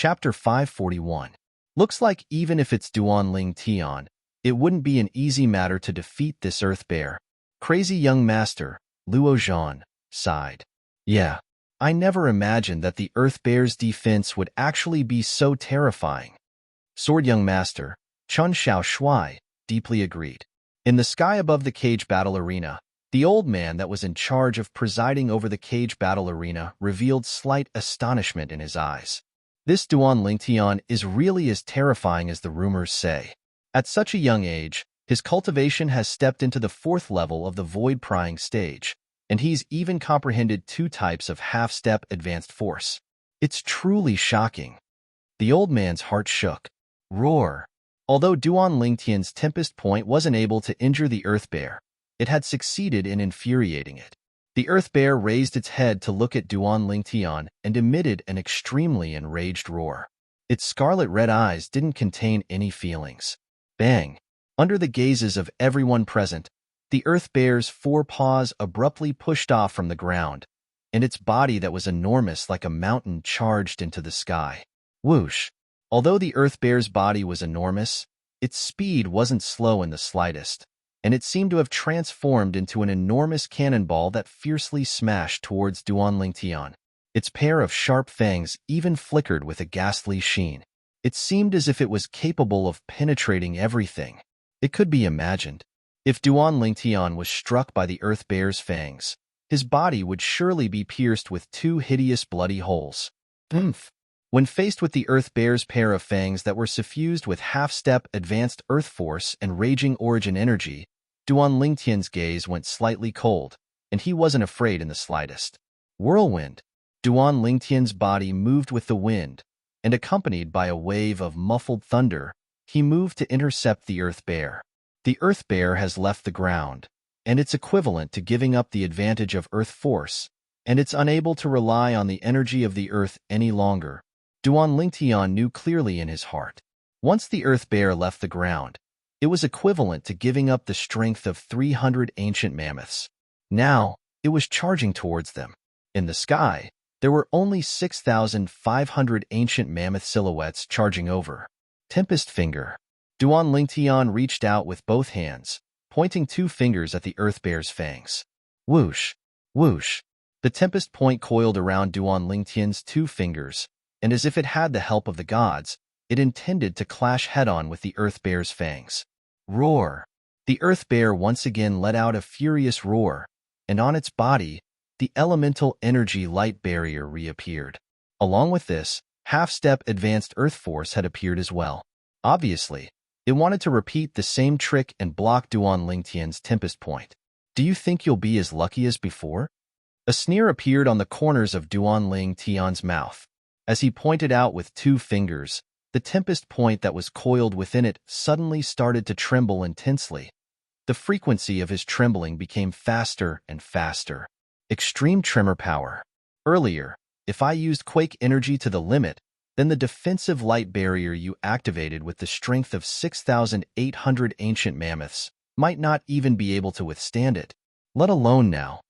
Chapter 541. Looks like even if it's Duan Tian, it wouldn't be an easy matter to defeat this earth bear. Crazy young master, Luo Zhan, sighed. Yeah, I never imagined that the earth bear's defense would actually be so terrifying. Sword young master, Chun Xiao Shuai, deeply agreed. In the sky above the cage battle arena, the old man that was in charge of presiding over the cage battle arena revealed slight astonishment in his eyes. This Duan Tian is really as terrifying as the rumors say. At such a young age, his cultivation has stepped into the 4th level of the void-prying stage, and he's even comprehended 2 types of half-step advanced force. It's truly shocking. The old man's heart shook. Roar! Although Duan Tian's Tempest Point wasn't able to injure the earth bear, it had succeeded in infuriating it. The earth bear raised its head to look at Duan Tian and emitted an extremely enraged roar. Its scarlet-red eyes didn't contain any feelings. Bang! Under the gazes of everyone present, the earth bear's 4 paws abruptly pushed off from the ground, and its body that was enormous like a mountain charged into the sky. Whoosh! Although the earth bear's body was enormous, its speed wasn't slow in the slightest, and it seemed to have transformed into an enormous cannonball that fiercely smashed towards Duan Tian. Its pair of sharp fangs even flickered with a ghastly sheen. It seemed as if it was capable of penetrating everything. It could be imagined. If Duan Tian was struck by the earth bear's fangs, his body would surely be pierced with 2 hideous bloody holes. Oomph! When faced with the earth bear's pair of fangs that were suffused with half-step advanced earth force and raging origin energy, Duan Tian's gaze went slightly cold, and he wasn't afraid in the slightest. Whirlwind! Duan Tian's body moved with the wind, and accompanied by a wave of muffled thunder, he moved to intercept the earth bear. The earth bear has left the ground, and it's equivalent to giving up the advantage of earth force, and it's unable to rely on the energy of the earth any longer. Duan Tian knew clearly in his heart. Once the earth bear left the ground, it was equivalent to giving up the strength of 300 ancient mammoths. Now, it was charging towards them. In the sky, there were only 6,500 ancient mammoth silhouettes charging over. Tempest Finger. Duan Tian reached out with both hands, pointing 2 fingers at the earth bear's fangs. Whoosh! Whoosh! The Tempest Point coiled around Duan Tian's 2 fingers, and as if it had the help of the gods, it intended to clash head-on with the earth bear's fangs. Roar! The earth bear once again let out a furious roar, and on its body, the elemental energy light barrier reappeared. Along with this, half-step advanced earth force had appeared as well. Obviously, it wanted to repeat the same trick and block Duan Tian's Tempest Point. Do you think you'll be as lucky as before? A sneer appeared on the corners of Duan Tian's mouth. As he pointed out with 2 fingers, the Tempest Point that was coiled within it suddenly started to tremble intensely. The frequency of his trembling became faster and faster. Extreme tremor power. Earlier, if I used quake energy to the limit, then the defensive light barrier you activated with the strength of 6,800 ancient mammoths might not even be able to withstand it, let alone now.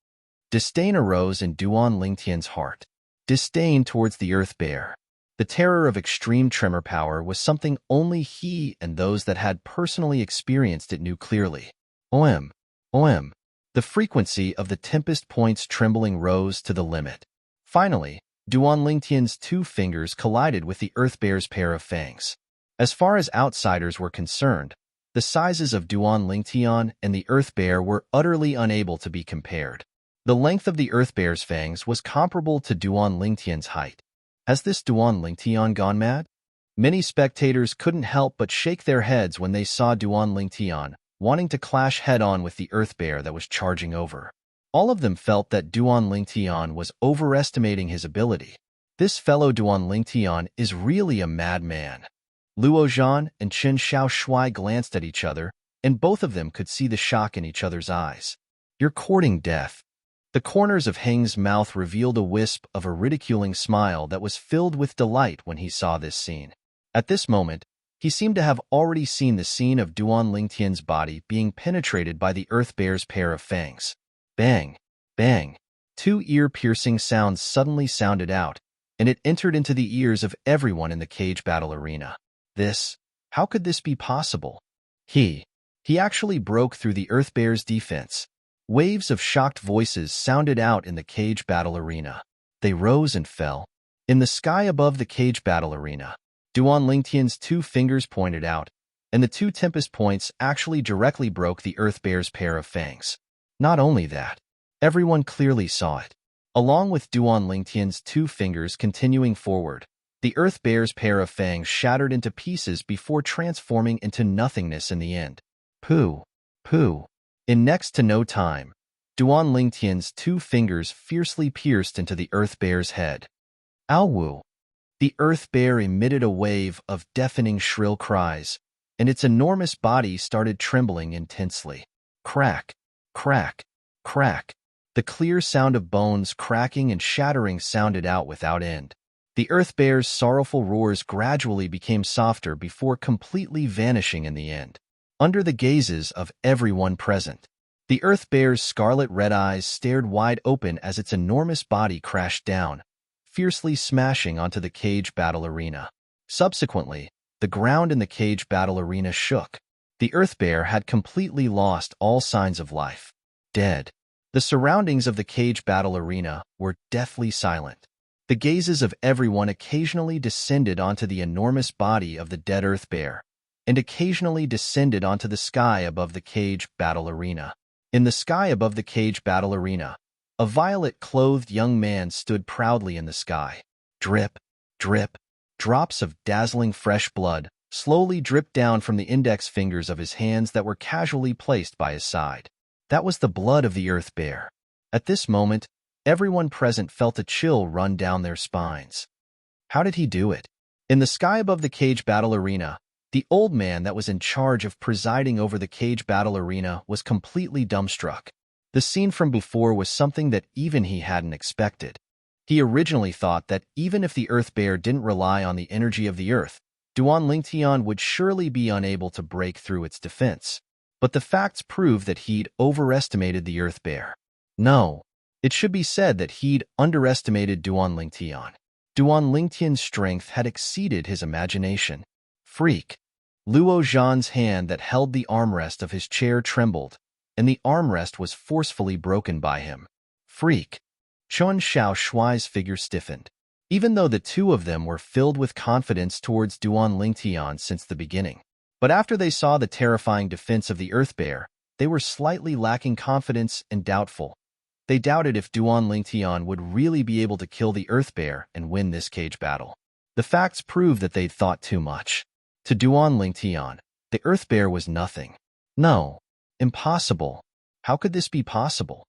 Disdain arose in Duan Tian's heart. Disdain towards the earth bear. The terror of extreme tremor power was something only he and those that had personally experienced it knew clearly. OM. OM. The frequency of the Tempest Point's trembling rose to the limit. Finally, Duan Tian's 2 fingers collided with the earth bear's pair of fangs. As far as outsiders were concerned, the sizes of Duan Tian and the earth bear were utterly unable to be compared. The length of the earth bear's fangs was comparable to Duan Tian's height. Has this Duan Tian gone mad? Many spectators couldn't help but shake their heads when they saw Duan Tian wanting to clash head-on with the earth bear that was charging over. All of them felt that Duan Tian was overestimating his ability. This fellow Duan Tian is really a madman. Luo Zhan and Chen Xiao Shuai glanced at each other, and both of them could see the shock in each other's eyes. You're courting death. The corners of Heng's mouth revealed a wisp of a ridiculing smile that was filled with delight when he saw this scene. At this moment, he seemed to have already seen the scene of Duan Tian's body being penetrated by the earth bear's pair of fangs. Bang! Bang! 2 ear-piercing sounds suddenly sounded out, and it entered into the ears of everyone in the cage battle arena. How could this be possible? He actually broke through the Earth Bear's defense. Waves of shocked voices sounded out in the cage battle arena. They rose and fell. In the sky above the cage battle arena, Duan Lingtian's 2 fingers pointed out, and the 2 tempest points actually directly broke the Earth Bear's pair of fangs. Not only that, everyone clearly saw it. Along with Duan Lingtian's 2 fingers continuing forward, the Earth Bear's pair of fangs shattered into pieces before transforming into nothingness in the end. Pooh. In next to no time, Duan Lingtian's 2 fingers fiercely pierced into the Earth Bear's head. Ow! The Earth Bear emitted a wave of deafening shrill cries, and its enormous body started trembling intensely. Crack, crack, crack. The clear sound of bones cracking and shattering sounded out without end. The Earth Bear's sorrowful roars gradually became softer before completely vanishing in the end. Under the gazes of everyone present, the Earth Bear's scarlet-red eyes stared wide open as its enormous body crashed down, fiercely smashing onto the cage battle arena. Subsequently, the ground in the cage battle arena shook. The Earth Bear had completely lost all signs of life. Dead. The surroundings of the cage battle arena were deathly silent. The gazes of everyone occasionally descended onto the enormous body of the dead Earth Bear, and occasionally descended onto the sky above the cage battle arena. In the sky above the cage battle arena, a violet-clothed young man stood proudly in the sky. Drip, drip, drops of dazzling fresh blood slowly dripped down from the index fingers of his hands that were casually placed by his side. That was the blood of the Earth Bear. At this moment, everyone present felt a chill run down their spines. How did he do it? In the sky above the cage battle arena, the old man that was in charge of presiding over the cage battle arena was completely dumbstruck. The scene from before was something that even he hadn't expected. He originally thought that even if the Earth Bear didn't rely on the energy of the Earth, Duan Lingtian would surely be unable to break through its defense. But the facts prove that he'd overestimated the Earth Bear. No, it should be said that he'd underestimated Duan Lingtian. Duan Lingtian's strength had exceeded his imagination. Freak. Luo Zhan's hand that held the armrest of his chair trembled, and the armrest was forcefully broken by him. Freak. Chun Xiao Shuai's figure stiffened. Even though the two of them were filled with confidence towards Duan Lingtian since the beginning. But after they saw the terrifying defense of the Earth Bear, they were slightly lacking confidence and doubtful. They doubted if Duan Lingtian would really be able to kill the Earth Bear and win this cage battle. The facts prove that they'd thought too much. To Duan Lingtian, the Earth Bear was nothing. No. Impossible. How could this be possible?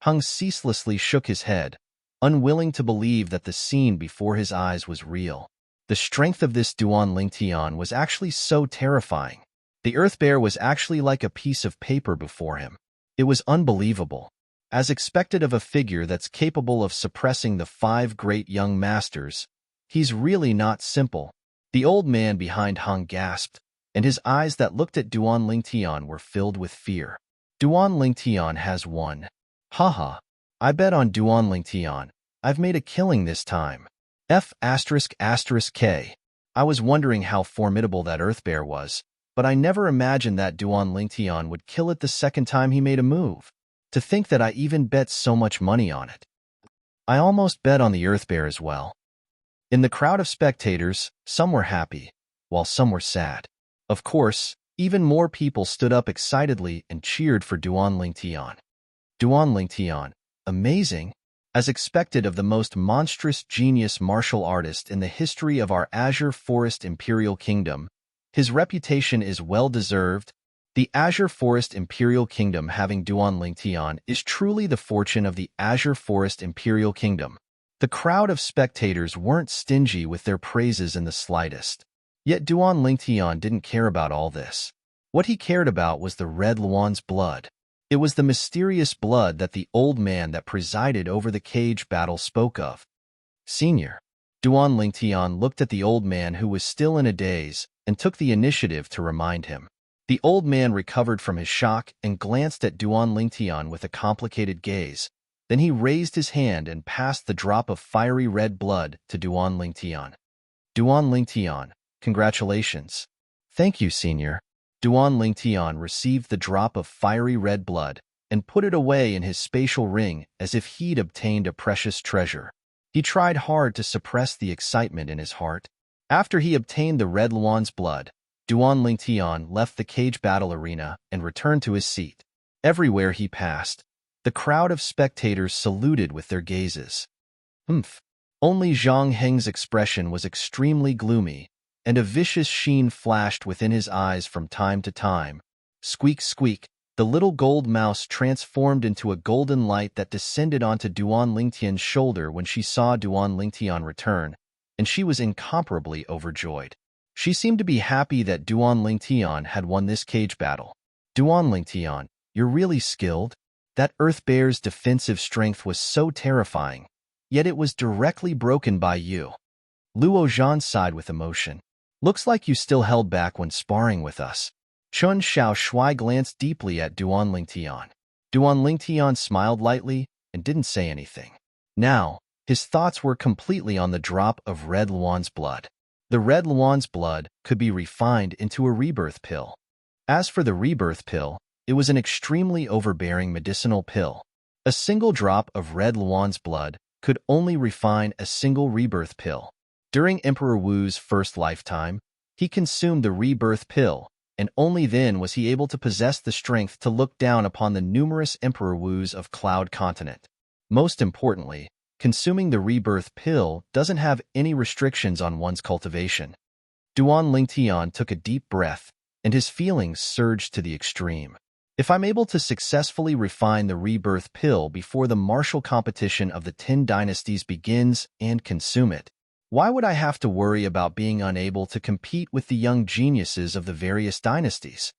Hung ceaselessly shook his head, unwilling to believe that the scene before his eyes was real. The strength of this Duan Lingtian was actually so terrifying. The Earth Bear was actually like a piece of paper before him. It was unbelievable. As expected of a figure that's capable of suppressing the 5 great young masters, he's really not simple. The old man behind Hung gasped, and his eyes that looked at Duan Lingtian were filled with fear. Duan Lingtian has won. Haha. I bet on Duan Lingtian. I've made a killing this time. F***K. I was wondering how formidable that Earth Bear was, but I never imagined that Duan Lingtian would kill it the second time he made a move. To think that I even bet so much money on it. I almost bet on the Earth Bear as well. In the crowd of spectators, some were happy, while some were sad. Of course, even more people stood up excitedly and cheered for Duan Lingtian. Duan Lingtian, amazing, as expected of the most monstrous genius martial artist in the history of our Azure Forest Imperial Kingdom. His reputation is well-deserved. The Azure Forest Imperial Kingdom having Duan Lingtian is truly the fortune of the Azure Forest Imperial Kingdom. The crowd of spectators weren't stingy with their praises in the slightest. Yet Duan Lingtian didn't care about all this. What he cared about was the Red Luan's blood. It was the mysterious blood that the old man that presided over the cage battle spoke of. Senior. Duan Lingtian looked at the old man who was still in a daze and took the initiative to remind him. The old man recovered from his shock and glanced at Duan Lingtian with a complicated gaze, Then he raised his hand and passed the drop of fiery red blood to Duan Lingtian. Duan Lingtian, congratulations. Thank you, Senior. Duan Lingtian received the drop of fiery red blood and put it away in his spatial ring as if he'd obtained a precious treasure. He tried hard to suppress the excitement in his heart. After he obtained the red Luan's blood, Duan Lingtian left the cage battle arena and returned to his seat. Everywhere he passed, the crowd of spectators saluted with their gazes. Only Zhang Heng's expression was extremely gloomy, and a vicious sheen flashed within his eyes from time to time. Squeak, squeak, the little gold mouse transformed into a golden light that descended onto Duan Lingtian's shoulder when she saw Duan Lingtian return, and she was incomparably overjoyed. She seemed to be happy that Duan Lingtian had won this cage battle. Duan Lingtian, you're really skilled? That earth bear's defensive strength was so terrifying, yet it was directly broken by you. Luo Zhan sighed with emotion. Looks like you still held back when sparring with us. Chun Xiao Shuai glanced deeply at Duan Lingtian. Duan Lingtian smiled lightly and didn't say anything. Now, his thoughts were completely on the drop of red Luan's blood. The red Luan's blood could be refined into a rebirth pill. As for the rebirth pill, it was an extremely overbearing medicinal pill. A single drop of red Luan's blood could only refine a single rebirth pill. During Emperor Wu's first lifetime, he consumed the rebirth pill, and only then was he able to possess the strength to look down upon the numerous Emperor Wus of Cloud Continent. Most importantly, consuming the rebirth pill doesn't have any restrictions on one's cultivation. Duan Lingtian took a deep breath, and his feelings surged to the extreme. If I'm able to successfully refine the rebirth pill before the martial competition of the 10 dynasties begins and consume it, why would I have to worry about being unable to compete with the young geniuses of the various dynasties?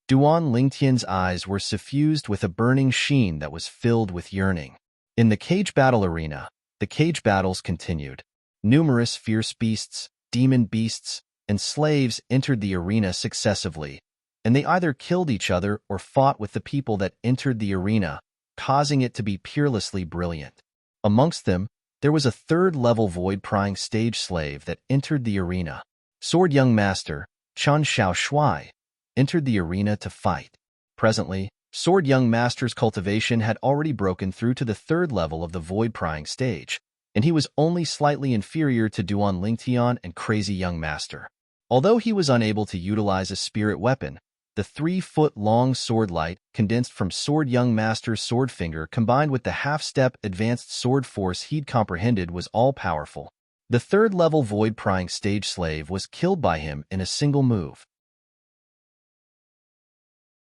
Duan Lingtian's eyes were suffused with a burning sheen that was filled with yearning. In the cage battle arena, the cage battles continued. Numerous fierce beasts, demon beasts, and slaves entered the arena successively, and they either killed each other or fought with the people that entered the arena, causing it to be peerlessly brilliant. Amongst them, there was a third-level void-prying stage slave that entered the arena. Sword Young Master, Chun Xiao Shuai, entered the arena to fight. Presently, Sword Young Master's cultivation had already broken through to the third level of the void-prying stage, and he was only slightly inferior to Duan Lingtian and Crazy Young Master. Although he was unable to utilize a spirit weapon, the 3-foot-long sword light condensed from Sword Young Master's sword finger combined with the half-step advanced sword force he'd comprehended was all-powerful. The third-level void-prying stage slave was killed by him in a single move.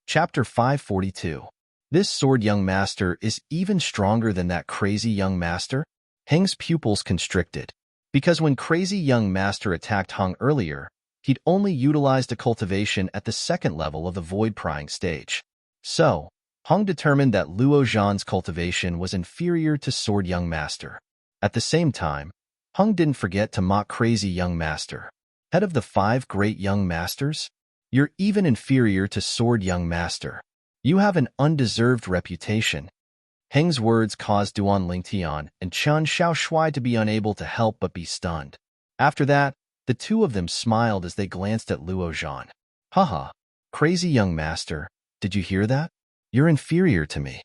Chapter 542. This Sword Young Master is even stronger than that Crazy Young Master? Heng's pupils constricted. Because when Crazy Young Master attacked Heng earlier, he'd only utilized a cultivation at the second level of the void-prying stage. So, Heng determined that Luo Zhan's cultivation was inferior to Sword Young Master. At the same time, Heng didn't forget to mock Crazy Young Master. Head of the 5 great young masters? You're even inferior to Sword Young Master. You have an undeserved reputation. Heng's words caused Duan Lingtian and Chun Xiao Shuai to be unable to help but be stunned. After that, the two of them smiled as they glanced at Luo Zhan. Haha, Crazy Young Master, did you hear that? You're inferior to me.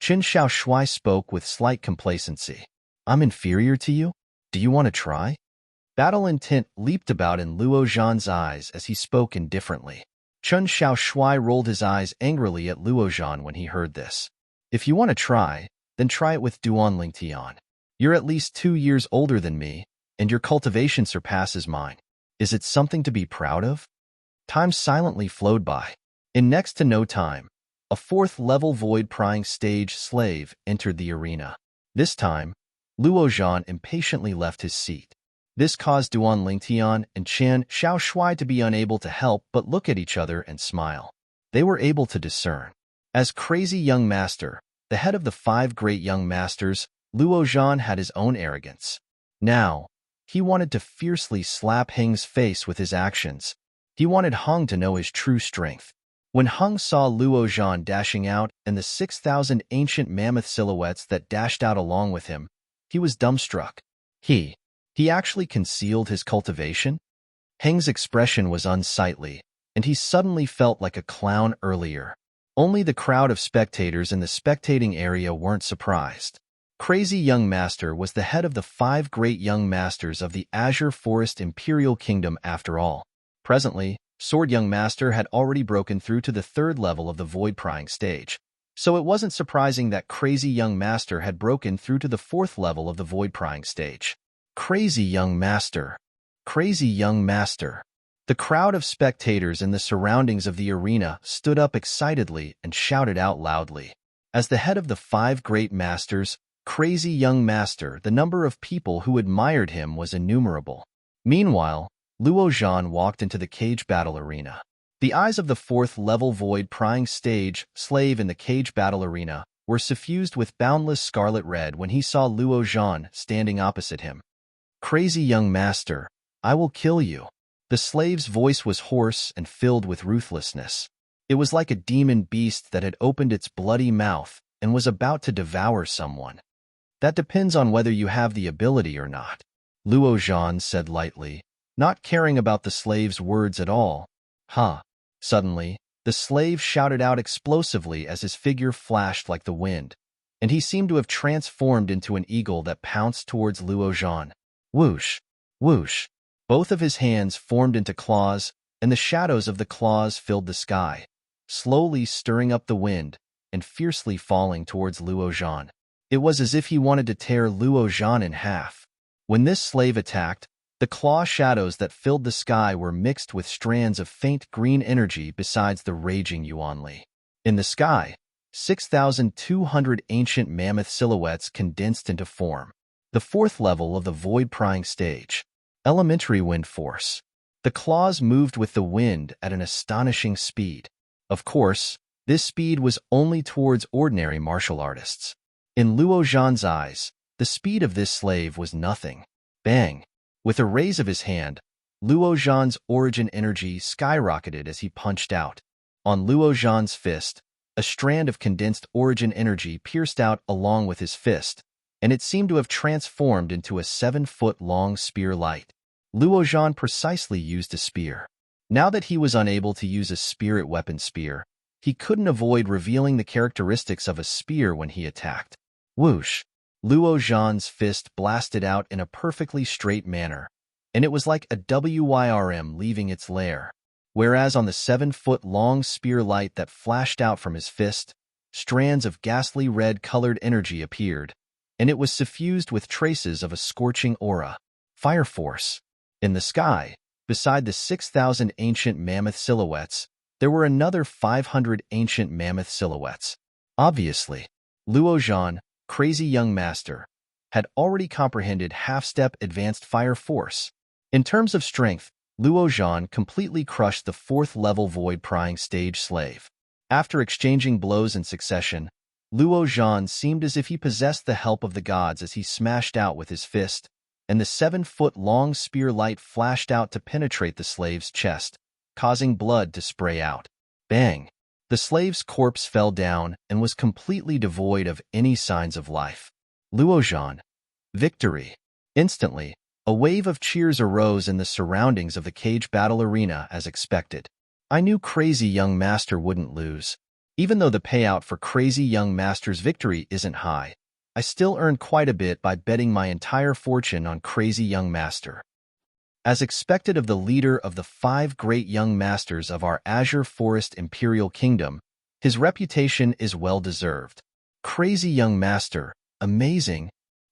Chun Xiao Shuai spoke with slight complacency. I'm inferior to you? Do you want to try? Battle intent leaped about in Luo Zhan's eyes as he spoke indifferently. Chun Xiao Shuai rolled his eyes angrily at Luo Zhan when he heard this. If you want to try, then try it with Duan Lingtian. You're at least 2 years older than me, and your cultivation surpasses mine. Is it something to be proud of? Time silently flowed by. In next to no time, a 4th-level void-prying stage slave entered the arena. This time, Luo Zhan impatiently left his seat. This caused Duan Lingtian and Chun Xiao Shuai to be unable to help but look at each other and smile. They were able to discern. As Crazy Young Master, the head of the 5 great young masters, Luo Zhan had his own arrogance. Now, he wanted to fiercely slap Heng's face with his actions. He wanted Heng to know his true strength. When Hung saw Luo Zhan dashing out and the 6,000 ancient mammoth silhouettes that dashed out along with him, he was dumbstruck. He actually concealed his cultivation? Heng's expression was unsightly, and he suddenly felt like a clown earlier. Only the crowd of spectators in the spectating area weren't surprised. Crazy Young Master was the head of the 5 great young masters of the Azure Forest Imperial Kingdom after all. Presently, Sword Young Master had already broken through to the 3rd level of the void-prying stage, so it wasn't surprising that Crazy Young Master had broken through to the 4th level of the void-prying stage. Crazy Young Master. Crazy Young Master. The crowd of spectators in the surroundings of the arena stood up excitedly and shouted out loudly. As the head of the 5 great masters, Crazy Young Master, the number of people who admired him was innumerable. Meanwhile, Luo Zhan walked into the cage battle arena. The eyes of the 4th level void-prying stage slave in the cage battle arena were suffused with boundless scarlet red when he saw Luo Zhan standing opposite him. Crazy Young Master, I will kill you. The slave's voice was hoarse and filled with ruthlessness. It was like a demon beast that had opened its bloody mouth and was about to devour someone. That depends on whether you have the ability or not, Luo Zhan said lightly, not caring about the slave's words at all. Huh. Suddenly, the slave shouted out explosively as his figure flashed like the wind, and he seemed to have transformed into an eagle that pounced towards Luo Zhan. Whoosh! Whoosh! Both of his hands formed into claws, and the shadows of the claws filled the sky, slowly stirring up the wind and fiercely falling towards Luo Zhan. It was as if he wanted to tear Luo Zhan in half. When this slave attacked, the claw shadows that filled the sky were mixed with strands of faint green energy besides the raging Yuanli. In the sky, 6,200 ancient mammoth silhouettes condensed into form. The 4th level of the void-prying stage. Elementary wind force. The claws moved with the wind at an astonishing speed. Of course, this speed was only towards ordinary martial artists. In Luo Zhan's eyes, the speed of this slave was nothing. Bang! With a raise of his hand, Luo Zhan's origin energy skyrocketed as he punched out. On Luo Zhan's fist, a strand of condensed origin energy pierced out along with his fist, and it seemed to have transformed into a 7-foot-long spear light. Luo Zhan precisely used a spear. Now that he was unable to use a spirit weapon spear, he couldn't avoid revealing the characteristics of a spear when he attacked. Whoosh! Luo Zhan's fist blasted out in a perfectly straight manner, and it was like a WYRM leaving its lair. Whereas on the 7-foot-long spear light that flashed out from his fist, strands of ghastly red-colored energy appeared, and it was suffused with traces of a scorching aura. Fire force. In the sky, beside the 6,000 ancient mammoth silhouettes, there were another 500 ancient mammoth silhouettes. Obviously, Luo Zhan, Crazy Young Master, had already comprehended half-step advanced fire force. In terms of strength, Luo Zhan completely crushed the 4th level void-prying stage slave. After exchanging blows in succession, Luo Zhan seemed as if he possessed the help of the gods as he smashed out with his fist, and the 7-foot-long spear light flashed out to penetrate the slave's chest, causing blood to spray out. Bang! The slave's corpse fell down and was completely devoid of any signs of life. Luo Zhan. Victory! Instantly, a wave of cheers arose in the surroundings of the cage battle arena as expected. I knew Crazy Young Master wouldn't lose. Even though the payout for Crazy Young Master's victory isn't high, I still earned quite a bit by betting my entire fortune on Crazy Young Master. As expected of the leader of the 5 great young masters of our Azure Forest Imperial Kingdom, his reputation is well-deserved. Crazy Young Master, amazing.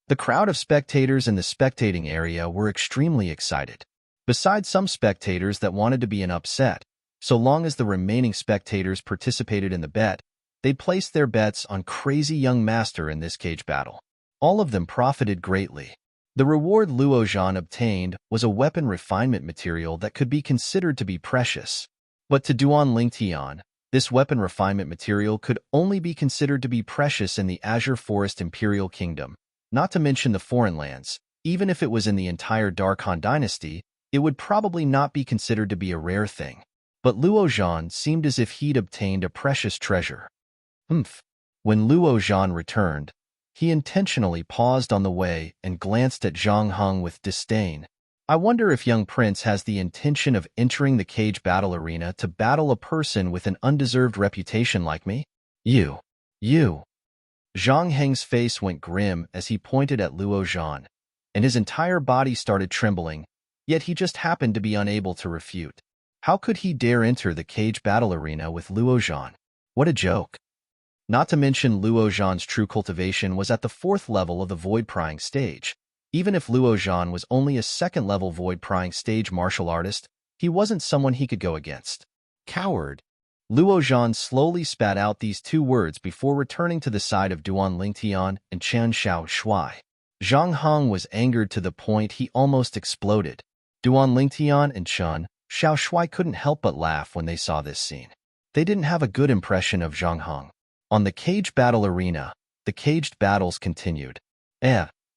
The crowd of spectators in the spectating area were extremely excited. Besides some spectators that wanted to be an upset, so long as the remaining spectators participated in the bet, they placed their bets on Crazy Young Master in this cage battle. All of them profited greatly. The reward Luo Zhan obtained was a weapon refinement material that could be considered to be precious. But to Duan Ling Tian, this weapon refinement material could only be considered to be precious in the Azure Forest Imperial Kingdom, not to mention the foreign lands. Even if it was in the entire Dark Han dynasty, it would probably not be considered to be a rare thing. But Luo Zhan seemed as if he'd obtained a precious treasure. Humph. When Luo Zhan returned, he intentionally paused on the way and glanced at Zhang Heng with disdain. I wonder if young prince has the intention of entering the cage battle arena to battle a person with an undeserved reputation like me? You. Zhang Heng's face went grim as he pointed at Luo Zhan, and his entire body started trembling, yet he just happened to be unable to refute. How could he dare enter the cage battle arena with Luo Zhan? What a joke. Not to mention Luo Zhan's true cultivation was at the 4th level of the void-prying stage. Even if Luo Zhan was only a 2nd-level void-prying stage martial artist, he wasn't someone he could go against. Coward. Luo Zhan slowly spat out these 2 words before returning to the side of Duan Lingtian and Chen Xiaoshui. Zhang Heng was angered to the point he almost exploded. Duan Lingtian and Chen Xiaoshui couldn't help but laugh when they saw this scene. They didn't have a good impression of Zhang Heng. On the cage battle arena, the caged battles continued.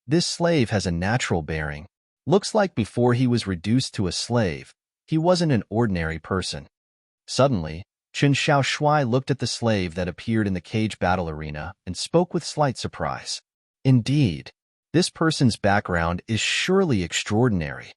This slave has a natural bearing. Looks like before he was reduced to a slave, he wasn't an ordinary person. Suddenly, Chen Xiaoshui looked at the slave that appeared in the cage battle arena and spoke with slight surprise. Indeed, this person's background is surely extraordinary.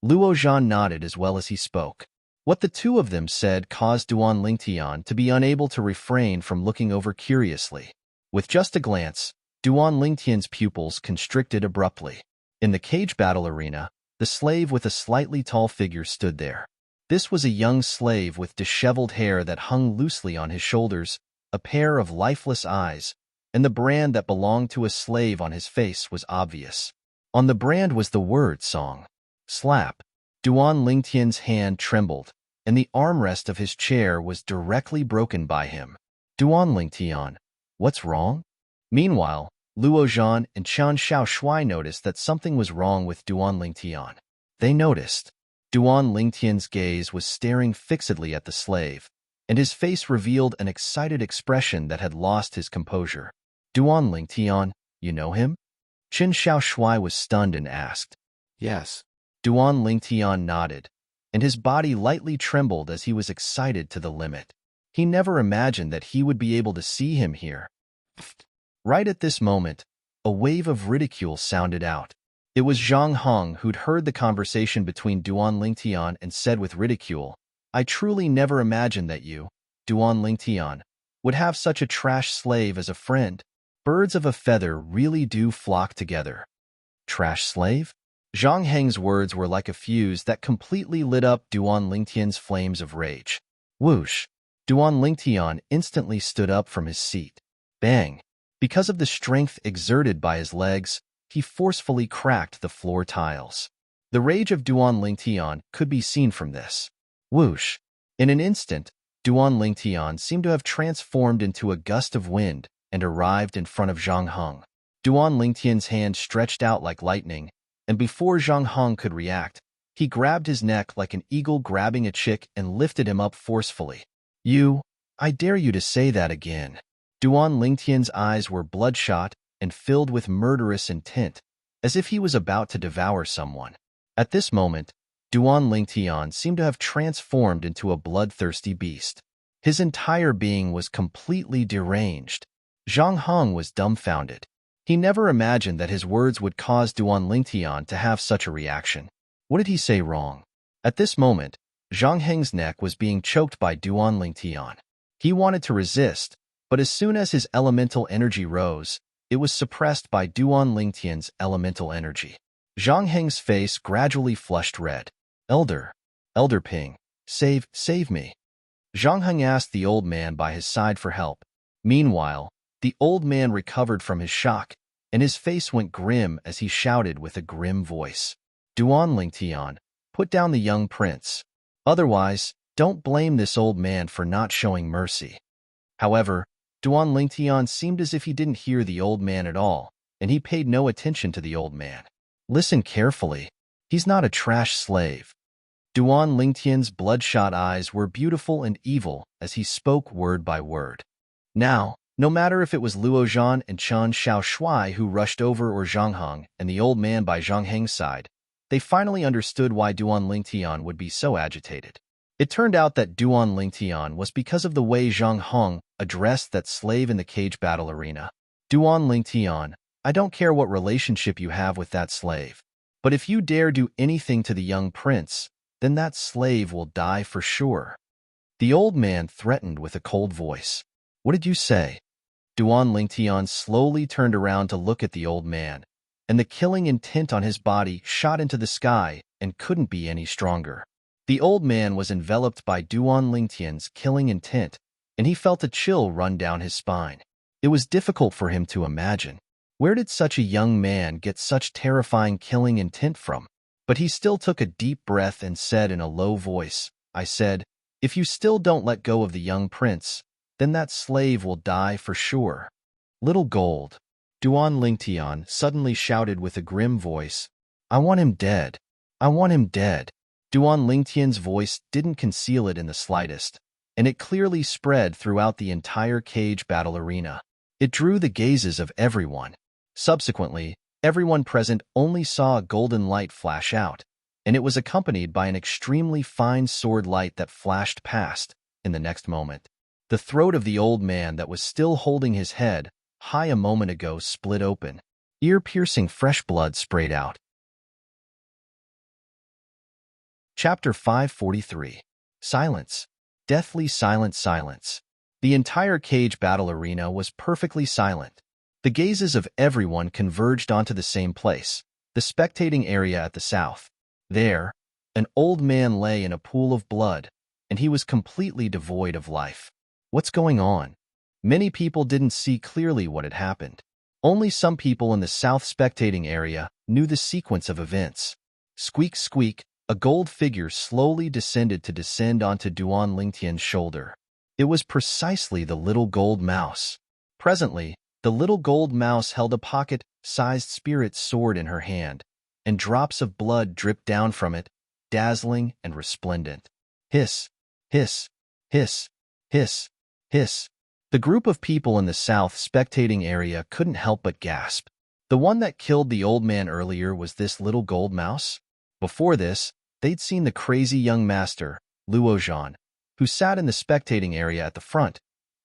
Luo Zhan nodded as well as he spoke. What the 2 of them said caused Duan Lingtian to be unable to refrain from looking over curiously. With just a glance, Duan Lingtian's pupils constricted abruptly. In the cage battle arena, the slave with a slightly tall figure stood there. This was a young slave with disheveled hair that hung loosely on his shoulders, a pair of lifeless eyes, and the brand that belonged to a slave on his face was obvious. On the brand was the word song. Slap. Duan Lingtian's hand trembled, and the armrest of his chair was directly broken by him. Duan Lingtian, what's wrong? Meanwhile, Luo Zhan and Chen Xiaoshui noticed that something was wrong with Duan Lingtian. They noticed. Duan Lingtian's gaze was staring fixedly at the slave, and his face revealed an excited expression that had lost his composure. Duan Lingtian, you know him? Chen Xiaoshui was stunned and asked. Yes. Duan Lingtian nodded, and his body lightly trembled as he was excited to the limit. He never imagined that he would be able to see him here. Right at this moment, a wave of ridicule sounded out. It was Zhang Heng who'd heard the conversation between Duan Lingtian and said with ridicule, I truly never imagined that you, Duan Lingtian, would have such a trash slave as a friend. Birds of a feather really do flock together. Trash slave? Zhang Heng's words were like a fuse that completely lit up Duan Lingtian's flames of rage. Whoosh! Duan Lingtian instantly stood up from his seat. Bang! Because of the strength exerted by his legs, he forcefully cracked the floor tiles. The rage of Duan Lingtian could be seen from this. Whoosh! In an instant, Duan Lingtian seemed to have transformed into a gust of wind and arrived in front of Zhang Heng. Duan Lingtian's hand stretched out like lightning, and before Zhang Heng could react, he grabbed his neck like an eagle grabbing a chick and lifted him up forcefully. I dare you to say that again. Duan Lingtian's eyes were bloodshot and filled with murderous intent, as if he was about to devour someone. At this moment, Duan Lingtian seemed to have transformed into a bloodthirsty beast. His entire being was completely deranged. Zhang Heng was dumbfounded. He never imagined that his words would cause Duan Lingtian to have such a reaction. What did he say wrong? At this moment, Zhang Heng's neck was being choked by Duan Lingtian. He wanted to resist, but as soon as his elemental energy rose, it was suppressed by Duan Lingtian's elemental energy. Zhang Heng's face gradually flushed red. Elder Ping, save me. Zhang Heng asked the old man by his side for help. Meanwhile, the old man recovered from his shock, and his face went grim as he shouted with a grim voice. Duan Lingtian, put down the young prince. Otherwise, don't blame this old man for not showing mercy. However, Duan Lingtian seemed as if he didn't hear the old man at all, and he paid no attention to the old man. Listen carefully. He's not a trash slave. Duan Lingtian's bloodshot eyes were beautiful and evil as he spoke word by word. Now, no matter if it was Luo Zhan and Chen Xiaoshui who rushed over or Zhang Heng and the old man by Zhang Heng's side, they finally understood why Duan Lingtian would be so agitated. It turned out that Duan Lingtian was because of the way Zhang Hong addressed that slave in the cage battle arena. Duan Lingtian, I don't care what relationship you have with that slave, but if you dare do anything to the young prince, then that slave will die for sure. The old man threatened with a cold voice. What did you say? Duan Lingtian slowly turned around to look at the old man, and the killing intent on his body shot into the sky and couldn't be any stronger. The old man was enveloped by Duan Lingtian's killing intent, and he felt a chill run down his spine. It was difficult for him to imagine. Where did such a young man get such terrifying killing intent from? But he still took a deep breath and said in a low voice, I said, if you still don't let go of the young prince, then that slave will die for sure. Little Gold. Duan Lingtian suddenly shouted with a grim voice, I want him dead. I want him dead. Duan Lingtian's voice didn't conceal it in the slightest, and it clearly spread throughout the entire cage battle arena. It drew the gazes of everyone. Subsequently, everyone present only saw a golden light flash out, and it was accompanied by an extremely fine sword light that flashed past in the next moment. The throat of the old man that was still holding his head high a moment ago split open. Ear-piercing fresh blood sprayed out. Chapter 543. Silence. Deathly silent silence. The entire cage battle arena was perfectly silent. The gazes of everyone converged onto the same place, the spectating area at the south. There, an old man lay in a pool of blood, and he was completely devoid of life. What's going on? Many people didn't see clearly what had happened. Only some people in the south spectating area knew the sequence of events. Squeak, squeak. A gold figure slowly descended onto Duan Lingtian's shoulder. It was precisely the little gold mouse. Presently, the little gold mouse held a pocket-sized spirit sword in her hand, and drops of blood dripped down from it, dazzling and resplendent. Hiss, hiss, hiss, hiss, hiss. The group of people in the south spectating area couldn't help but gasp. The one that killed the old man earlier was this little gold mouse? Before this, they'd seen the crazy young master, Luo Zhan, who sat in the spectating area at the front,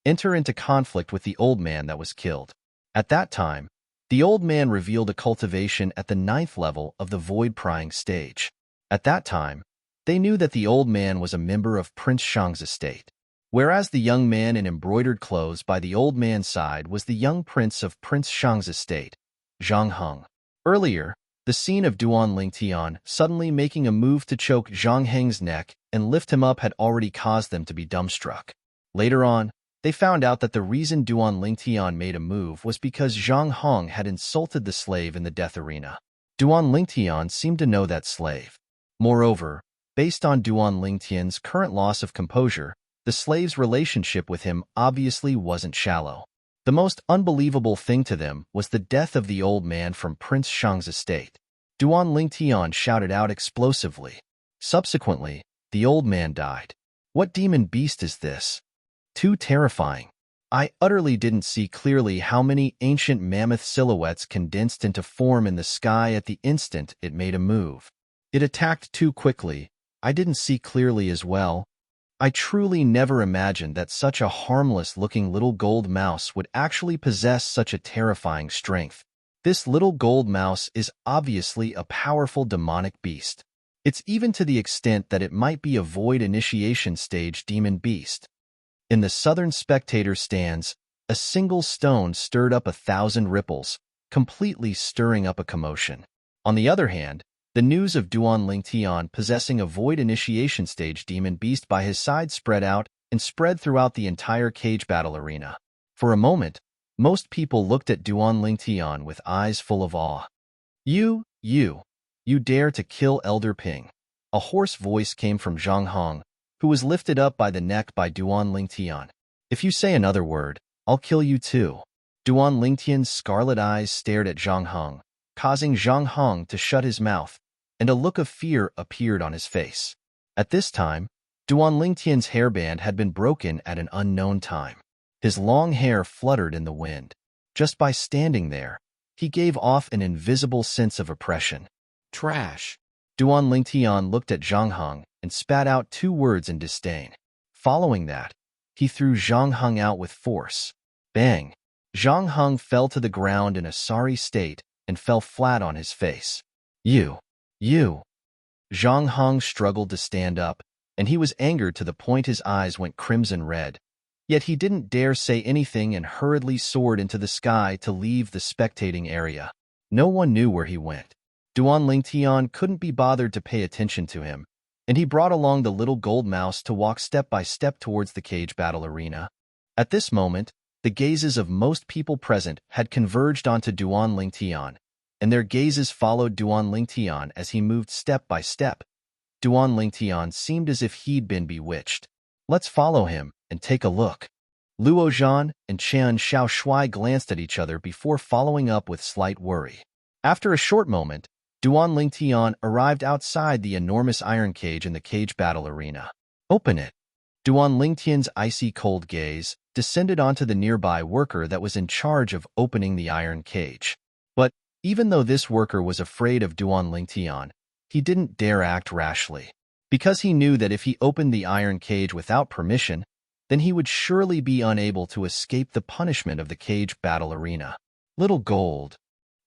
enter into conflict with the old man that was killed. At that time, the old man revealed a cultivation at the 9th level of the void-prying stage. At that time, they knew that the old man was a member of Prince Shang's estate, whereas the young man in embroidered clothes by the old man's side was the young prince of Prince Shang's estate, Zhang Heng. Earlier, the scene of Duan Lingtian suddenly making a move to choke Zhang Heng's neck and lift him up had already caused them to be dumbstruck. Later on, they found out that the reason Duan Lingtian made a move was because Zhang Heng had insulted the slave in the death arena. Duan Lingtian seemed to know that slave. Moreover, based on Duan Lingtian's current loss of composure, the slave's relationship with him obviously wasn't shallow. The most unbelievable thing to them was the death of the old man from Prince Shang's estate. Duan Lingtian shouted out explosively. Subsequently, the old man died. What demon beast is this? Too terrifying. I utterly didn't see clearly how many ancient mammoth silhouettes condensed into form in the sky at the instant it made a move. It attacked too quickly. I didn't see clearly as well. I truly never imagined that such a harmless-looking little gold mouse would actually possess such a terrifying strength. This little gold mouse is obviously a powerful demonic beast. It's even to the extent that it might be a void initiation stage demon beast. In the southern spectator stands, a single stone stirred up 1,000 ripples, completely stirring up a commotion. On the other hand, the news of Duan Lingtian possessing a void initiation stage demon beast by his side spread out and spread throughout the entire cage battle arena. For a moment, most people looked at Duan Lingtian with eyes full of awe. You dare to kill Elder Ping. A hoarse voice came from Zhang Hong, who was lifted up by the neck by Duan Lingtian. If you say another word, I'll kill you too. Duan Lingtian's scarlet eyes stared at Zhang Hong, causing Zhang Hong to shut his mouth, and a look of fear appeared on his face. At this time, Duan Lingtian's hairband had been broken at an unknown time. His long hair fluttered in the wind. Just by standing there, he gave off an invisible sense of oppression. Trash. Duan Lingtian looked at Zhang Heng and spat out 2 words in disdain. Following that, he threw Zhang Heng out with force. Bang! Zhang Heng fell to the ground in a sorry state and fell flat on his face. You! Zhang Heng struggled to stand up, and he was angered to the point his eyes went crimson red. Yet he didn't dare say anything and hurriedly soared into the sky to leave the spectating area. No one knew where he went. Duan Lingtian couldn't be bothered to pay attention to him, and he brought along the little gold mouse to walk step by step towards the cage battle arena. At this moment, the gazes of most people present had converged onto Duan Lingtian, and their gazes followed Duan Lingtian as he moved step by step. Duan Lingtian seemed as if he'd been bewitched. Let's follow him and take a look. Luo Zhan and Qian Shaoshui glanced at each other before following up with slight worry. After a short moment, Duan Lingtian arrived outside the enormous iron cage in the cage battle arena. Open it. Duan Lingtian's icy cold gaze descended onto the nearby worker that was in charge of opening the iron cage. But even though this worker was afraid of Duan Lingtian, he didn't dare act rashly, because he knew that if he opened the iron cage without permission, then he would surely be unable to escape the punishment of the cage battle arena. Little gold.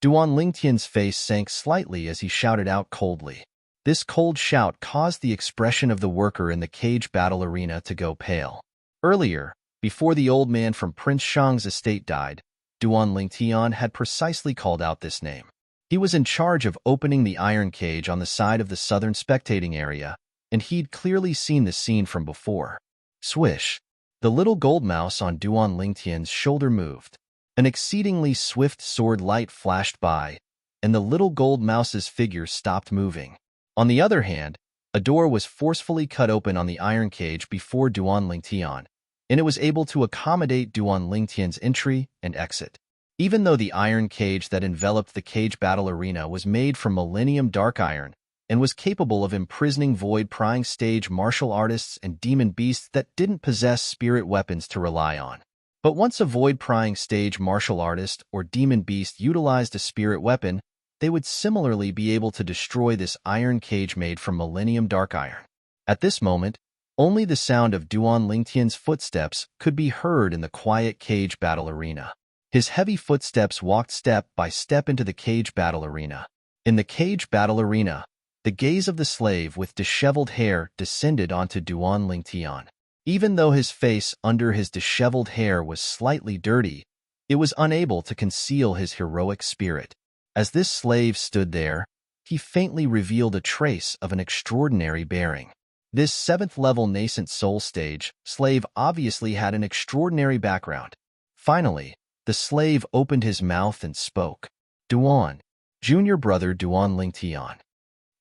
Duan Lingtian's face sank slightly as he shouted out coldly. This cold shout caused the expression of the worker in the cage battle arena to go pale. Earlier, before the old man from Prince Shang's estate died, Duan Lingtian had precisely called out this name. He was in charge of opening the iron cage on the side of the southern spectating area, and he'd clearly seen the scene from before. Swish! The little gold mouse on Duan Lingtian's shoulder moved. An exceedingly swift sword light flashed by, and the little gold mouse's figure stopped moving. On the other hand, a door was forcefully cut open on the iron cage before Duan Lingtian, and it was able to accommodate Duan Lingtian's entry and exit. Even though the iron cage that enveloped the cage battle arena was made from Millennium Dark Iron and was capable of imprisoning void-prying stage martial artists and demon beasts that didn't possess spirit weapons to rely on. But once a void-prying stage martial artist or demon beast utilized a spirit weapon, they would similarly be able to destroy this iron cage made from Millennium Dark Iron. At this moment, only the sound of Duan Lingtian's footsteps could be heard in the quiet cage battle arena. His heavy footsteps walked step by step into the cage battle arena. In the cage battle arena, the gaze of the slave with disheveled hair descended onto Duan Lingtian. Even though his face under his disheveled hair was slightly dirty, it was unable to conceal his heroic spirit. As this slave stood there, he faintly revealed a trace of an extraordinary bearing. This 7th-level nascent soul stage slave obviously had an extraordinary background. Finally, the slave opened his mouth and spoke. Duan, junior brother Duan Lingtian.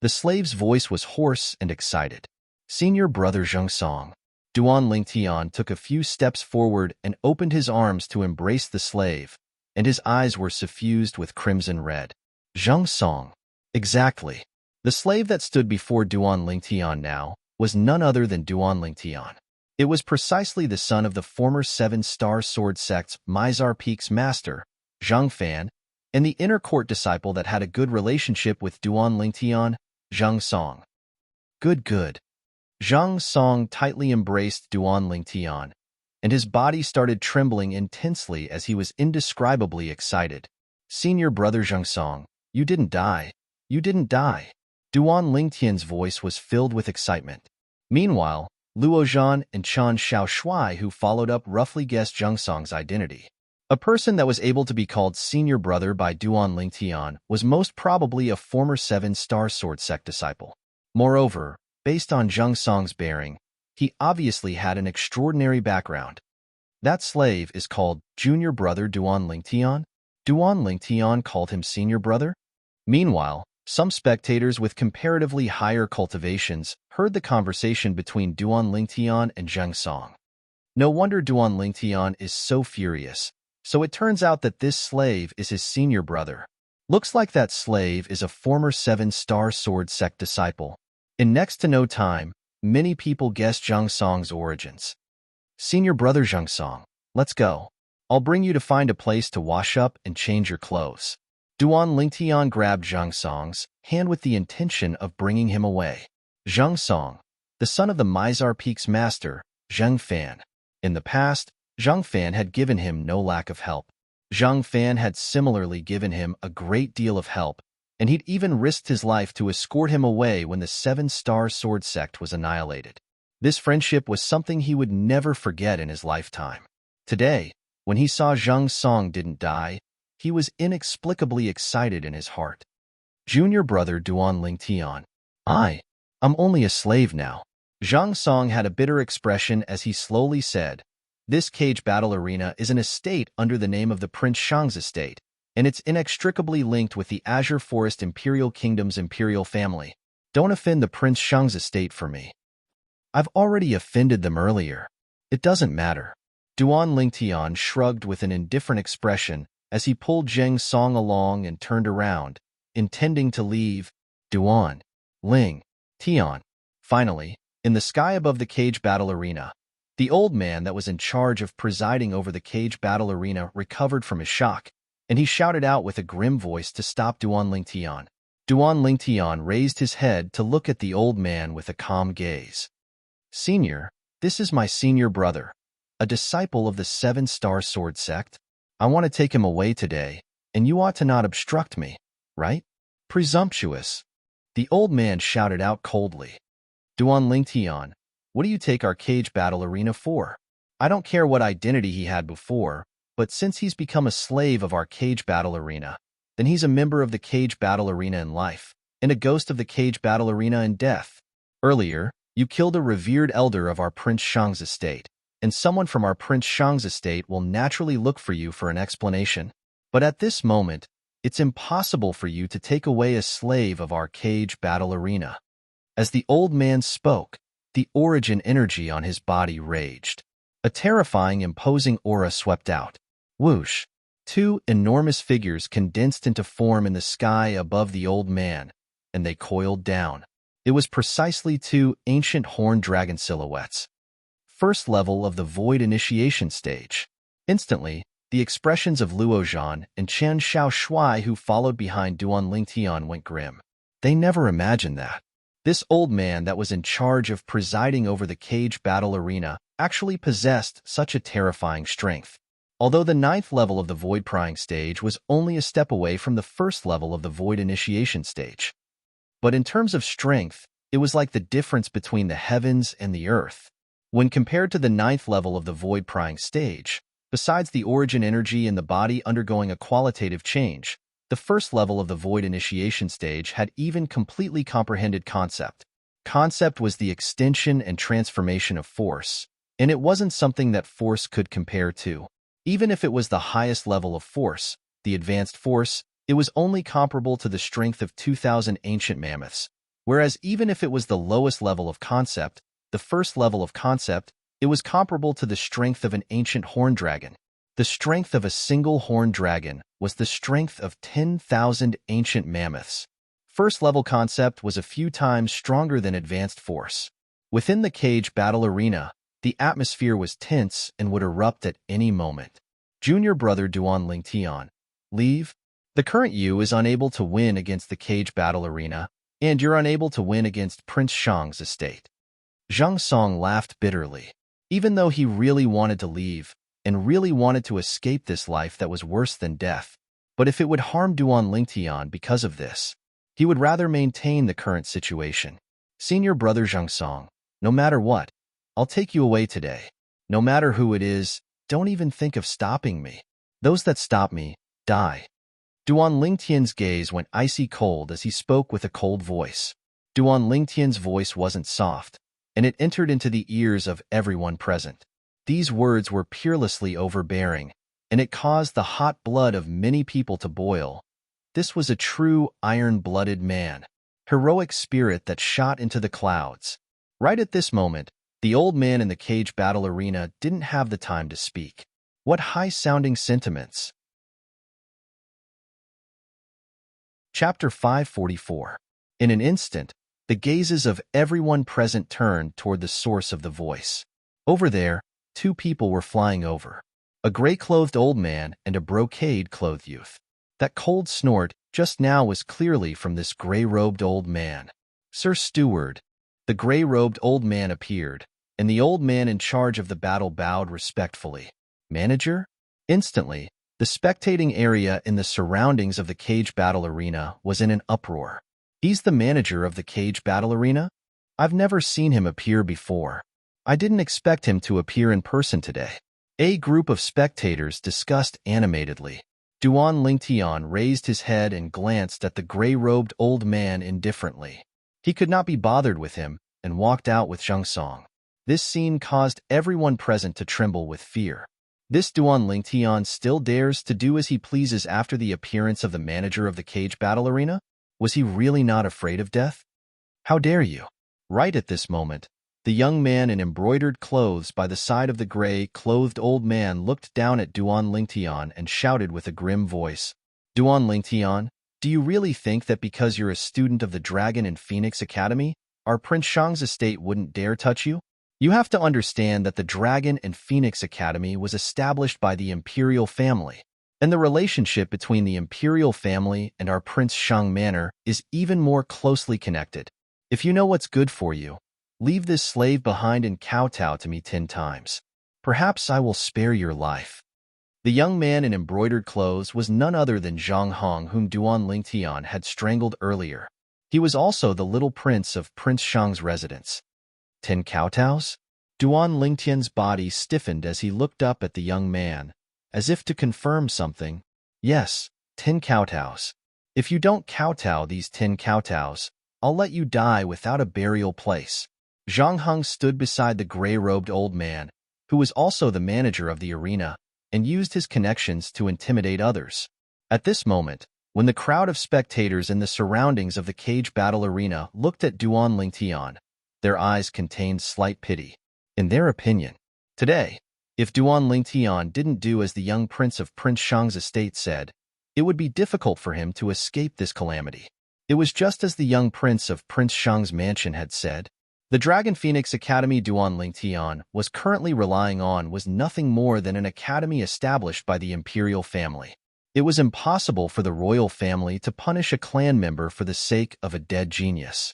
The slave's voice was hoarse and excited. Senior brother Zheng Song. Duan Lingtian took a few steps forward and opened his arms to embrace the slave, and his eyes were suffused with crimson red. Zheng Song. Exactly. The slave that stood before Duan Lingtian now was none other than Duan Lingtian. It was precisely the son of the former 7-star sword sect's Mizar Peak's master, Zhang Fan, and the inner court disciple that had a good relationship with Duan Lingtian, Zheng Song. Good. Zheng Song tightly embraced Duan Lingtian, and his body started trembling intensely as he was indescribably excited. Senior brother Zheng Song, you didn't die. You didn't die. Duan Lingtian's voice was filled with excitement. Meanwhile, Luo Zhan and Qian Shaoshui, who followed up, roughly guessed Zheng Song's identity. A person that was able to be called senior brother by Duan Lingtian was most probably a former 7-star sword sect disciple. Moreover, based on Zheng Song's bearing, he obviously had an extraordinary background. That slave is called junior brother Duan Lingtian? Duan Lingtian called him senior brother? Meanwhile, some spectators with comparatively higher cultivations heard the conversation between Duan Lingtian and Zheng Song. No wonder Duan Lingtian is so furious. So it turns out that this slave is his senior brother. Looks like that slave is a former 7-star sword sect disciple. In next to no time, many people guessed Zheng Song's origins. Senior brother Zheng Song, let's go. I'll bring you to find a place to wash up and change your clothes. Duan Lingtian grabbed Zhang Song's hand with the intention of bringing him away. Zhang Song, the son of the Mizar Peak's master, Zhang Fan. In the past, Zhang Fan had given him no lack of help. Zhang Fan had similarly given him a great deal of help, and he'd even risked his life to escort him away when the Seven-Star Sword Sect was annihilated. This friendship was something he would never forget in his lifetime. Today, when he saw Zhang Song didn't die, he was inexplicably excited in his heart. Junior brother Duan Lingtian. I'm only a slave now. Zhang Song had a bitter expression as he slowly said, "This cage battle arena is an estate under the name of the Prince Shang's estate, and it's inextricably linked with the Azure Forest Imperial Kingdom's imperial family. Don't offend the Prince Shang's estate for me. I've already offended them earlier. It doesn't matter." Duan Lingtian shrugged with an indifferent expression as he pulled Zhang Song along and turned around, intending to leave. Duan Lingtian. Finally, in the sky above the cage battle arena, the old man that was in charge of presiding over the cage battle arena recovered from his shock, and he shouted out with a grim voice to stop Duan Lingtian. Duan Lingtian raised his head to look at the old man with a calm gaze. "Senior, this is my senior brother, a disciple of the Seven-Star Sword Sect. I want to take him away today, and you ought to not obstruct me, right?" "Presumptuous," the old man shouted out coldly. "Duan Lingtian, what do you take our cage battle arena for? I don't care what identity he had before, but since he's become a slave of our cage battle arena, then he's a member of the cage battle arena in life, and a ghost of the cage battle arena in death. Earlier, you killed a revered elder of our Prince Shang's estate, and someone from our Prince Shang's estate will naturally look for you for an explanation. But at this moment, it's impossible for you to take away a slave of our cage battle arena." As the old man spoke, the origin energy on his body raged. A terrifying, imposing aura swept out. Whoosh! Two enormous figures condensed into form in the sky above the old man, and they coiled down. It was precisely two ancient horned dragon silhouettes. First level of the Void Initiation stage. Instantly, the expressions of Luo Zhan and Chen Xiaoshui who followed behind Duan Lingtian went grim. They never imagined that this old man that was in charge of presiding over the cage battle arena actually possessed such a terrifying strength. Although the 9th level of the Void Prying stage was only a step away from the first level of the Void Initiation stage. But in terms of strength, it was like the difference between the heavens and the earth. When compared to the 9th level of the Void Prying stage, besides the origin energy in the body undergoing a qualitative change, the first level of the Void Initiation stage had even completely comprehended concept. Concept was the extension and transformation of force, and it wasn't something that force could compare to. Even if it was the highest level of force, the advanced force, it was only comparable to the strength of 2,000 ancient mammoths, whereas even if it was the lowest level of concept, the first level of concept, it was comparable to the strength of an ancient horned dragon. The strength of a single horned dragon was the strength of 10,000 ancient mammoths. First level concept was a few times stronger than advanced force. Within the cage battle arena, the atmosphere was tense and would erupt at any moment. Junior brother Duan Lingtian, leave. The current you is unable to win against the cage battle arena, and you're unable to win against Prince Shang's estate. Zhang Song laughed bitterly. Even though he really wanted to leave, and really wanted to escape this life that was worse than death, but if it would harm Duan Lingtian because of this, he would rather maintain the current situation. Senior brother Zhang Song, no matter what, I'll take you away today. No matter who it is, don't even think of stopping me. Those that stop me, die. Duan Lingtian's gaze went icy cold as he spoke with a cold voice. Duan Lingtian's voice wasn't soft, and it entered into the ears of everyone present. These words were peerlessly overbearing, and it caused the hot blood of many people to boil. This was a true iron-blooded man, heroic spirit that shot into the clouds. Right at this moment, the old man in the cage battle arena didn't have the time to speak. What high-sounding sentiments! Chapter 544. In an instant, the gazes of everyone present turned toward the source of the voice. Over there, two people were flying over. A gray-clothed old man and a brocade-clothed youth. That cold snort just now was clearly from this gray-robed old man. Sir Steward. The gray-robed old man appeared, and the old man in charge of the battle bowed respectfully. Manager? Instantly, the spectating area in the surroundings of the cage battle arena was in an uproar. He's the manager of the cage battle arena? I've never seen him appear before. I didn't expect him to appear in person today. A group of spectators discussed animatedly. Duan Lingtian raised his head and glanced at the gray-robed old man indifferently. He could not be bothered with him and walked out with Zhang Song. This scene caused everyone present to tremble with fear. This Duan Lingtian still dares to do as he pleases after the appearance of the manager of the cage battle arena? Was he really not afraid of death? How dare you? Right at this moment, the young man in embroidered clothes by the side of the gray-clothed old man looked down at Duan Lingtian and shouted with a grim voice, Duan Lingtian, do you really think that because you're a student of the Dragon and Phoenix Academy, our Prince Shang's estate wouldn't dare touch you? You have to understand that the Dragon and Phoenix Academy was established by the imperial family, and the relationship between the imperial family and our Prince Shang Manor is even more closely connected. If you know what's good for you, leave this slave behind and kowtow to me 10 times. Perhaps I will spare your life. The young man in embroidered clothes was none other than Zhang Hong, whom Duan Lingtian had strangled earlier. He was also the little prince of Prince Shang's residence. 10 kowtows? Duan Lingtian's body stiffened as he looked up at the young man, as if to confirm something. Yes, 10 kowtows. If you don't kowtow these 10 kowtows, I'll let you die without a burial place. Zhang Hong stood beside the gray-robed old man, who was also the manager of the arena, and used his connections to intimidate others. At this moment, when the crowd of spectators in the surroundings of the cage battle arena looked at Duan Lingtian, their eyes contained slight pity. In their opinion, today, if Duan Lingtian didn't do as the young prince of Prince Shang's estate said, it would be difficult for him to escape this calamity. It was just as the young prince of Prince Shang's mansion had said. The Dragon Phoenix Academy Duan Lingtian was currently relying on was nothing more than an academy established by the imperial family. It was impossible for the royal family to punish a clan member for the sake of a dead genius.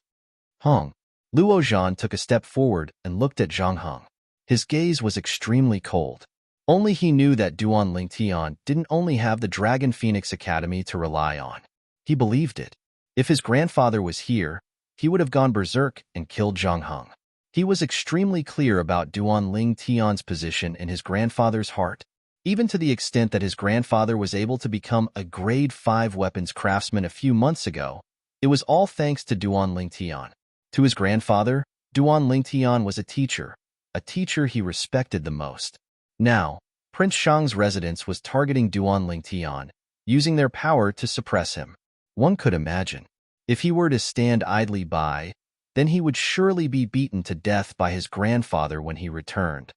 Hong. Luo Zhan took a step forward and looked at Zhang Hong. His gaze was extremely cold. Only he knew that Duan Lingtian didn't only have the Dragon Phoenix Academy to rely on. He believed it. If his grandfather was here, he would have gone berserk and killed Zhang Hong. He was extremely clear about Duan Lingtian's position in his grandfather's heart, even to the extent that his grandfather was able to become a grade 5 weapons craftsman a few months ago. It was all thanks to Duan Lingtian. To his grandfather, Duan Lingtian was a teacher he respected the most. Now, Prince Shang's residence was targeting Duan Lingtian, using their power to suppress him. One could imagine. If he were to stand idly by, then he would surely be beaten to death by his grandfather when he returned.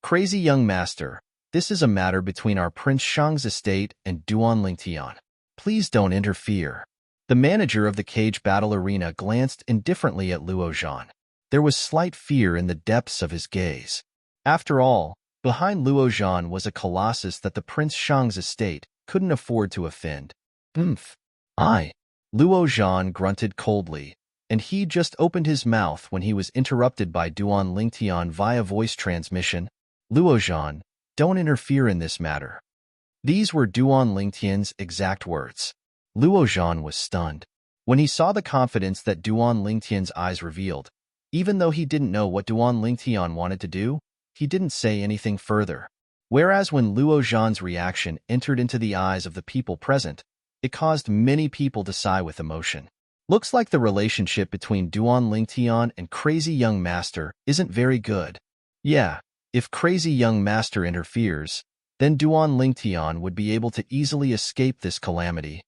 Crazy young master, this is a matter between our Prince Shang's estate and Duan Lingtian. Please don't interfere. The manager of the cage battle arena glanced indifferently at Luo Zhan. There was slight fear in the depths of his gaze. After all, behind Luo Zhan was a colossus that the Prince Shang's estate couldn't afford to offend. I. Luo Zhan grunted coldly, and he just opened his mouth when he was interrupted by Duan Lingtian via voice transmission. Luo Zhan, don't interfere in this matter. These were Duan Lingtian's exact words. Luo Zhan was stunned. When he saw the confidence that Duan Lingtian's eyes revealed, even though he didn't know what Duan Lingtian wanted to do, he didn't say anything further. Whereas when Luo Zhan's reaction entered into the eyes of the people present, it caused many people to sigh with emotion. Looks like the relationship between Duan Lingtian and Crazy Young Master isn't very good. Yeah, if Crazy Young Master interferes, then Duan Lingtian would be able to easily escape this calamity.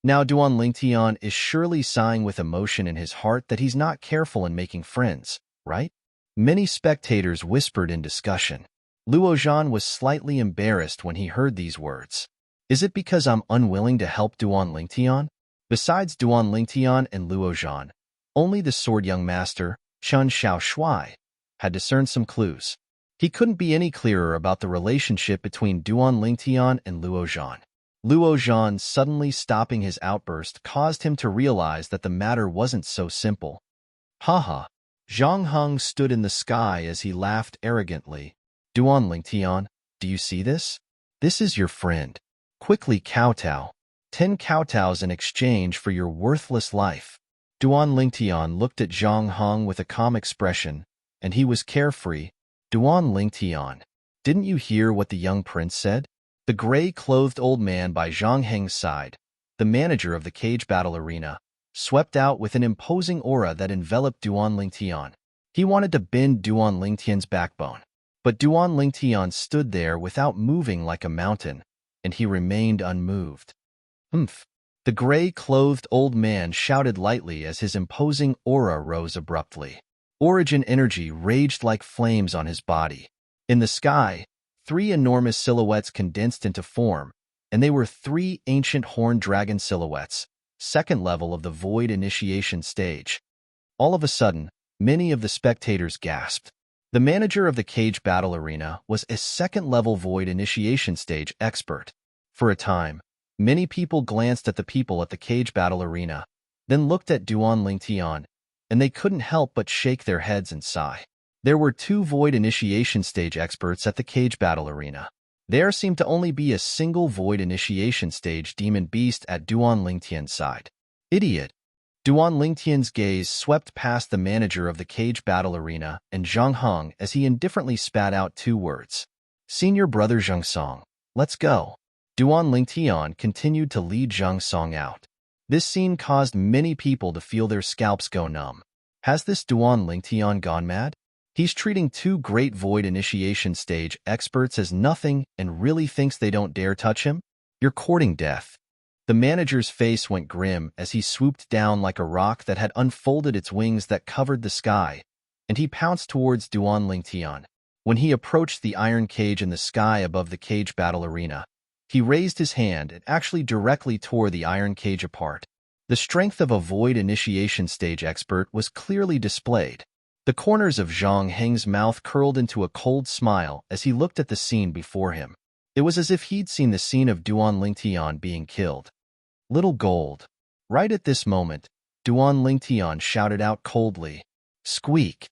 Now Duan Lingtian is surely sighing with emotion in his heart that he's not careful in making friends, right? Many spectators whispered in discussion. Luo Zhan was slightly embarrassed when he heard these words. Is it because I'm unwilling to help Duan Lingtian? Besides Duan Lingtian and Luo Zhan, only the sword young master, Chen Xiaoshui, had discerned some clues. He couldn't be any clearer about the relationship between Duan Lingtian and Luo Zhan. Luo Zhan suddenly stopping his outburst caused him to realize that the matter wasn't so simple. Haha. Zhang Heng stood in the sky as he laughed arrogantly. Duan Lingtian, do you see this? This is your friend. Quickly kowtow. 10 kowtows in exchange for your worthless life. Duan Lingtian looked at Zhang Heng with a calm expression, and he was carefree. Duan Lingtian, didn't you hear what the young prince said? The gray-clothed old man by Zhang Heng's side, the manager of the cage battle arena, swept out with an imposing aura that enveloped Duan Lingtian. He wanted to bend Duan Lingtian's backbone. But Duan Lingtian stood there without moving like a mountain, and he remained unmoved. Humph! The gray-clothed old man shouted lightly as his imposing aura rose abruptly. Origin energy raged like flames on his body. In the sky, 3 enormous silhouettes condensed into form, and they were 3 ancient horned dragon silhouettes, second level of the Void Initiation stage. All of a sudden, many of the spectators gasped. The manager of the cage battle arena was a second-level Void Initiation stage expert. For a time, many people glanced at the people at the cage battle arena, then looked at Duan Lingtian, and they couldn't help but shake their heads and sigh. There were 2 Void Initiation stage experts at the cage battle arena. There seemed to only be a single Void Initiation stage demon beast at Duan Lingtian's side. Idiot! Duan Lingtian's gaze swept past the manager of the cage battle arena and Zhang Heng as he indifferently spat out 2 words. Senior brother Zhang Song, let's go. Duan Lingtian continued to lead Zhang Song out. This scene caused many people to feel their scalps go numb. Has this Duan Lingtian gone mad? He's treating 2 great Void Initiation stage experts as nothing and really thinks they don't dare touch him? You're courting death. The manager's face went grim as he swooped down like a rock that had unfolded its wings that covered the sky, and he pounced towards Duan Lingtian. When he approached the iron cage in the sky above the cage battle arena, he raised his hand and actually directly tore the iron cage apart. The strength of a Void Initiation stage expert was clearly displayed. The corners of Zhang Heng's mouth curled into a cold smile as he looked at the scene before him. It was as if he'd seen the scene of Duan Lingtian being killed. Little gold. Right at this moment, Duan Lingtian shouted out coldly, "Squeak!"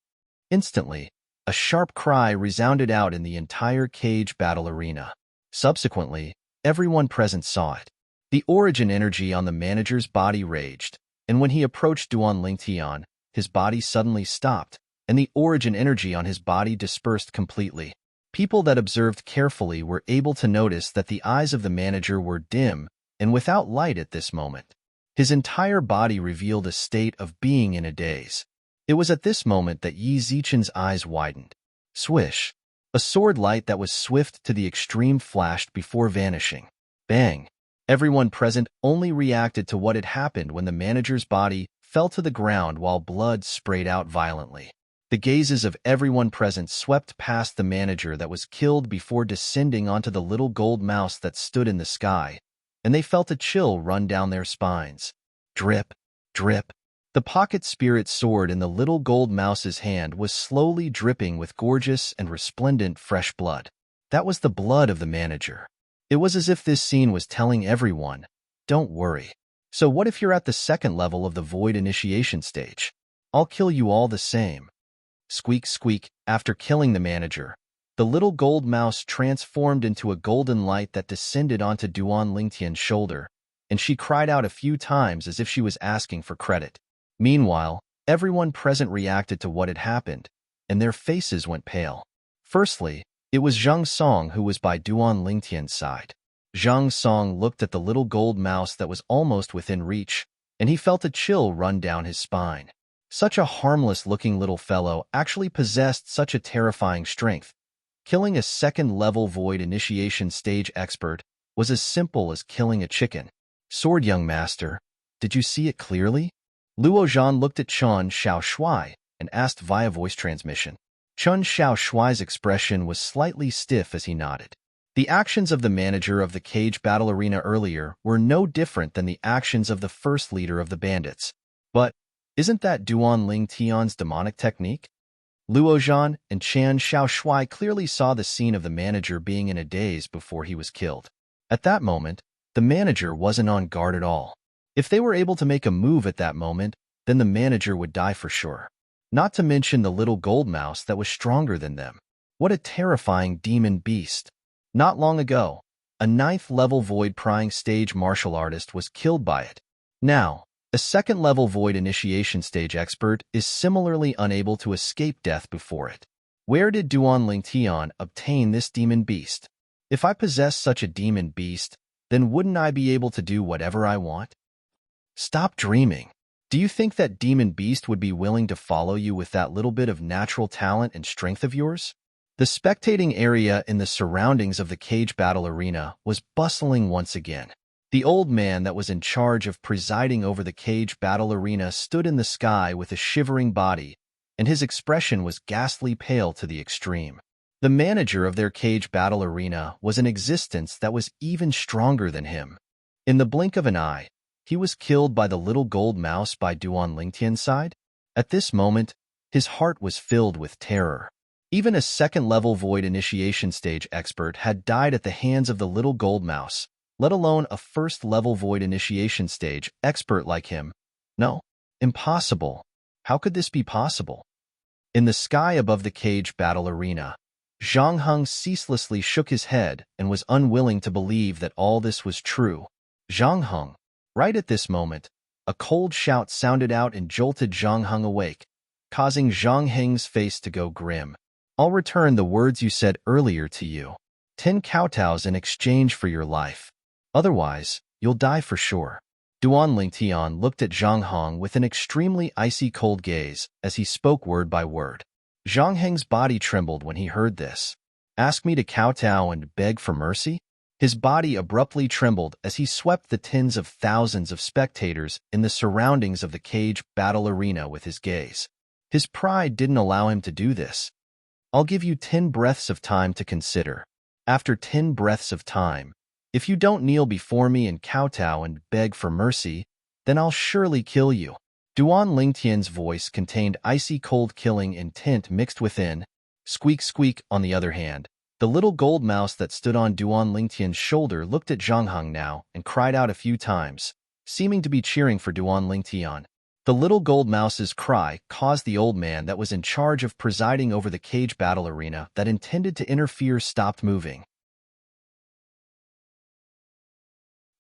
Instantly, a sharp cry resounded out in the entire cage battle arena. Subsequently, everyone present saw it. The origin energy on the manager's body raged, and when he approached Duan Lingtian, his body suddenly stopped, and the origin energy on his body dispersed completely. People that observed carefully were able to notice that the eyes of the manager were dim and without light at this moment. His entire body revealed a state of being in a daze. It was at this moment that Yi Zichen's eyes widened. Swish! A sword light that was swift to the extreme flashed before vanishing. Bang! Everyone present only reacted to what had happened when the manager's body fell to the ground while blood sprayed out violently. The gazes of everyone present swept past the manager that was killed before descending onto the little gold mouse that stood in the sky, and they felt a chill run down their spines. Drip, drip. The pocket spirit sword in the little gold mouse's hand was slowly dripping with gorgeous and resplendent fresh blood. That was the blood of the manager. It was as if this scene was telling everyone, don't worry. So what if you're at the second level of the Void Initiation stage? I'll kill you all the same. Squeak, squeak. After killing the manager, the little gold mouse transformed into a golden light that descended onto Duan Lingtian's shoulder, and she cried out a few times as if she was asking for credit. Meanwhile, everyone present reacted to what had happened, and their faces went pale. Firstly, it was Zhang Song who was by Duan Lingtian's side. Zhang Song looked at the little gold mouse that was almost within reach, and he felt a chill run down his spine. Such a harmless-looking little fellow actually possessed such a terrifying strength. Killing a second-level Void Initiation stage expert was as simple as killing a chicken. Sword, young master, did you see it clearly? Luo Zhan looked at Chen Xiaoshui and asked via voice transmission. Chen Xiaoshui's expression was slightly stiff as he nodded. The actions of the manager of the cage battle arena earlier were no different than the actions of the first leader of the bandits. But isn't that Duan Lingtian's demonic technique? Luo Zhan and Chen Xiaoshui clearly saw the scene of the manager being in a daze before he was killed. At that moment, The manager wasn't on guard at all. If they were able to make a move at that moment, then the manager would die for sure. Not to mention the little gold mouse that was stronger than them. What a terrifying demon beast. Not long ago, a 9th-level void-prying stage martial artist was killed by it. Now, a 2nd-level void initiation stage expert is similarly unable to escape death before it. Where did Duan Lingtian obtain this demon beast? If I possess such a demon beast, then wouldn't I be able to do whatever I want? Stop dreaming. Do you think that demon beast would be willing to follow you with that little bit of natural talent and strength of yours? The spectating area in the surroundings of the cage battle arena was bustling once again. The old man that was in charge of presiding over the cage battle arena stood in the sky with a shivering body, and his expression was ghastly pale to the extreme. The manager of their cage battle arena was an existence that was even stronger than him. In the blink of an eye, he was killed by the little gold mouse by Duan Lingtian's side. At this moment, his heart was filled with terror. Even a 2nd-level void initiation stage expert had died at the hands of the little gold mouse, let alone a 1st-level void initiation stage expert like him. No, impossible. How could this be possible? In the sky above the cage battle arena, Zhang Heng ceaselessly shook his head and was unwilling to believe that all this was true. Zhang Heng. Right at this moment, a cold shout sounded out and jolted Zhang Heng awake, causing Zhang Heng's face to go grim. I'll return the words you said earlier to you. 10 kowtows in exchange for your life. Otherwise, you'll die for sure. Duan Lingtian looked at Zhang Heng with an extremely icy cold gaze as he spoke word by word. Zhang Heng's body trembled when he heard this. Ask me to kowtow and beg for mercy? His body abruptly trembled as he swept the tens of thousands of spectators in the surroundings of the cage battle arena with his gaze. His pride didn't allow him to do this. I'll give you 10 breaths of time to consider. After 10 breaths of time, if you don't kneel before me and kowtow and beg for mercy, then I'll surely kill you. Duan Lingtian's voice contained icy cold killing intent mixed within. Squeak squeak, on the other hand. The little gold mouse that stood on Duan Lingtian's shoulder looked at Zhang Heng now and cried out a few times, seeming to be cheering for Duan Lingtian. The little gold mouse's cry caused the old man that was in charge of presiding over the cage battle arena that intended to interfere stopped moving.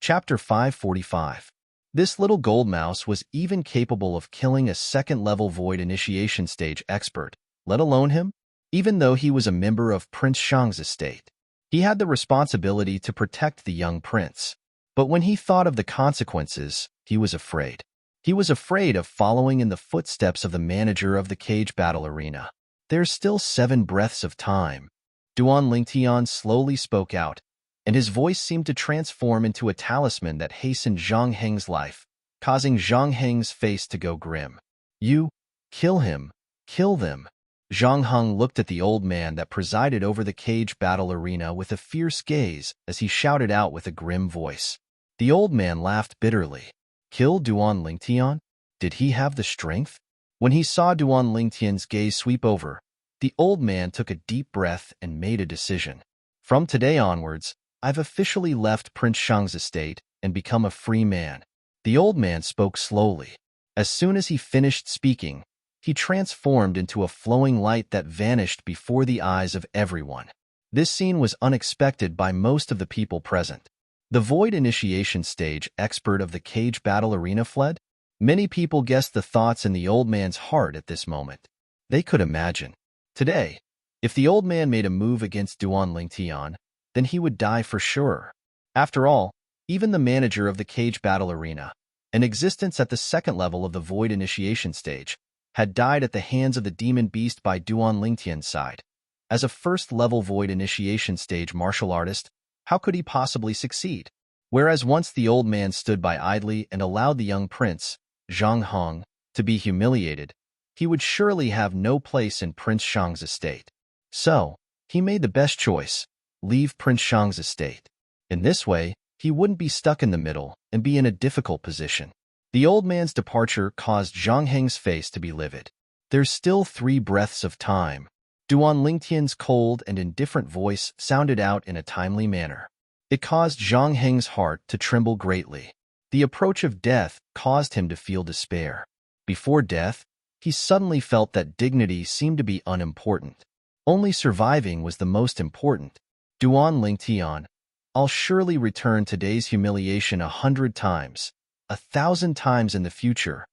Chapter 545. This little gold mouse was even capable of killing a 2nd-level void initiation stage expert, let alone him. Even though he was a member of Prince Shang's estate, he had the responsibility to protect the young prince. But when he thought of the consequences, he was afraid. He was afraid of following in the footsteps of the manager of the cage battle arena. There's still 7 breaths of time. Duan Lingtian slowly spoke out, and his voice seemed to transform into a talisman that hastened Zhang Heng's life, causing Zhang Heng's face to go grim. You, kill him, kill them. Zhang Heng looked at the old man that presided over the cage battle arena with a fierce gaze as he shouted out with a grim voice. The old man laughed bitterly. Kill Duan Lingtian? Did he have the strength? When he saw Duan Lingtian's gaze sweep over, the old man took a deep breath and made a decision. From today onwards, I've officially left Prince Shang's estate and become a free man. The old man spoke slowly. As soon as he finished speaking, he transformed into a flowing light that vanished before the eyes of everyone. This scene was unexpected by most of the people present. The void initiation stage expert of the cage battle arena fled. Many people guessed the thoughts in the old man's heart at this moment. They could imagine. Today, if the old man made a move against Duan Lingtian, then he would die for sure. After all, even the manager of the cage battle arena, an existence at the 2nd level of the void initiation stage, had died at the hands of the demon beast by Duan Lingtian's side. As a 1st-level void initiation stage martial artist, how could he possibly succeed? Whereas once the old man stood by idly and allowed the young prince, Zhang Heng, to be humiliated, he would surely have no place in Prince Shang's estate. So, he made the best choice, leave Prince Shang's estate. In this way, he wouldn't be stuck in the middle and be in a difficult position. The old man's departure caused Zhang Heng's face to be livid. There's still 3 breaths of time. Duan Lingtian's cold and indifferent voice sounded out in a timely manner. It caused Zhang Heng's heart to tremble greatly. The approach of death caused him to feel despair. Before death, he suddenly felt that dignity seemed to be unimportant. Only surviving was the most important. Duan Lingtian, I'll surely return today's humiliation 100 times, 1,000 times in the future.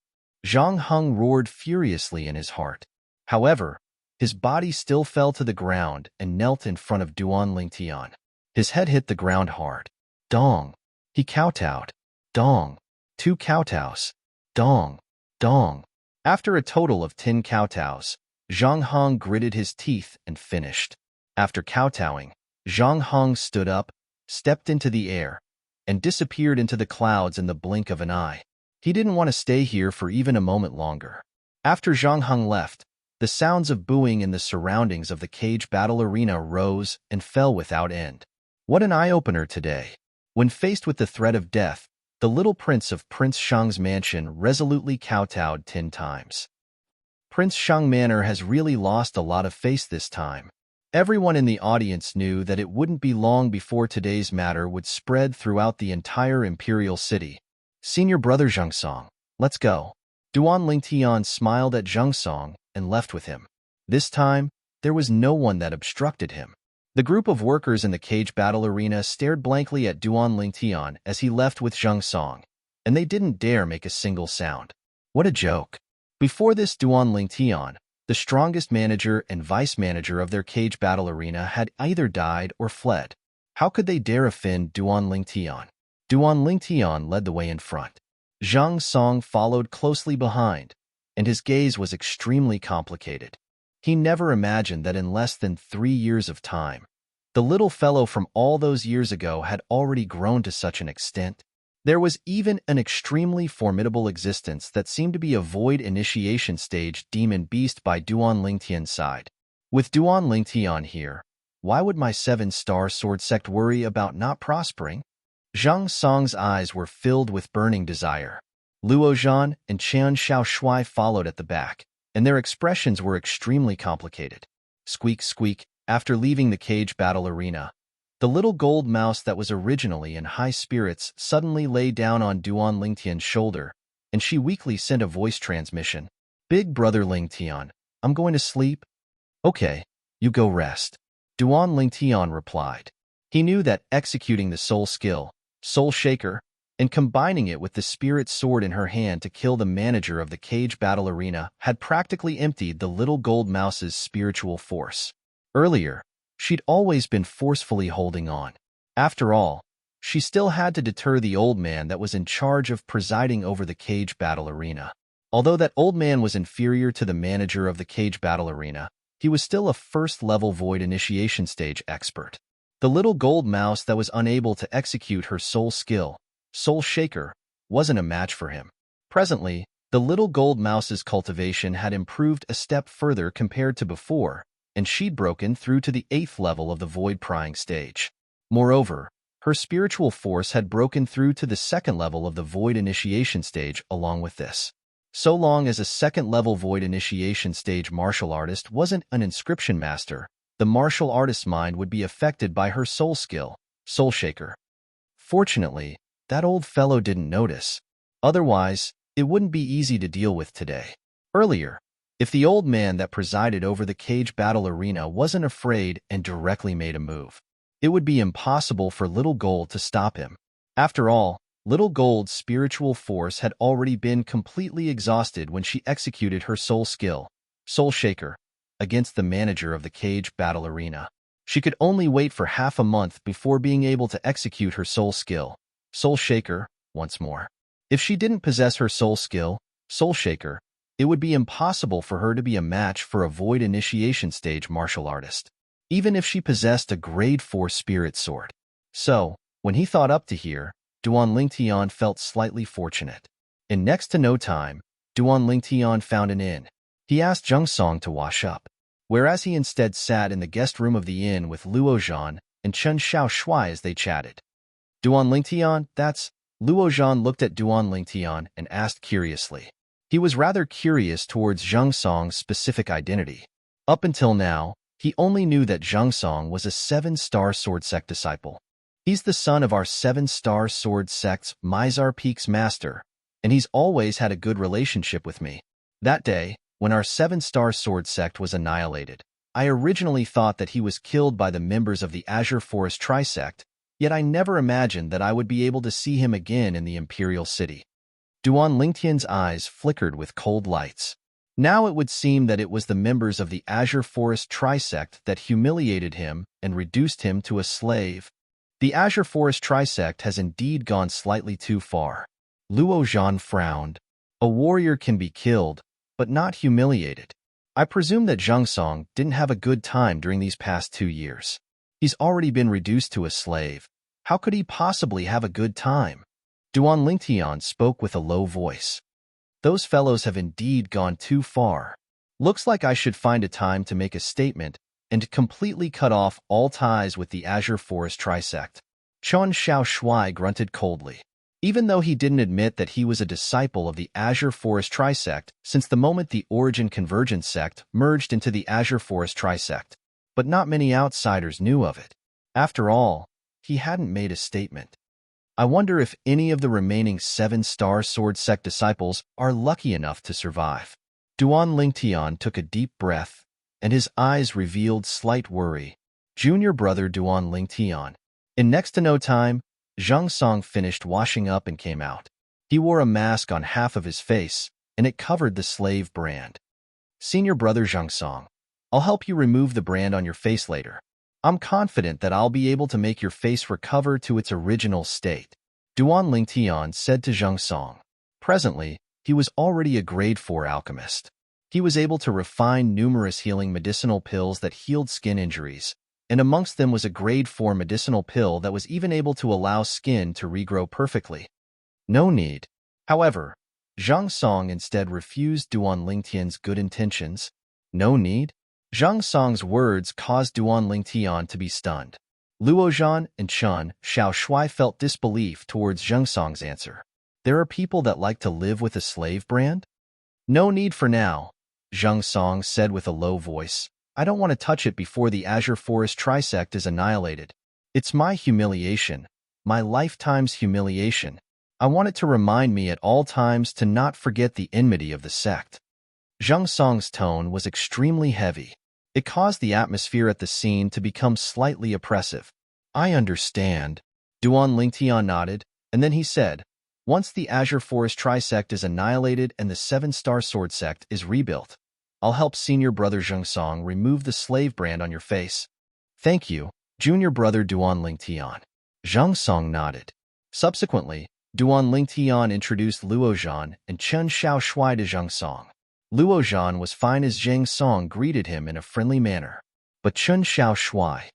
Zhang Heng roared furiously in his heart. However, his body still fell to the ground and knelt in front of Duan Lingtian. His head hit the ground hard. Dong. He kowtowed. Dong. 2 kowtows. Dong. Dong. After a total of 10 kowtows, Zhang Heng gritted his teeth and finished. After kowtowing, Zhang Heng stood up, stepped into the air, and disappeared into the clouds in the blink of an eye. He didn't want to stay here for even a moment longer. After Zhang Heng left, the sounds of booing in the surroundings of the cage battle arena rose and fell without end. What an eye-opener today. When faced with the threat of death, the little prince of Prince Shang's mansion resolutely kowtowed 10 times. Prince Shang Manor has really lost a lot of face this time. Everyone in the audience knew that it wouldn't be long before today's matter would spread throughout the entire imperial city. Senior brother Zhang Song, let's go. Duan Lingtian smiled at Zhang Song and left with him. This time, there was no one that obstructed him. The group of workers in the cage battle arena stared blankly at Duan Lingtian as he left with Zhang Song, and they didn't dare make a single sound. What a joke. Before this, Duan Lingtian, the strongest manager and vice manager of their cage battle arena, had either died or fled. How could they dare offend Duan Lingtian? Duan Lingtian led the way in front. Zhang Song followed closely behind, and his gaze was extremely complicated. He never imagined that in less than 3 years of time, the little fellow from all those years ago had already grown to such an extent. There was even an extremely formidable existence that seemed to be a void initiation stage demon beast by Duan Lingtian's side. With Duan Lingtian here, why would my 7-star sword sect worry about not prospering? Zhang Song's eyes were filled with burning desire. Luo Zhan and Qian Shaoshui followed at the back, and their expressions were extremely complicated. Squeak, squeak. After leaving the cage battle arena, the little gold mouse that was originally in high spirits suddenly lay down on Duan Lingtian's shoulder, and she weakly sent a voice transmission. Big brother Lingtian, I'm going to sleep. Okay, you go rest. Duan Lingtian replied. He knew that executing the soul skill, Soul Shaker, and combining it with the spirit sword in her hand to kill the manager of the cage battle arena had practically emptied the little gold mouse's spiritual force. Earlier, she'd always been forcefully holding on. After all, she still had to deter the old man that was in charge of presiding over the cage battle arena. Although that old man was inferior to the manager of the cage battle arena, he was still a first-level void initiation stage expert. The little gold mouse that was unable to execute her soul skill, Soul Shaker, wasn't a match for him. Presently, the little gold mouse's cultivation had improved a step further compared to before, and she'd broken through to the 8th level of the void prying stage. Moreover, her spiritual force had broken through to the 2nd level of the void initiation stage along with this. So long as a 2nd-level void initiation stage martial artist wasn't an inscription master, the martial artist's mind would be affected by her soul skill, Soul Shaker. Fortunately, that old fellow didn't notice. Otherwise, it wouldn't be easy to deal with today. Earlier, if the old man that presided over the cage battle arena wasn't afraid and directly made a move, it would be impossible for Little Gold to stop him. After all, Little Gold's spiritual force had already been completely exhausted when she executed her soul skill, Soul Shaker, against the manager of the cage battle arena. She could only wait for half a month before being able to execute her soul skill, Soul Shaker, once more. If she didn't possess her soul skill, Soul Shaker, it would be impossible for her to be a match for a void initiation stage martial artist, even if she possessed a grade 4 spirit sword. So, when he thought up to here, Duan Lingtian felt slightly fortunate. In next to no time, Duan Lingtian found an inn. He asked Zhang Song to wash up, whereas he instead sat in the guest room of the inn with Luo Zhan and Chen Shaoshui as they chatted. Duan Lingtian, that's... Luo Zhan looked at Duan Lingtian and asked curiously. He was rather curious towards Zhang Song's specific identity. Up until now, he only knew that Zhang Song was a 7-star sword sect disciple. He's the son of our seven-star sword sect's Mizar Peak's master, and he's always had a good relationship with me. That day, when our seven-star sword sect was annihilated, I originally thought that he was killed by the members of the Azure Forest Trisect, yet I never imagined that I would be able to see him again in the Imperial City. Duan Lingtian's eyes flickered with cold lights. Now it would seem that it was the members of the Azure Forest Trisect that humiliated him and reduced him to a slave. The Azure Forest Trisect has indeed gone slightly too far. Luo Zhan frowned. A warrior can be killed, but not humiliated. I presume that Zhang Song didn't have a good time during these past 2 years. He's already been reduced to a slave. How could he possibly have a good time? Duan Lingtian spoke with a low voice. Those fellows have indeed gone too far. Looks like I should find a time to make a statement and completely cut off all ties with the Azure Forest Trisect. Chun Xiao Shui grunted coldly. Even though he didn't admit that he was a disciple of the Azure Forest Trisect since the moment the Origin Convergence sect merged into the Azure Forest Trisect, but not many outsiders knew of it. After all, he hadn't made a statement. I wonder if any of the remaining seven-star sword sect disciples are lucky enough to survive. Duan Lingtian took a deep breath, and his eyes revealed slight worry. Junior brother Duan Lingtian. In next to no time, Zhang Song finished washing up and came out. He wore a mask on half of his face, and it covered the slave brand. Senior brother Zhang Song, I'll help you remove the brand on your face later. I'm confident that I'll be able to make your face recover to its original state, Duan Lingtian said to Zhang Song. Presently, he was already a grade 4 alchemist. He was able to refine numerous healing medicinal pills that healed skin injuries, and amongst them was a grade 4 medicinal pill that was even able to allow skin to regrow perfectly. No need. However, Zhang Song instead refused Duan Lingtian's good intentions. No need? Zhang Song's words caused Duan Lingtian to be stunned. Luo Zhan and Chun Xiao Shui felt disbelief towards Zhang Song's answer. There are people that like to live with a slave brand? No need for now, Zhang Song said with a low voice. I don't want to touch it before the Azure Forest Trisect is annihilated. It's my humiliation, my lifetime's humiliation. I want it to remind me at all times to not forget the enmity of the sect. Zhang Song's tone was extremely heavy. It caused the atmosphere at the scene to become slightly oppressive. I understand. Duan Lingtian nodded, and then he said, once the Azure Forest Trisect is annihilated and the seven-star sword sect is rebuilt, I'll help senior brother Zhang Song remove the slave brand on your face. Thank you, junior brother Duan Lingtian. Zhang Song nodded. Subsequently, Duan Lingtian introduced Luo Zhan and Chun Xiao Shui to Zhang Song. Luo Zhan was fine as Zhang Song greeted him in a friendly manner. But Chun Xiao Shui,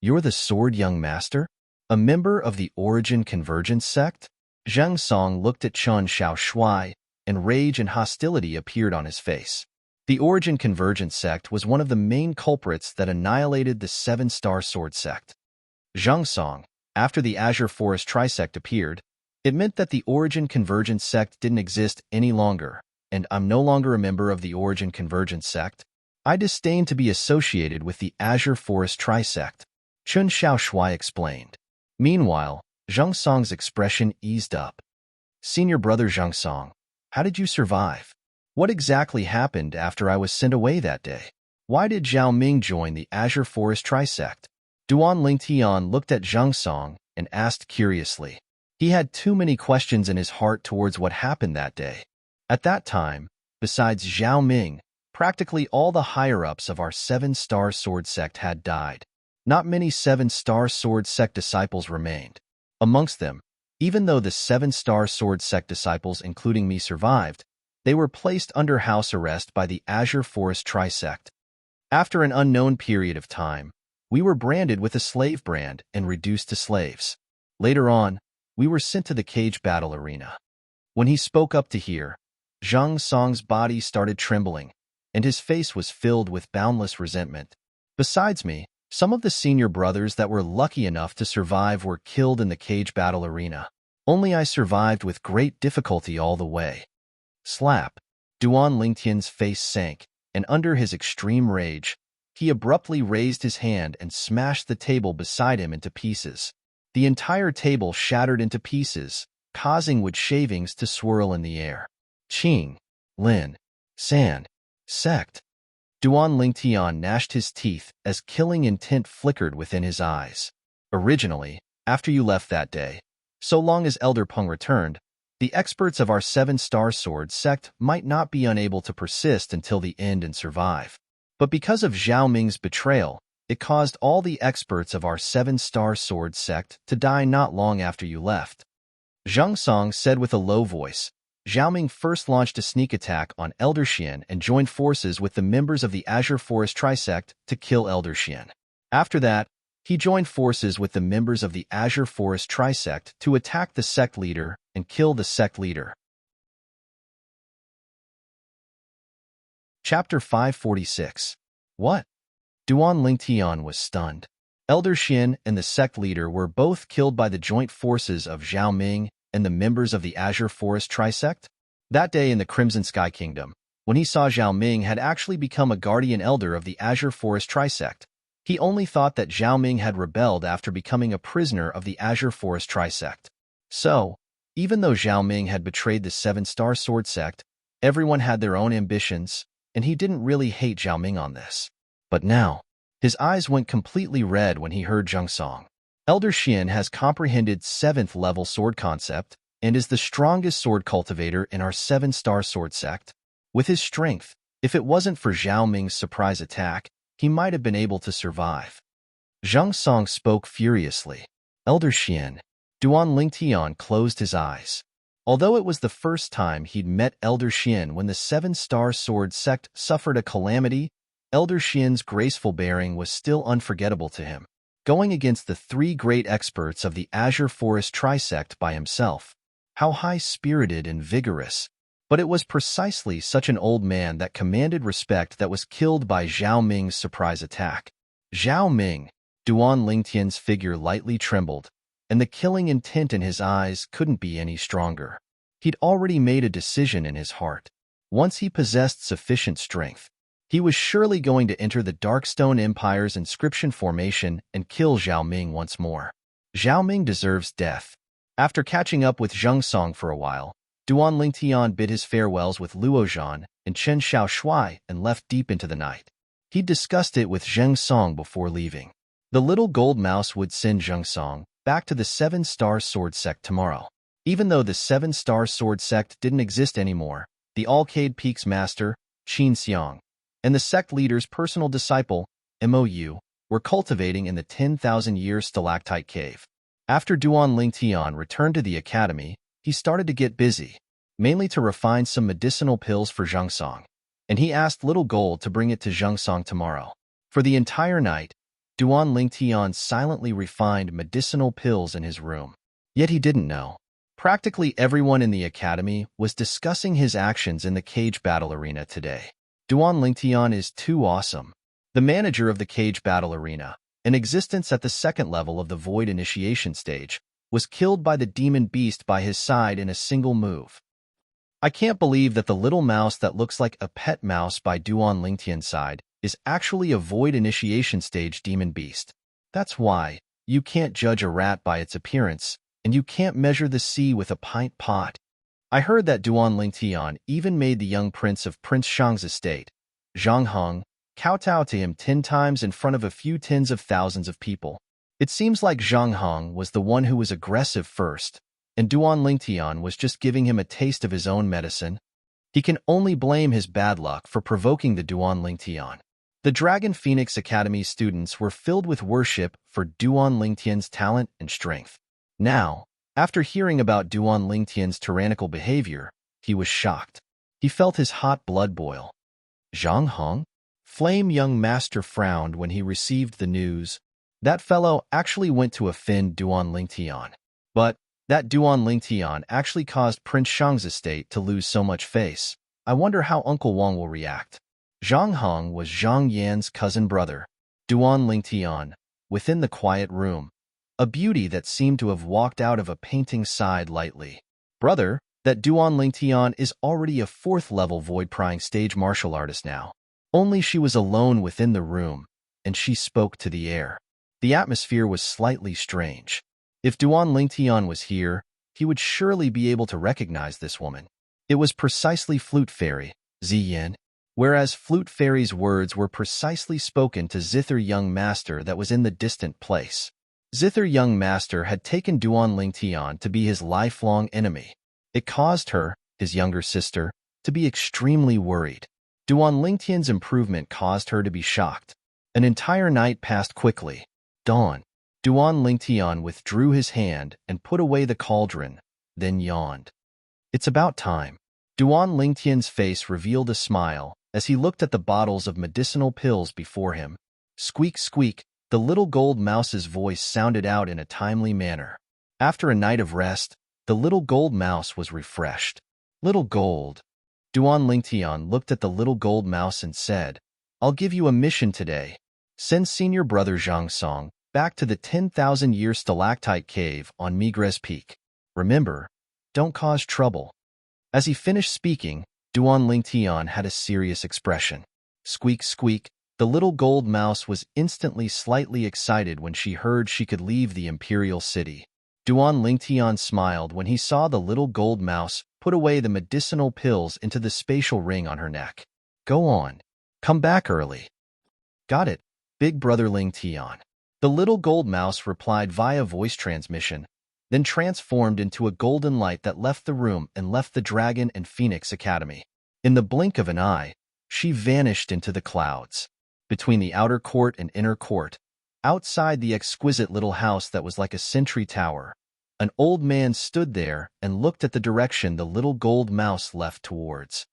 you're the sword young master? A member of the Origin Convergence sect? Zhang Song looked at Chun Xiao Shui, and rage and hostility appeared on his face. The Origin Convergence sect was one of the main culprits that annihilated the seven-star sword sect. Zhang Song, after the Azure Forest Trisect appeared, it meant that the Origin Convergence sect didn't exist any longer, and I'm no longer a member of the Origin Convergence sect. I disdain to be associated with the Azure Forest Trisect, Chun Xiao Shui explained. Meanwhile, Zhang Song's expression eased up. Senior brother Zhang Song, how did you survive? What exactly happened after I was sent away that day? Why did Zhao Ming join the Azure Forest Trisect? Duan Lingtian looked at Zhang Song and asked curiously. He had too many questions in his heart towards what happened that day. At that time, besides Zhao Ming, practically all the higher-ups of our seven-star sword sect had died. Not many seven-star sword sect disciples remained. Amongst them, even though the seven-star sword sect disciples, including me, survived, they were placed under house arrest by the Azure Forest Trisect. After an unknown period of time, we were branded with a slave brand and reduced to slaves. Later on, we were sent to the cage battle arena. When he spoke up to hear, Zhang Song's body started trembling, and his face was filled with boundless resentment. Besides me, some of the senior brothers that were lucky enough to survive were killed in the cage battle arena. Only I survived with great difficulty all the way. Slap. Duan Lingtian's face sank, and under his extreme rage, he abruptly raised his hand and smashed the table beside him into pieces. The entire table shattered into pieces, causing wood shavings to swirl in the air. Qing, Lin, San, Sect. Duan Lingtian gnashed his teeth as killing intent flickered within his eyes. Originally, after you left that day, so long as Elder Peng returned, the experts of our 7-star sword sect might not be unable to persist until the end and survive. But because of Zhao Ming's betrayal, it caused all the experts of our 7-star sword sect to die not long after you left. Zhang Song said with a low voice. Zhao Ming first launched a sneak attack on Elder Xian and joined forces with the members of the Azure Forest Trisect to kill Elder Xian. After that, he joined forces with the members of the Azure Forest Trisect to attack the sect leader and kill the sect leader. Chapter 546. What? Duan Lingtian was stunned. Elder Xian and the sect leader were both killed by the joint forces of Zhao Ming and the members of the Azure Forest Trisect? That day in the Crimson Sky Kingdom, when he saw Zhao Ming had actually become a guardian elder of the Azure Forest Trisect, he only thought that Zhao Ming had rebelled after becoming a prisoner of the Azure Forest Trisect. So, even though Zhao Ming had betrayed the 7-star sword sect, everyone had their own ambitions, and he didn't really hate Zhao Ming on this. But now, his eyes went completely red when he heard Zhang Song. Elder Xian has comprehended 7th-level sword concept and is the strongest sword cultivator in our 7-star sword sect. With his strength, if it wasn't for Zhao Ming's surprise attack, he might have been able to survive. Zhang Song spoke furiously. Elder Xian. Duan Lingtian closed his eyes. Although it was the first time he'd met Elder Xian when the 7-star sword sect suffered a calamity, Elder Xian's graceful bearing was still unforgettable to him. Going against the 3 great experts of the Azure Forest Trisect by himself. How high-spirited and vigorous. But it was precisely such an old man that commanded respect that was killed by Zhao Ming's surprise attack. Zhao Ming. Duan Lingtian's figure lightly trembled, and the killing intent in his eyes couldn't be any stronger. He'd already made a decision in his heart. Once he possessed sufficient strength, he was surely going to enter the Darkstone Empire's inscription formation and kill Zhao Ming once more. Zhao Ming deserves death. After catching up with Zhang Song for a while, Duan Lingtian bid his farewells with Luo Zhan and Chen Xiaoshui and left deep into the night. He discussed it with Zhang Song before leaving. The little gold mouse would send Zhang Song back to the 7-star sword sect tomorrow. Even though the 7-star sword sect didn't exist anymore, the Alcade Peaks master, Qin Xiang, and the sect leader's personal disciple, Mou, were cultivating in the 10,000-year stalactite cave. After Duan Lingtian returned to the academy, he started to get busy, mainly to refine some medicinal pills for Zhang Song, and he asked Little Gold to bring it to Zhang Song tomorrow. For the entire night, Duan Lingtian silently refined medicinal pills in his room. Yet he didn't know. Practically everyone in the academy was discussing his actions in the cage battle arena today. Duan Lingtian is too awesome. The manager of the cage battle arena, in existence at the 2nd level of the Void Initiation stage, was killed by the demon beast by his side in a single move. I can't believe that the little mouse that looks like a pet mouse by Duan Lingtian's side is actually a Void Initiation stage demon beast. That's why you can't judge a rat by its appearance, and you can't measure the sea with a pint pot. I heard that Duan Lingtian even made the young prince of Prince Shang's estate, Zhang Heng, kowtow to him 10 times in front of a few tens of thousands of people. It seems like Zhang Heng was the one who was aggressive first, and Duan Lingtian was just giving him a taste of his own medicine. He can only blame his bad luck for provoking the Duan Lingtian. The Dragon Phoenix Academy students were filled with worship for Duan Lingtian's talent and strength. Now, after hearing about Duan Lingtian's tyrannical behavior, he was shocked. He felt his hot blood boil. Zhang Heng? Flame young master frowned when he received the news. That fellow actually went to offend Duan Lingtian. But that Duan Lingtian actually caused Prince Shang's estate to lose so much face. I wonder how Uncle Wang will react. Zhang Heng was Zhang Yan's cousin brother, Duan Lingtian, within the quiet room. A beauty that seemed to have walked out of a painting sighed lightly. Brother, that Duan Lingtian is already a 4th-level void-prying stage martial artist now. Only she was alone within the room, and she spoke to the air. The atmosphere was slightly strange. If Duan Lingtian was here, he would surely be able to recognize this woman. It was precisely Flute Fairy, Ziyin, whereas Flute Fairy's words were precisely spoken to Zither Young Master that was in the distant place. Zither Young Master had taken Duan Lingtian to be his lifelong enemy. It caused her, his younger sister, to be extremely worried. Duan Lingtian's improvement caused her to be shocked. An entire night passed quickly. Dawn. Duan Lingtian withdrew his hand and put away the cauldron, then yawned. It's about time. Duan Lingtian's face revealed a smile as he looked at the bottles of medicinal pills before him. Squeak, squeak, the little gold mouse's voice sounded out in a timely manner. After a night of rest, the little gold mouse was refreshed. Little gold. Duan Lingtian looked at the little gold mouse and said, I'll give you a mission today. Send senior brother Zhang Song back to the 10,000-year stalactite cave on Migres Peak. Remember, don't cause trouble. As he finished speaking, Duan Lingtian had a serious expression. Squeak, squeak, the little gold mouse was instantly slightly excited when she heard she could leave the imperial city. Duan Lingtian smiled when he saw the little gold mouse put away the medicinal pills into the spatial ring on her neck. Go on. Come back early. Got it, Big Brother Lingtian. The little gold mouse replied via voice transmission, then transformed into a golden light that left the room and left the Dragon and Phoenix Academy. In the blink of an eye, she vanished into the clouds. Between the outer court and inner court, outside the exquisite little house that was like a sentry tower, an old man stood there and looked at the direction the little gold mouse left towards.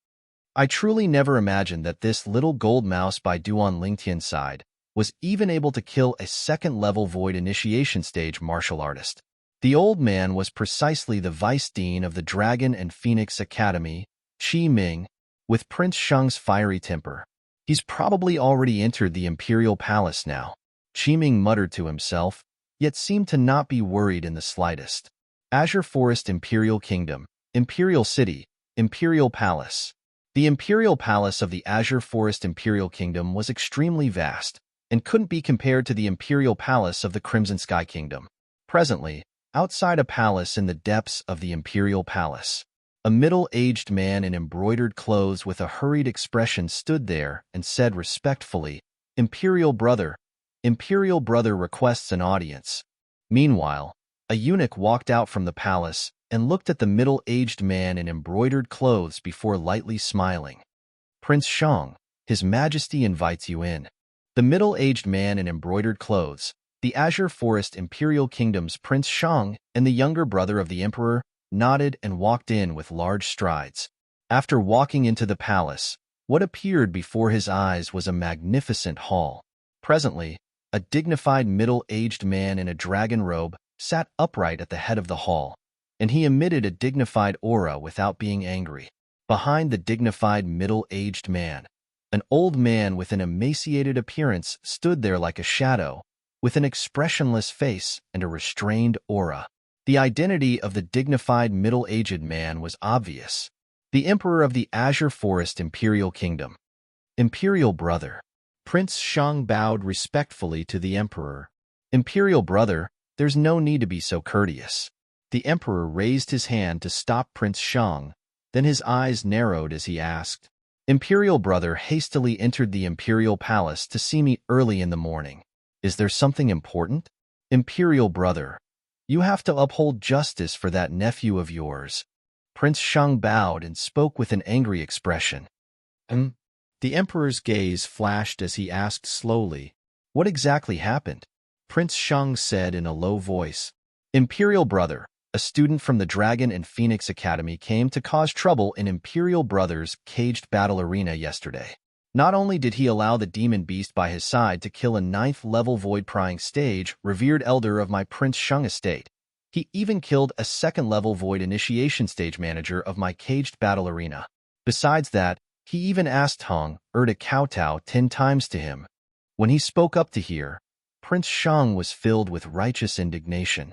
I truly never imagined that this little gold mouse by Duan Lingtian's side was even able to kill a second-level void initiation stage martial artist. The old man was precisely the vice dean of the Dragon and Phoenix Academy, Qi Ming, with Prince Sheng's fiery temper. He's probably already entered the Imperial Palace now. Qi Ming muttered to himself, yet seemed to not be worried in the slightest. Azure Forest Imperial Kingdom, Imperial City, Imperial Palace. The Imperial Palace of the Azure Forest Imperial Kingdom was extremely vast, and couldn't be compared to the Imperial Palace of the Crimson Sky Kingdom. Presently, outside a palace in the depths of the Imperial Palace, a middle-aged man in embroidered clothes with a hurried expression stood there and said respectfully, Imperial Brother requests an audience. Meanwhile, a eunuch walked out from the palace and looked at the middle-aged man in embroidered clothes before lightly smiling. Prince Shang, His Majesty invites you in. The middle-aged man in embroidered clothes, the Azure Forest Imperial Kingdom's Prince Shang and the younger brother of the Emperor, nodded and walked in with large strides. After walking into the palace, what appeared before his eyes was a magnificent hall. Presently, a dignified middle-aged man in a dragon robe sat upright at the head of the hall, and he emitted a dignified aura without being angry. Behind the dignified middle-aged man, an old man with an emaciated appearance stood there like a shadow, with an expressionless face and a restrained aura. The identity of the dignified middle-aged man was obvious. The Emperor of the Azure Forest Imperial Kingdom. Imperial Brother. Prince Shang bowed respectfully to the Emperor. Imperial Brother, there's no need to be so courteous. The Emperor raised his hand to stop Prince Shang, then his eyes narrowed as he asked, Imperial Brother hastily entered the Imperial Palace to see me early in the morning. Is there something important? Imperial Brother, you have to uphold justice for that nephew of yours. Prince Shang bowed and spoke with an angry expression. The Emperor's gaze flashed as he asked slowly, What exactly happened? Prince Shang said in a low voice, Imperial Brother, a student from the Dragon and Phoenix Academy came to cause trouble in Imperial Brother's caged battle arena yesterday. Not only did he allow the demon beast by his side to kill a 9th-level void-prying stage, revered elder of my Prince Sheng estate, he even killed a 2nd-level void initiation stage manager of my caged battle arena. Besides that, he even asked Hong to kowtow 10 times to him. When he spoke up to hear, Prince Sheng was filled with righteous indignation.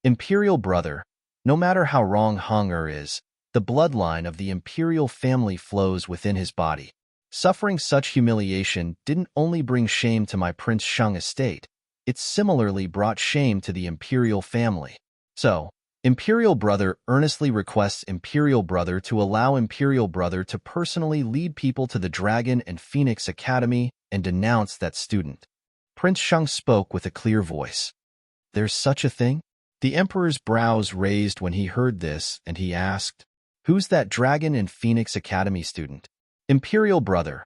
Imperial Brother, no matter how wrong Hong is, the bloodline of the imperial family flows within his body. Suffering such humiliation didn't only bring shame to my Prince Sheng estate, it similarly brought shame to the imperial family. So, Imperial Brother earnestly requests Imperial Brother to allow Imperial Brother to personally lead people to the Dragon and Phoenix Academy and denounce that student. Prince Shang spoke with a clear voice. There's such a thing? The Emperor's brows raised when he heard this, and he asked, Who's that Dragon and Phoenix Academy student? Imperial Brother.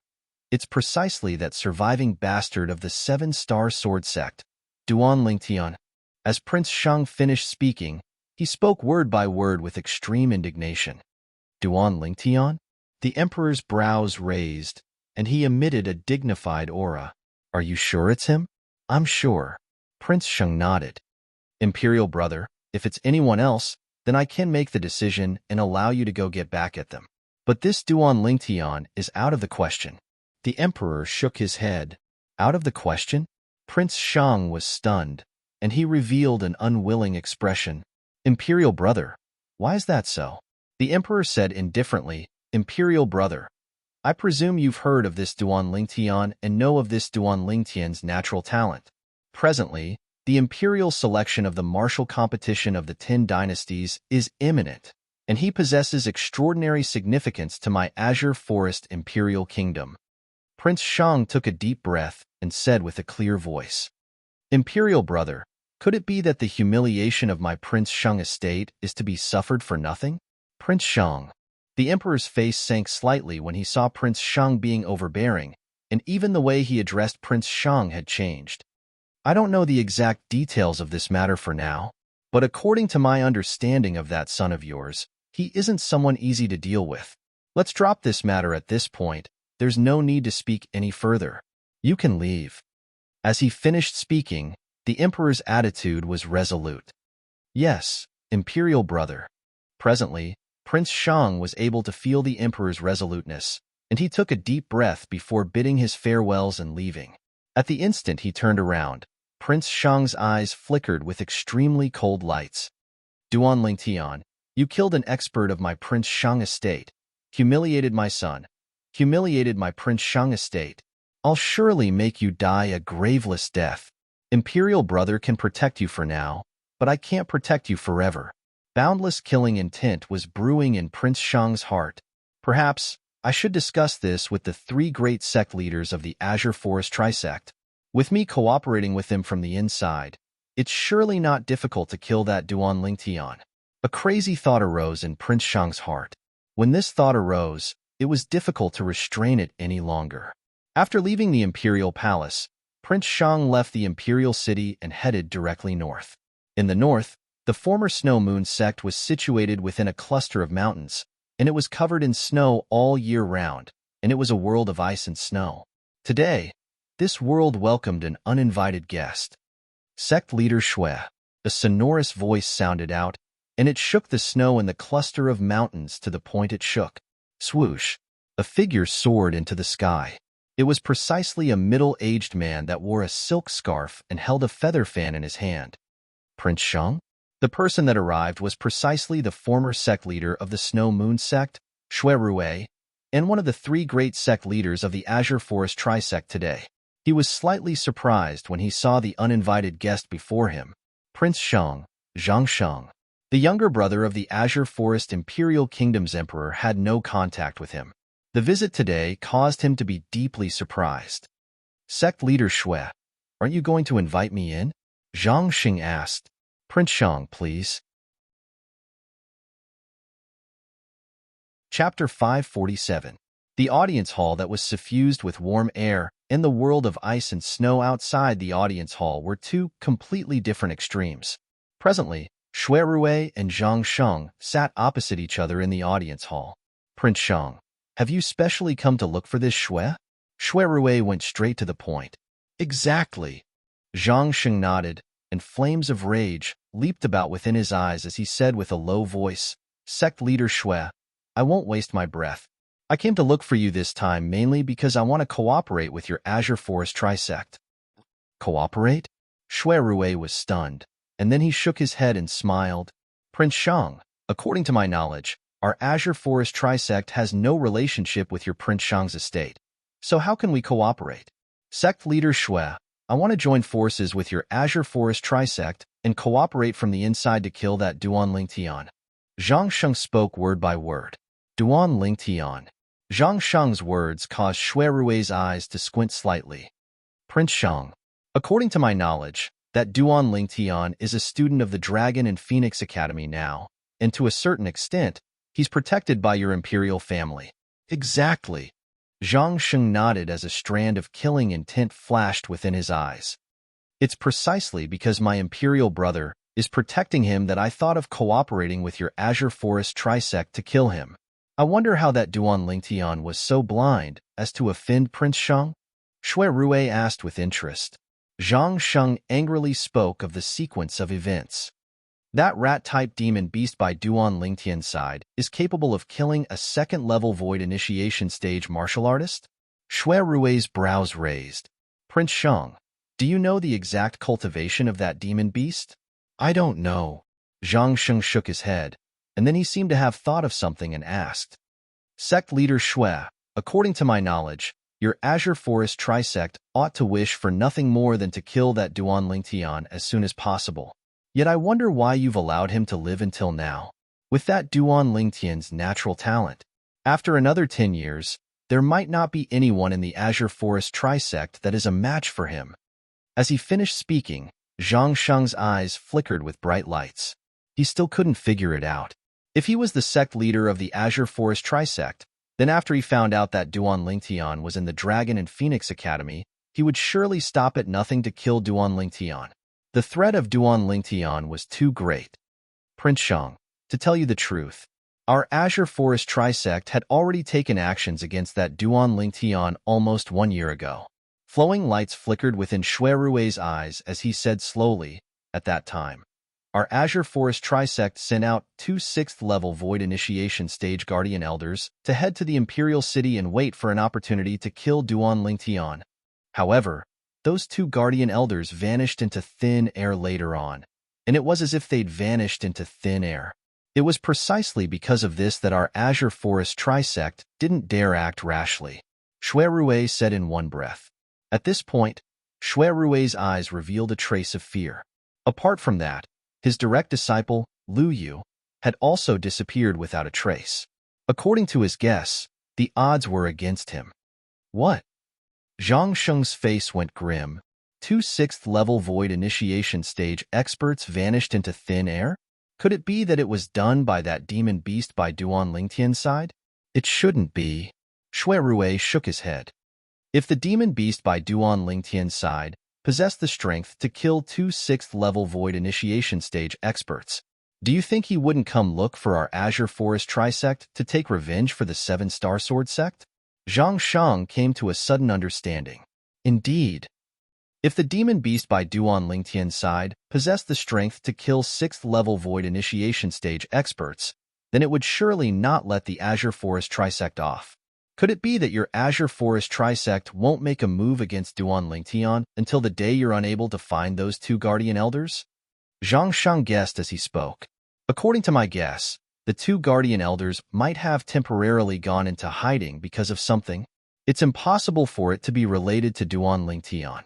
It's precisely that surviving bastard of the Seven-Star Sword Sect, Duan Lingtian. As Prince Shang finished speaking, he spoke word by word with extreme indignation. Duan Lingtian? The Emperor's brows raised, and he emitted a dignified aura. Are you sure it's him? I'm sure. Prince Shang nodded. Imperial Brother, if it's anyone else, then I can make the decision and allow you to go get back at them. But this Duan Lingtian is out of the question. The Emperor shook his head. Out of the question? Prince Shang was stunned, and he revealed an unwilling expression. Imperial Brother, why is that so? The Emperor said indifferently, Imperial Brother, I presume you've heard of this Duan Lingtian and know of this Duan Lingtian's natural talent. Presently, the imperial selection of the martial competition of the 10 dynasties is imminent, and he possesses extraordinary significance to my Azure Forest Imperial Kingdom. Prince Shang took a deep breath and said with a clear voice, Imperial Brother, could it be that the humiliation of my Prince Shang estate is to be suffered for nothing? Prince Shang. The Emperor's face sank slightly when he saw Prince Shang being overbearing, and even the way he addressed Prince Shang had changed. I don't know the exact details of this matter for now, but according to my understanding of that son of yours, he isn't someone easy to deal with. Let's drop this matter at this point. There's no need to speak any further. You can leave. As he finished speaking, the Emperor's attitude was resolute. Yes, Imperial Brother. Presently, Prince Shang was able to feel the Emperor's resoluteness, and he took a deep breath before bidding his farewells and leaving. At the instant he turned around, Prince Shang's eyes flickered with extremely cold lights. Duan Lingtian, you killed an expert of my Prince Shang estate, humiliated my son, humiliated my Prince Shang estate. I'll surely make you die a graveless death. Imperial Brother can protect you for now, but I can't protect you forever. Boundless killing intent was brewing in Prince Shang's heart. Perhaps I should discuss this with the 3 great sect leaders of the Azure Forest Trisect. With me cooperating with them from the inside, it's surely not difficult to kill that Duan Lingtian. A crazy thought arose in Prince Shang's heart. When this thought arose, it was difficult to restrain it any longer. After leaving the Imperial Palace, Prince Shang left the Imperial City and headed directly north. In the north, the former Snow Moon sect was situated within a cluster of mountains, and it was covered in snow all year round, and it was a world of ice and snow. Today, this world welcomed an uninvited guest. Sect leader Shui. A sonorous voice sounded out, and it shook the snow in the cluster of mountains to the point it shook. Swoosh! A figure soared into the sky. It was precisely a middle-aged man that wore a silk scarf and held a feather fan in his hand. Prince Shang? The person that arrived was precisely the former sect leader of the Snow Moon sect, Shui Rui, and one of the 3 great sect leaders of the Azure Forest Trisect today. He was slightly surprised when he saw the uninvited guest before him, Prince Shang, Zhang Shang. The younger brother of the Azure Forest Imperial Kingdom's emperor had no contact with him. The visit today caused him to be deeply surprised. Sect leader Shui, aren't you going to invite me in? Zhang Xing asked. Prince Shang, please. Chapter 547. The audience hall that was suffused with warm air and the world of ice and snow outside the audience hall were 2 completely different extremes. Presently, Shui Rui and Zhang Sheng sat opposite each other in the audience hall. Prince Shang, have you specially come to look for this Shui? Shui Rui went straight to the point. Exactly. Zhang Sheng nodded, and flames of rage leaped about within his eyes as he said with a low voice, Sect leader Shui, I won't waste my breath. I came to look for you this time mainly because I want to cooperate with your Azure Forest Trisect. Cooperate? Shui Rui was stunned, and then he shook his head and smiled. Prince Shang, according to my knowledge, our Azure Forest Trisect has no relationship with your Prince Shang's estate. So how can we cooperate? Sect leader Shui, I want to join forces with your Azure Forest Trisect and cooperate from the inside to kill that Duan Lingtian. Zhang Sheng spoke word by word. Duan Lingtian. Zhang Sheng's words caused Shui Rui's eyes to squint slightly. Prince Sheng. According to my knowledge, that Duan Lingtian is a student of the Dragon and Phoenix Academy now, and to a certain extent, he's protected by your imperial family. Exactly. Zhang Sheng nodded as a strand of killing intent flashed within his eyes. It's precisely because my imperial brother is protecting him that I thought of cooperating with your Azure Forest Trisect to kill him. I wonder how that Duan Lingtian was so blind as to offend Prince Sheng? Shui Rui asked with interest. Zhang Sheng angrily spoke of the sequence of events. That rat-type demon beast by Duan Lingtian's side is capable of killing a second-level Void Initiation stage martial artist? Shui Rui's brows raised. Prince Sheng, do you know the exact cultivation of that demon beast? I don't know. Zhang Sheng shook his head, and then he seemed to have thought of something and asked. Sect Leader Shui, according to my knowledge, your Azure Forest Trisect ought to wish for nothing more than to kill that Duan Lingtian as soon as possible. Yet I wonder why you've allowed him to live until now. With that Duan Lingtian's natural talent, after another 10 years, there might not be anyone in the Azure Forest Trisect that is a match for him. As he finished speaking, Zhang Sheng's eyes flickered with bright lights. He still couldn't figure it out. If he was the sect leader of the Azure Forest Trisect, then after he found out that Duan Lingtian was in the Dragon and Phoenix Academy, he would surely stop at nothing to kill Duan Lingtian. The threat of Duan Lingtian was too great. Prince Sheng, to tell you the truth, our Azure Forest Trisect had already taken actions against that Duan Lingtian almost 1 year ago. Flowing lights flickered within Shui Rui's eyes as he said slowly, at that time, our Azure Forest Trisect sent out 2 6th-level Void Initiation stage Guardian Elders to head to the Imperial City and wait for an opportunity to kill Duan Lingtian. However, those 2 Guardian Elders vanished into thin air later on, and it was as if they'd vanished into thin air. It was precisely because of this that our Azure Forest Trisect didn't dare act rashly, Shui Rui said in one breath. At this point, Shui Rui's eyes revealed a trace of fear. Apart from that, his direct disciple, Lu Yu, had also disappeared without a trace. According to his guess, the odds were against him. What? Zhang Sheng's face went grim. 2 6th-level Void Initiation stage experts vanished into thin air? Could it be that it was done by that demon beast by Duan Lingtian's side? It shouldn't be. Shui Rui shook his head. If the demon beast by Duan Lingtian's side possessed the strength to kill 2 6th-level Void Initiation stage experts, do you think he wouldn't come look for our Azure Forest Trisect to take revenge for the 7-Star Sword sect? Zhang Sheng came to a sudden understanding. Indeed. If the demon beast by Duan Lingtian's side possessed the strength to kill 6th-level Void Initiation stage experts, then it would surely not let the Azure Forest Trisect off. Could it be that your Azure Forest Trisect won't make a move against Duan Lingtian until the day you're unable to find those 2 Guardian Elders? Zhang Sheng guessed as he spoke. According to my guess, the 2 Guardian Elders might have temporarily gone into hiding because of something. It's impossible for it to be related to Duan Lingtian.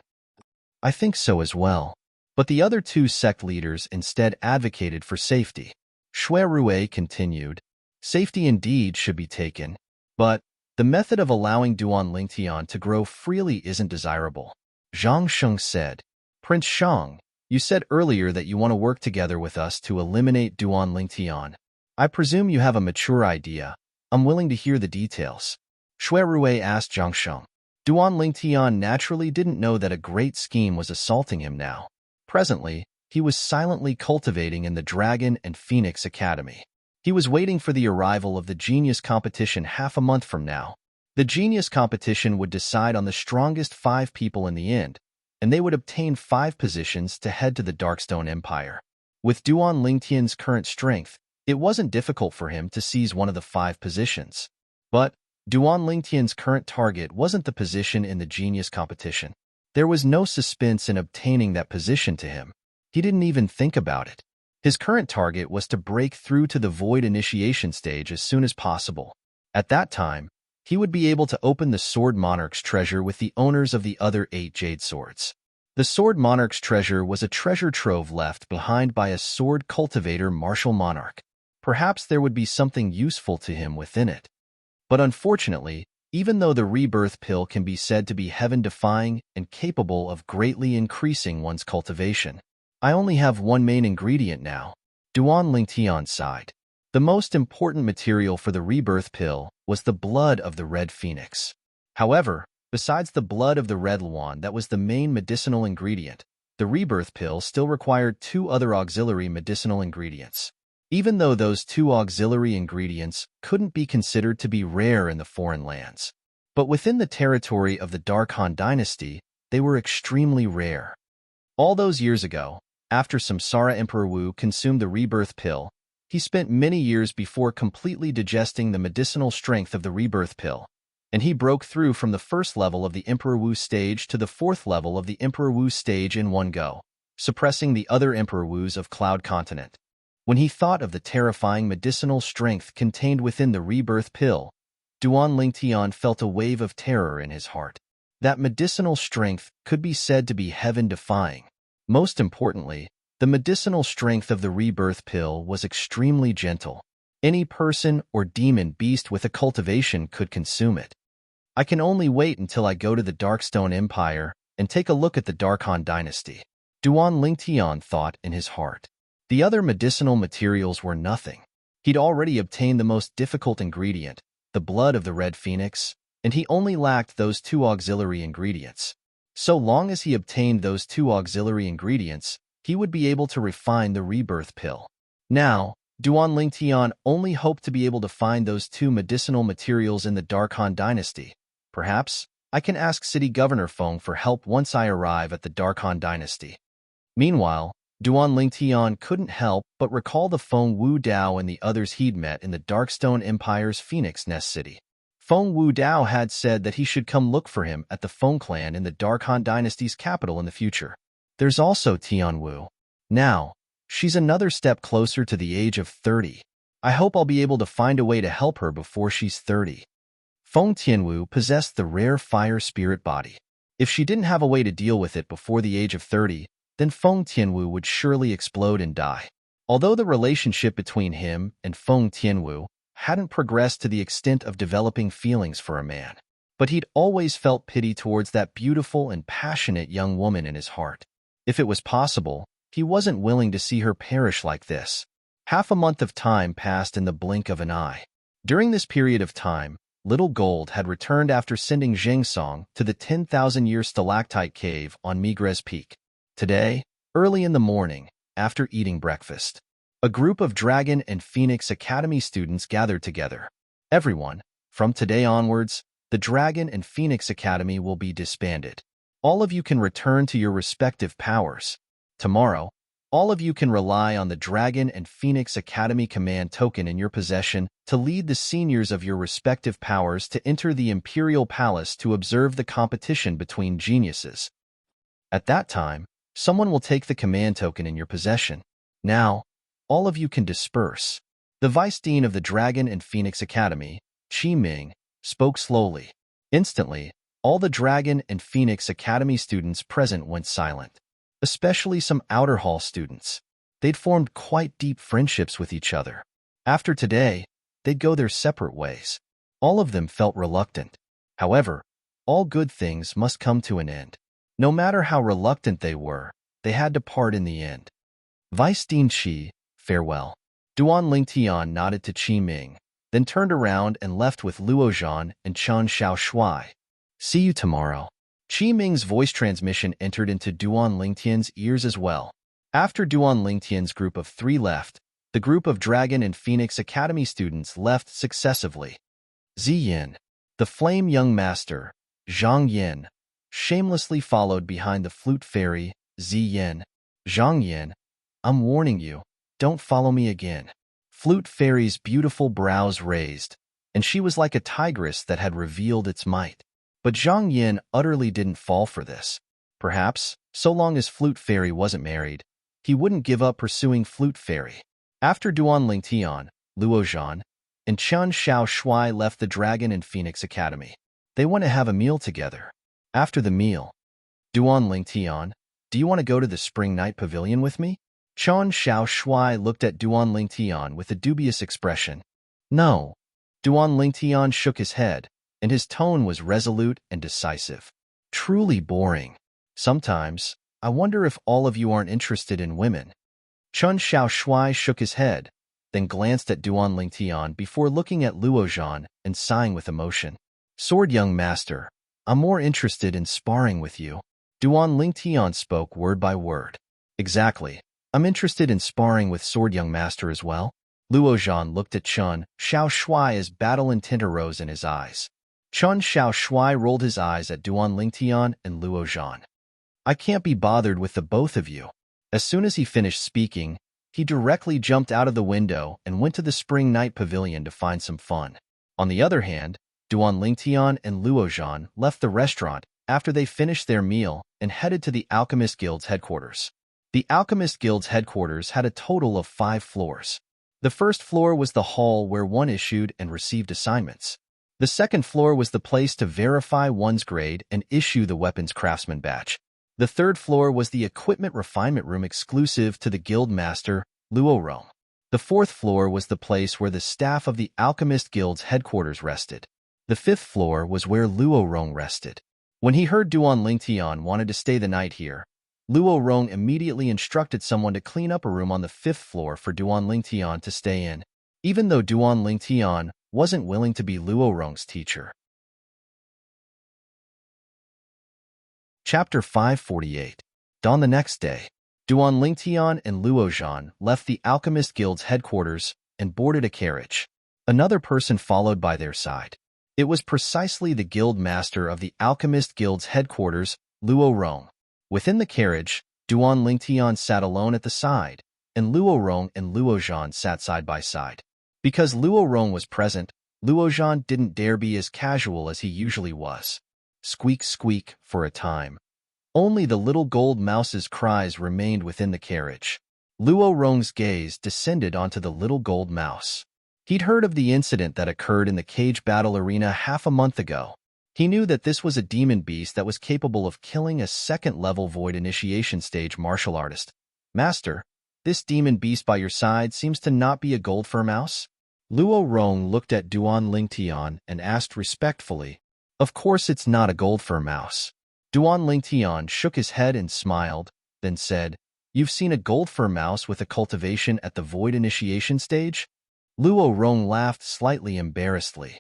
I think so as well. But the other 2 sect leaders instead advocated for safety. Shui Rui continued. Safety indeed should be taken, but the method of allowing Duan Lingtian to grow freely isn't desirable. Zhang Sheng said. Prince Sheng, you said earlier that you want to work together with us to eliminate Duan Lingtian. I presume you have a mature idea. I'm willing to hear the details. Shui Rui asked Zhang Sheng. Duan Lingtian naturally didn't know that a great scheme was assaulting him now. Presently, he was silently cultivating in the Dragon and Phoenix Academy. He was waiting for the arrival of the Genius competition half a month from now. The Genius competition would decide on the strongest 5 people in the end, and they would obtain 5 positions to head to the Darkstone Empire. With Duan Lingtian's current strength, it wasn't difficult for him to seize one of the 5 positions. But Duan Lingtian's current target wasn't the position in the Genius competition. There was no suspense in obtaining that position to him. He didn't even think about it. His current target was to break through to the Void Initiation stage as soon as possible. At that time, he would be able to open the Sword Monarch's treasure with the owners of the other 8 Jade Swords. The sword Monarch's treasure was a treasure trove left behind by a sword cultivator Martial Monarch. Perhaps there would be something useful to him within it. But unfortunately, even though the rebirth pill can be said to be heaven-defying and capable of greatly increasing one's cultivation, I only have one main ingredient now. Duan Lingtian sighed. The most important material for the rebirth pill was the blood of the red phoenix. However, besides the blood of the red luan that was the main medicinal ingredient, the rebirth pill still required two other auxiliary medicinal ingredients. Even though those two auxiliary ingredients couldn't be considered to be rare in the foreign lands. But within the territory of the Dark Han dynasty, they were extremely rare. All those years ago, after Samsara Emperor Wu consumed the rebirth pill, he spent many years before completely digesting the medicinal strength of the rebirth pill, and he broke through from the first level of the Emperor Wu stage to the fourth level of the Emperor Wu stage in one go, suppressing the other Emperor Wus of Cloud Continent. When he thought of the terrifying medicinal strength contained within the rebirth pill, Duan Lingtian felt a wave of terror in his heart. That medicinal strength could be said to be heaven-defying. Most importantly, the medicinal strength of the rebirth pill was extremely gentle. Any person or demon beast with a cultivation could consume it. I can only wait until I go to the Darkstone Empire and take a look at the Dark Han dynasty. Duan Lingtian thought in his heart. The other medicinal materials were nothing. He'd already obtained the most difficult ingredient, the blood of the red phoenix, and he only lacked those two auxiliary ingredients. So long as he obtained those two auxiliary ingredients, he would be able to refine the rebirth pill. Now, Duan Lingtian only hoped to be able to find those two medicinal materials in the Dark Han dynasty. Perhaps I can ask City Governor Feng for help once I arrive at the Dark Han dynasty. Meanwhile, Duan Lingtian couldn't help but recall the Feng Wu Dao and the others he'd met in the Darkstone Empire's Phoenix Nest City. Feng Wu Dao had said that he should come look for him at the Feng clan in the Dark Han dynasty's capital in the future. There's also Tian Wu. Now, she's another step closer to the age of 30. I hope I'll be able to find a way to help her before she's 30. Feng Tianwu possessed the rare fire spirit body. If she didn't have a way to deal with it before the age of 30, then Feng Tianwu would surely explode and die. Although the relationship between him and Feng Tianwu hadn't progressed to the extent of developing feelings for a man, but he'd always felt pity towards that beautiful and passionate young woman in his heart. If it was possible, he wasn't willing to see her perish like this. Half a month of time passed in the blink of an eye. During this period of time, Little Gold had returned after sending Zheng Song to the 10,000-year stalactite cave on Migres Peak. Today, early in the morning, after eating breakfast, a group of Dragon and Phoenix Academy students gathered together. Everyone, from today onwards, the Dragon and Phoenix Academy will be disbanded. All of you can return to your respective powers. Tomorrow, all of you can rely on the Dragon and Phoenix Academy command token in your possession to lead the seniors of your respective powers to enter the Imperial Palace to observe the competition between geniuses. At that time, someone will take the command token in your possession. Now, all of you can disperse. The Vice Dean of the Dragon and Phoenix Academy, Qi Ming, spoke slowly. Instantly, all the Dragon and Phoenix Academy students present went silent, especially some Outer Hall students. They'd formed quite deep friendships with each other. After today, they'd go their separate ways. All of them felt reluctant. However, all good things must come to an end. No matter how reluctant they were, they had to part in the end. Vice Dean Qi, farewell. Duan Lingtian nodded to Qi Ming, then turned around and left with Luo Zhan and Chen Xiaoshui. See you tomorrow. Qi Ming's voice transmission entered into Duan Lingtian's ears as well. After Duan Lingtian's group of 3 left, the group of Dragon and Phoenix Academy students left successively. Ziyin, the flame young master, Zhang Yin, shamelessly followed behind the flute fairy, Ziyin. Zhang Yin, I'm warning you, don't follow me again. Flute fairy's beautiful brows raised, and she was like a tigress that had revealed its might. But Zhang Yin utterly didn't fall for this. Perhaps, so long as Flute Fairy wasn't married, he wouldn't give up pursuing Flute Fairy. After Duan Lingtian, Luo Zhan, and Chen Xiaoshui left the Dragon and Phoenix Academy, they went to have a meal together. After the meal, Duan Lingtian, Do you want to go to the spring night pavilion with me? Chon Xiao Shuai looked at Duan Lingtian with a dubious expression. No. Duan Lingtian shook his head, and his tone was resolute and decisive. Truly boring. Sometimes, I wonder if all of you aren't interested in women. Chun Xiao Shuai shook his head, then glanced at Duan Lingtian before looking at Luo Zhan and sighing with emotion. Sword young master, I'm more interested in sparring with you. Duan Lingtian spoke word by word. Exactly. I'm interested in sparring with sword young master as well. Luo Zhan looked at Chun Xiao Shuai as battle intent arose in his eyes. Chun Xiao Shuai rolled his eyes at Duan Lingtian and Luo Zhan. I can't be bothered with the both of you. As soon as he finished speaking, he directly jumped out of the window and went to the spring night pavilion to find some fun. On the other hand, Duan Lingtian and Luo Zhan left the restaurant after they finished their meal and headed to the Alchemist Guild's headquarters. The Alchemist Guild's headquarters had a total of 5 floors. The first floor was the hall where one issued and received assignments. The second floor was the place to verify one's grade and issue the weapons craftsman badge. The third floor was the equipment refinement room exclusive to the guild master, Luo Rong. The fourth floor was the place where the staff of the Alchemist Guild's headquarters rested. The fifth floor was where Luo Rong rested. When he heard Duan Lingtian wanted to stay the night here, Luo Rong immediately instructed someone to clean up a room on the 5th floor for Duan Lingtian to stay in, even though Duan Lingtian wasn't willing to be Luo Rong's teacher. Chapter 548. Dawn the next day, Duan Lingtian and Luo Zhan left the Alchemist Guild's headquarters and boarded a carriage. Another person followed by their side. It was precisely the guild master of the Alchemist Guild's headquarters, Luo Rong. Within the carriage, Duan Lingtian sat alone at the side, and Luo Rong and Luo Zhan sat side by side. Because Luo Rong was present, Luo Zhan didn't dare be as casual as he usually was. Squeak, squeak, for a time. Only the little gold mouse's cries remained within the carriage. Luo Rong's gaze descended onto the little gold mouse. He'd heard of the incident that occurred in the cage battle arena half a month ago. He knew that this was a demon beast that was capable of killing a second-level void initiation stage martial artist. Master, this demon beast by your side seems to not be a gold fur mouse? Luo Rong looked at Duan Lingtian and asked respectfully, Of course it's not a gold fur mouse. Duan Lingtian shook his head and smiled, then said, You've seen a gold fur mouse with a cultivation at the void initiation stage? Luo Rong laughed slightly embarrassedly.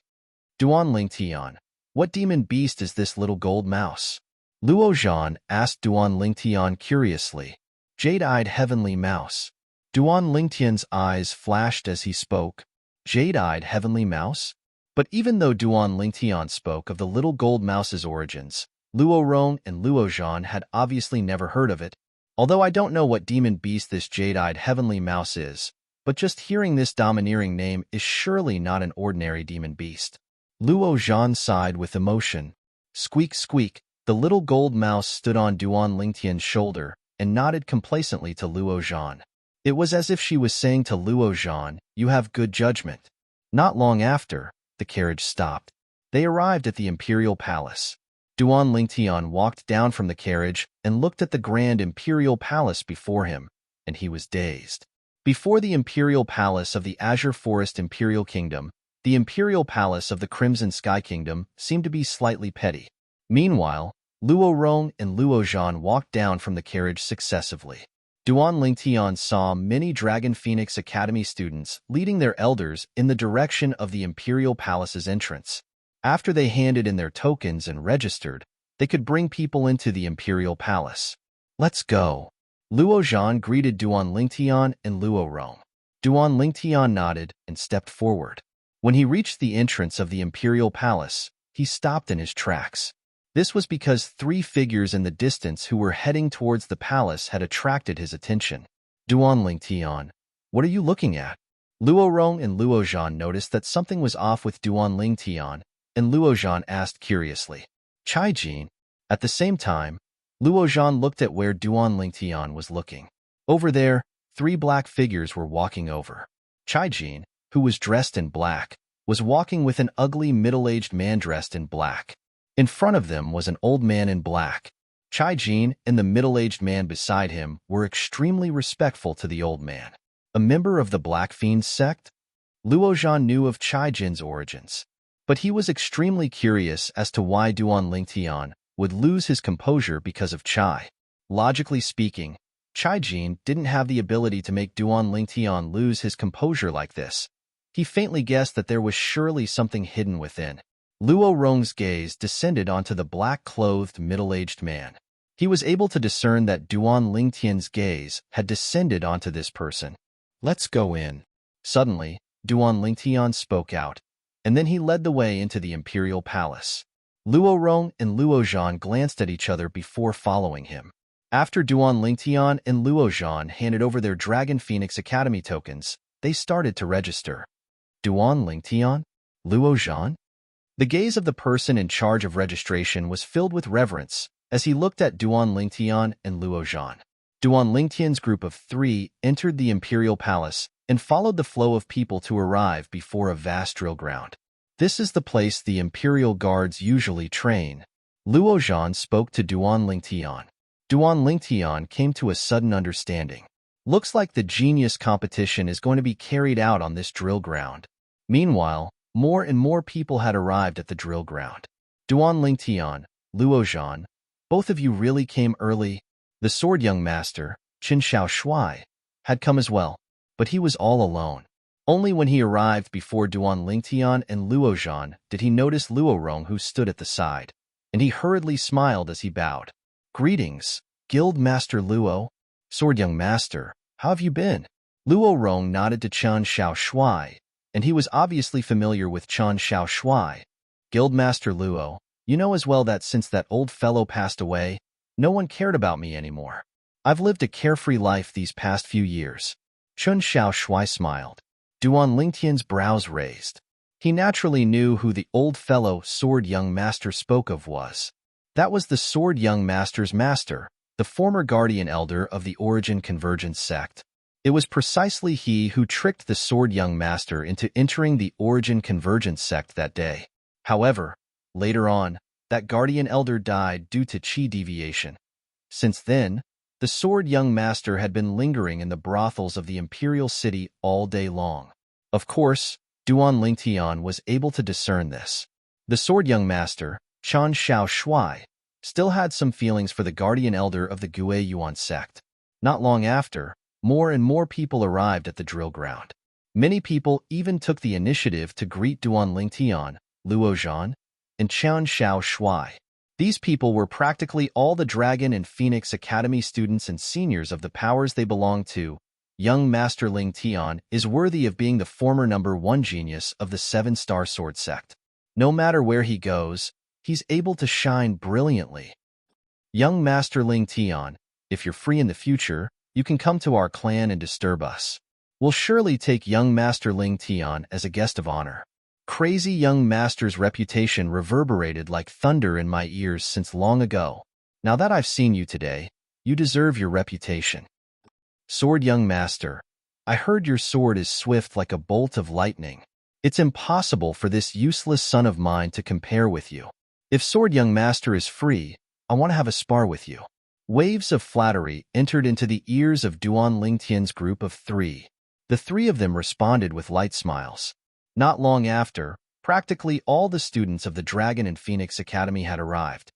Duan Lingtian, what demon beast is this little gold mouse? Luo Zhan asked Duan Lingtian curiously. Jade-eyed heavenly mouse. Duan Lingtian's eyes flashed as he spoke. Jade-eyed heavenly mouse? But even though Duan Lingtian spoke of the little gold mouse's origins, Luo Rong and Luo Zhan had obviously never heard of it. Although I don't know what demon beast this jade-eyed heavenly mouse is, but just hearing this domineering name is surely not an ordinary demon beast. Luo Zhan sighed with emotion. Squeak, squeak, the little gold mouse stood on Duan Lingtian's shoulder and nodded complacently to Luo Zhan. It was as if she was saying to Luo Zhan, You have good judgment. Not long after, the carriage stopped. They arrived at the Imperial Palace. Duan Lingtian walked down from the carriage and looked at the grand Imperial Palace before him, and he was dazed. Before the Imperial Palace of the Azure Forest Imperial Kingdom, the Imperial Palace of the Crimson Sky Kingdom seemed to be slightly petty. Meanwhile, Luo Rong and Luo Zhan walked down from the carriage successively. Duan Lingtian saw many Dragon Phoenix Academy students leading their elders in the direction of the Imperial Palace's entrance. After they handed in their tokens and registered, they could bring people into the Imperial Palace. Let's go. Luo Zhan greeted Duan Lingtian and Luo Rong. Duan Lingtian nodded and stepped forward. When he reached the entrance of the Imperial Palace, he stopped in his tracks. This was because 3 figures in the distance who were heading towards the palace had attracted his attention. Duan Lingtian, what are you looking at? Luo Rong and Luo Zhan noticed that something was off with Duan Lingtian, and Luo Zhan asked curiously, Chai Jin? At the same time, Luo Zhan looked at where Duan Lingtian was looking. Over there, 3 black figures were walking over. Chai Jin, who was dressed in black, was walking with an ugly middle-aged man dressed in black. In front of them was an old man in black. Chai Jin and the middle-aged man beside him were extremely respectful to the old man. A member of the Black Fiends sect? Luo Zhan knew of Chai Jin's origins, but he was extremely curious as to why Duan Lingtian would lose his composure because of Chai. Logically speaking, Chai Jin didn't have the ability to make Duan Lingtian lose his composure like this. He faintly guessed that there was surely something hidden within. Luo Rong's gaze descended onto the black-clothed middle-aged man. He was able to discern that Duan Lingtian's gaze had descended onto this person. "Let's go in." Suddenly, Duan Lingtian spoke out, and then he led the way into the imperial palace. Luo Rong and Luo Zhan glanced at each other before following him. After Duan Lingtian and Luo Zhan handed over their Dragon Phoenix Academy tokens, they started to register. Duan Lingtian? Luo Zhan? The gaze of the person in charge of registration was filled with reverence as he looked at Duan Lingtian and Luo Zhan. Duan Lingtian's group of 3 entered the imperial palace and followed the flow of people to arrive before a vast drill ground. "This is the place the imperial guards usually train." Luo Zhan spoke to Duan Lingtian. Duan Lingtian came to a sudden understanding. "Looks like the genius competition is going to be carried out on this drill ground." Meanwhile, more and more people had arrived at the drill ground. Duan Lingtian, Luo Zhan, both of you really came early. The sword young master, Qin Xiao Shuai, had come as well, but he was all alone. Only when he arrived before Duan Lingtian and Luo Zhan did he notice Luo Rong, who stood at the side, and he hurriedly smiled as he bowed. "Greetings, Guild Master Luo." "Sword young master, how have you been?" Luo Rong nodded to Qin Xiao Shuai, and he was obviously familiar with Qin Xiao Shuai. "Guildmaster Luo, you know as well that since that old fellow passed away, no one cared about me anymore. I've lived a carefree life these past few years." Qin Xiao Shuai smiled. Duan Lingtian's brows raised. He naturally knew who the old fellow Sword Young Master spoke of was. That was the Sword Young Master's master, the former guardian elder of the Origin Convergence sect. It was precisely he who tricked the Sword Young Master into entering the Origin Convergence sect that day. However, later on, that guardian elder died due to chi deviation. Since then, the Sword Young Master had been lingering in the brothels of the Imperial City all day long. Of course, Duan Lingtian was able to discern this. The Sword Young Master, Qin Xiao Shuai, still had some feelings for the guardian elder of the Gue Yuan sect. Not long after, more and more people arrived at the drill ground. Many people even took the initiative to greet Duan Lingtian, Luo Zhan, and Qin Xiao Shuai. These people were practically all the Dragon and Phoenix Academy students and seniors of the powers they belonged to. Young Master Lingtian is worthy of being the former #1 genius of the 7-star sword sect. No matter where he goes, he's able to shine brilliantly. Young Master Lingtian, if you're free in the future, you can come to our clan and disturb us. We'll surely take young Master Lingtian as a guest of honor. Crazy young master's reputation reverberated like thunder in my ears since long ago. Now that I've seen you today, you deserve your reputation. Sword young master, I heard your sword is swift like a bolt of lightning. It's impossible for this useless son of mine to compare with you. If sword young master is free, I want to have a spar with you. Waves of flattery entered into the ears of Duan Lingtian's group of 3. The 3 of them responded with light smiles. Not long after, practically all the students of the Dragon and Phoenix Academy had arrived.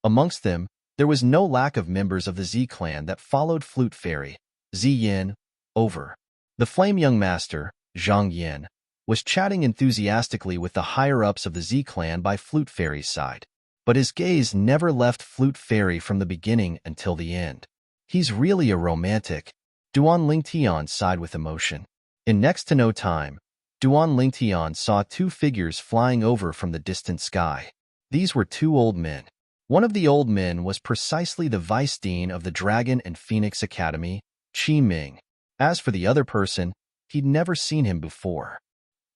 Amongst them, there was no lack of members of the Z clan that followed Flute Fairy, Zi Yin, over. The Flame Young Master, Zhang Yin, was chatting enthusiastically with the higher-ups of the Z clan by Flute Fairy's side. But his gaze never left Flute Fairy from the beginning until the end. He's really a romantic. Duan Lingtian sighed with emotion. In next to no time, Duan Lingtian saw 2 figures flying over from the distant sky. These were 2 old men. One of the old men was precisely the vice dean of the Dragon and Phoenix Academy, Qi Ming. As for the other person, he'd never seen him before.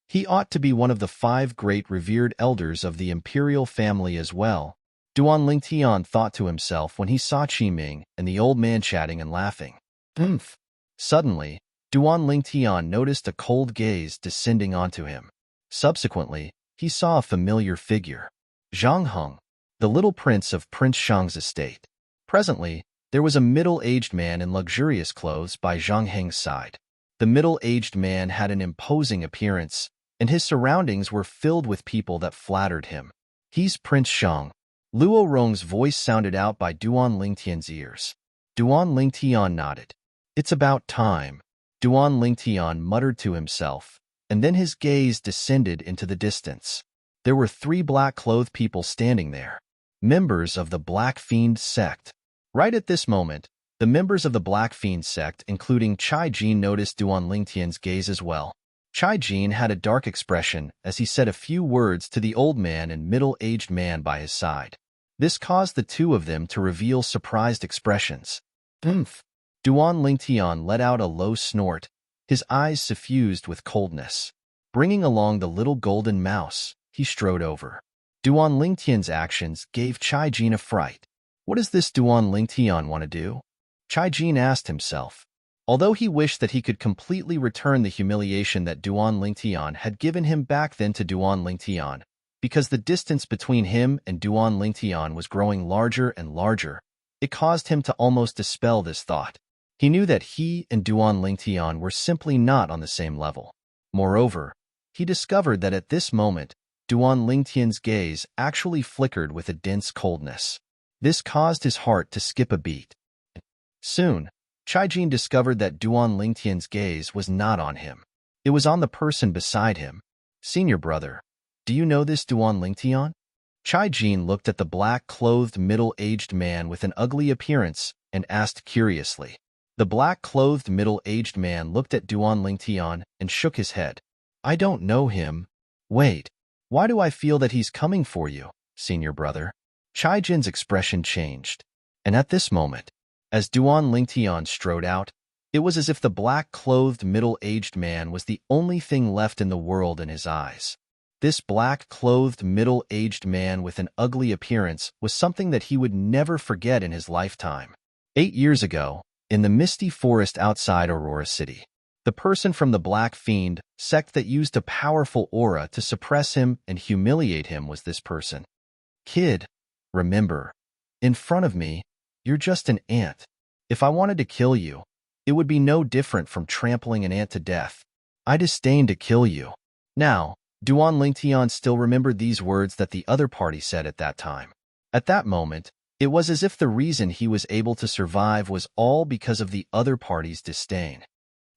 He ought to be one of the 5 great revered elders of the imperial family as well, Duan Lingtian thought to himself when he saw Qi Ming and the old man chatting and laughing. Oomph! Suddenly, Duan Lingtian noticed a cold gaze descending onto him. Subsequently, he saw a familiar figure. Zhang Heng, the little prince of Prince Shang's estate. Presently, there was a middle-aged man in luxurious clothes by Zhang Heng's side. The middle-aged man had an imposing appearance, and his surroundings were filled with people that flattered him. "He's Prince Shang." Luo Rong's voice sounded out by Duan Lingtian's ears. Duan Lingtian nodded. "It's about time," Duan Lingtian muttered to himself, and then his gaze descended into the distance. There were 3 black-clothed people standing there, members of the Black Fiend sect. Right at this moment, the members of the Black Fiend sect, including Chai Jin, noticed Duan Lingtian's gaze as well. Chai Jin had a dark expression as he said a few words to the old man and middle-aged man by his side. This caused the two of them to reveal surprised expressions. "Oomph!" Duan Lingtian let out a low snort, his eyes suffused with coldness. Bringing along the little golden mouse, he strode over. Duan Lingtian's actions gave Chai Jin a fright. What does this Duan Lingtian want to do? Chai Jin asked himself. Although he wished that he could completely return the humiliation that Duan Lingtian had given him back then to Duan Lingtian, because the distance between him and Duan Lingtian was growing larger and larger, it caused him to almost dispel this thought. He knew that he and Duan Lingtian were simply not on the same level. Moreover, he discovered that at this moment, Duan Lingtian's gaze actually flickered with a dense coldness. This caused his heart to skip a beat. Soon, Chai Jin discovered that Duan Lingtian's gaze was not on him. It was on the person beside him. "Senior brother, do you know this Duan Lingtian?" Chai Jin looked at the black-clothed middle-aged man with an ugly appearance and asked curiously. The black-clothed middle-aged man looked at Duan Lingtian and shook his head. "I don't know him." "Wait, why do I feel that he's coming for you, senior brother?" Chai Jin's expression changed, and at this moment, as Duan Lingtian strode out, it was as if the black-clothed middle-aged man was the only thing left in the world in his eyes. This black-clothed middle-aged man with an ugly appearance was something that he would never forget in his lifetime. 8 years ago, in the misty forest outside Aurora City, the person from the Black Fiend sect that used a powerful aura to suppress him and humiliate him was this person. "Kid, remember, in front of me, you're just an ant. If I wanted to kill you, it would be no different from trampling an ant to death. I disdain to kill you." Now, Duan Lingtian still remembered these words that the other party said at that time. At that moment, it was as if the reason he was able to survive was all because of the other party's disdain.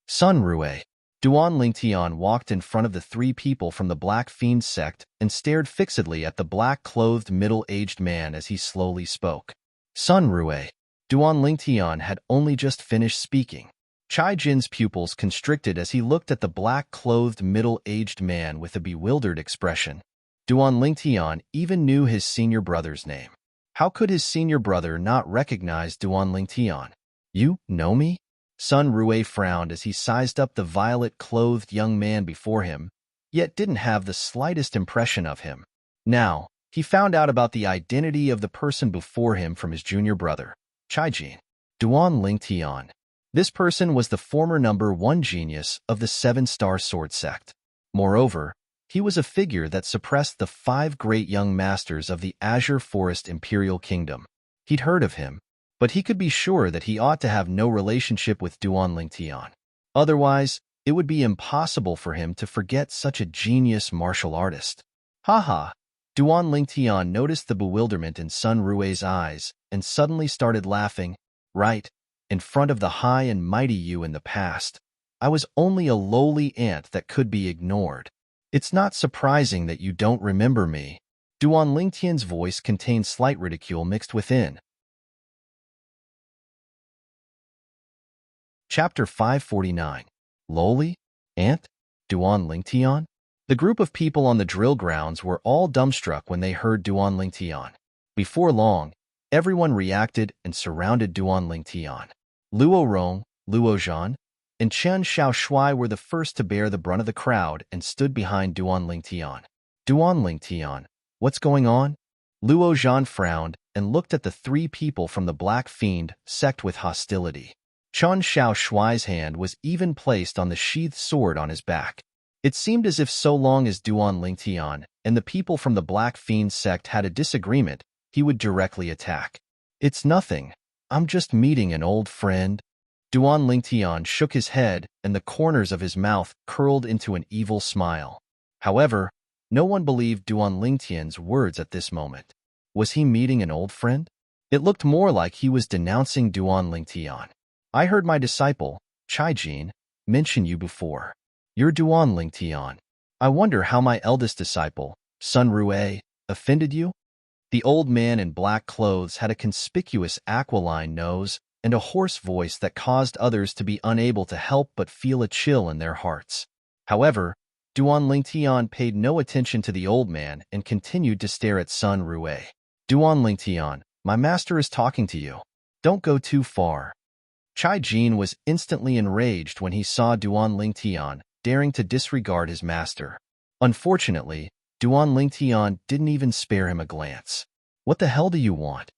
"Sun Rue." Duan Lingtian walked in front of the 3 people from the Black Fiend sect and stared fixedly at the black-clothed middle-aged man as he slowly spoke. "Sun Rue." Duan Lingtian had only just finished speaking. Chai Jin's pupils constricted as he looked at the black-clothed middle-aged man with a bewildered expression. Duan Lingtian even knew his senior brother's name. How could his senior brother not recognize Duan Lingtian? "You know me?" Sun Rue frowned as he sized up the violet-clothed young man before him, yet didn't have the slightest impression of him. Now, he found out about the identity of the person before him from his junior brother, Chai Jin. Duan Lingtian. This person was the former #1 genius of the 7-Star Sword sect. Moreover, he was a figure that suppressed the 5 great young masters of the Azure Forest Imperial Kingdom. He'd heard of him, but he could be sure that he ought to have no relationship with Duan Lingtian. Otherwise, it would be impossible for him to forget such a genius martial artist. Haha! Duan Lingtian noticed the bewilderment in Sun Rue's eyes and suddenly started laughing. "Right, in front of the high and mighty you in the past, I was only a lowly ant that could be ignored. It's not surprising that you don't remember me." Duan Lingtian's voice contained slight ridicule mixed within. Chapter 549. Lowly? Ant? Duan Lingtian? The group of people on the drill grounds were all dumbstruck when they heard Duan Lingtian. Before long, everyone reacted and surrounded Duan Lingtian. Luo Rong, Luo Zhan, and Chen Xiaoshui were the first to bear the brunt of the crowd and stood behind Duan Lingtian. "Duan Lingtian, what's going on?" Luo Zhan frowned and looked at the 3 people from the Black Fiend sect with hostility. Chen Xiaoshui's hand was even placed on the sheathed sword on his back. It seemed as if so long as Duan Lingtian and the people from the Black Fiend sect had a disagreement, he would directly attack. "It's nothing," I'm just meeting an old friend. Duan Lingtian shook his head, and the corners of his mouth curled into an evil smile. However, no one believed Duan Lingtian's words at this moment. Was he meeting an old friend? It looked more like he was denouncing Duan Lingtian. I heard my disciple, Chai-Jin, mention you before. You're Duan Lingtian. I wonder how my eldest disciple, Sun Rue, offended you? The old man in black clothes had a conspicuous aquiline nose and a hoarse voice that caused others to be unable to help but feel a chill in their hearts. However, Duan Lingtian paid no attention to the old man and continued to stare at Sun Rue. Duan Lingtian, my master is talking to you. Don't go too far. Chai-Jin was instantly enraged when he saw Duan Lingtian daring to disregard his master. Unfortunately, Duan Lingtian didn't even spare him a glance. What the hell do you want?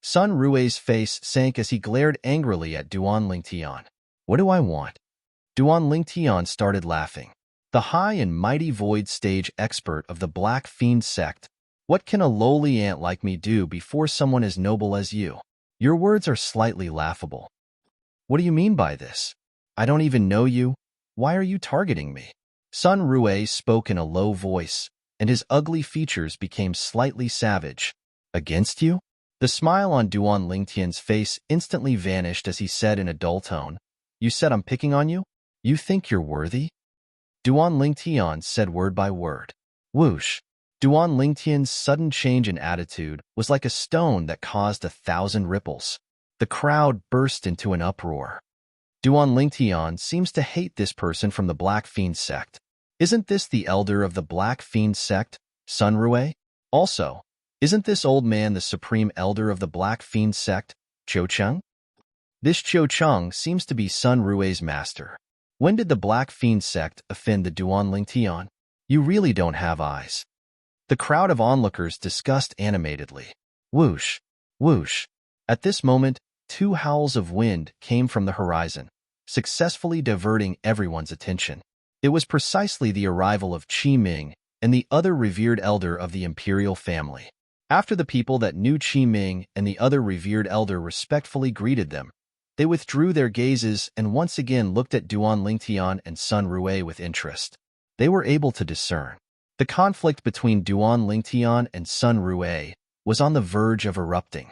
Sun Rue's face sank as he glared angrily at Duan Lingtian. What do I want? Duan Lingtian started laughing. The high and mighty void stage expert of the Black Fiend sect. What can a lowly ant like me do before someone as noble as you? Your words are slightly laughable. What do you mean by this? I don't even know you. Why are you targeting me? Sun Rue spoke in a low voice, and his ugly features became slightly savage. Against you? The smile on Duan Lingtian's face instantly vanished as he said in a dull tone, You said I'm picking on you? You think you're worthy? Duan Lingtian said word by word. Whoosh! Duan Lingtian's sudden change in attitude was like a stone that caused 1,000 ripples. The crowd burst into an uproar. Duan Lingtian seems to hate this person from the Black Fiend sect. Isn't this the elder of the Black Fiend sect, Sun Rue? Also, isn't this old man the supreme elder of the Black Fiend sect, Cho Cheng? This Cho Cheng seems to be Sun Rue's master. When did the Black Fiend sect offend the Duan Lingtian? You really don't have eyes. The crowd of onlookers discussed animatedly. Whoosh! Whoosh! At this moment, 2 howls of wind came from the horizon, successfully diverting everyone's attention. It was precisely the arrival of Qi Ming and the other revered elder of the imperial family. After the people that knew Qi Ming and the other revered elder respectfully greeted them, they withdrew their gazes and once again looked at Duan Lingtian and Sun Rue with interest. They were able to discern. The conflict between Duan Lingtian and Sun Rue was on the verge of erupting.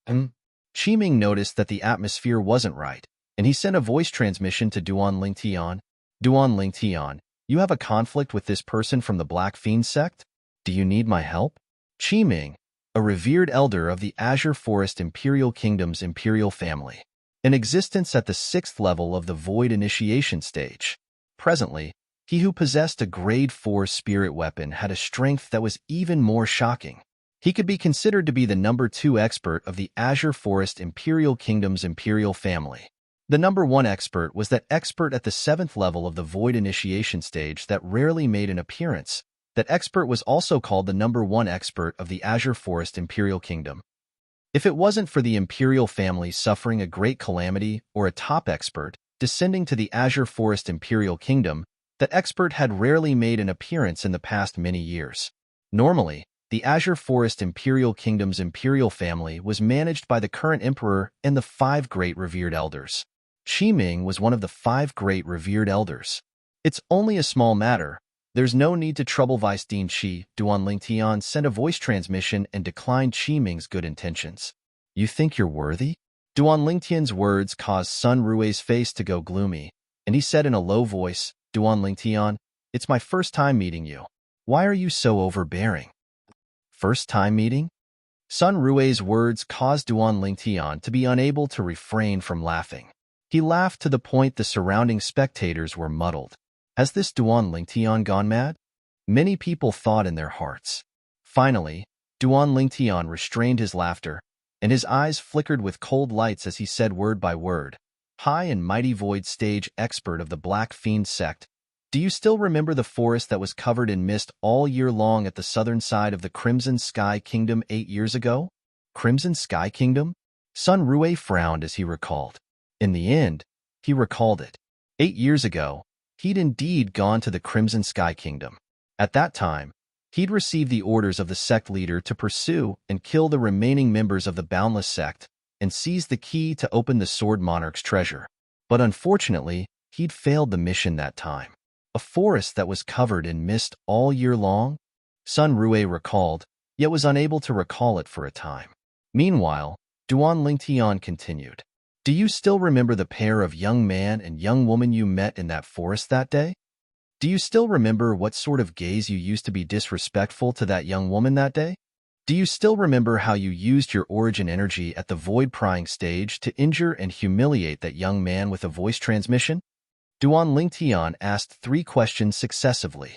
Qi Ming noticed that the atmosphere wasn't right, and he sent a voice transmission to Duan Lingtian. Duan Lingtian, you have a conflict with this person from the Black Fiend sect? Do you need my help? Qi Ming, a revered elder of the Azure Forest Imperial Kingdom's imperial family, in existence at the 6th level of the Void Initiation stage. Presently, he who possessed a Grade 4 spirit weapon had a strength that was even more shocking. He could be considered to be the number 2 expert of the Azure Forest Imperial Kingdom's imperial family. The number 1 expert was that expert at the 7th level of the Void Initiation stage that rarely made an appearance. That expert was also called the number 1 expert of the Azure Forest Imperial Kingdom. If it wasn't for the imperial family suffering a great calamity or a top expert descending to the Azure Forest Imperial Kingdom, that expert had rarely made an appearance in the past many years. Normally, the Azure Forest Imperial Kingdom's imperial family was managed by the current emperor and the 5 great revered elders. Qi Ming was one of the 5 great revered elders. It's only a small matter. There's no need to trouble Vice Dean Qi. Duan Lingtian sent a voice transmission and declined Qi Ming's good intentions. You think you're worthy? Duan Lingtian's words caused Sun Rue's face to go gloomy, and he said in a low voice, Duan Lingtian, it's my first time meeting you. Why are you so overbearing? First time meeting? Sun Rue's words caused Duan Lingtian to be unable to refrain from laughing. He laughed to the point the surrounding spectators were muddled. Has this Duan Lingtian gone mad? Many people thought in their hearts. Finally, Duan Lingtian restrained his laughter, and his eyes flickered with cold lights as he said word by word, High and mighty void stage expert of the Black Fiend sect, do you still remember the forest that was covered in mist all year long at the southern side of the Crimson Sky Kingdom 8 years ago? Crimson Sky Kingdom? Sun Rue frowned as he recalled. In the end, he recalled it. 8 years ago, he'd indeed gone to the Crimson Sky Kingdom. At that time, he'd received the orders of the sect leader to pursue and kill the remaining members of the Boundless sect, and seized the key to open the Sword Monarch's treasure. But unfortunately, he'd failed the mission that time. A forest that was covered in mist all year long? Sun Rue recalled, yet was unable to recall it for a time. Meanwhile, Duan Lingtian continued. Do you still remember the pair of young man and young woman you met in that forest that day? Do you still remember what sort of gaze you used to be disrespectful to that young woman that day? Do you still remember how you used your origin energy at the void-prying stage to injure and humiliate that young man with a voice transmission? Duan Lingtian asked 3 questions successively.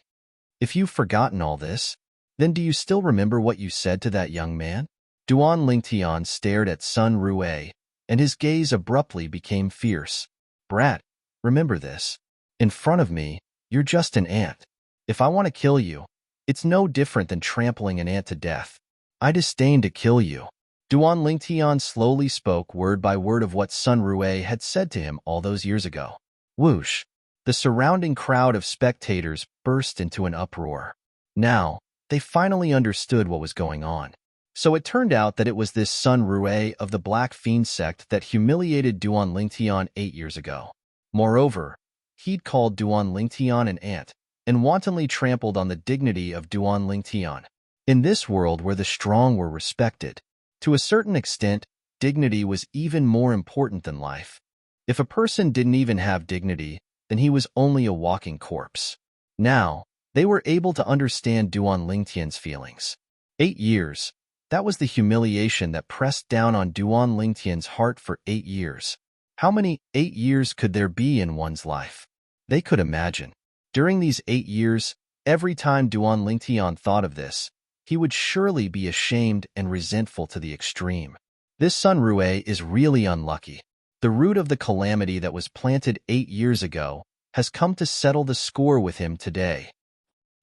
If you've forgotten all this, then do you still remember what you said to that young man? Duan Lingtian stared at Sun Rue, and his gaze abruptly became fierce. Brat, remember this. In front of me, you're just an ant. If I want to kill you, it's no different than trampling an ant to death. I disdain to kill you. Duan Lingtian slowly spoke word by word of what Sun Rue had said to him all those years ago. Whoosh! The surrounding crowd of spectators burst into an uproar. Now, they finally understood what was going on. So it turned out that it was this Sun Rue of the Black Fiend sect that humiliated Duan Lingtian 8 years ago. Moreover, he'd called Duan Lingtian an ant, and wantonly trampled on the dignity of Duan Lingtian. In this world where the strong were respected, to a certain extent, dignity was even more important than life. If a person didn't even have dignity, then he was only a walking corpse. Now, they were able to understand Duan Lingtian's feelings. 8 years. That was the humiliation that pressed down on Duan Lingtian's heart for 8 years. How many 8 years could there be in one's life? They could imagine. During these 8 years, every time Duan Lingtian thought of this, he would surely be ashamed and resentful to the extreme. This Sun Rue is really unlucky. The root of the calamity that was planted 8 years ago has come to settle the score with him today.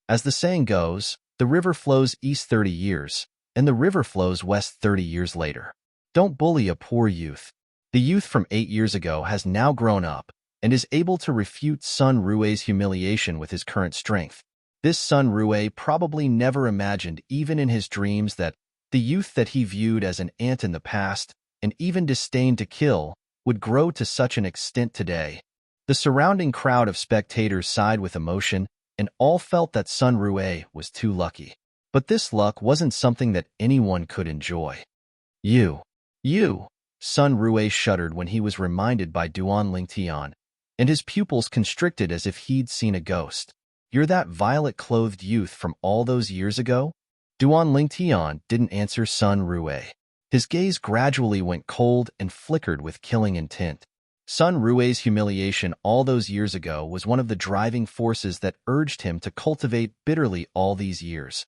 As the saying goes, the river flows east 30 years, and the river flows west 30 years later. Don't bully a poor youth. The youth from 8 years ago has now grown up and is able to refute Sun Rue's humiliation with his current strength. This Sun Rue probably never imagined even in his dreams that the youth that he viewed as an ant in the past and even disdained to kill would grow to such an extent today. The surrounding crowd of spectators sighed with emotion, and all felt that Sun Rue was too lucky. But this luck wasn't something that anyone could enjoy. You, Sun Rue shuddered when he was reminded by Duan Lingtian, and his pupils constricted as if he'd seen a ghost. You're that violet-clothed youth from all those years ago? Duan Lingtian didn't answer Sun Rue. His gaze gradually went cold and flickered with killing intent. Sun Rue's humiliation all those years ago was one of the driving forces that urged him to cultivate bitterly all these years.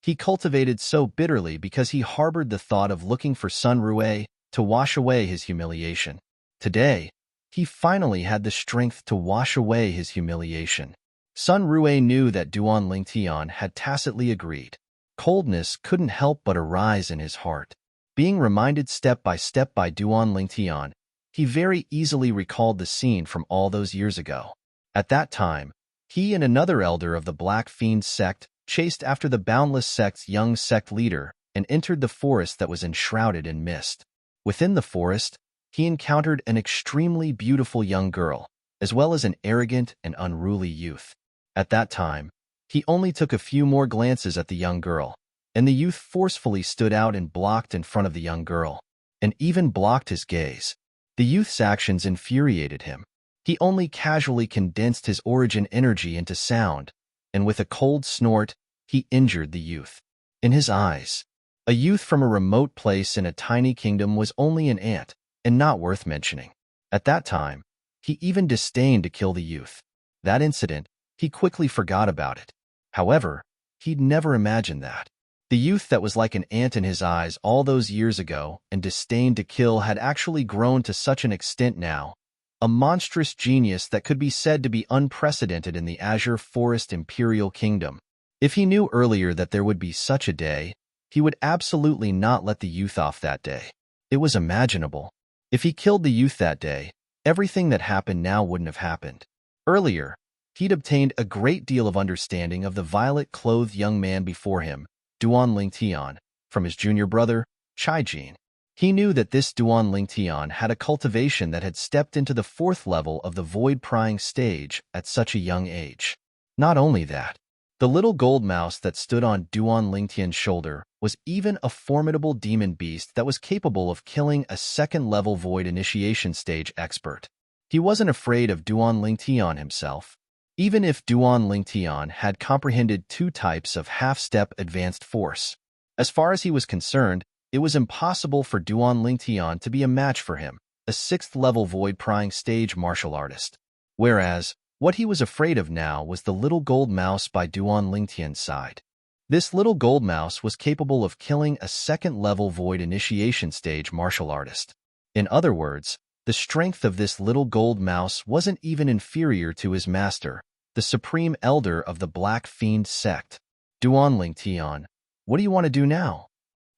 He cultivated so bitterly because he harbored the thought of looking for Sun Rue to wash away his humiliation. Today, he finally had the strength to wash away his humiliation. Sun Rue knew that Duan Lingtian had tacitly agreed. Coldness couldn't help but arise in his heart. Being reminded step by step by Duan Lingtian, he very easily recalled the scene from all those years ago. At that time, he and another elder of the Black Fiend sect chased after the Boundless sect's young sect leader and entered the forest that was enshrouded in mist. Within the forest, he encountered an extremely beautiful young girl, as well as an arrogant and unruly youth. At that time, he only took a few more glances at the young girl, and the youth forcefully stood out and blocked in front of the young girl, and even blocked his gaze. The youth's actions infuriated him. He only casually condensed his origin energy into sound, and with a cold snort, he injured the youth. In his eyes, a youth from a remote place in a tiny kingdom was only an ant, and not worth mentioning. At that time, he even disdained to kill the youth. That incident, he quickly forgot about it. However, he'd never imagined that. The youth that was like an ant in his eyes all those years ago and disdained to kill had actually grown to such an extent now, a monstrous genius that could be said to be unprecedented in the Azure Forest Imperial Kingdom. If he knew earlier that there would be such a day, he would absolutely not let the youth off that day. It was imaginable. If he killed the youth that day, everything that happened now wouldn't have happened. Earlier, he'd obtained a great deal of understanding of the violet-clothed young man before him, Duan Lingtian, from his junior brother, Chaijin. He knew that this Duan Lingtian had a cultivation that had stepped into the 4th level of the void-prying stage at such a young age. Not only that, the little gold mouse that stood on Duan Lingtian's shoulder was even a formidable demon beast that was capable of killing a 2nd-level void initiation stage expert. He wasn't afraid of Duan Lingtian himself. Even if Duan Lingtian had comprehended 2 types of half-step advanced force. As far as he was concerned, it was impossible for Duan Lingtian to be a match for him, a 6th-level void-prying stage martial artist. Whereas, what he was afraid of now was the little gold mouse by Duan Lingtian's side. This little gold mouse was capable of killing a 2nd-level void initiation stage martial artist. In other words, the strength of this little gold mouse wasn't even inferior to his master, the supreme elder of the Black Fiend sect. Duan Lingtian, what do you want to do now?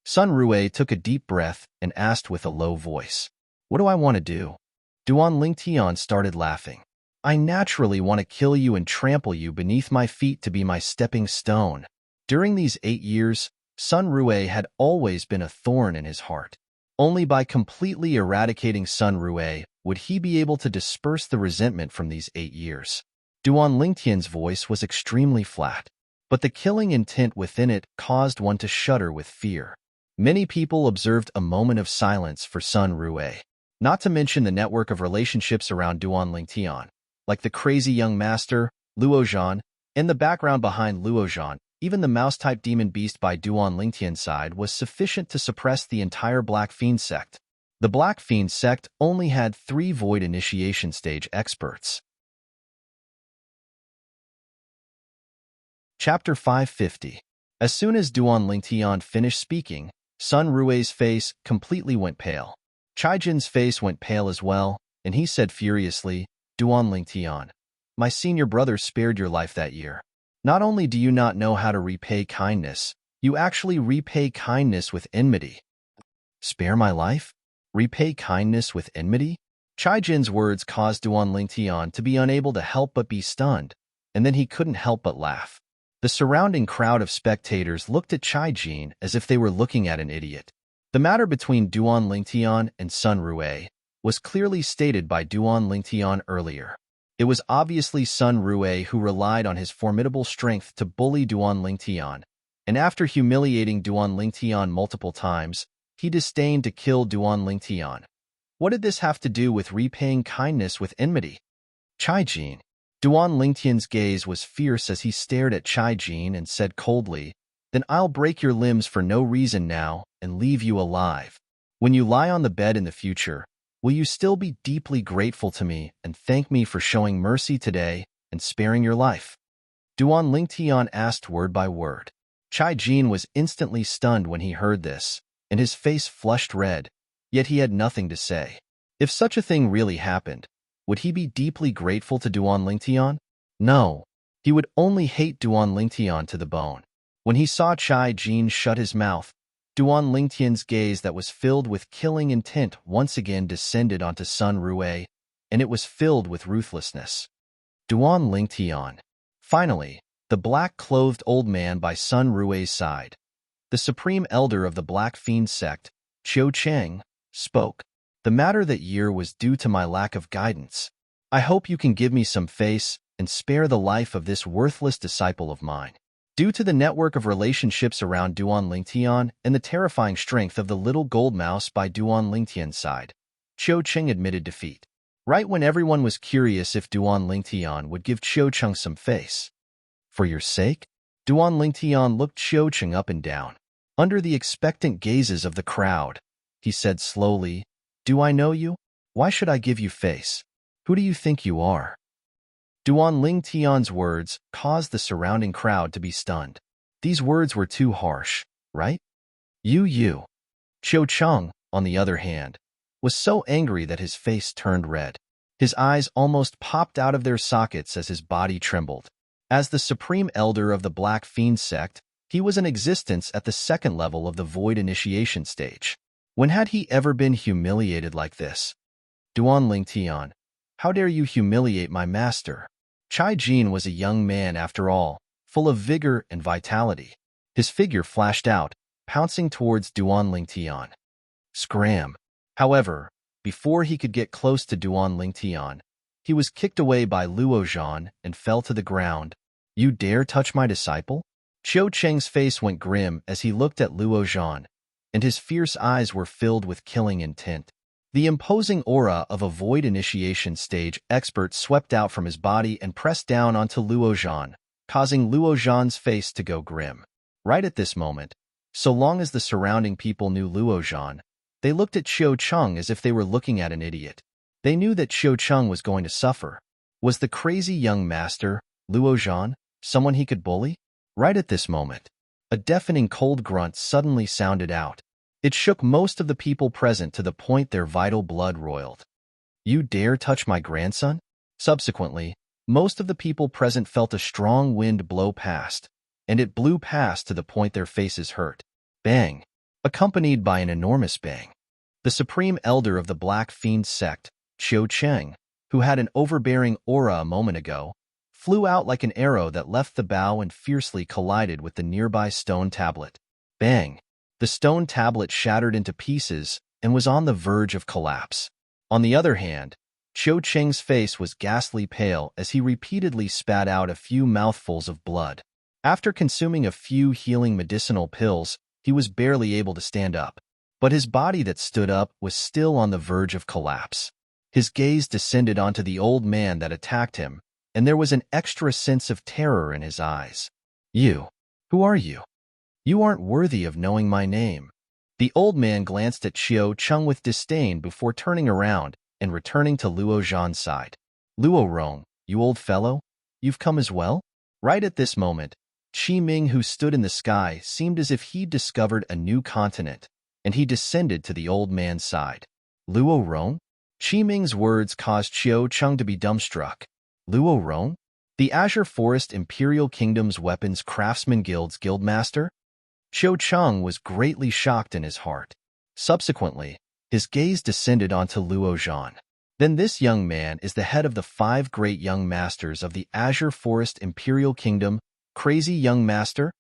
Sun Rue took a deep breath and asked with a low voice. What do I want to do? Duan Lingtian started laughing. I naturally want to kill you and trample you beneath my feet to be my stepping stone. During these 8 years, Sun Rue had always been a thorn in his heart. Only by completely eradicating Sun Rue would he be able to disperse the resentment from these 8 years. Duan Lingtian's voice was extremely flat, but the killing intent within it caused one to shudder with fear. Many people observed a moment of silence for Sun Rue, not to mention the network of relationships around Duan Lingtian, like the crazy young master, Luo Zhan. In the background behind Luo Zhan, even the mouse-type demon beast by Duan Lingtian's side was sufficient to suppress the entire Black Fiend sect. The Black Fiend sect only had 3 void initiation stage experts. Chapter 550. As soon as Duan Lingtian finished speaking, Sun Rue's face completely went pale. Chaijin's face went pale as well, and he said furiously, Duan Lingtian, my senior brother spared your life that year. Not only do you not know how to repay kindness, you actually repay kindness with enmity. Spare my life? Repay kindness with enmity? Chaijin's words caused Duan Lingtian to be unable to help but be stunned, and then he couldn't help but laugh. The surrounding crowd of spectators looked at Chaijin as if they were looking at an idiot. The matter between Duan Lingtian and Sun Rue was clearly stated by Duan Lingtian earlier. It was obviously Sun Rue who relied on his formidable strength to bully Duan Lingtian, and after humiliating Duan Lingtian multiple times, he disdained to kill Duan Lingtian. What did this have to do with repaying kindness with enmity? Chaijin. Duan Lingtian's gaze was fierce as he stared at Chaijin and said coldly, Then I'll break your limbs for no reason now and leave you alive. When you lie on the bed in the future, will you still be deeply grateful to me and thank me for showing mercy today and sparing your life? Duan Lingtian asked word by word. Chaijin was instantly stunned when he heard this, and his face flushed red, yet he had nothing to say. If such a thing really happened, would he be deeply grateful to Duan Lingtian? No, he would only hate Duan Lingtian to the bone. When he saw Chaijin shut his mouth, Duan Lingtian's gaze that was filled with killing intent once again descended onto Sun Rue, and it was filled with ruthlessness. Duan Lingtian. Finally, the black-clothed old man by Sun Rue's side, the supreme elder of the Black Fiend sect, Qiu Cheng, spoke. The matter that year was due to my lack of guidance. I hope you can give me some face and spare the life of this worthless disciple of mine. Due to the network of relationships around Duan Lingtian and the terrifying strength of the little gold mouse by Duan Lingtian's side, Qiu Cheng admitted defeat. Right when everyone was curious if Duan Lingtian would give Qiu Cheng some face. For your sake? Duan Lingtian looked Qiu Cheng up and down. Under the expectant gazes of the crowd, he said slowly, Do I know you? Why should I give you face? Who do you think you are? Duan Lingtian's words caused the surrounding crowd to be stunned. These words were too harsh, right? You. Qiu Cheng, on the other hand, was so angry that his face turned red. His eyes almost popped out of their sockets as his body trembled. As the supreme elder of the Black Fiend sect, he was in existence at the 2nd level of the void initiation stage. When had he ever been humiliated like this? Duan Lingtian, how dare you humiliate my master? Chaijin was a young man after all, full of vigor and vitality. His figure flashed out, pouncing towards Duan Lingtian. Scram. However, before he could get close to Duan Lingtian, he was kicked away by Luo Zhan and fell to the ground. You dare touch my disciple? Qiu Cheng's face went grim as he looked at Luo Zhan, and his fierce eyes were filled with killing intent. The imposing aura of a void initiation stage expert swept out from his body and pressed down onto Luo Zhan, causing Luo Zhan's face to go grim. Right at this moment, so long as the surrounding people knew Luo Zhan, they looked at Qiu Cheng as if they were looking at an idiot. They knew that Qiu Cheng was going to suffer. Was the crazy young master, Luo Zhan, someone he could bully? Right at this moment, a deafening cold grunt suddenly sounded out. It shook most of the people present to the point their vital blood roiled. You dare touch my grandson? Subsequently, most of the people present felt a strong wind blow past, and it blew past to the point their faces hurt. Bang! Accompanied by an enormous bang. The supreme elder of the Black Fiend sect, Qiu Cheng, who had an overbearing aura a moment ago, flew out like an arrow that left the bow and fiercely collided with the nearby stone tablet. Bang! The stone tablet shattered into pieces and was on the verge of collapse. On the other hand, Qiu Cheng's face was ghastly pale as he repeatedly spat out a few mouthfuls of blood. After consuming a few healing medicinal pills, he was barely able to stand up. But his body that stood up was still on the verge of collapse. His gaze descended onto the old man that attacked him, and there was an extra sense of terror in his eyes. You, who are you? You aren't worthy of knowing my name. The old man glanced at Qiu Cheng with disdain before turning around and returning to Luo Zhan's side. Luo Rong, you old fellow, you've come as well? Right at this moment, Qi Ming, who stood in the sky, seemed as if he'd discovered a new continent, and he descended to the old man's side. Luo Rong? Qi Ming's words caused Qiu Cheng to be dumbstruck. Luo Rong? The Azure Forest Imperial Kingdom's Weapons Craftsman Guild's guildmaster? Qiu Cheng was greatly shocked in his heart. Subsequently, his gaze descended onto Luo Zhan. Then this young man is the head of the 5 great young masters of the Azure Forest Imperial Kingdom. Crazy young master?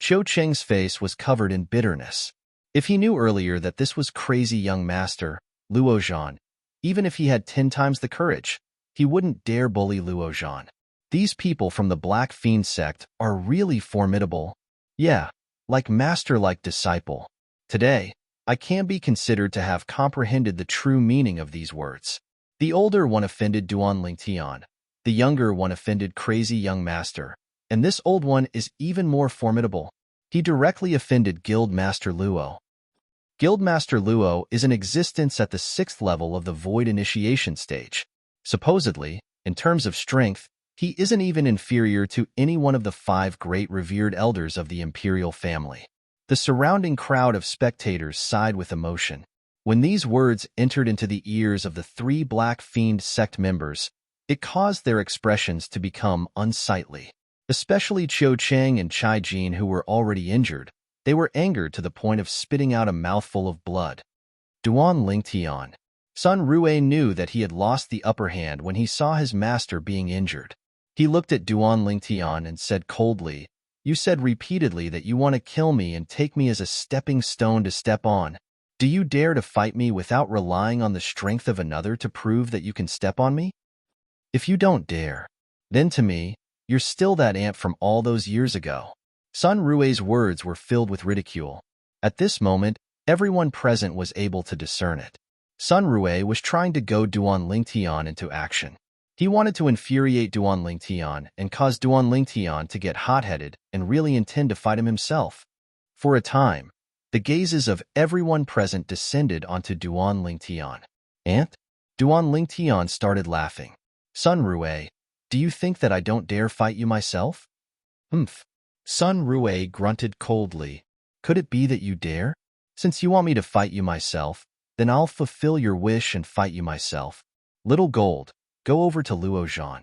Qiu Cheng's face was covered in bitterness. If he knew earlier that this was crazy young master, Luo Zhan, even if he had 10 times the courage, he wouldn't dare bully Luo Zhan. These people from the Black Fiend sect are really formidable. Yeah, like master like disciple. Today, I can be considered to have comprehended the true meaning of these words. The older one offended Duan Lingtian, the younger one offended crazy young master, and this old one is even more formidable. He directly offended Guildmaster Luo. Guildmaster Luo is in existence at the 6th level of the Void Initiation stage. Supposedly, in terms of strength, he isn't even inferior to any one of the 5 great revered elders of the imperial family. The surrounding crowd of spectators sighed with emotion. When these words entered into the ears of the 3 Black Fiend sect members, it caused their expressions to become unsightly. Especially Qiu Cheng and Chai Jin, who were already injured. They were angered to the point of spitting out a mouthful of blood. Duan Lingtian. Sun Rue knew that he had lost the upper hand when he saw his master being injured. He looked at Duan Lingtian and said coldly, "You said repeatedly that you want to kill me and take me as a stepping stone to step on. Do you dare to fight me without relying on the strength of another to prove that you can step on me? If you don't dare, then to me, you're still that ant from all those years ago." Sun Rue's words were filled with ridicule. At this moment, everyone present was able to discern it. Sun Rue was trying to goad Duan Lingtian into action. He wanted to infuriate Duan Lingtian and cause Duan Lingtian to get hot-headed and really intend to fight him himself. For a time, the gazes of everyone present descended onto Duan Lingtian. "Ant?" Duan Lingtian started laughing. "Sun Rue, do you think that I don't dare fight you myself?" "Humph." Sun Rue grunted coldly. "Could it be that you dare? Since you want me to fight you myself, then I'll fulfill your wish and fight you myself. Little Gold, go over to Luo Zhan."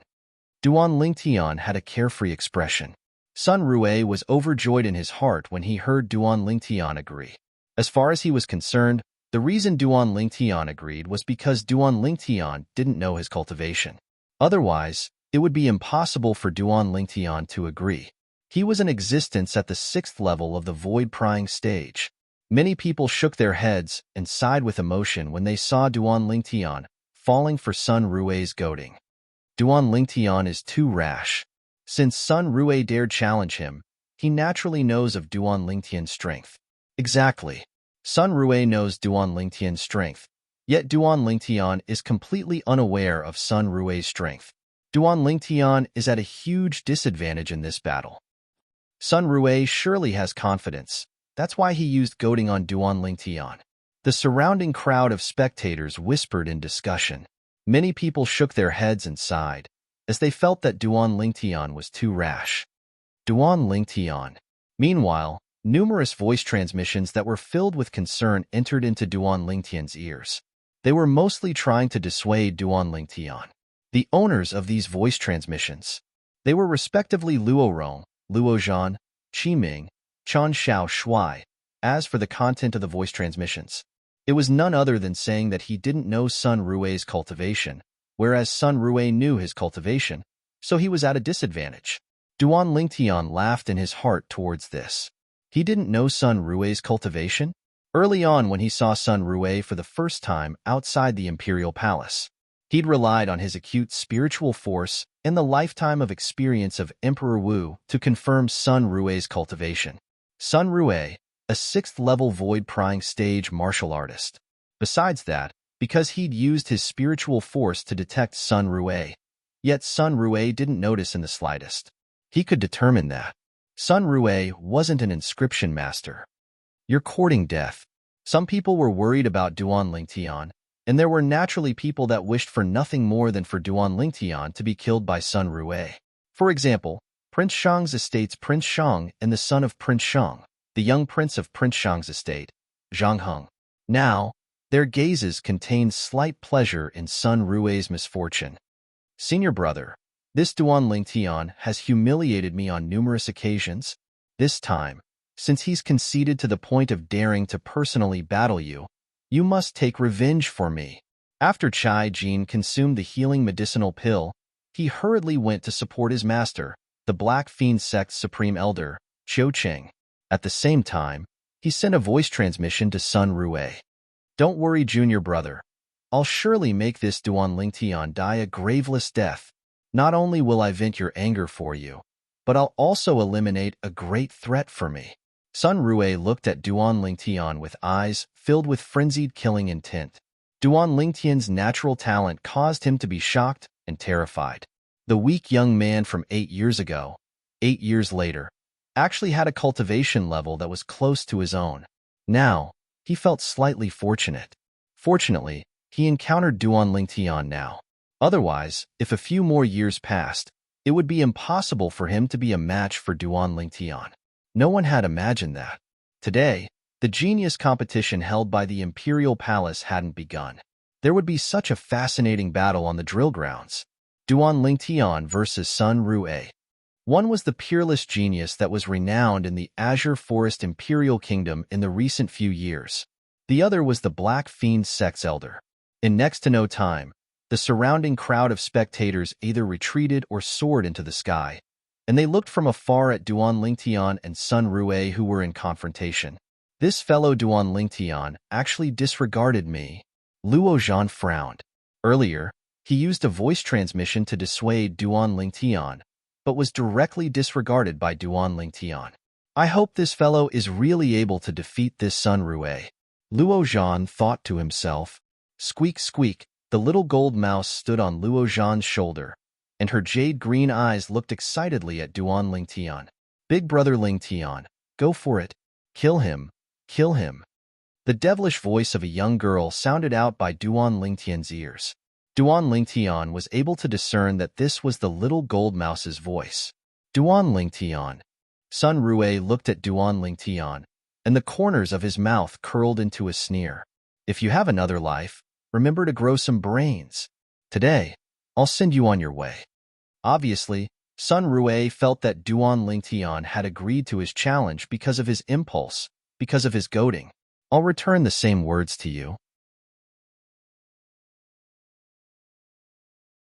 Duan Lingtian had a carefree expression. Sun Rue was overjoyed in his heart when he heard Duan Lingtian agree. As far as he was concerned, the reason Duan Lingtian agreed was because Duan Lingtian didn't know his cultivation. Otherwise, it would be impossible for Duan Lingtian to agree. He was in existence at the 6th level of the Void Prying stage. Many people shook their heads and sighed with emotion when they saw Duan Lingtian falling for Sun Rui's goading. Duan Lingtian is too rash. Since Sun Rui dared challenge him, he naturally knows of Duan Lingtian's strength. Exactly. Sun Rui knows Duan Lingtian's strength, yet Duan Lingtian is completely unaware of Sun Rui's strength. Duan Lingtian is at a huge disadvantage in this battle. Sun Rui surely has confidence. That's why he used goading on Duan Lingtian. The surrounding crowd of spectators whispered in discussion. Many people shook their heads and sighed, as they felt that Duan Lingtian was too rash. Duan Lingtian. Meanwhile, numerous voice transmissions that were filled with concern entered into Duan Lingtian's ears. They were mostly trying to dissuade Duan Lingtian. The owners of these voice transmissions. They were respectively Luo Rong, Luo Zhan, Qi Ming, Chan Xiao Shui. As for the content of the voice transmissions, it was none other than saying that he didn't know Sun Rui's cultivation, whereas Sun Rui knew his cultivation, so he was at a disadvantage. Duan Lingtian laughed in his heart towards this. He didn't know Sun Rui's cultivation? Early on when he saw Sun Rui for the first time outside the Imperial Palace, he'd relied on his acute spiritual force and the lifetime of experience of Emperor Wu to confirm Sun Rui's cultivation. Sun Rui, a 6th-level void-prying stage martial artist. Besides that, because he'd used his spiritual force to detect Sun Rui, yet Sun Rui didn't notice in the slightest. He could determine that Sun Rui wasn't an inscription master. You're courting death. Some people were worried about Duan Lingtian, and there were naturally people that wished for nothing more than for Duan Lingtian to be killed by Sun Rui. For example, Prince Shang's estate's Prince Shang and the son of Prince Shang, the young prince of Prince Shang's estate, Zhang Heng. Now, their gazes contained slight pleasure in Sun Rui's misfortune. Senior brother, this Duan Lingtian has humiliated me on numerous occasions. This time, since he's conceded to the point of daring to personally battle you, you must take revenge for me. After Chai Jin consumed the healing medicinal pill, he hurriedly went to support his master, the Black Fiend sect's supreme elder, Qiu Cheng. At the same time, he sent a voice transmission to Sun Rui. Don't worry, junior brother. I'll surely make this Duan Lingtian die a graveless death. Not only will I vent your anger for you, but I'll also eliminate a great threat for me. Sun Rui looked at Duan Lingtian with eyes filled with frenzied killing intent. Duan Lingtian's natural talent caused him to be shocked and terrified. The weak young man from 8 years ago, 8 years later, actually had a cultivation level that was close to his own. Now, he felt slightly fortunate. Fortunately, he encountered Duan Lingtian now. Otherwise, if a few more years passed, it would be impossible for him to be a match for Duan Lingtian. No one had imagined that. Today, the genius competition held by the Imperial Palace hadn't begun. There would be such a fascinating battle on the drill grounds. Duan Lingtian versus Sun Rui. One was the peerless genius that was renowned in the Azure Forest Imperial Kingdom in the recent few years. The other was the Black Fiend sect's elder. In next to no time, the surrounding crowd of spectators either retreated or soared into the sky, and they looked from afar at Duan Lingtian and Sun Rui, who were in confrontation. This fellow Duan Lingtian actually disregarded me. Luo Zhan frowned. Earlier, he used a voice transmission to dissuade Duan Lingtian, but was directly disregarded by Duan Lingtian. I hope this fellow is really able to defeat this Sun Rui. Luo Zhan thought to himself. Squeak, squeak, the little gold mouse stood on Luo Zhan's shoulder, and her jade-green eyes looked excitedly at Duan Lingtian. Big brother Lingtian, go for it. Kill him. Kill him. The devilish voice of a young girl sounded out by Duan Lingtian's ears. Duan Lingtian was able to discern that this was the little gold mouse's voice. Duan Lingtian. Sun Rui looked at Duan Lingtian, and the corners of his mouth curled into a sneer. If you have another life, remember to grow some brains. Today, I'll send you on your way. Obviously, Sun Rui felt that Duan Lingtian had agreed to his challenge because of his impulse, because of his goading. I'll return the same words to you.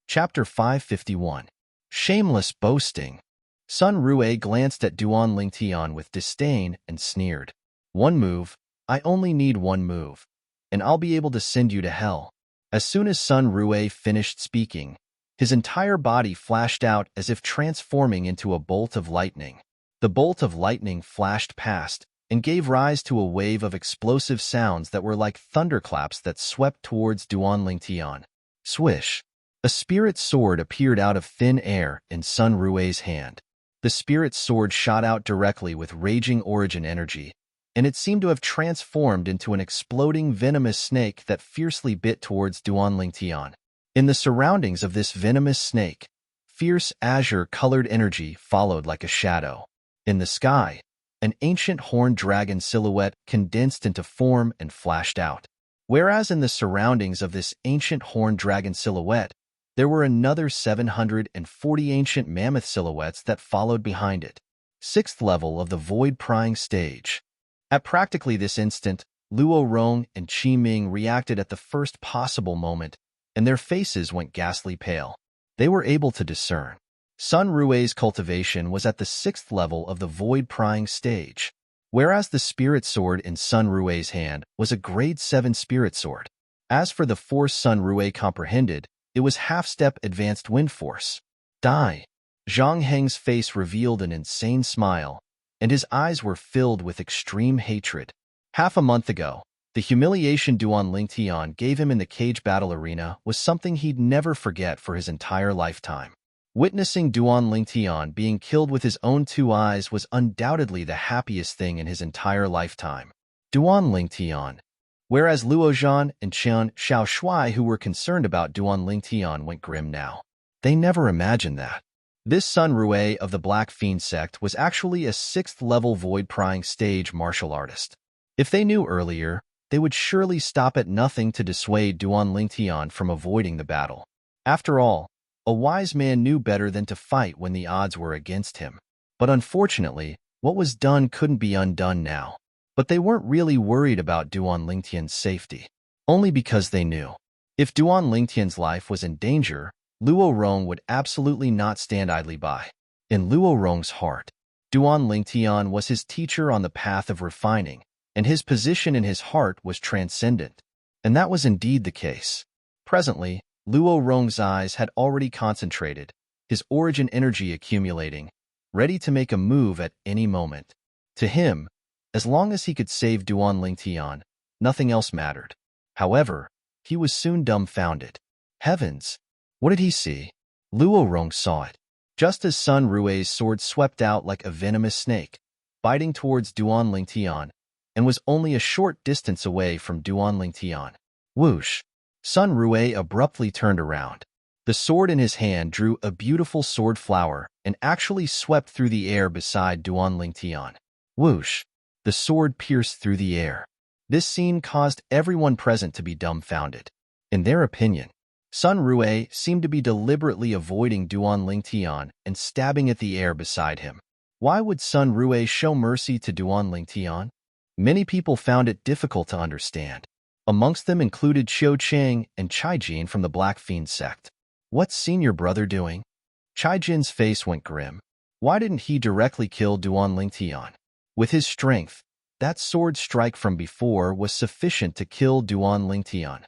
Chapter 551. Shameless Boasting. Sun Rui glanced at Duan Lingtian with disdain and sneered. One move, I only need one move, and I'll be able to send you to hell. As soon as Sun Rue finished speaking, his entire body flashed out as if transforming into a bolt of lightning. The bolt of lightning flashed past and gave rise to a wave of explosive sounds that were like thunderclaps that swept towards Duan Lingtian. Swish! A spirit sword appeared out of thin air in Sun Rue's hand. The spirit sword shot out directly with raging origin energy, and it seemed to have transformed into an exploding venomous snake that fiercely bit towards Duan Lingtian. In the surroundings of this venomous snake, fierce azure-colored energy followed like a shadow. In the sky, an ancient horned dragon silhouette condensed into form and flashed out. Whereas in the surroundings of this ancient horned dragon silhouette, there were another 740 ancient mammoth silhouettes that followed behind it. Sixth level of the void prying stage. At practically this instant, Luo Rong and Qi Ming reacted at the first possible moment, and their faces went ghastly pale. They were able to discern. Sun Rue's cultivation was at the sixth level of the void prying stage, whereas the spirit sword in Sun Rue's hand was a grade 7 spirit sword. As for the force Sun Rue comprehended, it was half-step advanced wind force. Die! Zhang Heng's face revealed an insane smile, and his eyes were filled with extreme hatred. Half a month ago, the humiliation Duan Lingtian gave him in the cage battle arena was something he'd never forget for his entire lifetime. Witnessing Duan Lingtian being killed with his own two eyes was undoubtedly the happiest thing in his entire lifetime. Duan Lingtian. Whereas Luozhan and Qian Shaoshui, who were concerned about Duan Lingtian, went grim now. They never imagined that. This Sun Rue of the Black Fiend sect was actually a 6th level void prying stage martial artist. If they knew earlier, they would surely stop at nothing to dissuade Duan Lingtian from avoiding the battle. After all, a wise man knew better than to fight when the odds were against him. But unfortunately, what was done couldn't be undone now. But they weren't really worried about Duan Lingtian's safety, only because they knew. If Duan Lingtian's life was in danger, Luo Rong would absolutely not stand idly by. In Luo Rong's heart, Duan Lingtian was his teacher on the path of refining, and his position in his heart was transcendent. And that was indeed the case. Presently, Luo Rong's eyes had already concentrated, his origin energy accumulating, ready to make a move at any moment. To him, as long as he could save Duan Lingtian, nothing else mattered. However, he was soon dumbfounded. Heavens! What did he see? Luo Rong saw it. Just as Sun Rue's sword swept out like a venomous snake, biting towards Duan Lingtian, and was only a short distance away from Duan Lingtian. Whoosh! Sun Rue abruptly turned around. The sword in his hand drew a beautiful sword flower and actually swept through the air beside Duan Lingtian. Whoosh! The sword pierced through the air. This scene caused everyone present to be dumbfounded. In their opinion, Sun Rue seemed to be deliberately avoiding Duan Lingtian and stabbing at the air beside him. Why would Sun Rue show mercy to Duan Lingtian? Many people found it difficult to understand. Amongst them included Qiu Cheng and Chai Jin from the Black Fiend sect. What's senior brother doing? Chai Jin's face went grim. Why didn't he directly kill Duan Lingtian? With his strength, that sword strike from before was sufficient to kill Duan Lingtian.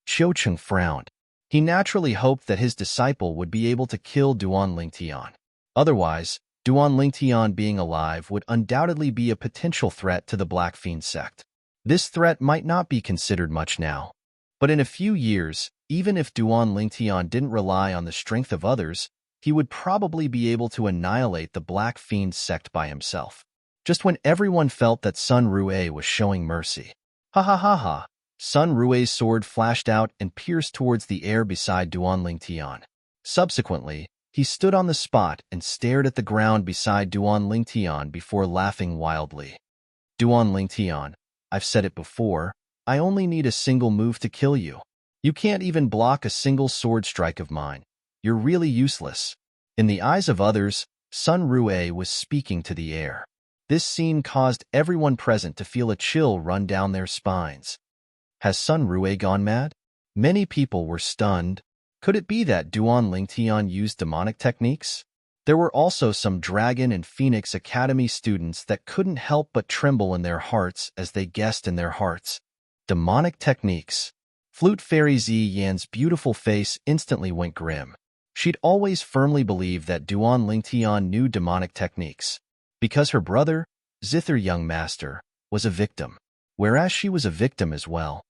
Qiu Cheng frowned. He naturally hoped that his disciple would be able to kill Duan Lingtian. Otherwise, Duan Lingtian being alive would undoubtedly be a potential threat to the Black Fiend sect. This threat might not be considered much now, but in a few years, even if Duan Lingtian didn't rely on the strength of others, he would probably be able to annihilate the Black Fiend sect by himself. Just when everyone felt that Sun Rue was showing mercy. Ha ha ha ha! Sun Rue's sword flashed out and pierced towards the air beside Duan Lingtian. Subsequently, he stood on the spot and stared at the ground beside Duan Lingtian before laughing wildly. Duan Lingtian, I've said it before, I only need a single move to kill you. You can't even block a single sword strike of mine. You're really useless. In the eyes of others, Sun Rue was speaking to the air. This scene caused everyone present to feel a chill run down their spines. Has Sun Rue gone mad? Many people were stunned. Could it be that Duan Lingtian used demonic techniques? There were also some Dragon and Phoenix Academy students that couldn't help but tremble in their hearts as they guessed in their hearts. Demonic techniques. Flute Fairy Zi Yan's beautiful face instantly went grim. She'd always firmly believed that Duan Lingtian knew demonic techniques, because her brother, Zither Young Master, was a victim, whereas she was a victim as well.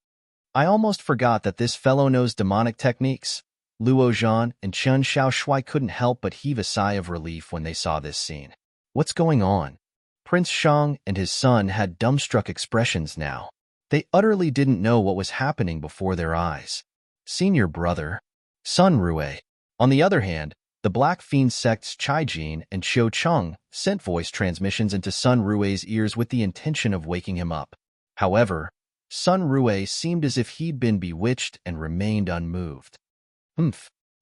I almost forgot that this fellow knows demonic techniques. Luo Zhan and Chen Xiaoshui couldn't help but heave a sigh of relief when they saw this scene. What's going on? Prince Shang and his son had dumbstruck expressions now. They utterly didn't know what was happening before their eyes. Senior brother, Sun Rue. On the other hand, the Black Fiend sects Chai Jin and Qiu Cheng sent voice transmissions into Sun Rue's ears with the intention of waking him up. However, Sun Rue seemed as if he'd been bewitched and remained unmoved.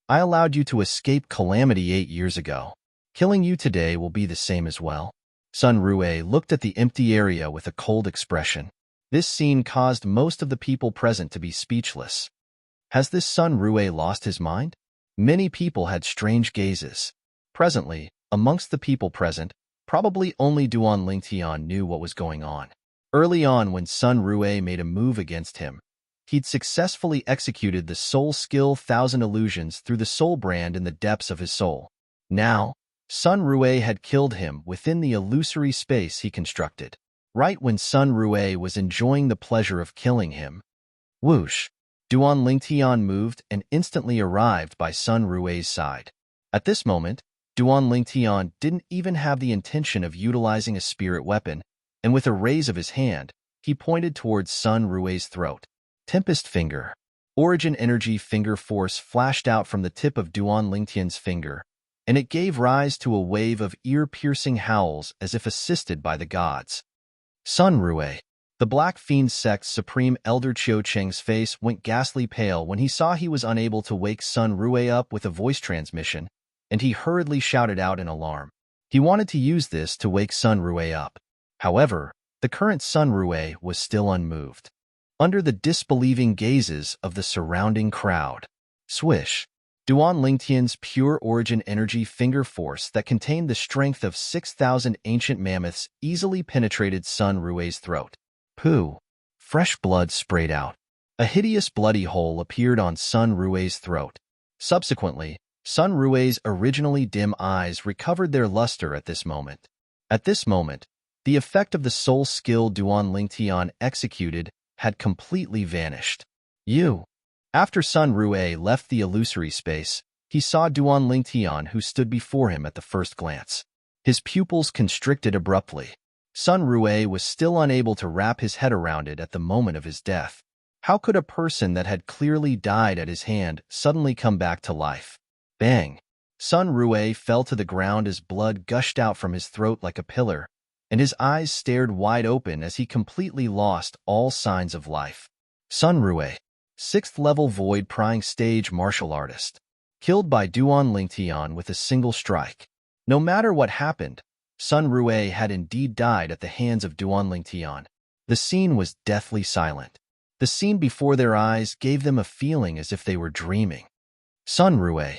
I allowed you to escape calamity 8 years ago. Killing you today will be the same as well. Sun Rue looked at the empty area with a cold expression. This scene caused most of the people present to be speechless. Has this Sun Rue lost his mind? Many people had strange gazes. Presently, amongst the people present, probably only Duan Lingtian knew what was going on. Early on, when Sun Rue made a move against him, he'd successfully executed the soul skill Thousand Illusions through the soul brand in the depths of his soul. Now, Sun Rue had killed him within the illusory space he constructed. Right when Sun Rue was enjoying the pleasure of killing him, whoosh, Duan Lingtian moved and instantly arrived by Sun Rue's side. At this moment, Duan Lingtian didn't even have the intention of utilizing a spirit weapon, and with a raise of his hand, he pointed towards Sun Rue's throat. Tempest Finger. Origin Energy Finger Force flashed out from the tip of Duan Lingtian's finger, and it gave rise to a wave of ear-piercing howls as if assisted by the gods. Sun Rue. The Black Fiend sect's supreme elder Qiu Cheng's face went ghastly pale when he saw he was unable to wake Sun Rue up with a voice transmission, and he hurriedly shouted out in alarm. He wanted to use this to wake Sun Rue up. However, the current Sun Rue was still unmoved. Under the disbelieving gazes of the surrounding crowd, swish, Duan Lingtian's pure origin energy finger force that contained the strength of 6,000 ancient mammoths easily penetrated Sun Rue's throat. Pooh! Fresh blood sprayed out. A hideous bloody hole appeared on Sun Rue's throat. Subsequently, Sun Rue's originally dim eyes recovered their luster at this moment. At this moment, the effect of the soul skill Duan Lingtian executed had completely vanished. After Sun Rue left the illusory space, he saw Duan Lingtian who stood before him at the first glance. His pupils constricted abruptly. Sun Rue was still unable to wrap his head around it at the moment of his death. How could a person that had clearly died at his hand suddenly come back to life? Bang! Sun Rue fell to the ground as blood gushed out from his throat like a pillar, and his eyes stared wide open as he completely lost all signs of life. Sun Rue, 6th level Void Prying Stage martial artist, killed by Duan Lingtian with a single strike. No matter what happened, Sun Rue had indeed died at the hands of Duan Lingtian. The scene was deathly silent. The scene before their eyes gave them a feeling as if they were dreaming. Sun Rue.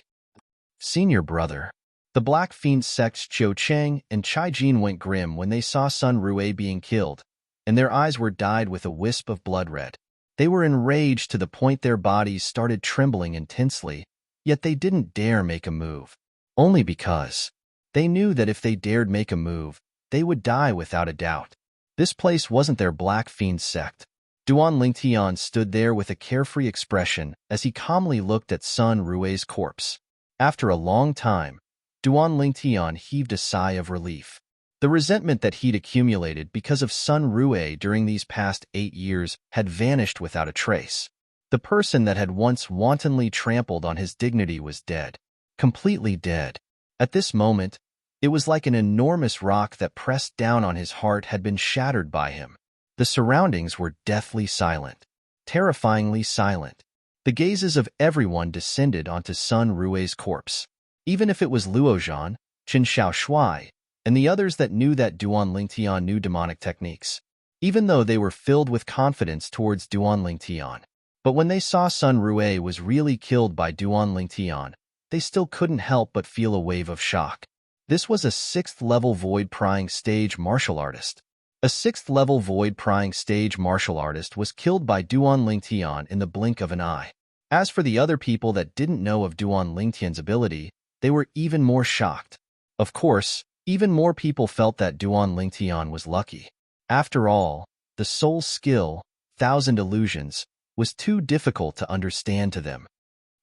Senior brother. The Black Fiend sects Qiu Cheng and Chai Jin went grim when they saw Sun Rue being killed, and their eyes were dyed with a wisp of blood red. They were enraged to the point their bodies started trembling intensely, yet they didn't dare make a move. Only because they knew that if they dared make a move, they would die without a doubt. This place wasn't their Black Fiend sect. Duan Lingtian stood there with a carefree expression as he calmly looked at Sun Rue's corpse. After a long time, Duan Lingtian heaved a sigh of relief. The resentment that he'd accumulated because of Sun Rue during these past 8 years had vanished without a trace. The person that had once wantonly trampled on his dignity was dead. Completely dead. At this moment, it was like an enormous rock that pressed down on his heart had been shattered by him. The surroundings were deathly silent. Terrifyingly silent. The gazes of everyone descended onto Sun Rue's corpse. Even if it was Luo Zhan, Chen Xiaoshui, and the others that knew that Duan Lingtian knew demonic techniques. Even though they were filled with confidence towards Duan Lingtian. But when they saw Sun Rue was really killed by Duan Lingtian, they still couldn't help but feel a wave of shock. This was a 6th-level void-prying stage martial artist. A 6th-level void-prying stage martial artist was killed by Duan Lingtian in the blink of an eye. As for the other people that didn't know of Duan Lingtian's ability, they were even more shocked. Of course, even more people felt that Duan Lingtian was lucky. After all, the soul skill, 1,000 illusions, was too difficult to understand to them.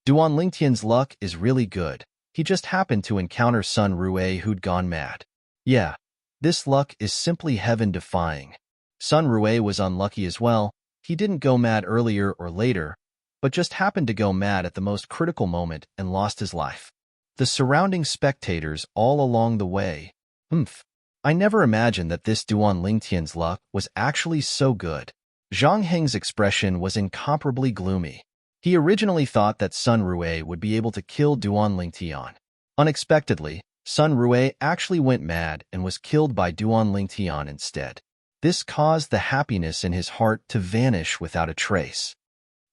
Duan Lingtian's luck is really good. He just happened to encounter Sun Rue who'd gone mad. Yeah, this luck is simply heaven-defying. Sun Rue was unlucky as well. He didn't go mad earlier or later, but just happened to go mad at the most critical moment and lost his life. The surrounding spectators all along the way. I never imagined that this Duan Lingtian's luck was actually so good. Zhang Heng's expression was incomparably gloomy. He originally thought that Sun Rue would be able to kill Duan Lingtian. Unexpectedly, Sun Rue actually went mad and was killed by Duan Lingtian instead. This caused the happiness in his heart to vanish without a trace.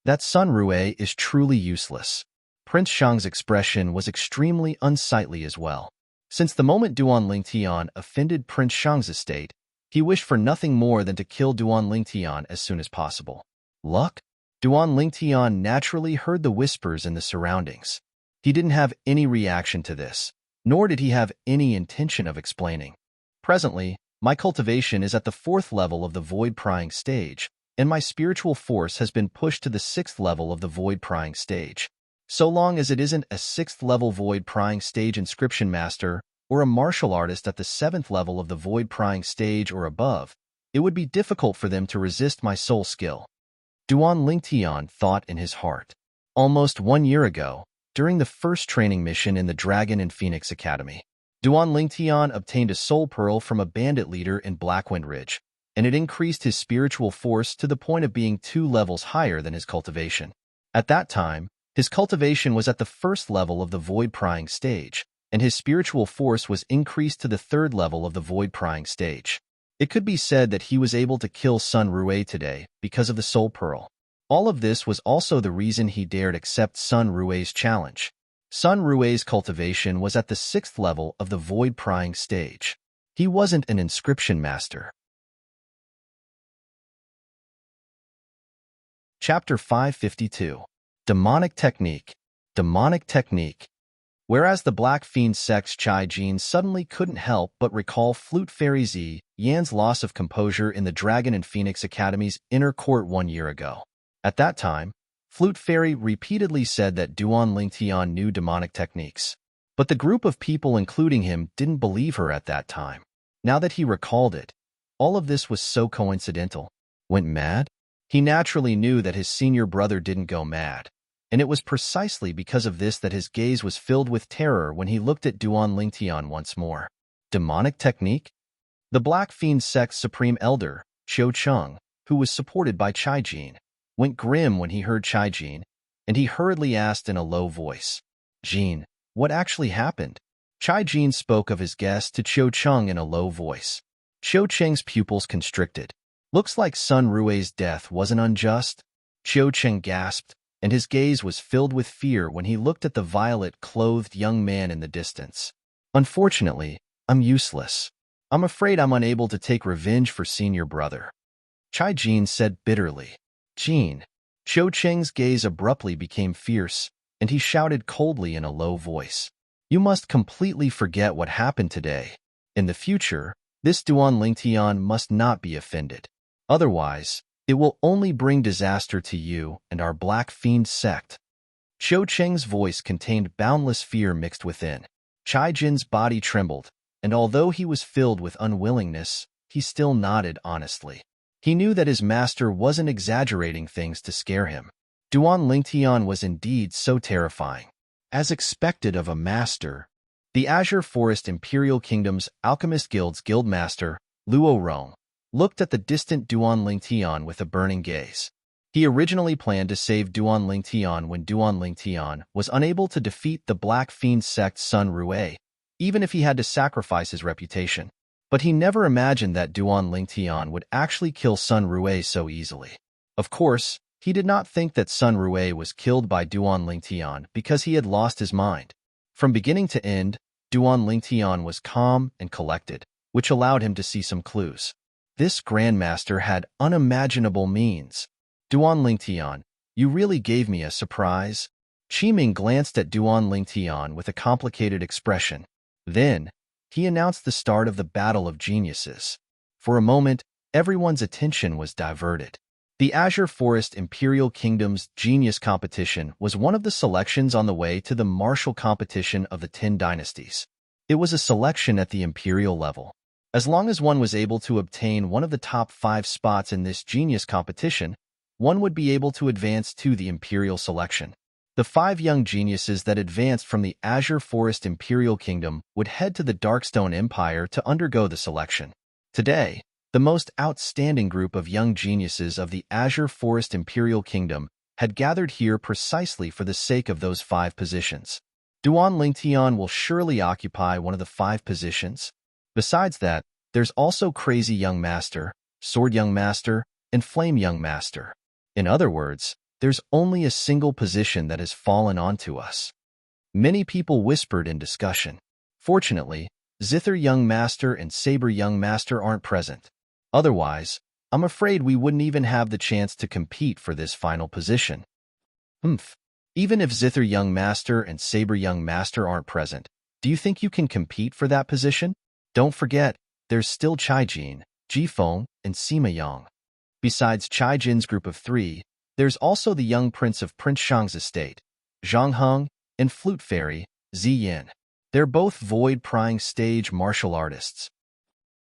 That Sun Rue is truly useless. Prince Shang's expression was extremely unsightly as well. Since the moment Duan Lingtian offended Prince Shang's estate, he wished for nothing more than to kill Duan Lingtian as soon as possible. Luck? Duan Lingtian naturally heard the whispers in the surroundings. He didn't have any reaction to this, nor did he have any intention of explaining. Presently, my cultivation is at the 4th level of the void-prying stage, and my spiritual force has been pushed to the 6th level of the void-prying stage. So long as it isn't a 6th-level void-prying stage inscription master or a martial artist at the 7th level of the void-prying stage or above, it would be difficult for them to resist my soul skill. Duan Lingtian thought in his heart. Almost 1 year ago, during the first training mission in the Dragon and Phoenix Academy, Duan Lingtian obtained a soul pearl from a bandit leader in Blackwind Ridge, and it increased his spiritual force to the point of being 2 levels higher than his cultivation. At that time, his cultivation was at the 1st level of the void-prying stage, and his spiritual force was increased to the 3rd level of the void-prying stage. It could be said that he was able to kill Sun Rue today because of the Soul Pearl. All of this was also the reason he dared accept Sun Rue's challenge. Sun Rue's cultivation was at the 6th level of the void-prying stage. He wasn't an inscription master. Chapter 552. Demonic Technique. Demonic Technique. Whereas the Black Fiend sect's Chai Jin suddenly couldn't help but recall Flute Fairy Zi Yan's loss of composure in the Dragon and Phoenix Academy's inner court 1 year ago. At that time, Flute Fairy repeatedly said that Duan Lingtian knew demonic techniques. But the group of people including him didn't believe her at that time. Now that he recalled it, all of this was so coincidental. Went mad? He naturally knew that his senior brother didn't go mad. And it was precisely because of this that his gaze was filled with terror when he looked at Duan Lingtian once more. Demonic technique? The Black Fiend sect's supreme elder, Qiu Cheng, who was supported by Chai Jin, went grim when he heard Chai Jin, and he hurriedly asked in a low voice, "Jin, what actually happened?" Chai Jin spoke of his guest to Qiu Cheng in a low voice. Qiu Cheng's pupils constricted. Looks like Sun Rue's death wasn't unjust. Qiu Cheng gasped, and his gaze was filled with fear when he looked at the violet-clothed young man in the distance. "Unfortunately, I'm useless. I'm afraid I'm unable to take revenge for senior brother," Chai Jin said bitterly. "Jin." Qiu Cheng's gaze abruptly became fierce, and he shouted coldly in a low voice, "You must completely forget what happened today. In the future, this Duan Lingtian must not be offended. Otherwise, it will only bring disaster to you and our Black Fiend sect." Qiu Cheng's voice contained boundless fear mixed within. Chai Jin's body trembled, and although he was filled with unwillingness, he still nodded honestly. He knew that his master wasn't exaggerating things to scare him. Duan Lingtian was indeed so terrifying. As expected of a master, the Azure Forest Imperial Kingdom's Alchemist Guild's guildmaster, Luo Rong, looked at the distant Duan Lingtian with a burning gaze. He originally planned to save Duan Lingtian when Duan Lingtian was unable to defeat the Black Fiend sect's Sun Rue, even if he had to sacrifice his reputation. But he never imagined that Duan Lingtian would actually kill Sun Rue so easily. Of course, he did not think that Sun Rue was killed by Duan Lingtian because he had lost his mind. From beginning to end, Duan Lingtian was calm and collected, which allowed him to see some clues. This Grandmaster had unimaginable means. Duan Lingtian, you really gave me a surprise. Qiming glanced at Duan Lingtian with a complicated expression. Then, he announced the start of the Battle of Geniuses. For a moment, everyone's attention was diverted. The Azure Forest Imperial Kingdom's Genius Competition was one of the selections on the way to the martial competition of the 10 dynasties. It was a selection at the imperial level. As long as one was able to obtain one of the top 5 spots in this Genius Competition, one would be able to advance to the imperial selection. The 5 young geniuses that advanced from the Azure Forest Imperial Kingdom would head to the Darkstone Empire to undergo the selection. Today, the most outstanding group of young geniuses of the Azure Forest Imperial Kingdom had gathered here precisely for the sake of those 5 positions. Duan Lingtian will surely occupy one of the 5 positions. Besides that, there's also Crazy Young Master, Sword Young Master, and Flame Young Master. In other words, there's only a single position that has fallen onto us. Many people whispered in discussion. Fortunately, Zither Young Master and Saber Young Master aren't present. Otherwise, I'm afraid we wouldn't even have the chance to compete for this final position. Even if Zither Young Master and Saber Young Master aren't present, do you think you can compete for that position? Don't forget, there's still Chaijin, Jifeng, and Sima Yang. Besides Chaijin's group of 3, there's also the young prince of Prince Shang's estate, Zhang Heng, and Flute Fairy, Ziyin. They're both void-prying stage martial artists.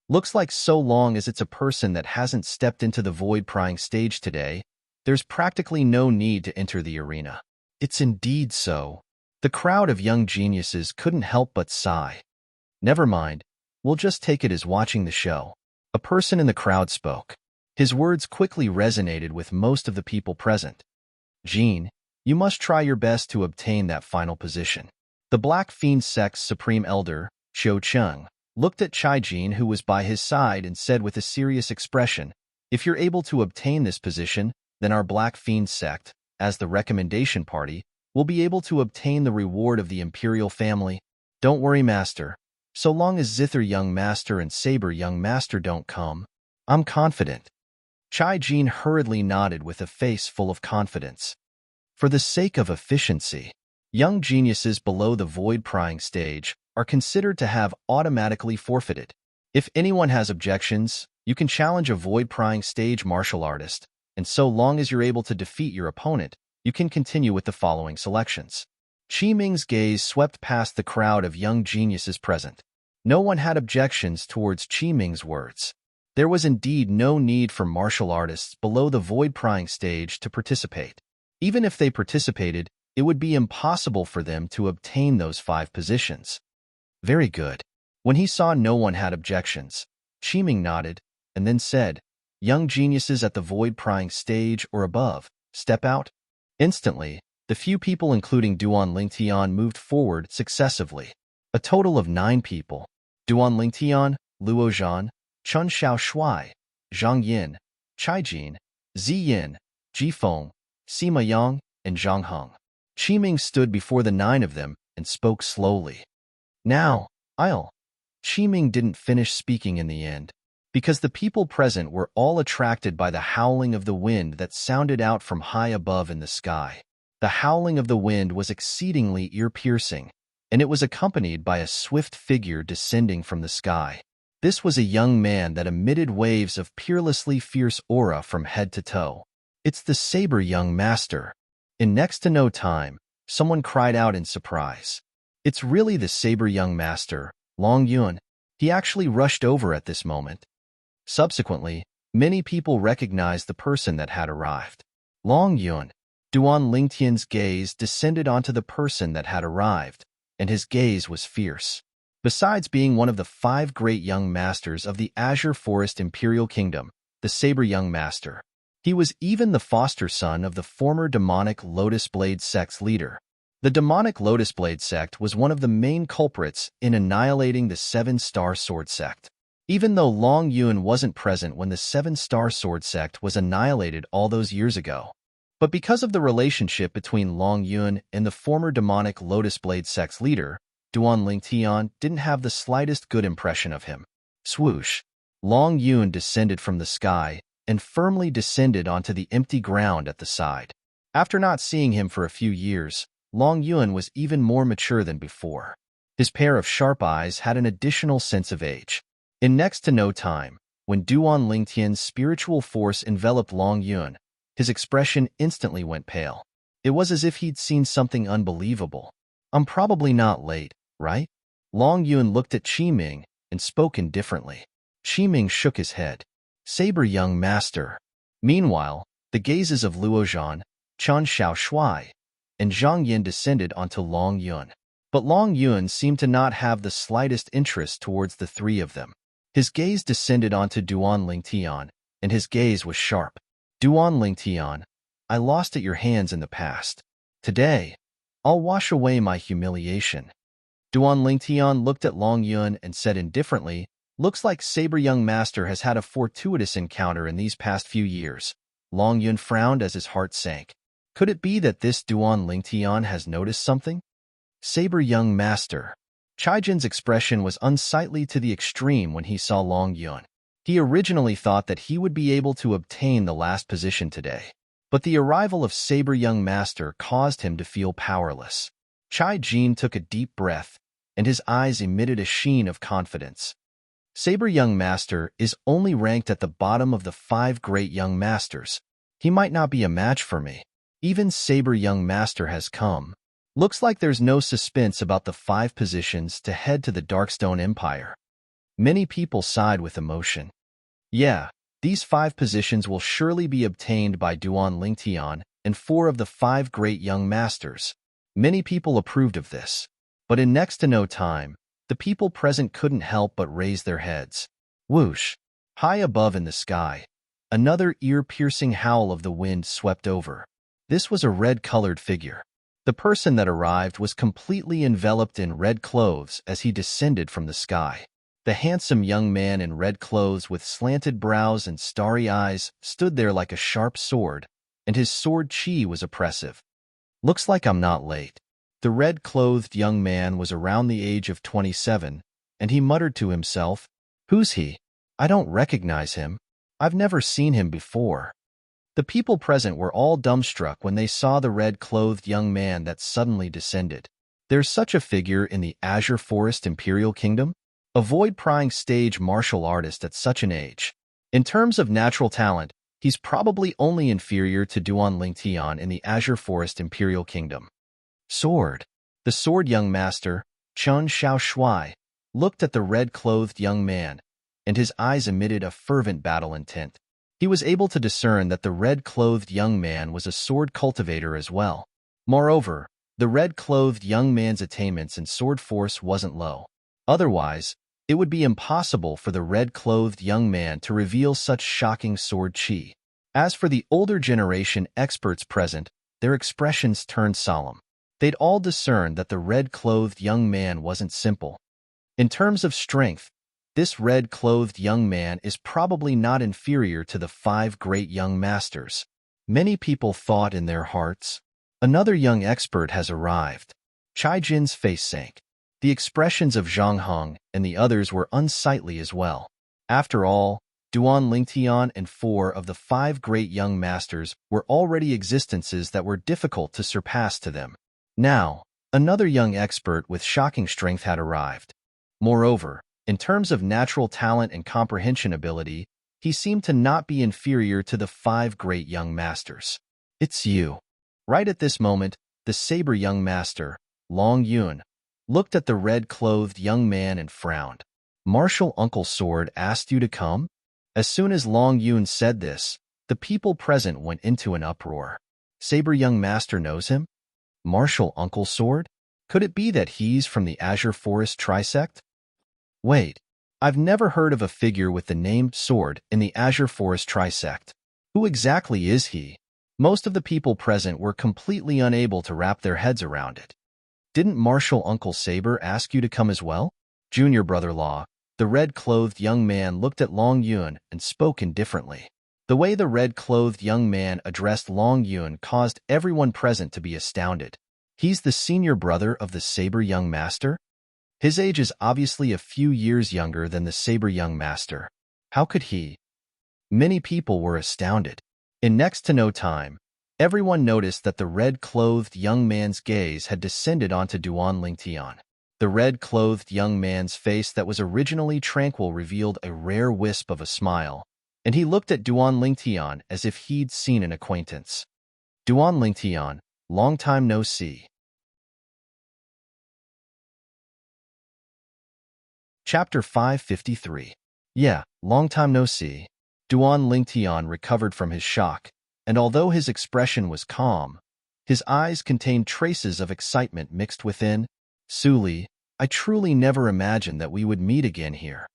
Looks like so long as it's a person that hasn't stepped into the void-prying stage today, there's practically no need to enter the arena. It's indeed so. The crowd of young geniuses couldn't help but sigh. Never mind, we'll just take it as watching the show. A person in the crowd spoke. His words quickly resonated with most of the people present. Jean, you must try your best to obtain that final position. The Black Fiend sect's supreme elder, Qiu Cheng, looked at Chaijin who was by his side and said with a serious expression, if you're able to obtain this position, then our Black Fiend sect, as the recommendation party, will be able to obtain the reward of the imperial family. Don't worry, Master. So long as Zither Young Master and Saber Young Master don't come, I'm confident. Chaijin hurriedly nodded with a face full of confidence. For the sake of efficiency, young geniuses below the void-prying stage are considered to have automatically forfeited. If anyone has objections, you can challenge a void-prying stage martial artist, and so long as you're able to defeat your opponent, you can continue with the following selections. Qiming's gaze swept past the crowd of young geniuses present. No one had objections towards Qiming's words. There was indeed no need for martial artists below the void-prying stage to participate. Even if they participated, it would be impossible for them to obtain those 5 positions. Very good. When he saw no one had objections, Qiming nodded and then said, young geniuses at the void-prying stage or above, step out. Instantly, the few people including Duan Lingtian moved forward successively. A total of 9 people. Duan Lingtian, Luo Zhan, Chun Xiao Shuai, Zhang Yin, Chaijin, Ziyin, Jifeng, Sima Yang, and Zhang Heng. Qiming stood before the 9 of them and spoke slowly. Now, Qiming didn't finish speaking in the end, because the people present were all attracted by the howling of the wind that sounded out from high above in the sky. The howling of the wind was exceedingly ear-piercing, and it was accompanied by a swift figure descending from the sky. This was a young man that emitted waves of peerlessly fierce aura from head to toe. It's the Saber Young Master. In next to no time, someone cried out in surprise. It's really the Saber Young Master, Long Yun. He actually rushed over at this moment. Subsequently, many people recognized the person that had arrived. Long Yun. Duan Lingtian's gaze descended onto the person that had arrived, and his gaze was fierce. Besides being one of the 5 great young masters of the Azure Forest Imperial Kingdom, the Saber Young Master, he was even the foster son of the former demonic Lotus Blade sect's leader. The demonic Lotus Blade sect was one of the main culprits in annihilating the 7-Star Sword sect. Even though Long Yun wasn't present when the 7-Star Sword sect was annihilated all those years ago, but because of the relationship between Long Yun and the former demonic Lotus Blade sect's leader, Duan Lingtian didn't have the slightest good impression of him. Swoosh! Long Yun descended from the sky and firmly descended onto the empty ground at the side. After not seeing him for a few years, Long Yun was even more mature than before. His pair of sharp eyes had an additional sense of age. In next to no time, when Duan Lingtian's spiritual force enveloped Long Yun, his expression instantly went pale. It was as if he'd seen something unbelievable. I'm probably not late, right? Long Yun looked at Qi Ming and spoke indifferently. Qi Ming shook his head. Saber young master. Meanwhile, the gazes of Luozhan, Chen Xiaoshui, and Zhang Yin descended onto Long Yun. But Long Yun seemed to not have the slightest interest towards the three of them. His gaze descended onto Duan Lingtian, and his gaze was sharp. Duan Lingtian, I lost at your hands in the past. Today, I'll wash away my humiliation. Duan Lingtian looked at Long Yun and said indifferently, looks like Saber young master has had a fortuitous encounter in these past few years. Long Yun frowned as his heart sank. Could it be that this Duan Lingtian has noticed something? Saber young master. Chaijin's expression was unsightly to the extreme when he saw Long Yun. He originally thought that he would be able to obtain the last position today, but the arrival of Saber young master caused him to feel powerless. Chaijin took a deep breath, and his eyes emitted a sheen of confidence. Saber young master is only ranked at the bottom of the 5 great young masters. He might not be a match for me. Even Saber young master has come. Looks like there's no suspense about the 5 positions to head to the Darkstone Empire. Many people sighed with emotion. Yeah, these 5 positions will surely be obtained by Duan Lingtian and 4 of the 5 great young masters. Many people approved of this. But in next to no time, the people present couldn't help but raise their heads. Whoosh! High above in the sky, another ear-piercing howl of the wind swept over. This was a red-colored figure. The person that arrived was completely enveloped in red clothes as he descended from the sky. The handsome young man in red clothes with slanted brows and starry eyes stood there like a sharp sword, and his sword chi was oppressive. Looks like I'm not late. The red-clothed young man was around the age of 27, and he muttered to himself, Who's he? I don't recognize him. I've never seen him before. The people present were all dumbstruck when they saw the red-clothed young man that suddenly descended. There's such a figure in the Azure Forest Imperial Kingdom? Avoid prying stage martial artist at such an age. In terms of natural talent, he's probably only inferior to Duan Lingtian in the Azure Forest Imperial Kingdom. Sword. The sword young master, Chen Xiaoshui, looked at the red-clothed young man, and his eyes emitted a fervent battle intent. He was able to discern that the red-clothed young man was a sword cultivator as well. Moreover, the red-clothed young man's attainments in sword force wasn't low. Otherwise, it would be impossible for the red-clothed young man to reveal such shocking sword chi. As for the older generation experts present, their expressions turned solemn. They'd all discerned that the red-clothed young man wasn't simple. In terms of strength, this red-clothed young man is probably not inferior to the 5 great young masters. Many people thought in their hearts, another young expert has arrived. Chaijin's face sank. The expressions of Zhang Heng and the others were unsightly as well. After all, Duan Lingtian and 4 of the 5 great young masters were already existences that were difficult to surpass to them. Now, another young expert with shocking strength had arrived. Moreover, in terms of natural talent and comprehension ability, he seemed to not be inferior to the 5 great young masters. It's you. Right at this moment, the saber young master, Long Yun, looked at the red-clothed young man and frowned. Martial Uncle Sword asked you to come? As soon as Long Yun said this, the people present went into an uproar. Saber young master knows him? Martial Uncle Sword? Could it be that he's from the Azure Forest Trisect? Wait, I've never heard of a figure with the name Sword in the Azure Forest Trisect. Who exactly is he? Most of the people present were completely unable to wrap their heads around it. Didn't Martial Uncle Saber ask you to come as well? Junior brother-in-law, the red-clothed young man looked at Long Yun and spoke indifferently. The way the red-clothed young man addressed Long Yun caused everyone present to be astounded. He's the senior brother of the saber young master? His age is obviously a few years younger than the saber young master. How could he? Many people were astounded. In next to no time, everyone noticed that the red-clothed young man's gaze had descended onto Duan Lingtian. The red-clothed young man's face that was originally tranquil revealed a rare wisp of a smile, and he looked at Duan Lingtian as if he'd seen an acquaintance. Duan Lingtian, long time no see. Chapter 553. Yeah, long time no see. Duan Lingtian recovered from his shock, and although his expression was calm, his eyes contained traces of excitement mixed within. Suli, I truly never imagined that we would meet again here.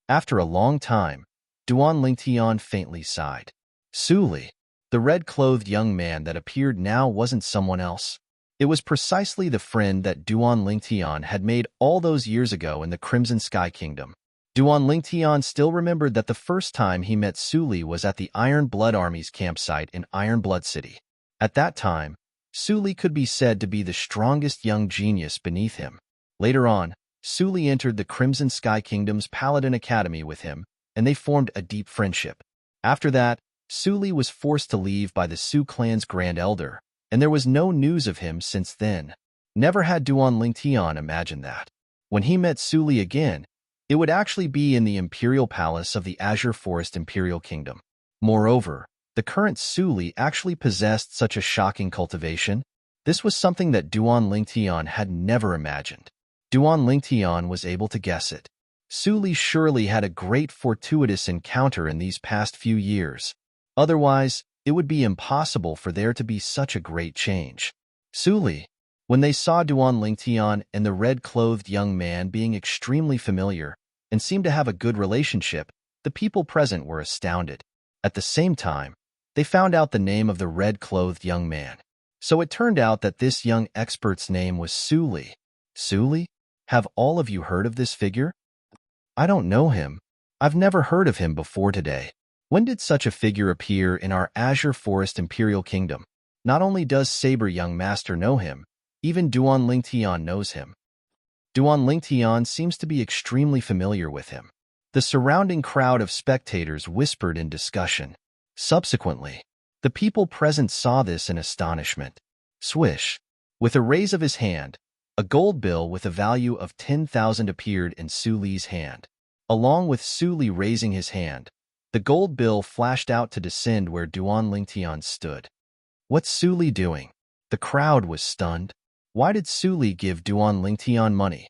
After a long time, Duan Lingtian faintly sighed. Suli, the red-clothed young man that appeared now wasn't someone else. It was precisely the friend that Duan Lingtian had made all those years ago in the Crimson Sky Kingdom. Duan Lingtian still remembered that the first time he met Suli was at the Iron Blood Army's campsite in Iron Blood City. At that time, Suli could be said to be the strongest young genius beneath him. Later on, Suli entered the Crimson Sky Kingdom's Paladin Academy with him, and they formed a deep friendship. After that, Suli was forced to leave by the Su clan's Grand Elder, and there was no news of him since then. Never had Duan Lingtian imagined that. When he met Suli again, it would actually be in the Imperial Palace of the Azure Forest Imperial Kingdom. Moreover, the current Suli actually possessed such a shocking cultivation. This was something that Duan Lingtian had never imagined. Duan Lingtian was able to guess it. Suli surely had a great fortuitous encounter in these past few years. Otherwise, it would be impossible for there to be such a great change. Suli, when they saw Duan Lingtian and the red-clothed young man being extremely familiar and seemed to have a good relationship, the people present were astounded. At the same time, they found out the name of the red-clothed young man. So it turned out that this young expert's name was Suli. Suli? Have all of you heard of this figure? I don't know him. I've never heard of him before today. When did such a figure appear in our Azure Forest Imperial Kingdom? Not only does Saber Young Master know him, even Duan Lingtian knows him. Duan Lingtian seems to be extremely familiar with him. The surrounding crowd of spectators whispered in discussion. Subsequently, the people present saw this in astonishment. Swish! With a raise of his hand, a gold bill with a value of 10,000 appeared in Suli's hand. Along with Suli raising his hand, the gold bill flashed out to descend where Duan Lingtian stood. What's Suli doing? The crowd was stunned. Why did Suli give Duan Lingtian money?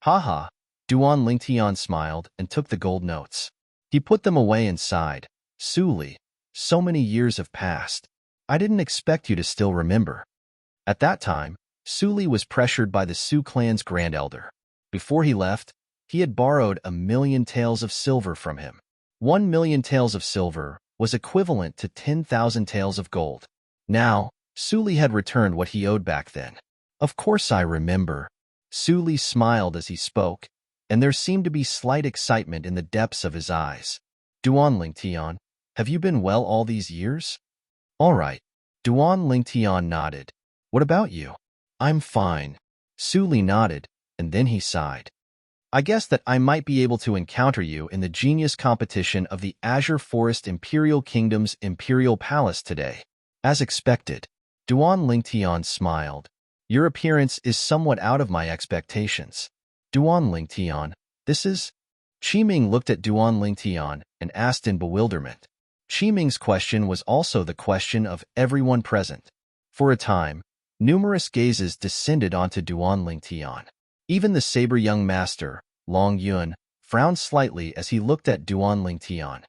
Haha, Duan Lingtian smiled and took the gold notes. He put them away and sighed. Suli, so many years have passed. I didn't expect you to still remember. At that time, Suli was pressured by the Su clan's Grand Elder. Before he left, he had borrowed 1,000,000 taels of silver from him. 1,000,000 taels of silver was equivalent to 10,000 taels of gold. Now, Suli had returned what he owed back then. Of course I remember. Suli smiled as he spoke, and there seemed to be slight excitement in the depths of his eyes. Duan Lingtian, have you been well all these years? All right. Duan Lingtian nodded. What about you? I'm fine. Suli nodded, and then he sighed. I guess that I might be able to encounter you in the genius competition of the Azure Forest Imperial Kingdom's Imperial Palace today. As expected, Duan Lingtian smiled. Your appearance is somewhat out of my expectations. Duan Lingtian, this is... Qiming looked at Duan Lingtian and asked in bewilderment. Qiming's question was also the question of everyone present. For a time, numerous gazes descended onto Duan Lingtian. Even the saber young master, Long Yun, frowned slightly as he looked at Duan Lingtian.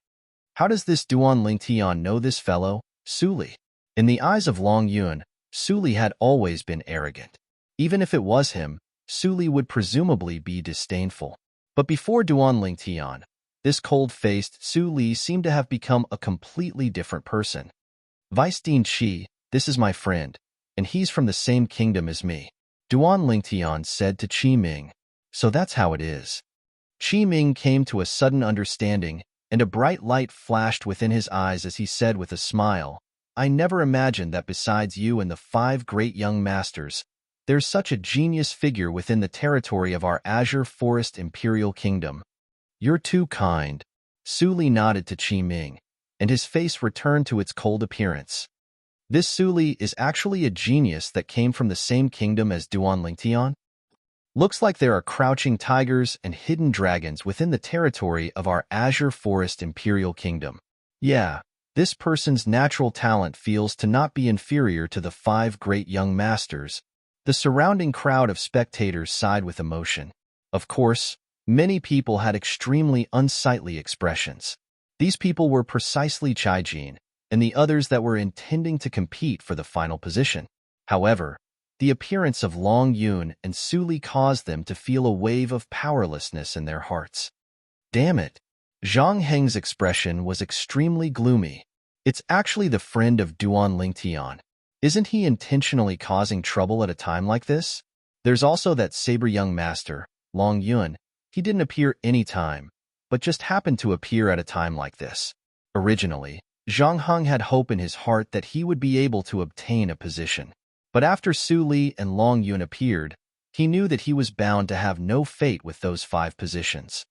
How does this Duan Lingtian know this fellow, Suli? In the eyes of Long Yun, Suli had always been arrogant. Even if it was him, Suli would presumably be disdainful. But before Duan Lingtian, this cold-faced Suli seemed to have become a completely different person. Vice Dean Qi, this is my friend, and he's from the same kingdom as me. Duan Lingtian said to Qiming. So that's how it is. Qiming came to a sudden understanding, and a bright light flashed within his eyes as he said with a smile, I never imagined that besides you and the 5 great young masters, There's such a genius figure within the territory of our Azure Forest Imperial Kingdom. You're too kind. Su Li nodded to Qi Ming, and his face returned to its cold appearance. This Su Li is actually a genius that came from the same kingdom as Duan Lingtian. Looks like there are crouching tigers and hidden dragons within the territory of our Azure Forest Imperial Kingdom. Yeah, this person's natural talent feels to not be inferior to the 5 great young masters. The surrounding crowd of spectators sighed with emotion. Of course, many people had extremely unsightly expressions. These people were precisely Caijin and the others that were intending to compete for the final position. However, the appearance of Long Yun and Su Li caused them to feel a wave of powerlessness in their hearts. Damn it! Zhang Heng's expression was extremely gloomy. It's actually the friend of Duan Lingtian. Isn't he intentionally causing trouble at a time like this? There's also that saber young master, Long Yun. He didn't appear any time, but just happened to appear at a time like this. Originally, Zhang Heng had hope in his heart that he would be able to obtain a position. But after Su Li and Long Yun appeared, he knew that he was bound to have no fate with those 5 positions.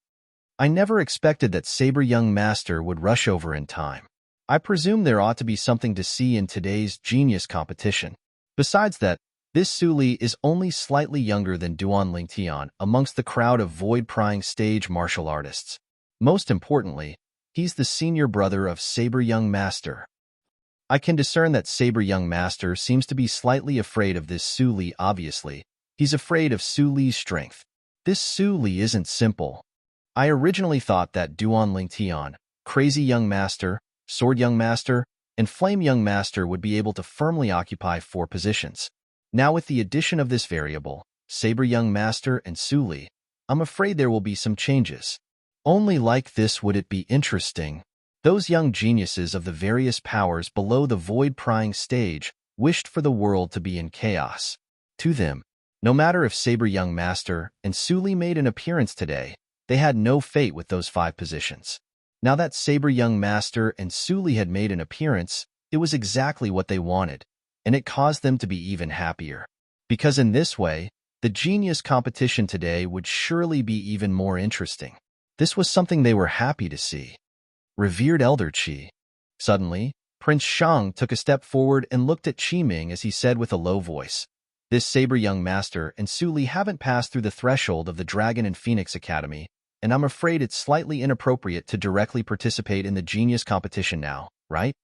I never expected that Saber Young Master would rush over in time. I presume there ought to be something to see in today's genius competition. Besides that, this Su Li is only slightly younger than Duan Lingtian amongst the crowd of void-prying stage martial artists. Most importantly, he's the senior brother of Saber Young Master. I can discern that Saber Young Master seems to be slightly afraid of this Su Li. Obviously, he's afraid of Su Li's strength. This Su Li isn't simple. I originally thought that Duan Lingtian, Crazy Young Master, Sword Young Master, and Flame Young Master would be able to firmly occupy 4 positions. Now with the addition of this variable, Saber Young Master and Su Li, I'm afraid there will be some changes. Only like this would it be interesting. Those young geniuses of the various powers below the void-prying stage wished for the world to be in chaos. To them, no matter if Saber Young Master and Su Li made an appearance today, they had no fate with those 5 positions. Now that Saber Young Master and Su Li had made an appearance, it was exactly what they wanted, and it caused them to be even happier. Because in this way, the genius competition today would surely be even more interesting. This was something they were happy to see. Revered Elder Qi. Suddenly, Prince Shang took a step forward and looked at Qi Ming as he said with a low voice, "This Saber Young Master and Su Li haven't passed through the threshold of the Dragon and Phoenix Academy, and I'm afraid it's slightly inappropriate to directly participate in the genius competition now, right?"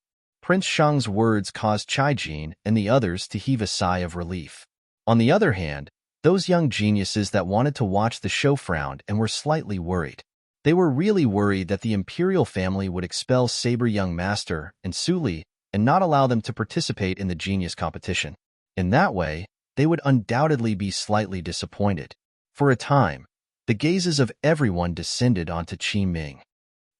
Prince Shang's words caused Caijin and the others to heave a sigh of relief. On the other hand, those young geniuses that wanted to watch the show frowned and were slightly worried. They were really worried that the imperial family would expel Saber Young Master and Su Li and not allow them to participate in the genius competition. In that way, they would undoubtedly be slightly disappointed. For a time, the gazes of everyone descended onto Qi Ming.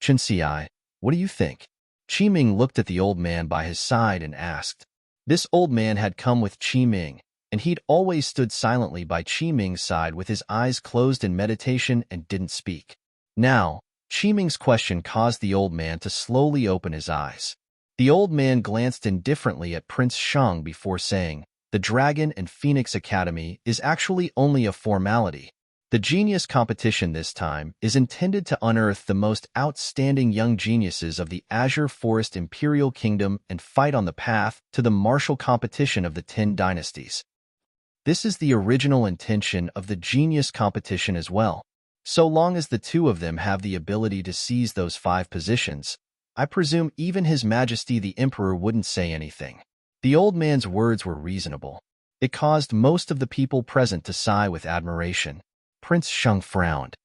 "Chenxiai, what do you think?" Qi Ming looked at the old man by his side and asked. This old man had come with Qi Ming, and he'd always stood silently by Qi Ming's side with his eyes closed in meditation and didn't speak. Now, Qi Ming's question caused the old man to slowly open his eyes. The old man glanced indifferently at Prince Shang before saying, "The Dragon and Phoenix Academy is actually only a formality. The genius competition this time is intended to unearth the most outstanding young geniuses of the Azure Forest Imperial Kingdom and fight on the path to the martial competition of the 10 dynasties. This is the original intention of the genius competition as well. So long as the 2 of them have the ability to seize those 5 positions, I presume even His Majesty the Emperor wouldn't say anything." The old man's words were reasonable. It caused most of the people present to sigh with admiration. Prince Shang frowned.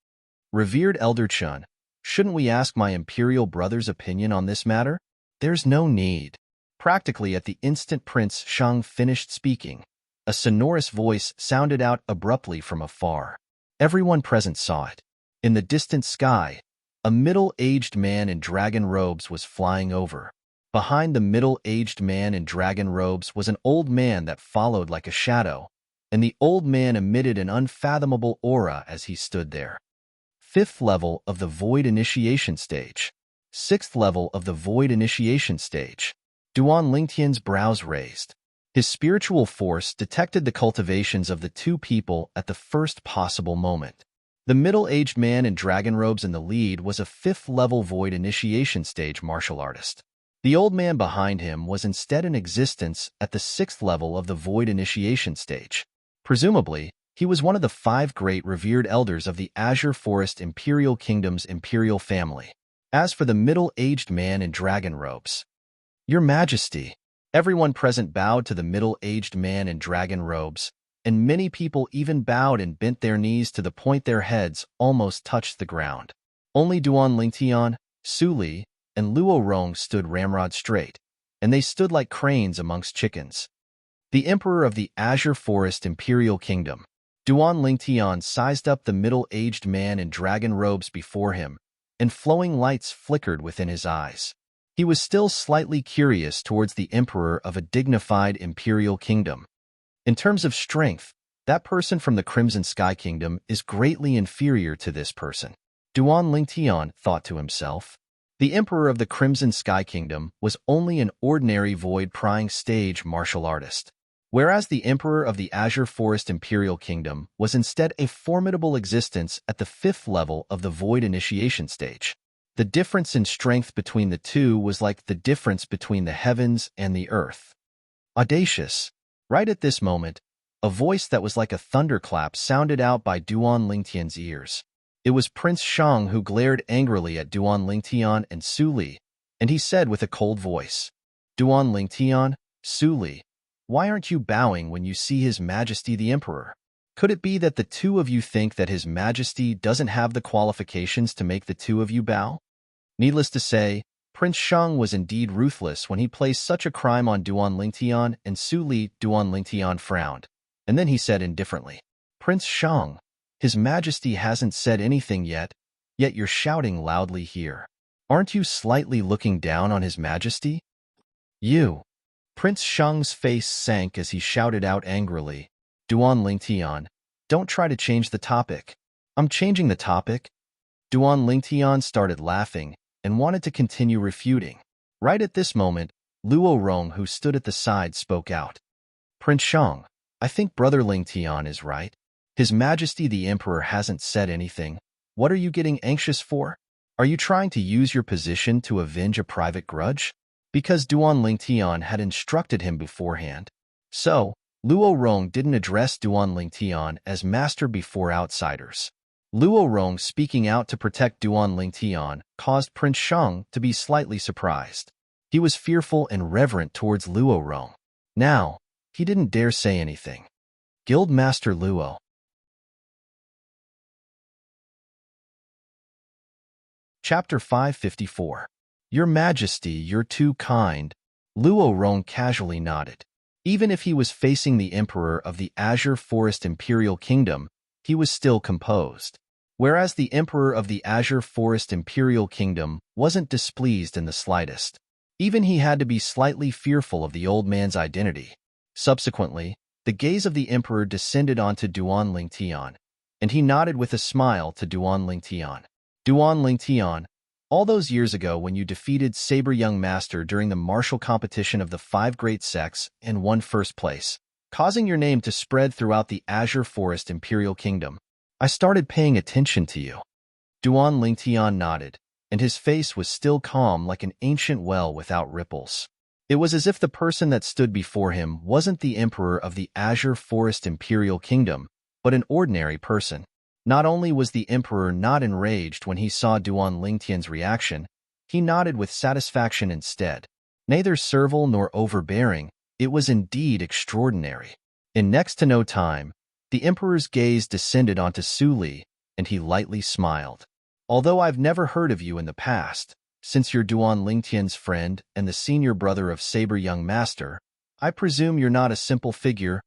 "Revered Elder Chun, shouldn't we ask my imperial brother's opinion on this matter?" "There's no need." Practically at the instant Prince Shang finished speaking, a sonorous voice sounded out abruptly from afar. Everyone present saw it. In the distant sky, a middle-aged man in dragon robes was flying over. Behind the middle-aged man in dragon robes was an old man that followed like a shadow, and the old man emitted an unfathomable aura as he stood there. 5th level of the Void Initiation Stage. 6th level of the Void Initiation Stage. Duan Lingtian's brows raised. His spiritual force detected the cultivations of the two people at the first possible moment. The middle-aged man in dragon robes in the lead was a fifth-level void initiation stage martial artist. The old man behind him was instead in existence at the sixth level of the void initiation stage. Presumably, he was one of the 5 great revered elders of the Azure Forest Imperial Kingdom's imperial family. As for the middle-aged man in dragon robes, "Your Majesty," everyone present bowed to the middle-aged man in dragon robes, and many people even bowed and bent their knees to the point their heads almost touched the ground. Only Duan Lingtian, Su Li, and Luo Rong stood ramrod straight, and they stood like cranes amongst chickens. The Emperor of the Azure Forest Imperial Kingdom, Duan Lingtian, sized up the middle-aged man in dragon robes before him, and flowing lights flickered within his eyes. He was still slightly curious towards the Emperor of a dignified imperial kingdom. In terms of strength, that person from the Crimson Sky Kingdom is greatly inferior to this person, Duan Lingtian thought to himself. The Emperor of the Crimson Sky Kingdom was only an ordinary void-prying stage martial artist, whereas the Emperor of the Azure Forest Imperial Kingdom was instead a formidable existence at the 5th level of the void initiation stage. The difference in strength between the two was like the difference between the heavens and the earth. Audacious. Right at this moment, a voice that was like a thunderclap sounded out by Duan Lingtian's ears. It was Prince Shang who glared angrily at Duan Lingtian and Su Li, and he said with a cold voice, "Duan Lingtian, Su Li, why aren't you bowing when you see His Majesty the Emperor? Could it be that the two of you think that His Majesty doesn't have the qualifications to make the two of you bow?" Needless to say, Prince Shang was indeed ruthless when he placed such a crime on Duan Lingtian and Su Li. Duan Lingtian frowned, and then he said indifferently, "Prince Shang, His Majesty hasn't said anything yet you're shouting loudly here. Aren't you slightly looking down on His Majesty?" "You." Prince Shang's face sank as he shouted out angrily, "Duan Lingtian, don't try to change the topic." "I'm changing the topic." Duan Lingtian started laughing and wanted to continue refuting. Right at this moment, Luo Rong, who stood at the side, spoke out. "Prince Shang, I think Brother Lingtian is right. His Majesty the Emperor hasn't said anything. What are you getting anxious for? Are you trying to use your position to avenge a private grudge?" Because Duan Lingtian had instructed him beforehand. So, Luo Rong didn't address Duan Lingtian as master before outsiders. Luo Rong speaking out to protect Duan Lingtian caused Prince Shang to be slightly surprised. He was fearful and reverent towards Luo Rong. Now, he didn't dare say anything. Guildmaster Luo. Chapter 554. "Your Majesty, you're too kind." Luo Rong casually nodded. Even if he was facing the Emperor of the Azure Forest Imperial Kingdom, he was still composed. Whereas the Emperor of the Azure Forest Imperial Kingdom wasn't displeased in the slightest. Even he had to be slightly fearful of the old man's identity. Subsequently, the gaze of the Emperor descended onto Duan Lingtian, and he nodded with a smile to Duan Lingtian. "Duan Lingtian, all those years ago when you defeated Saber Young Master during the martial competition of the 5 great sects and won first place, causing your name to spread throughout the Azure Forest Imperial Kingdom, I started paying attention to you." Duan Lingtian nodded, and his face was still calm like an ancient well without ripples. It was as if the person that stood before him wasn't the Emperor of the Azure Forest Imperial Kingdom, but an ordinary person. Not only was the Emperor not enraged when he saw Duan Lingtian's reaction, he nodded with satisfaction instead. Neither servile nor overbearing, it was indeed extraordinary. In next to no time, the Emperor's gaze descended onto Su Li, and he lightly smiled. "Although I've never heard of you in the past, since you're Duan Lingtian's friend and the senior brother of Saber Young Master, I presume you're not a simple figure.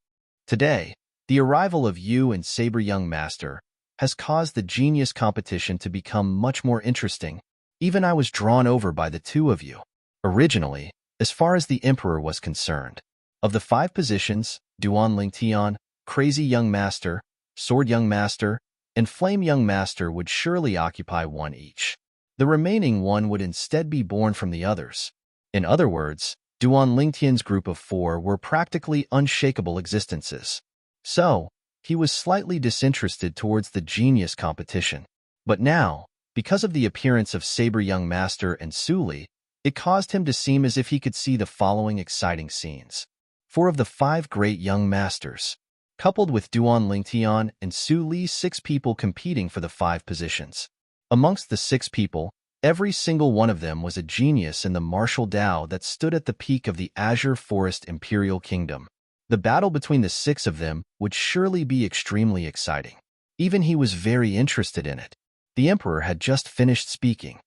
Today, the arrival of you and Saber Young Master has caused the genius competition to become much more interesting. Even I was drawn over by the two of you. Originally, as far as the Emperor was concerned, of the 5 positions, Duan Lingtian, Crazy Young Master, Sword Young Master, and Flame Young Master would surely occupy one each. The remaining one would instead be born from the others. In other words, Duan Lingtian's group of 4 were practically unshakable existences. So, he was slightly disinterested towards the genius competition. But now, because of the appearance of Saber Young Master and Su Li, it caused him to seem as if he could see the following exciting scenes. 4 of the 5 great young masters, coupled with Duan Lingtian and Su Li, 6 people competing for the 5 positions. Amongst the 6 people, every single one of them was a genius in the martial Tao that stood at the peak of the Azure Forest Imperial Kingdom. The battle between the 6 of them would surely be extremely exciting. Even he was very interested in it. The Emperor had just finished speaking.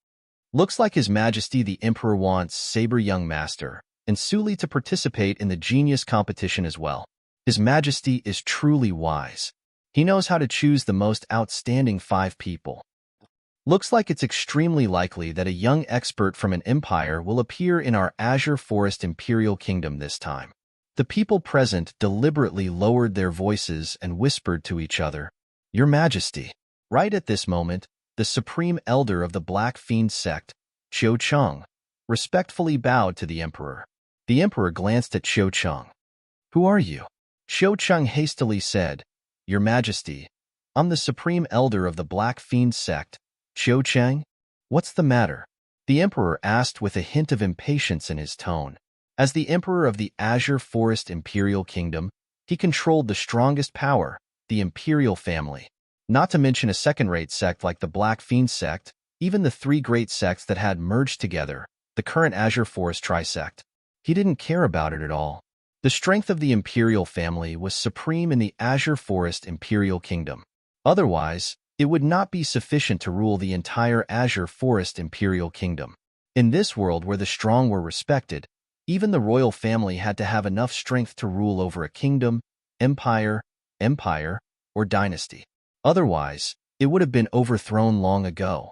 Looks like His Majesty the Emperor wants Saber Young Master and Su Li to participate in the genius competition as well. His Majesty is truly wise. He knows how to choose the most outstanding 5 people. Looks like it's extremely likely that a young expert from an empire will appear in our Azure Forest Imperial Kingdom this time. The people present deliberately lowered their voices and whispered to each other, "Your Majesty." Right at this moment, the supreme elder of the Black Fiend sect, Qiu Cheng, respectfully bowed to the emperor. The emperor glanced at Qiu Cheng. "Who are you?" Qiu Cheng hastily said, "Your Majesty, I'm the supreme elder of the Black Fiend sect, Qiu Cheng. What's the matter?" The emperor asked with a hint of impatience in his tone. As the emperor of the Azure Forest Imperial Kingdom, he controlled the strongest power, the imperial family. Not to mention a second-rate sect like the Black Fiend sect, even the 3 great sects that had merged together, the current Azure Forest Trisect. He didn't care about it at all. The strength of the imperial family was supreme in the Azure Forest Imperial Kingdom. Otherwise, it would not be sufficient to rule the entire Azure Forest Imperial Kingdom. In this world where the strong were respected, even the royal family had to have enough strength to rule over a kingdom, empire, or dynasty. Otherwise, it would have been overthrown long ago.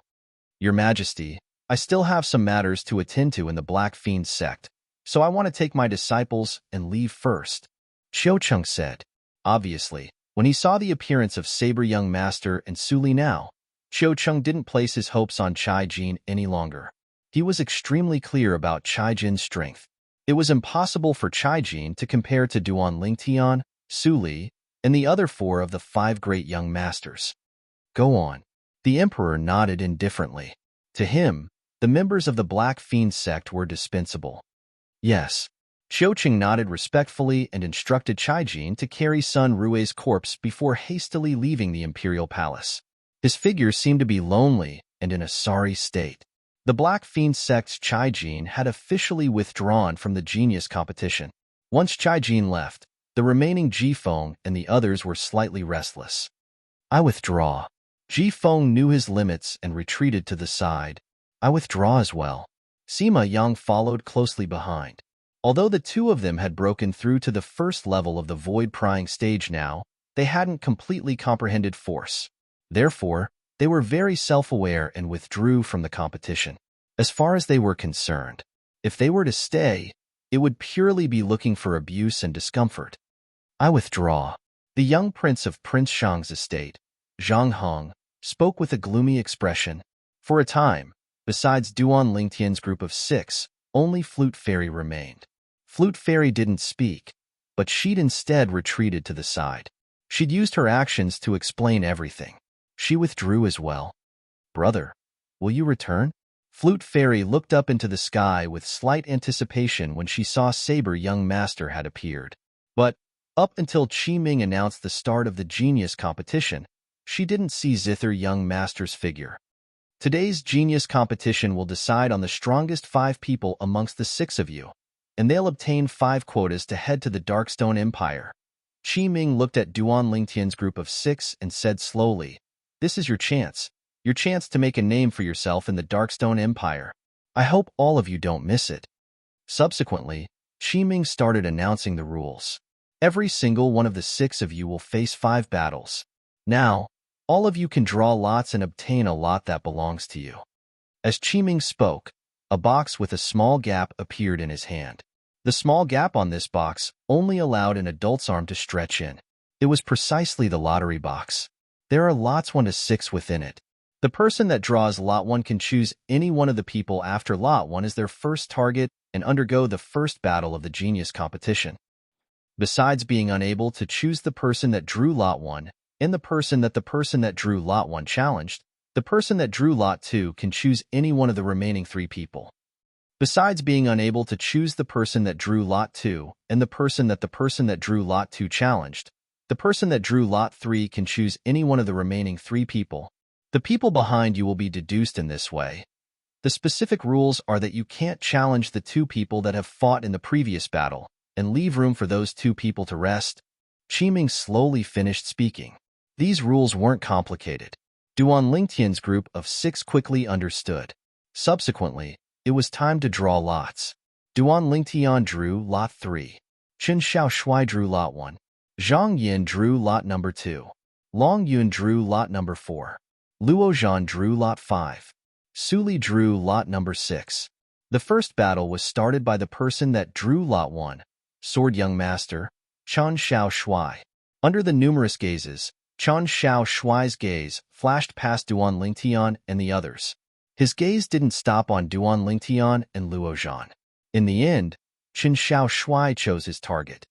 Your Majesty, I still have some matters to attend to in the Black Fiend sect, so I want to take my disciples and leave first, Qiu Cheng said. Obviously, when he saw the appearance of Saber Young Master and Su Li now, Qiu Cheng didn't place his hopes on Cai Jin any longer. He was extremely clear about Cai Jin's strength. It was impossible for Cai Jin to compare to Duan Lingtian, Su Li, and the other 4 of the 5 great young masters. Go on. The emperor nodded indifferently. To him, the members of the Black Fiend sect were dispensable. Yes. Qiu Cheng nodded respectfully and instructed Cai Jin to carry Sun Rue's corpse before hastily leaving the imperial palace. His figure seemed to be lonely and in a sorry state. The Black Fiend sect's Cai Jin had officially withdrawn from the genius competition. Once Cai Jin left, the remaining Ji Feng and the others were slightly restless. I withdraw. Ji Feng knew his limits and retreated to the side. I withdraw as well. Sima Yang followed closely behind. Although the 2 of them had broken through to the first level of the void-prying stage now, they hadn't completely comprehended force. Therefore, they were very self-aware and withdrew from the competition. As far as they were concerned, if they were to stay, it would purely be looking for abuse and discomfort. I withdraw. The young prince of Prince Shang's estate, Zhang Hong, spoke with a gloomy expression. For a time, besides Duan Lingtian's group of 6, only Flute Fairy remained. Flute Fairy didn't speak, but she'd instead retreated to the side. She'd used her actions to explain everything. She withdrew as well. Brother, will you return? Flute Fairy looked up into the sky with slight anticipation when she saw Saber Young Master had appeared. But, up until Qi Ming announced the start of the genius competition, she didn't see Zither Young Master's figure. Today's genius competition will decide on the strongest 5 people amongst the 6 of you, and they'll obtain 5 quotas to head to the Darkstone Empire. Qi Ming looked at Duan Lingtian's group of 6 and said slowly, "This is your chance to make a name for yourself in the Darkstone Empire. I hope all of you don't miss it." Subsequently, Qi Ming started announcing the rules. Every single one of the 6 of you will face 5 battles. Now, all of you can draw lots and obtain a lot that belongs to you. As Qi Ming spoke, a box with a small gap appeared in his hand. The small gap on this box only allowed an adult's arm to stretch in. It was precisely the lottery box. There are lots 1 to 6 within it. The person that draws Lot 1 can choose any one of the people after Lot 1 as their first target and undergo the first battle of the genius competition. Besides being unable to choose the person that drew Lot 1 and the person that drew Lot 1 challenged, the person that drew Lot 2 can choose any one of the remaining 3 people. Besides being unable to choose the person that drew Lot 2 and the person that drew Lot 2 challenged, the person that drew Lot 3 can choose any one of the remaining 3 people. The people behind you will be deduced in this way. The specific rules are that you can't challenge the 2 people that have fought in the previous battle and leave room for those 2 people to rest. Qiming slowly finished speaking. These rules weren't complicated. Duan Lingtian's group of 6 quickly understood. Subsequently, it was time to draw lots. Duan Lingtian drew Lot 3. Chen Xiaoshui drew Lot 1. Zhang Yin drew Lot number 2. Long Yun drew Lot number 4. Luo Zhan drew Lot 5. Su Li drew Lot number 6. The first battle was started by the person that drew Lot 1, Sword Young Master, Chen Xiaoshui. Under the numerous gazes, Chen Xiaoshui's gaze flashed past Duan Lingtian and the others. His gaze didn't stop on Duan Lingtian and Luo Zhan. In the end, Chen Xiaoshui chose his target.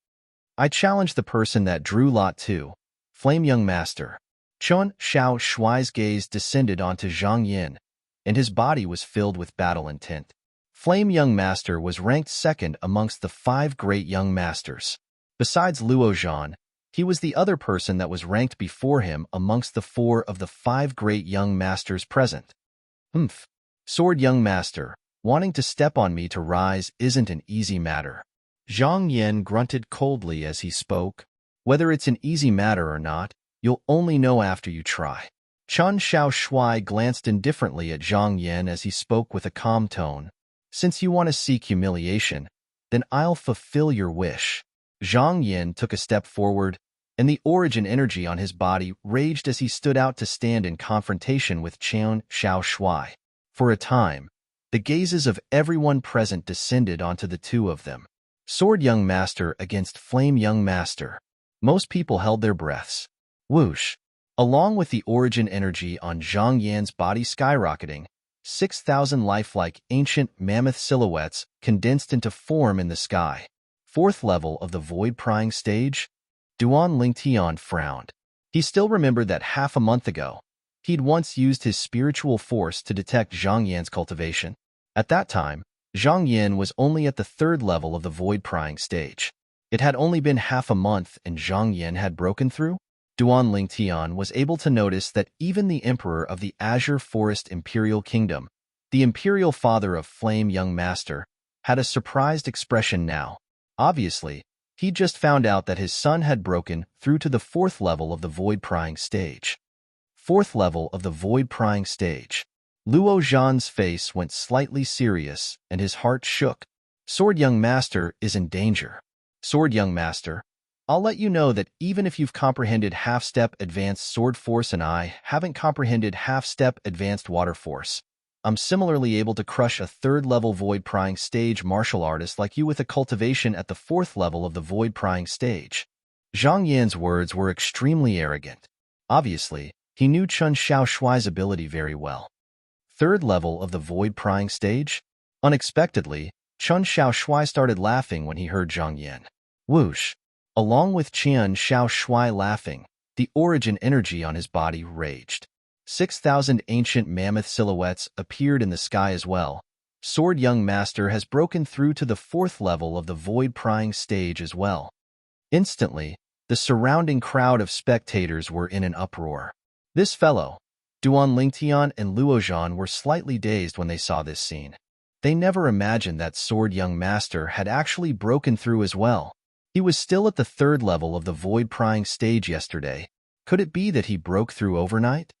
I challenged the person that drew Lot 2, Flame Young Master. Chen Xiaoshui's gaze descended onto Zhang Yin, and his body was filled with battle intent. Flame Young Master was ranked second amongst the 5 great young masters. Besides Luo Zhan, he was the other person that was ranked before him amongst the 4 of the 5 great young masters present. Sword Young Master, wanting to step on me to rise isn't an easy matter. Zhang Yin grunted coldly as he spoke. Whether it's an easy matter or not, you'll only know after you try. Chen Xiaoshui glanced indifferently at Zhang Yin as he spoke with a calm tone. Since you want to seek humiliation, then I'll fulfill your wish. Zhang Yin took a step forward, and the origin energy on his body raged as he stood out to stand in confrontation with Chen Xiaoshui. For a time, the gazes of everyone present descended onto the 2 of them. Sword Young Master against Flame Young Master. Most people held their breaths. Whoosh! Along with the origin energy on Zhang Yan's body skyrocketing, 6,000 lifelike ancient mammoth silhouettes condensed into form in the sky. 4th level of the void prying stage? Duan Lingtian frowned. He still remembered that half a month ago, he'd once used his spiritual force to detect Zhang Yan's cultivation. At that time, Zhang Yan was only at the 3rd level of the void prying stage. It had only been half a month and Zhang Yan had broken through. Duan Lingtian was able to notice that even the Emperor of the Azure Forest Imperial Kingdom, the Imperial Father of Flame Young Master, had a surprised expression now. Obviously, he'd just found out that his son had broken through to the 4th level of the void prying stage. 4th level of the void prying stage. Luo Zhan's face went slightly serious and his heart shook. Sword Young Master is in danger. Sword Young Master, I'll let you know that even if you've comprehended half-step advanced sword force and I haven't comprehended half-step advanced water force, I'm similarly able to crush a 3rd-level void prying stage martial artist like you with a cultivation at the 4th level of the void prying stage. Zhang Yan's words were extremely arrogant. Obviously, he knew Chen Xiaoshui's ability very well. 3rd level of the void prying stage? Unexpectedly, Chen Xiaoshui started laughing when he heard Zhang Yan. Whoosh! Along with Chen Xiaoshui laughing, the origin energy on his body raged. 6,000 ancient mammoth silhouettes appeared in the sky as well. Sword Young Master has broken through to the 4th level of the void prying stage as well. Instantly, the surrounding crowd of spectators were in an uproar. This fellow, Duan Lingtian and Luo Zhan were slightly dazed when they saw this scene. They never imagined that Sword Young Master had actually broken through as well. He was still at the 3rd level of the void prying stage yesterday. Could it be that he broke through overnight?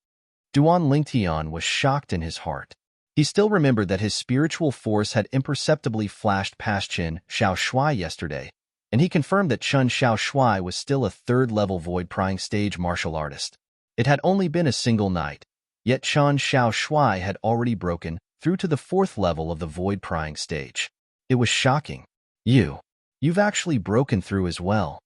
Duan Lingtian was shocked in his heart. He still remembered that his spiritual force had imperceptibly flashed past Chen Xiaoshui yesterday, and he confirmed that Chen Xiaoshui was still a 3rd-level void prying stage martial artist. It had only been a single night, yet Chen Xiaoshui had already broken through to the 4th level of the void prying stage. It was shocking. You've actually broken through as well.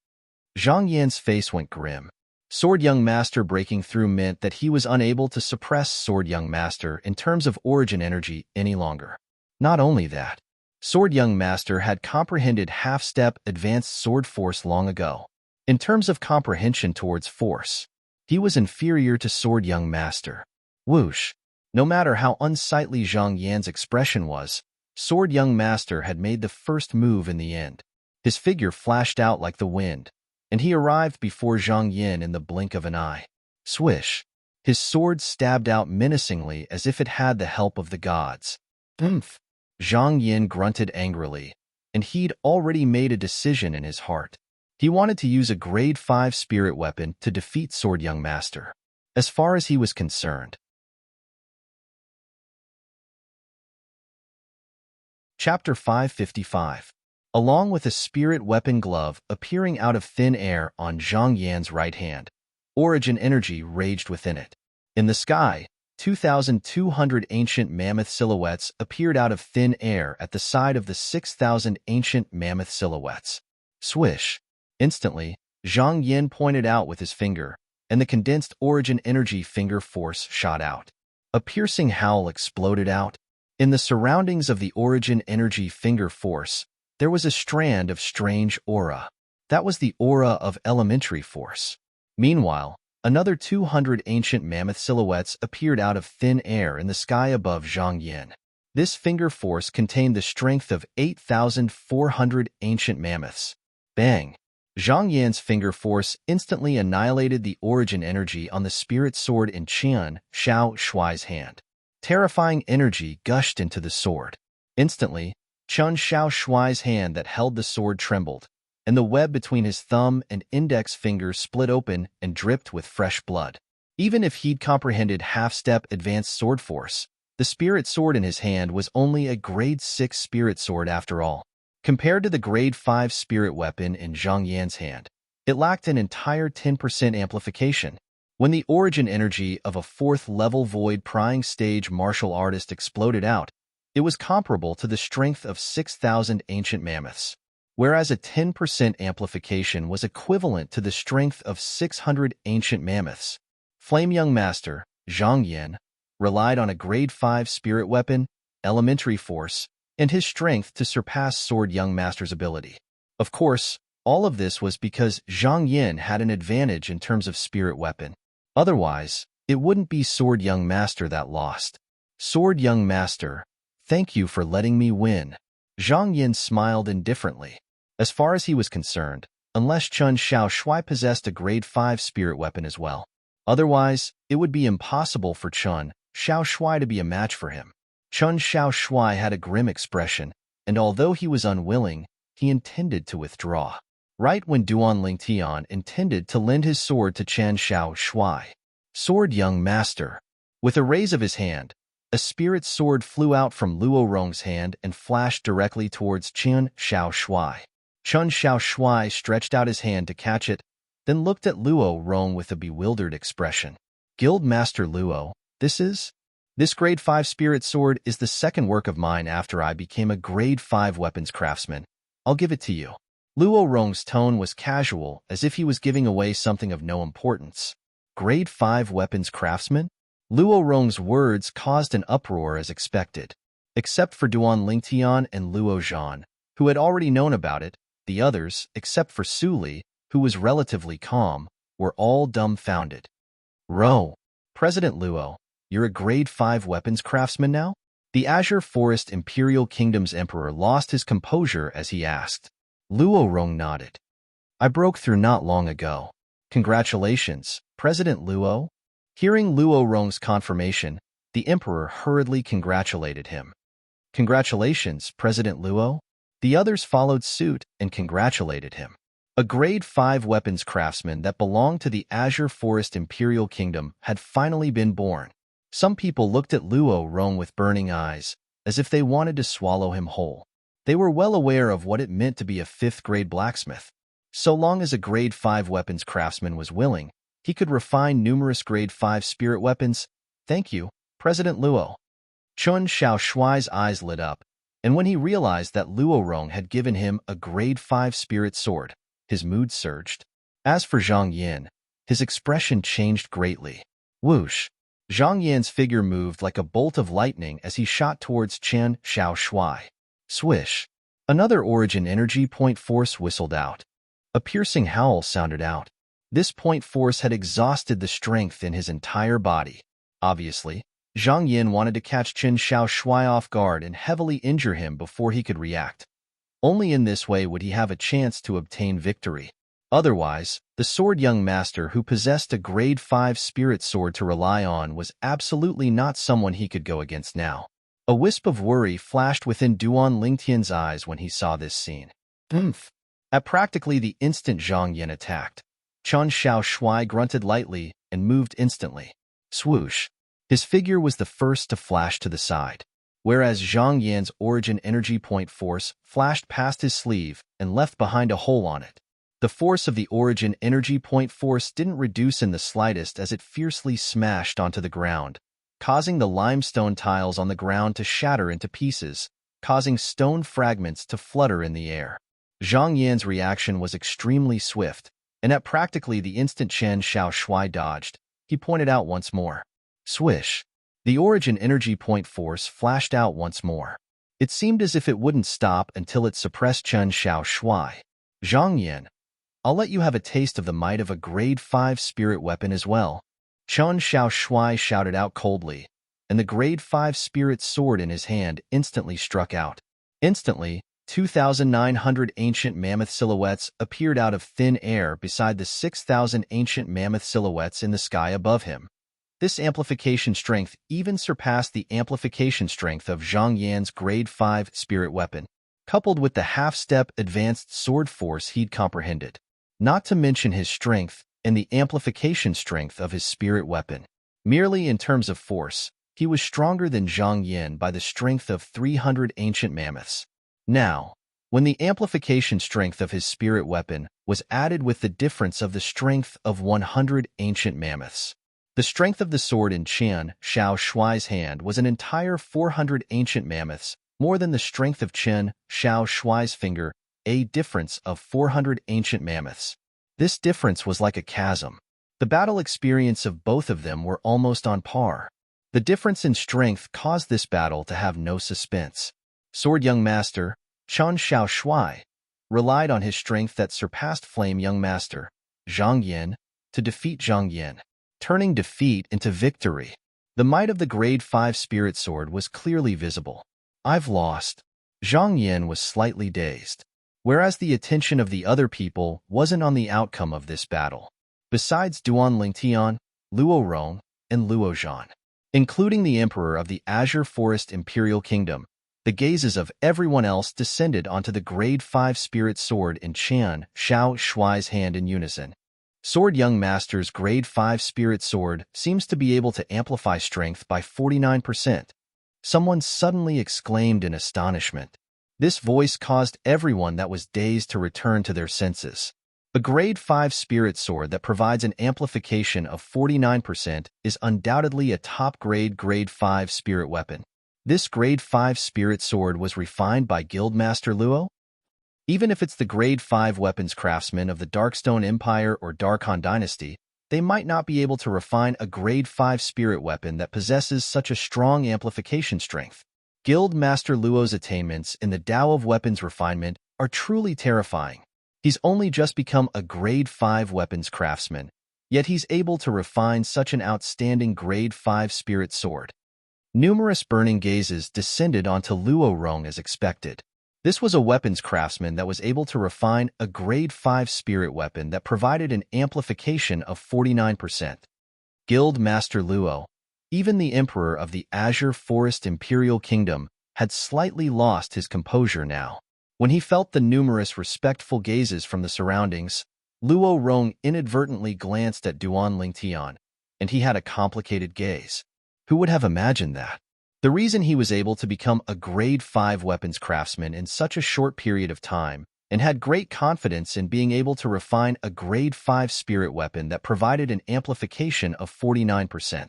Zhang Yan's face went grim. Sword Young Master breaking through meant that he was unable to suppress Sword Young Master in terms of origin energy any longer. Not only that, Sword Young Master had comprehended half-step advanced sword force long ago. In terms of comprehension towards force, he was inferior to Sword Young Master. Whoosh! No matter how unsightly Zhang Yan's expression was, Sword Young Master had made the first move in the end. His figure flashed out like the wind, and he arrived before Zhang Yan in the blink of an eye. Swish! His sword stabbed out menacingly as if it had the help of the gods. Oomph! Zhang Yan grunted angrily, and he'd already made a decision in his heart. He wanted to use a grade 5 spirit weapon to defeat Sword Young Master. As far as he was concerned. Chapter 555. Along with a spirit weapon glove appearing out of thin air on Zhang Yan's right hand, origin energy raged within it. In the sky, 2,200 ancient mammoth silhouettes appeared out of thin air at the side of the 6,000 ancient mammoth silhouettes. Swish! Instantly, Zhang Yan pointed out with his finger, and the condensed origin energy finger force shot out. A piercing howl exploded out. In the surroundings of the origin energy finger force, there was a strand of strange aura. That was the aura of elementary force. Meanwhile, another 200 ancient mammoth silhouettes appeared out of thin air in the sky above Zhang Yan. This finger force contained the strength of 8,400 ancient mammoths. Bang! Zhang Yan's finger force instantly annihilated the origin energy on the spirit sword in Qian Xiao Shuai's hand. Terrifying energy gushed into the sword. Instantly, Qian Xiao Shuai's hand that held the sword trembled, and the web between his thumb and index fingers split open and dripped with fresh blood. Even if he'd comprehended half-step advanced sword force, the spirit sword in his hand was only a grade 6 spirit sword after all. Compared to the grade 5 spirit weapon in Zhang Yan's hand, it lacked an entire 10% amplification. When the origin energy of a 4th-level void prying stage martial artist exploded out, it was comparable to the strength of 6,000 ancient mammoths, whereas a 10% amplification was equivalent to the strength of 600 ancient mammoths. Flame Young Master, Zhang Yan, relied on a grade 5 spirit weapon, elementary force, and his strength to surpass Sword Young Master's ability. Of course, all of this was because Zhang Yan had an advantage in terms of spirit weapon. Otherwise, it wouldn't be Sword Young Master that lost. Sword Young Master, thank you for letting me win. Zhang Yan smiled indifferently. As far as he was concerned, unless Qian Xiao Shuai possessed a grade 5 spirit weapon as well. Otherwise, it would be impossible for Qian Xiao Shuai to be a match for him. Qian Xiao Shuai had a grim expression, and although he was unwilling, he intended to withdraw. Right when Duan Lingtian intended to lend his sword to Qian Xiao Shuai. Sword Young Master. With a raise of his hand, a spirit sword flew out from Luo Rong's hand and flashed directly towards Qian Xiao Shuai. Qian Xiao Shuai stretched out his hand to catch it, then looked at Luo Rong with a bewildered expression. Guild Master Luo, This grade 5 spirit sword is the second work of mine after I became a grade 5 weapons craftsman. I'll give it to you. Luo Rong's tone was casual, as if he was giving away something of no importance. Grade 5 weapons craftsman? Luo Rong's words caused an uproar as expected. Except for Duan Lingtian and Luo Zhan, who had already known about it, the others, except for Su Li, who was relatively calm, were all dumbfounded. Ro, President Luo, you're a grade 5 weapons craftsman now? The Azure Forest Imperial Kingdom's emperor lost his composure as he asked. Luo Rong nodded. I broke through not long ago. Congratulations, President Luo. Hearing Luo Rong's confirmation, the emperor hurriedly congratulated him. Congratulations, President Luo. The others followed suit and congratulated him. A grade 5 weapons craftsman that belonged to the Azure Forest Imperial Kingdom had finally been born. Some people looked at Luo Rong with burning eyes, as if they wanted to swallow him whole. They were well aware of what it meant to be a 5th-grade blacksmith. So long as a grade 5 weapons craftsman was willing, he could refine numerous grade 5 spirit weapons. Thank you, President Luo. Qian Xiao Shuai's eyes lit up, and when he realized that Luo Rong had given him a grade 5 spirit sword, his mood surged. As for Zhang Yan, his expression changed greatly. Whoosh! Zhang Yan's figure moved like a bolt of lightning as he shot towards Chen Xiaoshui. Swish! Another origin energy point force whistled out. A piercing howl sounded out. This point force had exhausted the strength in his entire body. Obviously, Zhang Yan wanted to catch Chen Xiaoshui off guard and heavily injure him before he could react. Only in this way would he have a chance to obtain victory. Otherwise, the sword young master who possessed a grade 5 spirit sword to rely on was absolutely not someone he could go against now. A wisp of worry flashed within Duan Lingtian's eyes when he saw this scene. Oomph! At practically the instant Zhang Yan attacked, Chen Xiaoshui grunted lightly and moved instantly. Swoosh! His figure was the first to flash to the side, whereas Zhang Yan's origin energy point force flashed past his sleeve and left behind a hole on it. The force of the origin energy point force didn't reduce in the slightest as it fiercely smashed onto the ground, causing the limestone tiles on the ground to shatter into pieces, causing stone fragments to flutter in the air. Zhang Yan's reaction was extremely swift, and at practically the instant Chen Xiaoshui dodged, he pointed out once more. Swish! The origin energy point force flashed out once more. It seemed as if it wouldn't stop until it suppressed Chen Xiaoshui. Zhang Yan, I'll let you have a taste of the might of a grade 5 spirit weapon as well. Chen Xiaoshui shouted out coldly, and the grade 5 spirit sword in his hand instantly struck out. Instantly, 2,900 ancient mammoth silhouettes appeared out of thin air beside the 6,000 ancient mammoth silhouettes in the sky above him. This amplification strength even surpassed the amplification strength of Zhang Yan's grade 5 spirit weapon, coupled with the half-step advanced sword force he'd comprehended, not to mention his strength and the amplification strength of his spirit weapon. Merely in terms of force, he was stronger than Zhang Yan by the strength of 300 ancient mammoths. Now, when the amplification strength of his spirit weapon was added with the difference of the strength of 100 ancient mammoths, the strength of the sword in Chen Xiaoshui's hand was an entire 400 ancient mammoths, more than the strength of Chen Xiaoshui's finger, a difference of 400 ancient mammoths. This difference was like a chasm. The battle experience of both of them were almost on par. The difference in strength caused this battle to have no suspense. Sword young master, Chen Xiaoshui, relied on his strength that surpassed flame young master, Zhang Yan, to defeat Zhang Yan, turning defeat into victory. The might of the grade 5 spirit sword was clearly visible. I've lost. Zhang Yan was slightly dazed, whereas the attention of the other people wasn't on the outcome of this battle. Besides Duan Lingtian, Luo Rong, and Luo Zhan, including the emperor of the Azure Forest Imperial Kingdom, the gazes of everyone else descended onto the grade 5 spirit sword in Chen Xiaoshui's hand in unison. Sword young master's grade 5 spirit sword seems to be able to amplify strength by 49%. Someone suddenly exclaimed in astonishment. This voice caused everyone that was dazed to return to their senses. A grade 5 spirit sword that provides an amplification of 49% is undoubtedly a top-grade grade 5 spirit weapon. This grade 5 spirit sword was refined by Guildmaster Luo? Even if it's the grade 5 weapons craftsmen of the Darkstone Empire or Darkhan Dynasty, they might not be able to refine a grade 5 spirit weapon that possesses such a strong amplification strength. Guildmaster Luo's attainments in the Tao of weapons refinement are truly terrifying. He's only just become a grade 5 weapons craftsman, yet he's able to refine such an outstanding grade 5 spirit sword. Numerous burning gazes descended onto Luo Rong as expected. This was a weapons craftsman that was able to refine a grade 5 spirit weapon that provided an amplification of 49%. Guild Master Luo, even the emperor of the Azure Forest Imperial Kingdom, had slightly lost his composure now. When he felt the numerous respectful gazes from the surroundings, Luo Rong inadvertently glanced at Duan Lingtian, and he had a complicated gaze. Who would have imagined that? The reason he was able to become a grade 5 weapons craftsman in such a short period of time and had great confidence in being able to refine a grade 5 spirit weapon that provided an amplification of 49%.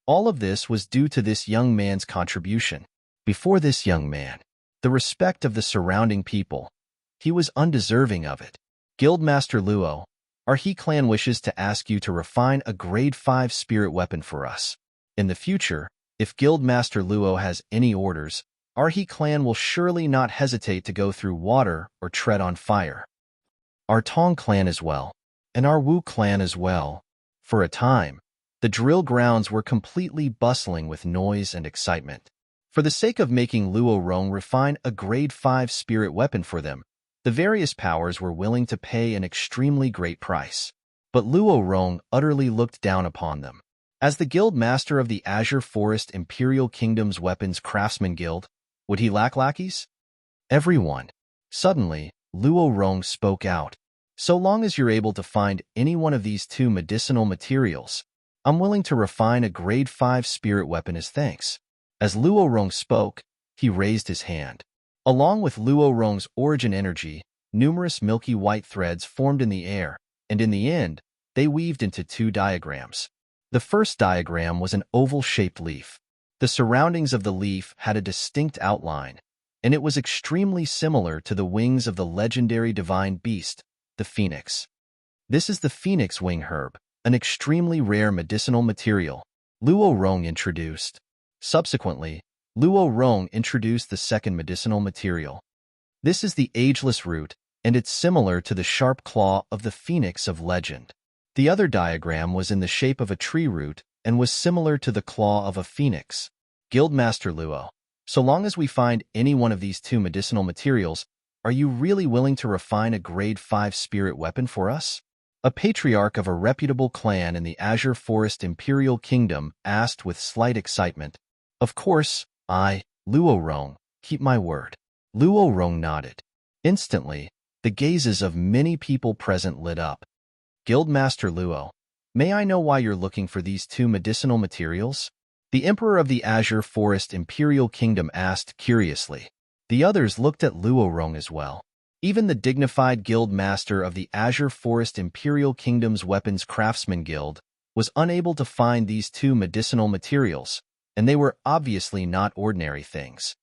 All of this was due to this young man's contribution. Before this young man, the respect of the surrounding people, he was undeserving of it. Guildmaster Luo, Our He clan wishes to ask you to refine a grade 5 spirit weapon for us. In the future, if Guildmaster Luo has any orders, our He clan will surely not hesitate to go through water or tread on fire. Our Tong clan as well, and our Wu clan as well. For a time, the drill grounds were completely bustling with noise and excitement. For the sake of making Luo Rong refine a grade 5 spirit weapon for them, the various powers were willing to pay an extremely great price. But Luo Rong utterly looked down upon them. As the guild master of the Azure Forest Imperial Kingdom's Weapons Craftsman Guild, would he lack lackeys? Everyone. Suddenly, Luo Rong spoke out. So long as you're able to find any one of these 2 medicinal materials, I'm willing to refine a grade 5 spirit weapon as thanks. As Luo Rong spoke, he raised his hand. Along with Luo Rong's origin energy, numerous milky white threads formed in the air, and in the end, they weaved into 2 diagrams. The first diagram was an oval-shaped leaf. The surroundings of the leaf had a distinct outline, and it was extremely similar to the wings of the legendary divine beast, the phoenix. This is the phoenix wing herb, an extremely rare medicinal material, Luo Rong introduced. Subsequently, Luo Rong introduced the second medicinal material. This is the ageless root, and it's similar to the sharp claw of the phoenix of legend. The other diagram was in the shape of a tree root and was similar to the claw of a phoenix. Guildmaster Luo, so long as we find any one of these 2 medicinal materials, are you really willing to refine a grade 5 spirit weapon for us? A patriarch of a reputable clan in the Azure Forest Imperial Kingdom asked with slight excitement. Of course, Luo Rong, keep my word. Luo Rong nodded. Instantly, the gazes of many people present lit up. Guildmaster Luo, may I know why you're looking for these 2 medicinal materials? The Emperor of the Azure Forest Imperial Kingdom asked curiously. The others looked at Luo Rong as well. Even the dignified guild master of the Azure Forest Imperial Kingdom's Weapons Craftsman Guild was unable to find these 2 medicinal materials, and they were obviously not ordinary things.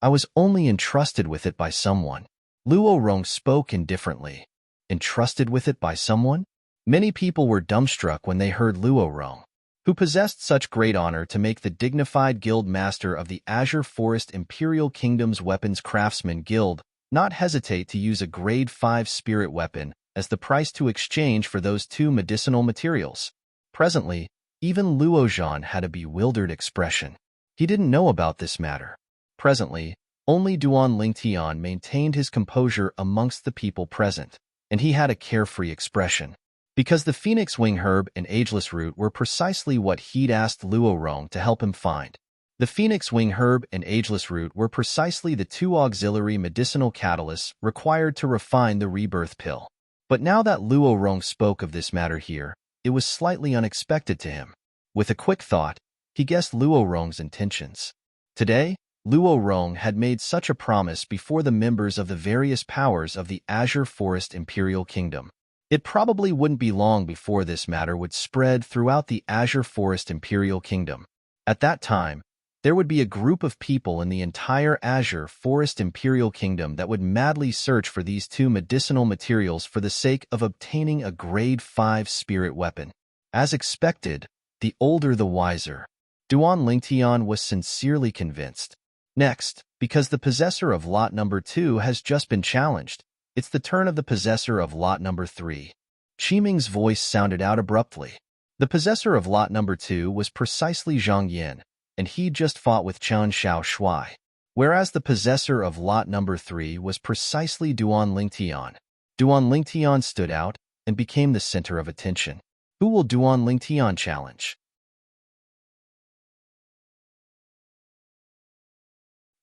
I was only entrusted with it by someone. Luo Rong spoke indifferently. Entrusted with it by someone? Many people were dumbstruck when they heard Luo Rong, who possessed such great honor to make the dignified guild master of the Azure Forest Imperial Kingdom's Weapons Craftsman Guild not hesitate to use a grade 5 spirit weapon as the price to exchange for those 2 medicinal materials. Presently, even Luo Zhan had a bewildered expression. He didn't know about this matter. Presently, only Duan Lingtian maintained his composure amongst the people present, and he had a carefree expression. Because the phoenix wing herb and ageless root were precisely what he'd asked Luo Rong to help him find. The phoenix wing herb and ageless root were precisely the 2 auxiliary medicinal catalysts required to refine the rebirth pill. But now that Luo Rong spoke of this matter here, it was slightly unexpected to him. With a quick thought, he guessed Luo Rong's intentions. Today, Luo Rong had made such a promise before the members of the various powers of the Azure Forest Imperial Kingdom. It probably wouldn't be long before this matter would spread throughout the Azure Forest Imperial Kingdom. At that time, there would be a group of people in the entire Azure Forest Imperial Kingdom that would madly search for these 2 medicinal materials for the sake of obtaining a grade 5 spirit weapon. As expected, the older the wiser. Duan Lingtian was sincerely convinced. Next, because the possessor of lot number 2 has just been challenged, it's the turn of the possessor of lot number 3. Qiming's voice sounded out abruptly. The possessor of lot number 2 was precisely Zhang Yin, and he'd just fought with Qian Xiao Shuai, whereas the possessor of lot number 3 was precisely Duan Lingtian. Duan Lingtian stood out and became the center of attention. Who will Duan Lingtian challenge?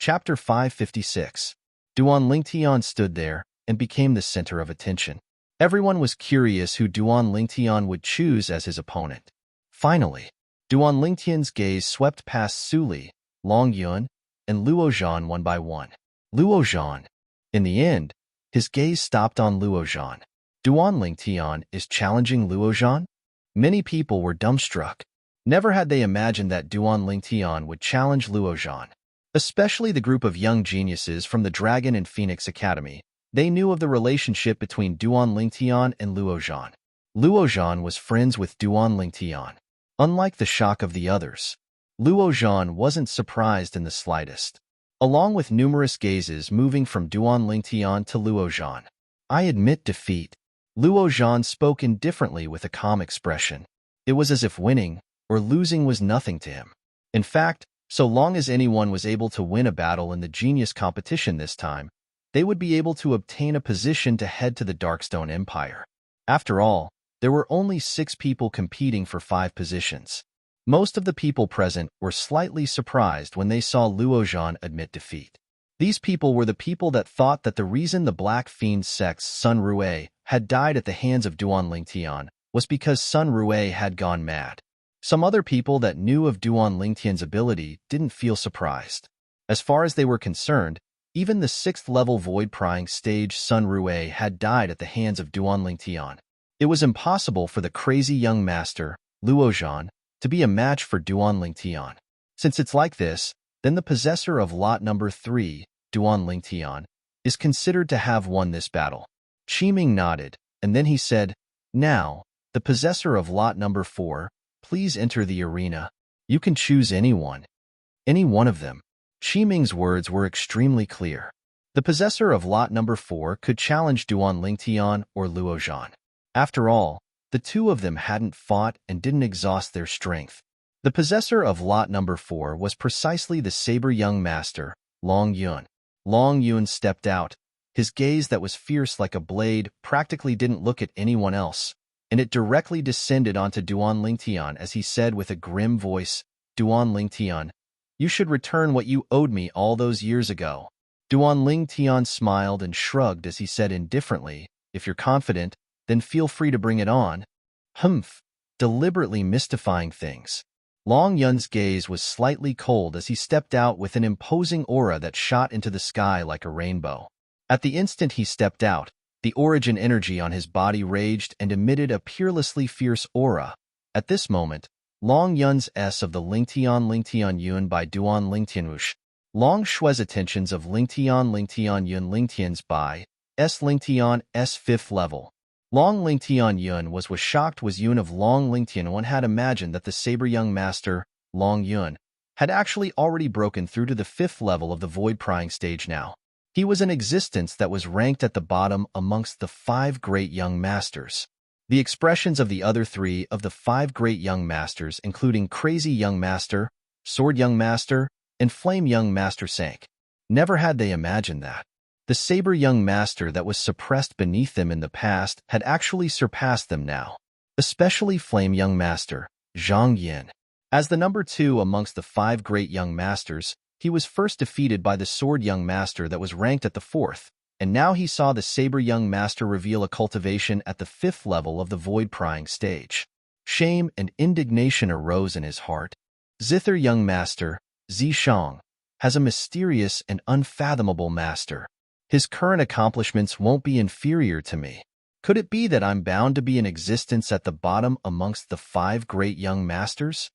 Chapter 556. Duan Lingtian stood there and became the center of attention. Everyone was curious who Duan Lingtian would choose as his opponent. Finally, Duan Lingtian's gaze swept past Su Li, Long Yun, and Luo Zhan one by one. Luo Zhan. In the end, his gaze stopped on Luo Zhan. Duan Lingtian is challenging Luo Zhan? Many people were dumbstruck. Never had they imagined that Duan Lingtian would challenge Luo Zhan. Especially the group of young geniuses from the Dragon and Phoenix Academy. They knew of the relationship between Duan Lingtian and Luo Zhan. Luozhan was friends with Duan Lingtian. Unlike the shock of the others, Luozhan wasn't surprised in the slightest. Along with numerous gazes moving from Duan Lingtian to Luozhan. I admit defeat. Luozhan spoke indifferently with a calm expression. It was as if winning or losing was nothing to him. In fact, so long as anyone was able to win a battle in the genius competition this time, they would be able to obtain a position to head to the Darkstone Empire. After all, there were only 6 people competing for 5 positions. Most of the people present were slightly surprised when they saw Luozhan admit defeat. These people were the people that thought that the reason the Black Fiend sect's Sun Rue had died at the hands of Duan Lingtian was because Sun Rue had gone mad. Some other people that knew of Duan Lingtian's ability didn't feel surprised. As far as they were concerned, even the 6th-level void-prying stage Sun Rue had died at the hands of Duan Lingtian. It was impossible for the crazy young master, Luozhan, to be a match for Duan Lingtian. Since it's like this, then the possessor of lot number 3, Duan Lingtian, is considered to have won this battle. Qiming nodded, and then he said, "Now, the possessor of lot number 4, please enter the arena. You can choose anyone. Any one of them." Qiming's words were extremely clear. The possessor of lot number 4 could challenge Duan Lingtian or Luozhan. After all, the two of them hadn't fought and didn't exhaust their strength. The possessor of lot number 4 was precisely the saber young master, Long Yun. Long Yun stepped out. His gaze that was fierce like a blade practically didn't look at anyone else, and it directly descended onto Duan Lingtian as he said with a grim voice, "Duan Lingtian, you should return what you owed me all those years ago." Duan Lingtian smiled and shrugged as he said indifferently, "If you're confident, then feel free to bring it on." Humph, deliberately mystifying things. Long Yun's gaze was slightly cold as he stepped out with an imposing aura that shot into the sky like a rainbow. At the instant he stepped out, the origin energy on his body raged and emitted a peerlessly fierce aura. At this moment, Long Yun's S of the Lingtian Yun by Duan Lingtianush, Long Shui's attentions of Lingtian Yun Lingtian's by S Lingtian S 5th level. Long Lingtian Yun was shocked was Yun of Long Lingtian one had imagined that the saber young master, Long Yun, had actually already broken through to the 5th level of the void-prying stage now. He was an existence that was ranked at the bottom amongst the 5 great young masters. The expressions of the other 3 of the 5 great young masters, including Crazy Young Master, Sword Young Master, and Flame Young Master sank. Never had they imagined that. The saber young master that was suppressed beneath them in the past had actually surpassed them now, especially Flame Young Master, Zhang Yin. As the number 2 amongst the 5 great young masters, he was first defeated by the Sword Young Master that was ranked at the 4th, and now he saw the Saber Young Master reveal a cultivation at the 5th level of the void-prying stage. Shame and indignation arose in his heart. Zither Young Master, Zishang, has a mysterious and unfathomable master. His current accomplishments won't be inferior to me. Could it be that I'm bound to be an existence at the bottom amongst the 5 great young masters?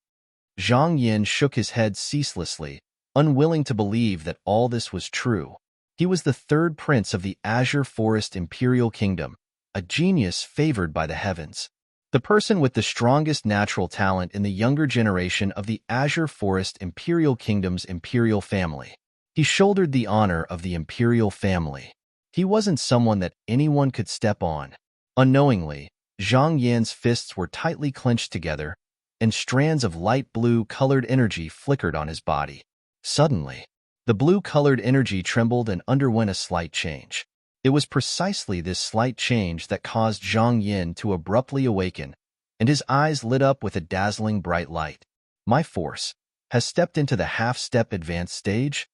Zhang Yin shook his head ceaselessly, unwilling to believe that all this was true. He was the 3rd prince of the Azure Forest Imperial Kingdom, a genius favored by the heavens. The person with the strongest natural talent in the younger generation of the Azure Forest Imperial Kingdom's imperial family. He shouldered the honor of the imperial family. He wasn't someone that anyone could step on. Unknowingly, Zhang Yan's fists were tightly clenched together, and strands of light blue-colored energy flickered on his body. Suddenly, the blue-colored energy trembled and underwent a slight change. It was precisely this slight change that caused Zhang Yin to abruptly awaken, and his eyes lit up with a dazzling bright light. My force has stepped into the half-step advanced stage?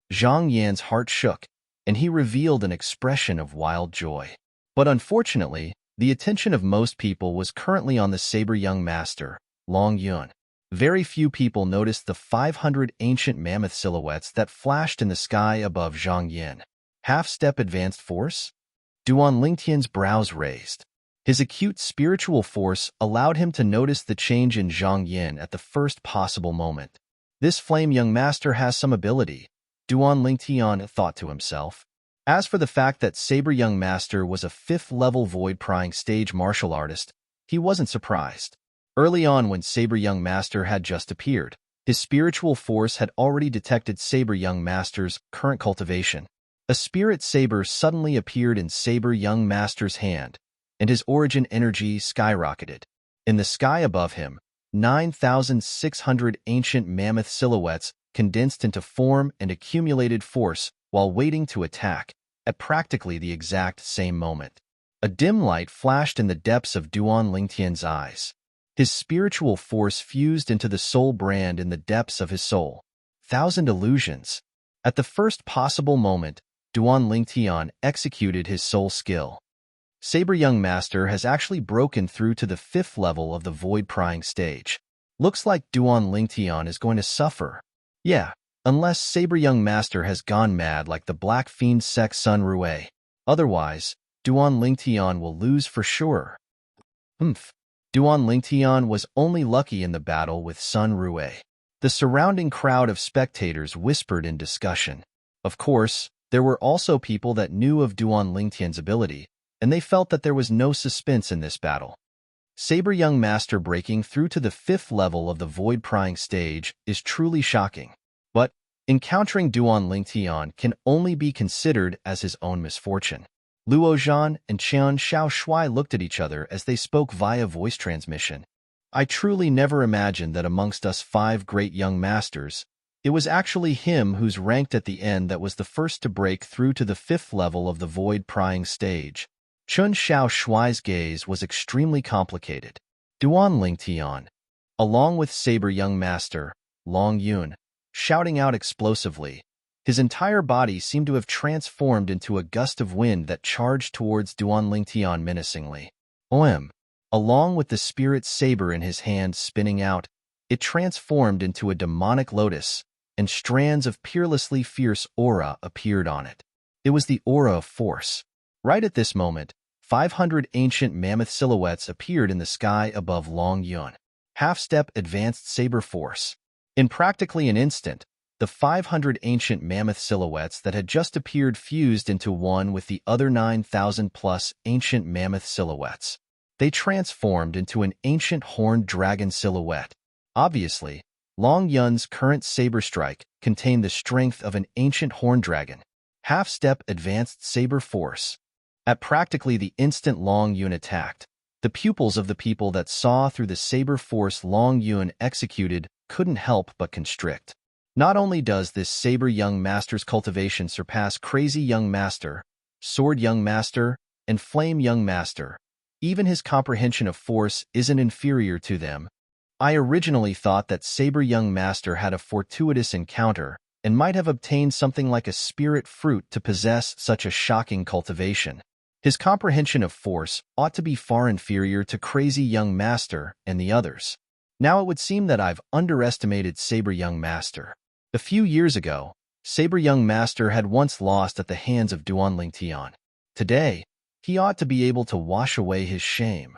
Zhang Yan's heart shook, and he revealed an expression of wild joy. But unfortunately, the attention of most people was currently on the saber young master, Long Yun. Very few people noticed the 500 ancient mammoth silhouettes that flashed in the sky above Zhang Yin. Half-step advanced force? Duan Lingtian's brows raised. His acute spiritual force allowed him to notice the change in Zhang Yin at the first possible moment. This flame young master has some ability, Duan Lingtian thought to himself. As for the fact that Saber Young Master was a 5th-level void-prying stage martial artist, he wasn't surprised. Early on when Saber Young Master had just appeared, his spiritual force had already detected Saber Young Master's current cultivation. A spirit saber suddenly appeared in Saber Young Master's hand, and his origin energy skyrocketed. In the sky above him, 9,600 ancient mammoth silhouettes condensed into form and accumulated force while waiting to attack, at practically the exact same moment. A dim light flashed in the depths of Duan Lingtian's eyes. His spiritual force fused into the soul brand in the depths of his soul. Thousand illusions. At the first possible moment, Duan Lingtian executed his soul skill. Saber Young Master has actually broken through to the 5th level of the void prying stage. Looks like Duan Lingtian is going to suffer. Yeah, unless Saber Young Master has gone mad like the Black Fiend Sec Sun Rue. Otherwise, Duan Lingtian will lose for sure. Duan Lingtian was only lucky in the battle with Sun Rue. The surrounding crowd of spectators whispered in discussion. Of course, there were also people that knew of Duan Lingtian's ability, and they felt that there was no suspense in this battle. Saber Young Master breaking through to the 5th level of the void prying stage is truly shocking. But encountering Duan Lingtian can only be considered as his own misfortune. Luo Zhan and Qian Xiao Shui looked at each other as they spoke via voice transmission. I truly never imagined that amongst us 5 great young masters, it was actually him who's ranked at the end that was the first to break through to the 5th level of the void prying stage. Chun Xiao Shui's gaze was extremely complicated. Duan Lingtian, along with Saber Young Master, Long Yun, shouting out explosively. His entire body seemed to have transformed into a gust of wind that charged towards Duan Lingtian menacingly. Along with the spirit saber in his hand spinning out, it transformed into a demonic lotus, and strands of peerlessly fierce aura appeared on it. It was the aura of force. Right at this moment, 500 ancient mammoth silhouettes appeared in the sky above Long Yun. Half-step advanced saber force. In practically an instant, the 500 ancient mammoth silhouettes that had just appeared fused into one with the other 9,000-plus ancient mammoth silhouettes. They transformed into an ancient horned dragon silhouette. Obviously, Long Yun's current saber strike contained the strength of an ancient horned dragon. Half-step advanced saber force. At practically the instant Long Yun attacked, the pupils of the people that saw through the saber force Long Yun executed couldn't help but constrict. Not only does this Saber Young Master's cultivation surpass Crazy Young Master, Sword Young Master, and Flame Young Master, even his comprehension of force isn't inferior to them. I originally thought that Saber Young Master had a fortuitous encounter and might have obtained something like a spirit fruit to possess such a shocking cultivation. His comprehension of force ought to be far inferior to Crazy Young Master and the others. Now it would seem that I've underestimated Saber Young Master. A few years ago, Saber Young Master had once lost at the hands of Duan Lingtian. Today, he ought to be able to wash away his shame.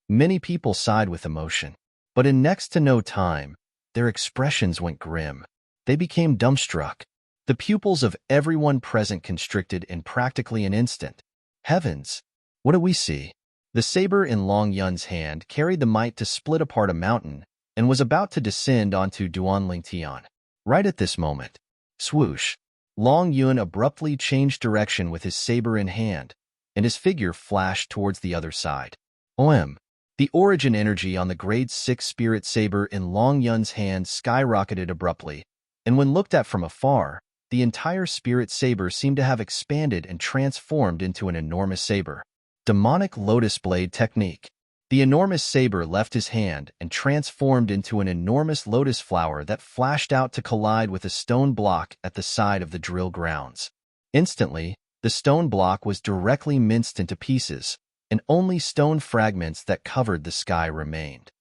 Many people sighed with emotion, but in next to no time, their expressions went grim. They became dumbstruck. The pupils of everyone present constricted in practically an instant. Heavens! What do we see? The saber in Long Yun's hand carried the might to split apart a mountain and was about to descend onto Duan Lingtian. Right at this moment, swoosh, Long Yun abruptly changed direction with his saber in hand, and his figure flashed towards the other side. The origin energy on the grade 6 spirit saber in Long Yun's hand skyrocketed abruptly, and when looked at from afar, the entire spirit saber seemed to have expanded and transformed into an enormous saber. Demonic Lotus Blade Technique. The enormous saber left his hand and transformed into an enormous lotus flower that flashed out to collide with a stone block at the side of the drill grounds. Instantly, the stone block was directly minced into pieces, and only stone fragments that covered the sky remained.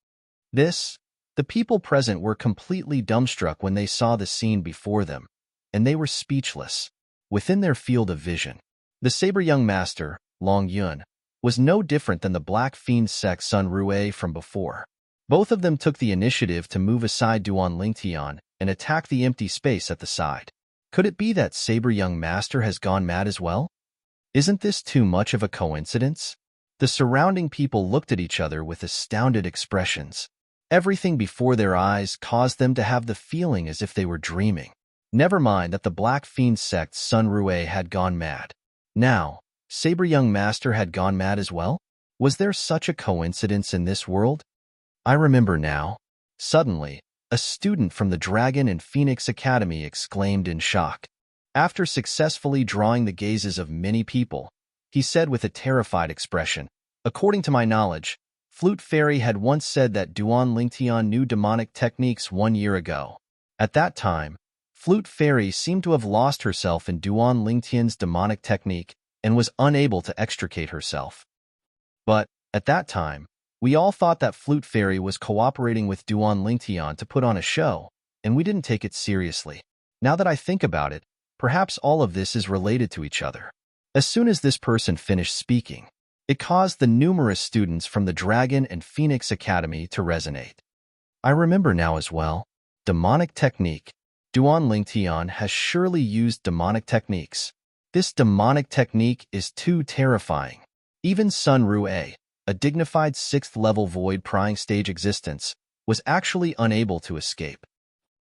The people present were completely dumbstruck when they saw the scene before them, and they were speechless. Within their field of vision, the Saber Young Master, Long Yun, was no different than the Black Fiend Sec Sun Rue from before. Both of them took the initiative to move aside Duan Lingtian and attack the empty space at the side. Could it be that Saber Young Master has gone mad as well? Isn't this too much of a coincidence? The surrounding people looked at each other with astounded expressions. Everything before their eyes caused them to have the feeling as if they were dreaming. Never mind that the Black Fiend sect's Sun Rue had gone mad. Now, Saber Young Master had gone mad as well? Was there such a coincidence in this world? I remember now. Suddenly, a student from the Dragon and Phoenix Academy exclaimed in shock. After successfully drawing the gazes of many people, he said with a terrified expression, "According to my knowledge, Flute Fairy had once said that Duan Lingtian knew demonic techniques 1 year ago. At that time, Flute Fairy seemed to have lost herself in Duan Lingtian's demonic technique and was unable to extricate herself. But, at that time, we all thought that Flute Fairy was cooperating with Duan Lingtian to put on a show, and we didn't take it seriously. Now that I think about it, perhaps all of this is related to each other." As soon as this person finished speaking, it caused the numerous students from the Dragon and Phoenix Academy to resonate. I remember now as well. Demonic technique. Duan Lingtian has surely used demonic techniques. This demonic technique is too terrifying. Even Sun Rue, a dignified 6th-level void prying stage existence, was actually unable to escape.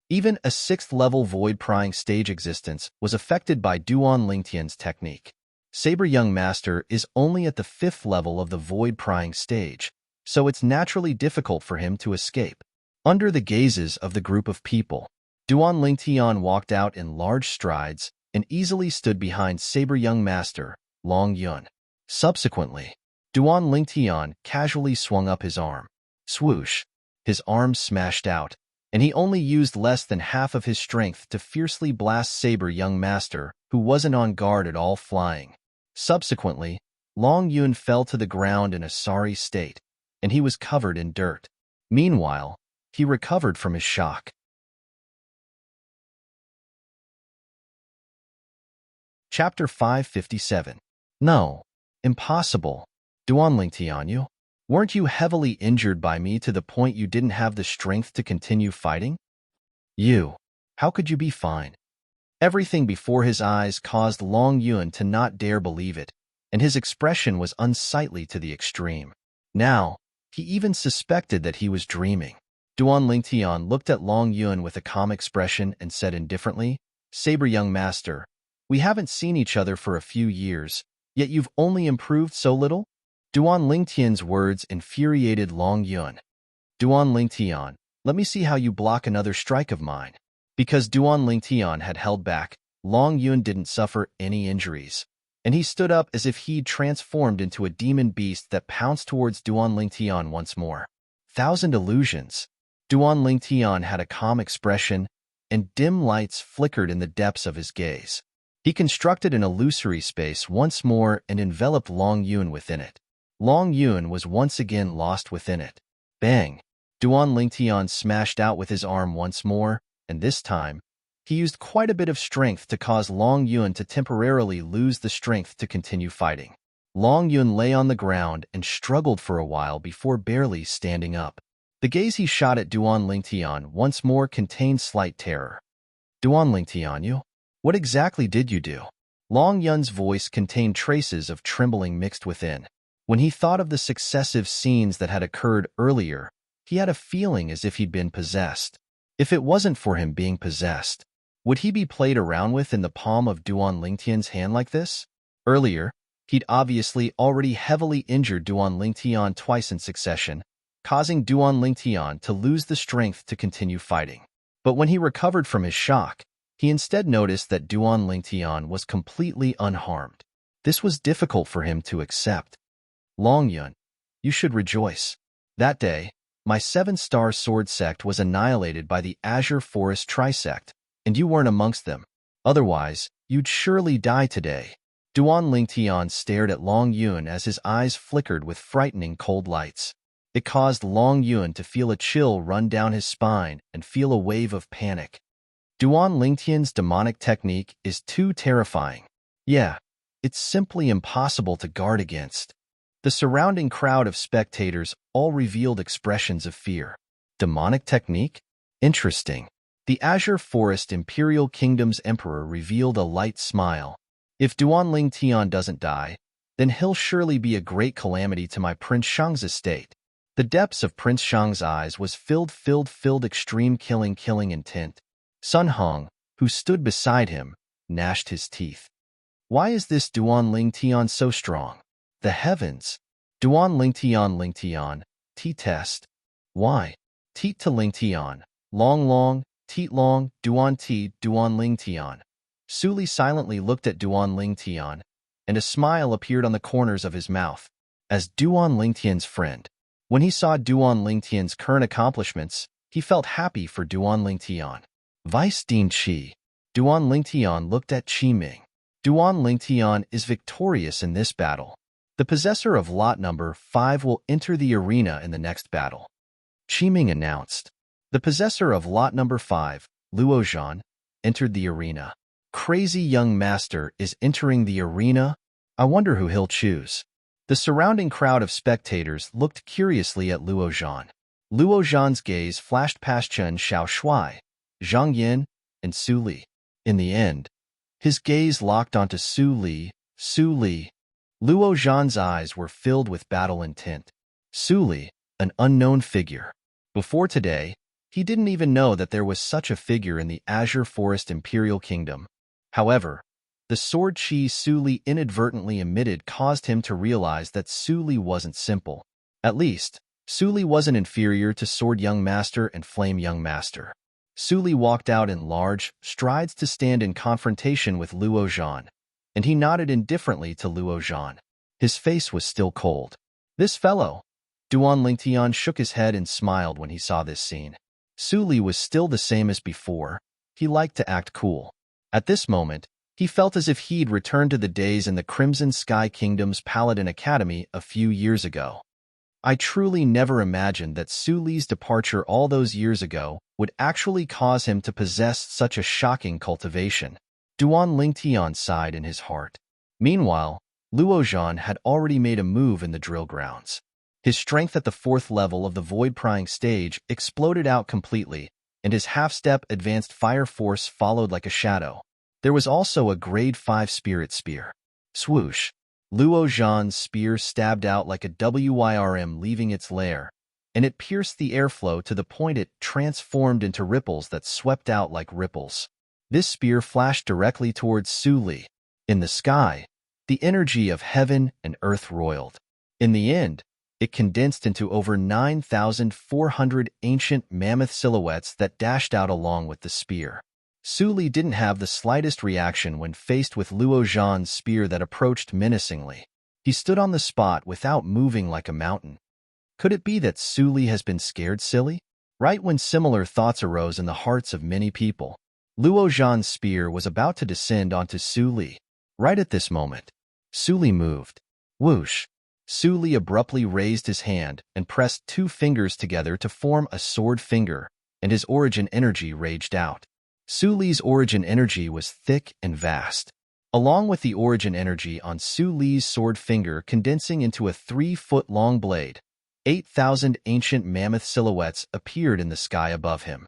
Even a 6th-level void prying stage existence was affected by Duan Lingtian's technique. Saber Young Master is only at the 5th level of the void prying stage, so it's naturally difficult for him to escape. Under the gazes of the group of people, Duan Lingtian walked out in large strides and easily stood behind Saber Young Master, Long Yun. Subsequently, Duan Lingtian casually swung up his arm. Swoosh! His arm smashed out, and he only used less than half of his strength to fiercely blast Saber Young Master, who wasn't on guard at all, flying. Subsequently, Long Yun fell to the ground in a sorry state, and he was covered in dirt. Meanwhile, he recovered from his shock. Chapter 557. No. Impossible. Duan Lingtian, you? Weren't you heavily injured by me to the point you didn't have the strength to continue fighting? You. How could you be fine? Everything before his eyes caused Long Yun to not dare believe it, and his expression was unsightly to the extreme. Now, he even suspected that he was dreaming. Duan Lingtian looked at Long Yun with a calm expression and said indifferently, "Saber Young Master, we haven't seen each other for a few years, yet you've only improved so little?" Duan Lingtian's words infuriated Long Yun. "Duan Lingtian, let me see how you block another strike of mine." Because Duan Lingtian had held back, Long Yun didn't suffer any injuries, and he stood up as if he'd transformed into a demon beast that pounced towards Duan Lingtian once more. Thousand illusions. Duan Lingtian had a calm expression, and dim lights flickered in the depths of his gaze. He constructed an illusory space once more and enveloped Long Yun within it. Long Yun was once again lost within it. Bang! Duan Lingtian smashed out with his arm once more, and this time, he used quite a bit of strength to cause Long Yun to temporarily lose the strength to continue fighting. Long Yun lay on the ground and struggled for a while before barely standing up. The gaze he shot at Duan Lingtian once more contained slight terror. "Duan Lingtian, you? What exactly did you do?" Long Yun's voice contained traces of trembling mixed within. When he thought of the successive scenes that had occurred earlier, he had a feeling as if he'd been possessed. If it wasn't for him being possessed, would he be played around with in the palm of Duan Lingtian's hand like this? Earlier, he'd obviously already heavily injured Duan Lingtian twice in succession, causing Duan Lingtian to lose the strength to continue fighting. But when he recovered from his shock, he instead noticed that Duan Lingtian was completely unharmed. This was difficult for him to accept. "Long Yun, you should rejoice. That day, my 7-star sword sect was annihilated by the Azure Forest Trisect, and you weren't amongst them. Otherwise, you'd surely die today." Duan Lingtian stared at Long Yun as his eyes flickered with frightening cold lights. It caused Long Yun to feel a chill run down his spine and feel a wave of panic. Duan Lingtian's demonic technique is too terrifying. Yeah, it's simply impossible to guard against. The surrounding crowd of spectators all revealed expressions of fear. Demonic technique? Interesting. The Azure Forest Imperial Kingdom's Emperor revealed a light smile. If Duan Lingtian doesn't die, then he'll surely be a great calamity to my Prince Shang's estate. The depths of Prince Shang's eyes was filled extreme killing intent. Sun Hong, who stood beside him, gnashed his teeth. Why is this Duan Ling Tian so strong? The heavens! Duan Ling Tian, T-test. Why? Teet to Ling Tian, long, Teet long, Duan Ling Tian. Su Li silently looked at Duan Ling Tian, and a smile appeared on the corners of his mouth. As Duan Ling Tian's friend, when he saw Duan Ling Tian's current accomplishments, he felt happy for Duan Ling Tian. Vice Dean Qi. Duan Ling Tian looked at Qi Ming. Duan Ling Tian is victorious in this battle. The possessor of lot number 5 will enter the arena in the next battle. Qi Ming announced. The possessor of lot number 5, Luo Zhan, entered the arena. Crazy young master is entering the arena? I wonder who he'll choose. The surrounding crowd of spectators looked curiously at Luo Zhan. Luo Zhan's gaze flashed past Chen Xiaoshui, Zhang Yin, and Su Li. In the end, his gaze locked onto Su Li. Luo Zhan's eyes were filled with battle intent. Su Li, an unknown figure. Before today, he didn't even know that there was such a figure in the Azure Forest Imperial Kingdom. However, the sword chi Su Li inadvertently emitted caused him to realize that Su Li wasn't simple. At least, Su Li wasn't inferior to Sword Young Master and Flame Young Master. Su Li walked out in large strides to stand in confrontation with Luo Zhan, and he nodded indifferently to Luo Zhan. His face was still cold. This fellow. Duan Ling Tian shook his head and smiled when he saw this scene. Su Li was still the same as before. He liked to act cool. At this moment, he felt as if he'd returned to the days in the Crimson Sky Kingdom's Paladin Academy a few years ago. I truly never imagined that Su Li's departure all those years ago would actually cause him to possess such a shocking cultivation. Duan Ling Tian sighed in his heart. Meanwhile, Luo Zhan had already made a move in the drill grounds. His strength at the 4th level of the Void Prying stage exploded out completely, and his half-step advanced fire force followed like a shadow. There was also a grade 5 spirit spear. Swoosh! Luo Zhan's spear stabbed out like a WYRM leaving its lair, and it pierced the airflow to the point it transformed into ripples that swept out like ripples. This spear flashed directly towards Su Li. In the sky, the energy of heaven and earth roiled. In the end, it condensed into over 9,400 ancient mammoth silhouettes that dashed out along with the spear. Su Li didn't have the slightest reaction when faced with Luo Zhan's spear that approached menacingly. He stood on the spot without moving like a mountain. Could it be that Su Li has been scared silly? Right when similar thoughts arose in the hearts of many people, Luo Zhan's spear was about to descend onto Su Li. Right at this moment, Su Li moved. Whoosh! Su Li abruptly raised his hand and pressed 2 fingers together to form a sword finger, and his origin energy raged out. Su Li's origin energy was thick and vast, along with the origin energy on Su Li's sword finger condensing into a 3-foot-long blade. 8,000 ancient mammoth silhouettes appeared in the sky above him.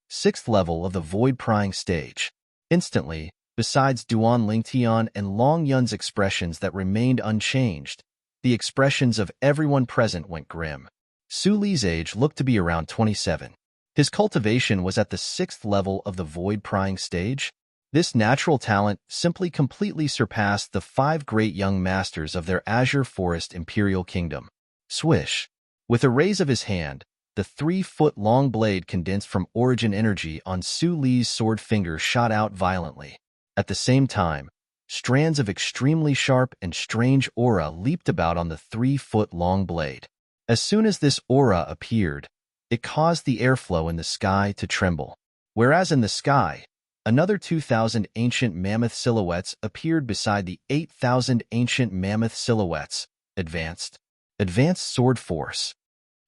6th level of the Void Prying stage. Instantly, besides Duan Ling Tian and Long Yun's expressions that remained unchanged, the expressions of everyone present went grim. Su Li's age looked to be around 27. His cultivation was at the 6th level of the Void Prying stage. This natural talent simply completely surpassed the 5 great young masters of their Azure Forest Imperial Kingdom. Swish! With a raise of his hand, the 3-foot-long blade condensed from origin energy on Su Li's sword finger shot out violently. At the same time, strands of extremely sharp and strange aura leaped about on the 3-foot-long blade. As soon as this aura appeared, it caused the airflow in the sky to tremble. Whereas in the sky, another 2,000 ancient mammoth silhouettes appeared beside the 8,000 ancient mammoth silhouettes. Advanced sword force.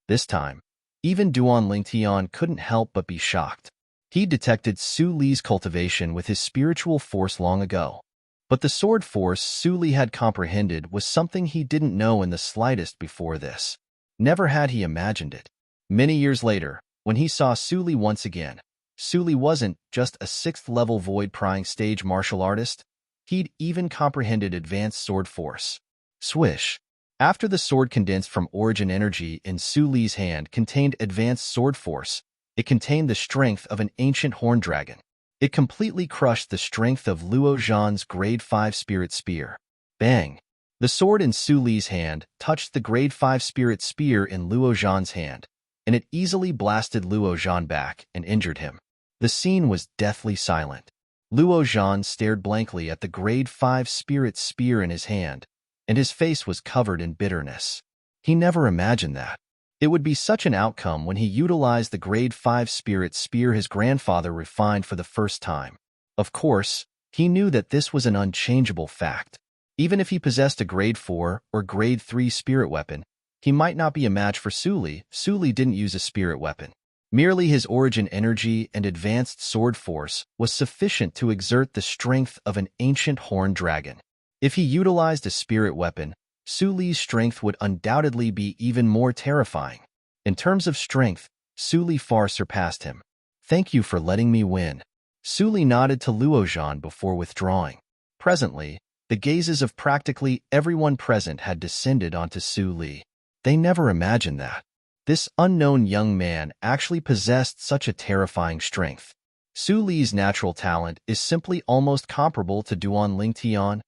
This time, even Duan Ling Tian couldn't help but be shocked. He detected Su Li's cultivation with his spiritual force long ago. But the sword force Su Li had comprehended was something he didn't know in the slightest before this. Never had he imagined it. Many years later, when he saw Su Li once again, Su Li wasn't just a 6th-level Void Prying stage martial artist. He'd even comprehended advanced sword force. Swish. After the sword condensed from origin energy in Su Li's hand contained advanced sword force, it contained the strength of an ancient horn dragon. It completely crushed the strength of Luo Zhan's grade 5 spirit spear. Bang! The sword in Su Li's hand touched the grade 5 spirit spear in Luo Zhan's hand, and it easily blasted Luo Zhan back and injured him. The scene was deathly silent. Luo Zhan stared blankly at the grade 5 spirit spear in his hand, and his face was covered in bitterness. He never imagined that it would be such an outcome when he utilized the grade 5 spirit spear his grandfather refined for the first time. Of course, he knew that this was an unchangeable fact. Even if he possessed a grade 4 or grade 3 spirit weapon, he might not be a match for Su Li. Su Li didn't use a spirit weapon. Merely his origin energy and advanced sword force was sufficient to exert the strength of an ancient horned dragon. If he utilized a spirit weapon, Su Li's strength would undoubtedly be even more terrifying. In terms of strength, Su Li far surpassed him. "Thank you for letting me win." Su Li nodded to Luo Zhan before withdrawing. Presently, the gazes of practically everyone present had descended onto Su Li. They never imagined that this unknown young man actually possessed such a terrifying strength. Su Li's natural talent is simply almost comparable to Duan Lingtian.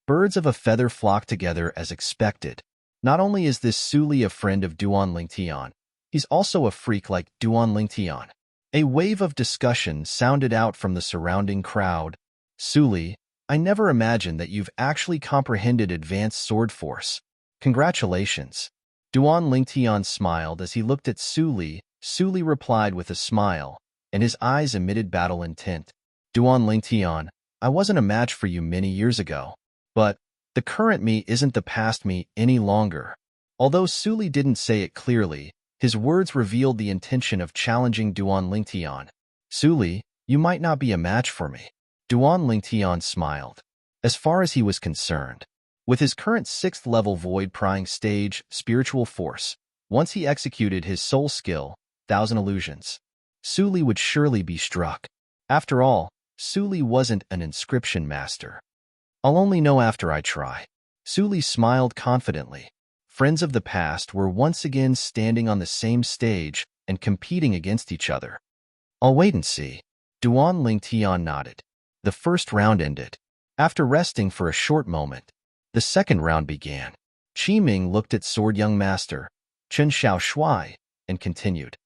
Birds of a feather flock together as expected. Not only is this Su Li a friend of Duan Lingtian, he's also a freak like Duan Lingtian. A wave of discussion sounded out from the surrounding crowd. "Su Li, I never imagined that you've actually comprehended advanced sword force. Congratulations." Duan Lingtian smiled as he looked at Su Li. Su Li replied with a smile, and his eyes emitted battle intent. "Duan Lingtian, I wasn't a match for you many years ago. But the current me isn't the past me any longer." Although Su Li didn't say it clearly, his words revealed the intention of challenging Duan Lingtian. "Su Li, you might not be a match for me." Duan Lingtian smiled. As far as he was concerned, with his current 6th level void prying stage spiritual force, once he executed his soul skill, 1,000 illusions, Su Li would surely be struck. After all, Su Li wasn't an inscription master. "I'll only know after I try." Su Li smiled confidently. Friends of the past were once again standing on the same stage and competing against each other. "I'll wait and see." Duan Lingtian nodded. The first round ended. After resting for a short moment, the second round began. Qi Ming looked at Sword Young Master, Chen Xiaoshuai, and continued.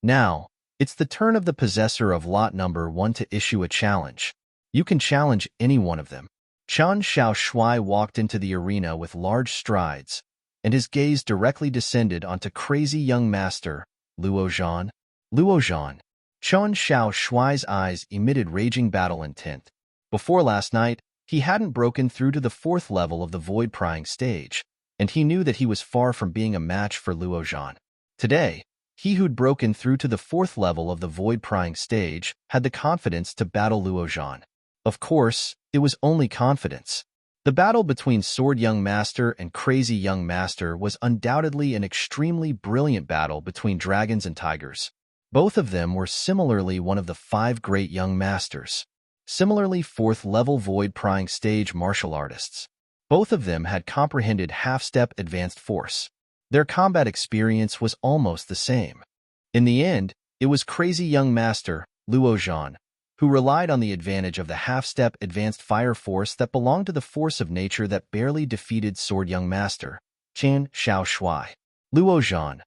"Now, it's the turn of the possessor of lot number 1 to issue a challenge. You can challenge any one of them." Chen Xiaoshuai walked into the arena with large strides, and his gaze directly descended onto Crazy Young Master, Luo Zhan. "Luo Zhan." Chen Xiaoshuai's eyes emitted raging battle intent. Before last night, he hadn't broken through to the 4th level of the void prying stage, and he knew that he was far from being a match for Luo Zhan. Today, he who'd broken through to the 4th level of the void prying stage had the confidence to battle Luo Zhan. Of course, it was only confidence. The battle between Sword Young Master and Crazy Young Master was undoubtedly an extremely brilliant battle between dragons and tigers. Both of them were similarly one of the 5 great young masters. Similarly 4th level void prying stage martial artists. Both of them had comprehended half-step advanced force. Their combat experience was almost the same. In the end, it was Crazy Young Master, Luo Zhan, who relied on the advantage of the half-step advanced fire force that belonged to the force of nature that barely defeated Sword Young Master, Chen Xiaoshuai. "Luo Zhan,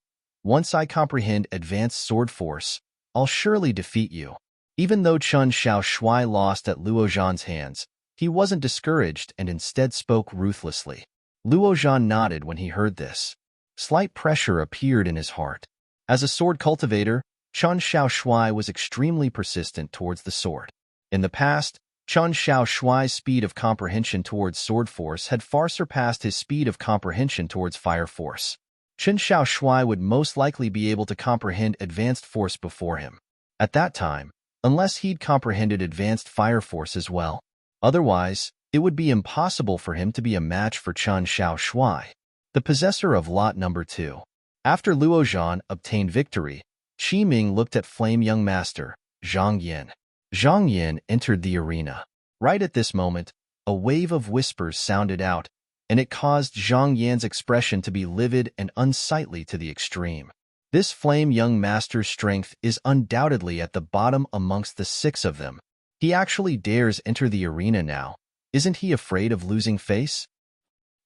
once I comprehend advanced sword force, I'll surely defeat you." Even though Chen Xiaoshuai lost at Luo Zhan's hands, he wasn't discouraged and instead spoke ruthlessly. Luo Zhan nodded when he heard this. Slight pressure appeared in his heart. As a sword cultivator, Chen Xiaoshuai was extremely persistent towards the sword. In the past, Chen Xiaoshuai's speed of comprehension towards sword force had far surpassed his speed of comprehension towards fire force. Chen Xiaoshuai would most likely be able to comprehend advanced force before him. At that time, unless he'd comprehended advanced fire force as well. Otherwise, it would be impossible for him to be a match for Chen Xiaoshuai, the possessor of lot number 2. After Luo Zhan obtained victory, Qi Ming looked at Flame Young Master, Zhang Yin. Zhang Yin entered the arena. Right at this moment, a wave of whispers sounded out, and it caused Zhang Yan's expression to be livid and unsightly to the extreme. This flame young master's strength is undoubtedly at the bottom amongst the six of them. He actually dares enter the arena now. Isn't he afraid of losing face?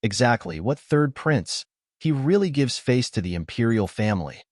Exactly, what third prince? He really gives face to the imperial family.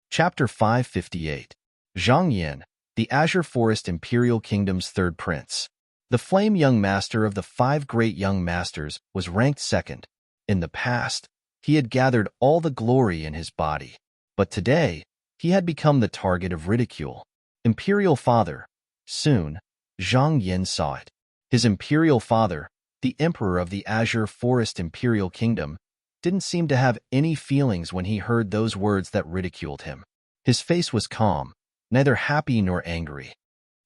Chapter 558. Zhang Yan, the Azure Forest Imperial Kingdom's third prince. The flame young master of the five great young masters was ranked second. In the past, he had gathered all the glory in his body. But today, he had become the target of ridicule. Imperial father. Soon, Zhang Yan saw it. His imperial father, the emperor of the Azure Forest Imperial Kingdom, didn't seem to have any feelings when he heard those words that ridiculed him. His face was calm, neither happy nor angry.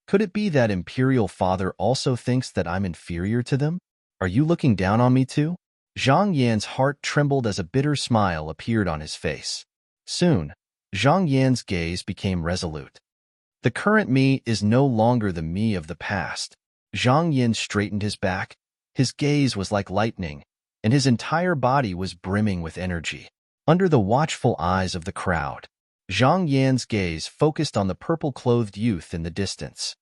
Could it be that imperial father also thinks that I'm inferior to them? Are you looking down on me too? Zhang Yan's heart trembled as a bitter smile appeared on his face. Soon, Zhang Yan's gaze became resolute. The current me is no longer the me of the past. Zhang Yan straightened his back. His gaze was like lightning, and his entire body was brimming with energy. Under the watchful eyes of the crowd, Zhang Yan's gaze focused on the purple-clothed youth in the distance.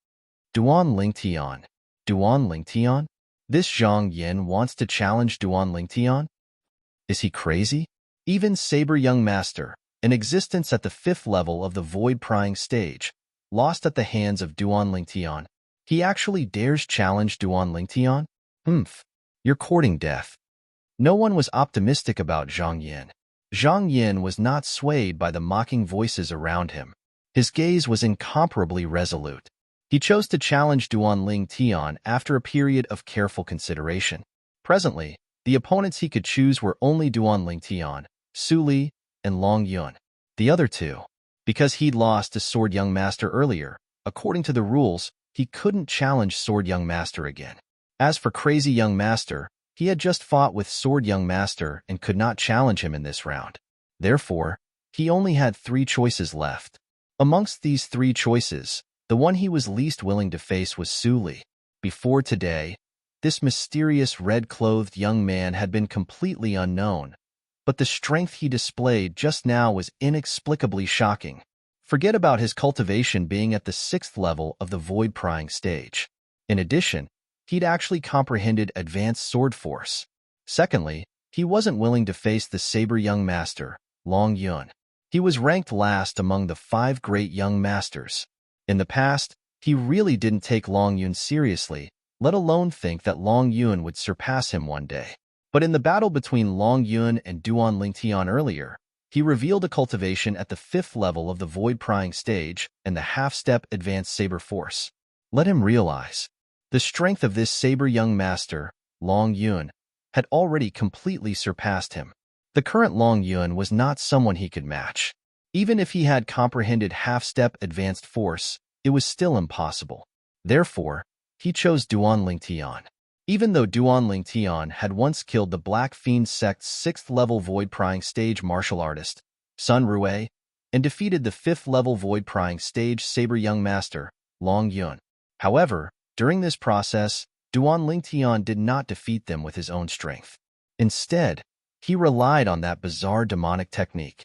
Duan Lingtian. Duan Lingtian? This Zhang Yan wants to challenge Duan Lingtian? Is he crazy? Even Saber Young Master, in existence at the 5th level of the void-prying stage, lost at the hands of Duan Lingtian. He actually dares challenge Duan Lingtian? You're courting death. No one was optimistic about Zhang Yan. Zhang Yan was not swayed by the mocking voices around him. His gaze was incomparably resolute. He chose to challenge Duan Lingtian after a period of careful consideration. Presently, the opponents he could choose were only Duan Lingtian, Su Li, and Long Yun. The other two, because he'd lost to Sword Young Master earlier, according to the rules, he couldn't challenge Sword Young Master again. As for Crazy Young Master, he had just fought with Sword Young Master and could not challenge him in this round. Therefore, he only had 3 choices left. Amongst these 3 choices, the one he was least willing to face was Su Li. Before today, this mysterious red-clothed young man had been completely unknown, but the strength he displayed just now was inexplicably shocking. Forget about his cultivation being at the 6th level of the void-prying stage. In addition, he'd actually comprehended advanced sword force. Secondly, he wasn't willing to face the Saber Young Master, Long Yun. He was ranked last among the 5 great young masters. In the past, he really didn't take Long Yun seriously, let alone think that Long Yun would surpass him one day. But in the battle between Long Yun and Duan Lingtian earlier, he revealed a cultivation at the 5th level of the void-prying stage and the half-step advanced saber force. Let him realize. The strength of this Saber Young Master, Long Yun, had already completely surpassed him. The current Long Yun was not someone he could match. Even if he had comprehended half-step advanced force, it was still impossible. Therefore, he chose Duan Lingtian. Even though Duan Lingtian had once killed the Black Fiend Sect's 6th level void-prying stage martial artist, Sun Rue, and defeated the 5th level void-prying stage Saber Young Master, Long Yun. However, during this process, Duan Lingtian did not defeat them with his own strength. Instead, he relied on that bizarre demonic technique.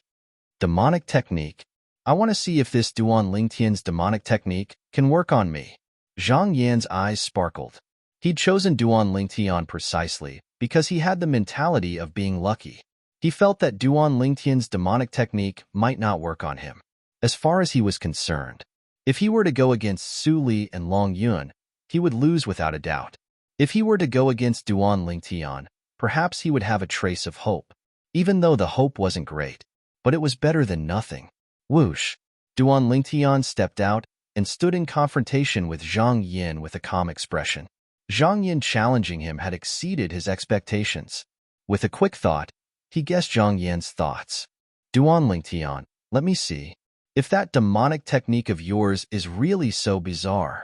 Demonic technique? I want to see if this Duan Lingtian's demonic technique can work on me. Zhang Yan's eyes sparkled. He'd chosen Duan Lingtian precisely because he had the mentality of being lucky. He felt that Duan Lingtian's demonic technique might not work on him. As far as he was concerned, if he were to go against Su Li and Long Yun, he would lose without a doubt. If he were to go against Duan Lingtian, perhaps he would have a trace of hope, even though the hope wasn't great. But it was better than nothing. Whoosh! Duan Lingtian stepped out and stood in confrontation with Zhang Yan with a calm expression. Zhang Yan challenging him had exceeded his expectations. With a quick thought, he guessed Zhang Yan's thoughts. Duan Lingtian, let me see. If that demonic technique of yours is really so bizarre.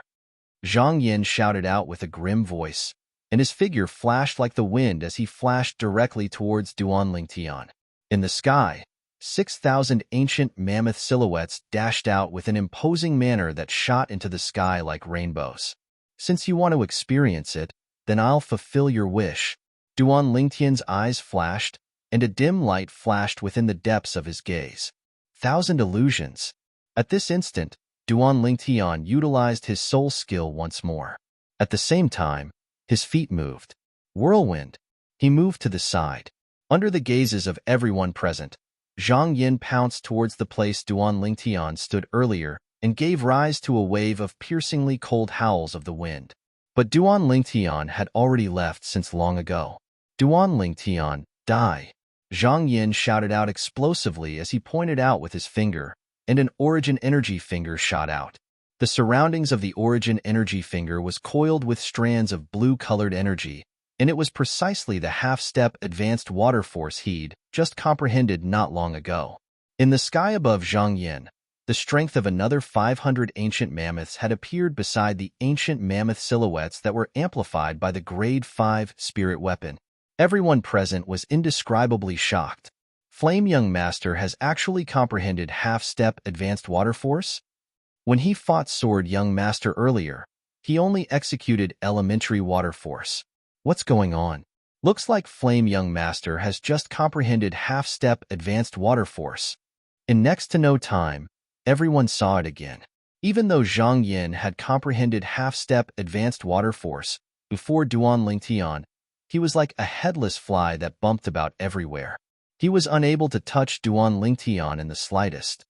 Zhang Yan shouted out with a grim voice, and his figure flashed like the wind as he flashed directly towards Duan Lingtian. In the sky, 6,000 ancient mammoth silhouettes dashed out with an imposing manner that shot into the sky like rainbows. Since you want to experience it, then I'll fulfill your wish. Duan Lingtian's eyes flashed, and a dim light flashed within the depths of his gaze. Thousand illusions. At this instant, Duan Lingtian utilized his soul skill once more. At the same time, his feet moved. Whirlwind. He moved to the side. Under the gazes of everyone present, Zhang Yin pounced towards the place Duan Lingtian stood earlier and gave rise to a wave of piercingly cold howls of the wind. But Duan Lingtian had already left since long ago. Duan Lingtian, die! Zhang Yin shouted out explosively as he pointed out with his finger, and an origin energy finger shot out. The surroundings of the origin energy finger was coiled with strands of blue-colored energy, and it was precisely the half-step advanced water force he'd just comprehended not long ago. In the sky above Zhang Yin, the strength of another 500 ancient mammoths had appeared beside the ancient mammoth silhouettes that were amplified by the Grade 5 spirit weapon. Everyone present was indescribably shocked. Flame Young Master has actually comprehended half-step advanced water force? When he fought Sword Young Master earlier, he only executed elementary water force. What's going on? Looks like Flame Young Master has just comprehended half-step advanced water force. In next to no time, everyone saw it again. Even though Zhang Yin had comprehended half-step advanced water force before Duan Lingtian, he was like a headless fly that bumped about everywhere. He was unable to touch Duan Lingtian in the slightest.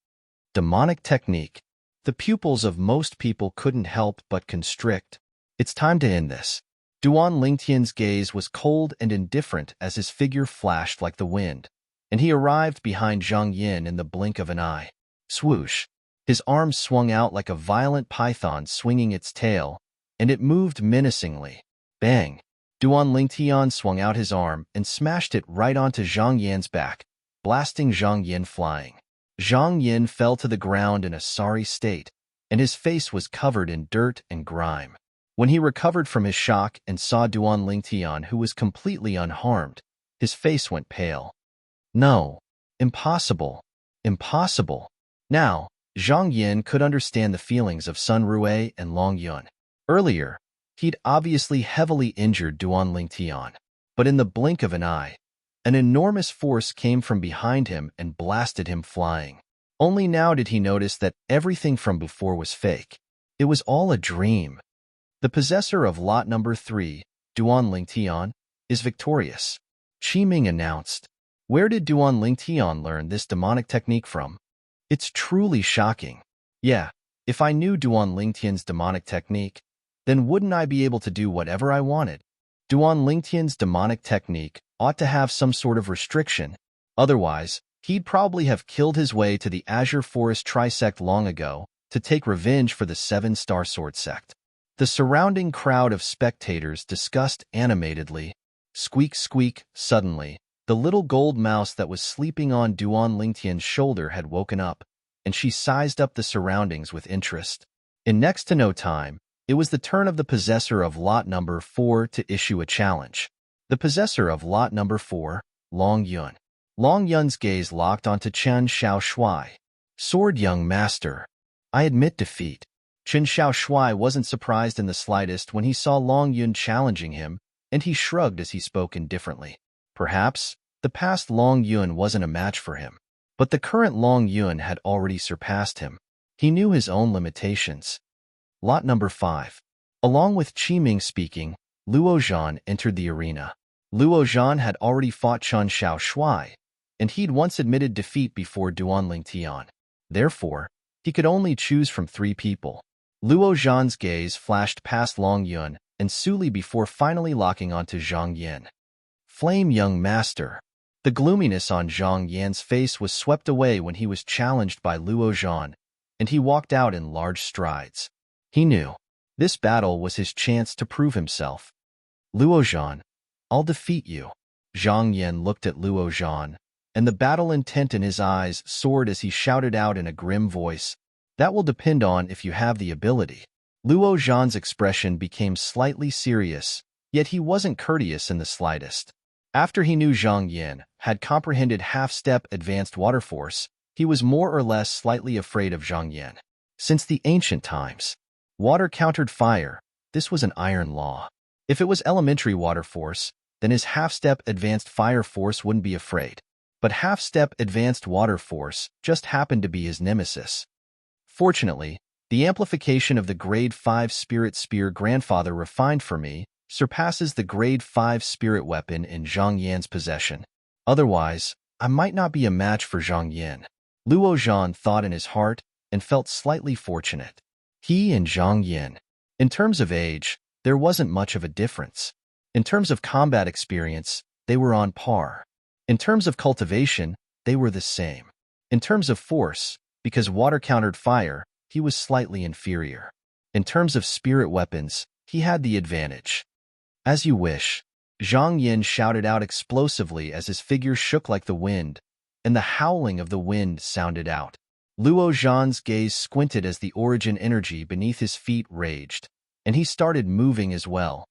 Demonic technique. The pupils of most people couldn't help but constrict. It's time to end this. Duan Lingtian's gaze was cold and indifferent as his figure flashed like the wind, and he arrived behind Zhang Yin in the blink of an eye. Swoosh! His arm swung out like a violent python swinging its tail, and it moved menacingly. Bang! Duan Lingtian swung out his arm and smashed it right onto Zhang Yin's back, blasting Zhang Yin flying. Zhang Yin fell to the ground in a sorry state, and his face was covered in dirt and grime. When he recovered from his shock and saw Duan Lingtian, who was completely unharmed, his face went pale. No. Impossible. Impossible. Now, Zhang Yin could understand the feelings of Sun Rue and Long Yun. Earlier, he'd obviously heavily injured Duan Lingtian, but in the blink of an eye, an enormous force came from behind him and blasted him flying. Only now did he notice that everything from before was fake. It was all a dream. The possessor of lot number 3, Duan Lingtian, is victorious. Qi Ming announced. Where did Duan Lingtian learn this demonic technique from? It's truly shocking. Yeah, if I knew Duan Lingtian's demonic technique, then wouldn't I be able to do whatever I wanted? Duan Lingtian's demonic technique ought to have some sort of restriction. Otherwise, he'd probably have killed his way to the Azure Forest Trisect long ago to take revenge for the 7-Star Sword Sect. The surrounding crowd of spectators discussed animatedly. Squeak, squeak, suddenly, the little gold mouse that was sleeping on Duan Lingtian's shoulder had woken up, and she sized up the surroundings with interest. In next to no time, it was the turn of the possessor of lot number 4 to issue a challenge. The possessor of lot number 4, Long Yun. Long Yun's gaze locked onto Chen Xiaoshui. Sword Young Master. I admit defeat. Chen Xiaoshui wasn't surprised in the slightest when he saw Long Yun challenging him, and he shrugged as he spoke indifferently. Perhaps, the past Long Yun wasn't a match for him, but the current Long Yun had already surpassed him. He knew his own limitations. Lot number 5. Along with Qi Ming speaking, Luo Zhan entered the arena. Luo Zhan had already fought Chen Xiaoshui, and he'd once admitted defeat before Duan Lingtian. Therefore, he could only choose from 3 people. Luo Zhan's gaze flashed past Long Yun and Su Li before finally locking onto Zhang Yin. Flame Young Master. The gloominess on Zhang Yan's face was swept away when he was challenged by Luo Zhan, and he walked out in large strides. He knew. This battle was his chance to prove himself. Luo Zhan, I'll defeat you. Zhang Yan looked at Luo Zhan, and the battle intent in his eyes soared as he shouted out in a grim voice, That will depend on if you have the ability. Luo Zhan's expression became slightly serious, yet he wasn't courteous in the slightest. After he knew Zhang Yin had comprehended half-step advanced water force, he was more or less slightly afraid of Zhang Yin. Since the ancient times, water countered fire. This was an iron law. If it was elementary water force, then his half-step advanced fire force wouldn't be afraid. But half-step advanced water force just happened to be his nemesis. Fortunately, the amplification of the Grade 5 Spirit Spear grandfather refined for me surpasses the Grade 5 Spirit weapon in Zhang Yan's possession. Otherwise, I might not be a match for Zhang Yin. Luo Zhan thought in his heart and felt slightly fortunate. He and Zhang Yin. In terms of age, there wasn't much of a difference. In terms of combat experience, they were on par. In terms of cultivation, they were the same. In terms of force, because water countered fire, he was slightly inferior. In terms of spirit weapons, he had the advantage. As you wish, Zhang Yin shouted out explosively as his figure shook like the wind, and the howling of the wind sounded out. Luo Zhan's gaze squinted as the origin energy beneath his feet raged, and he started moving as well.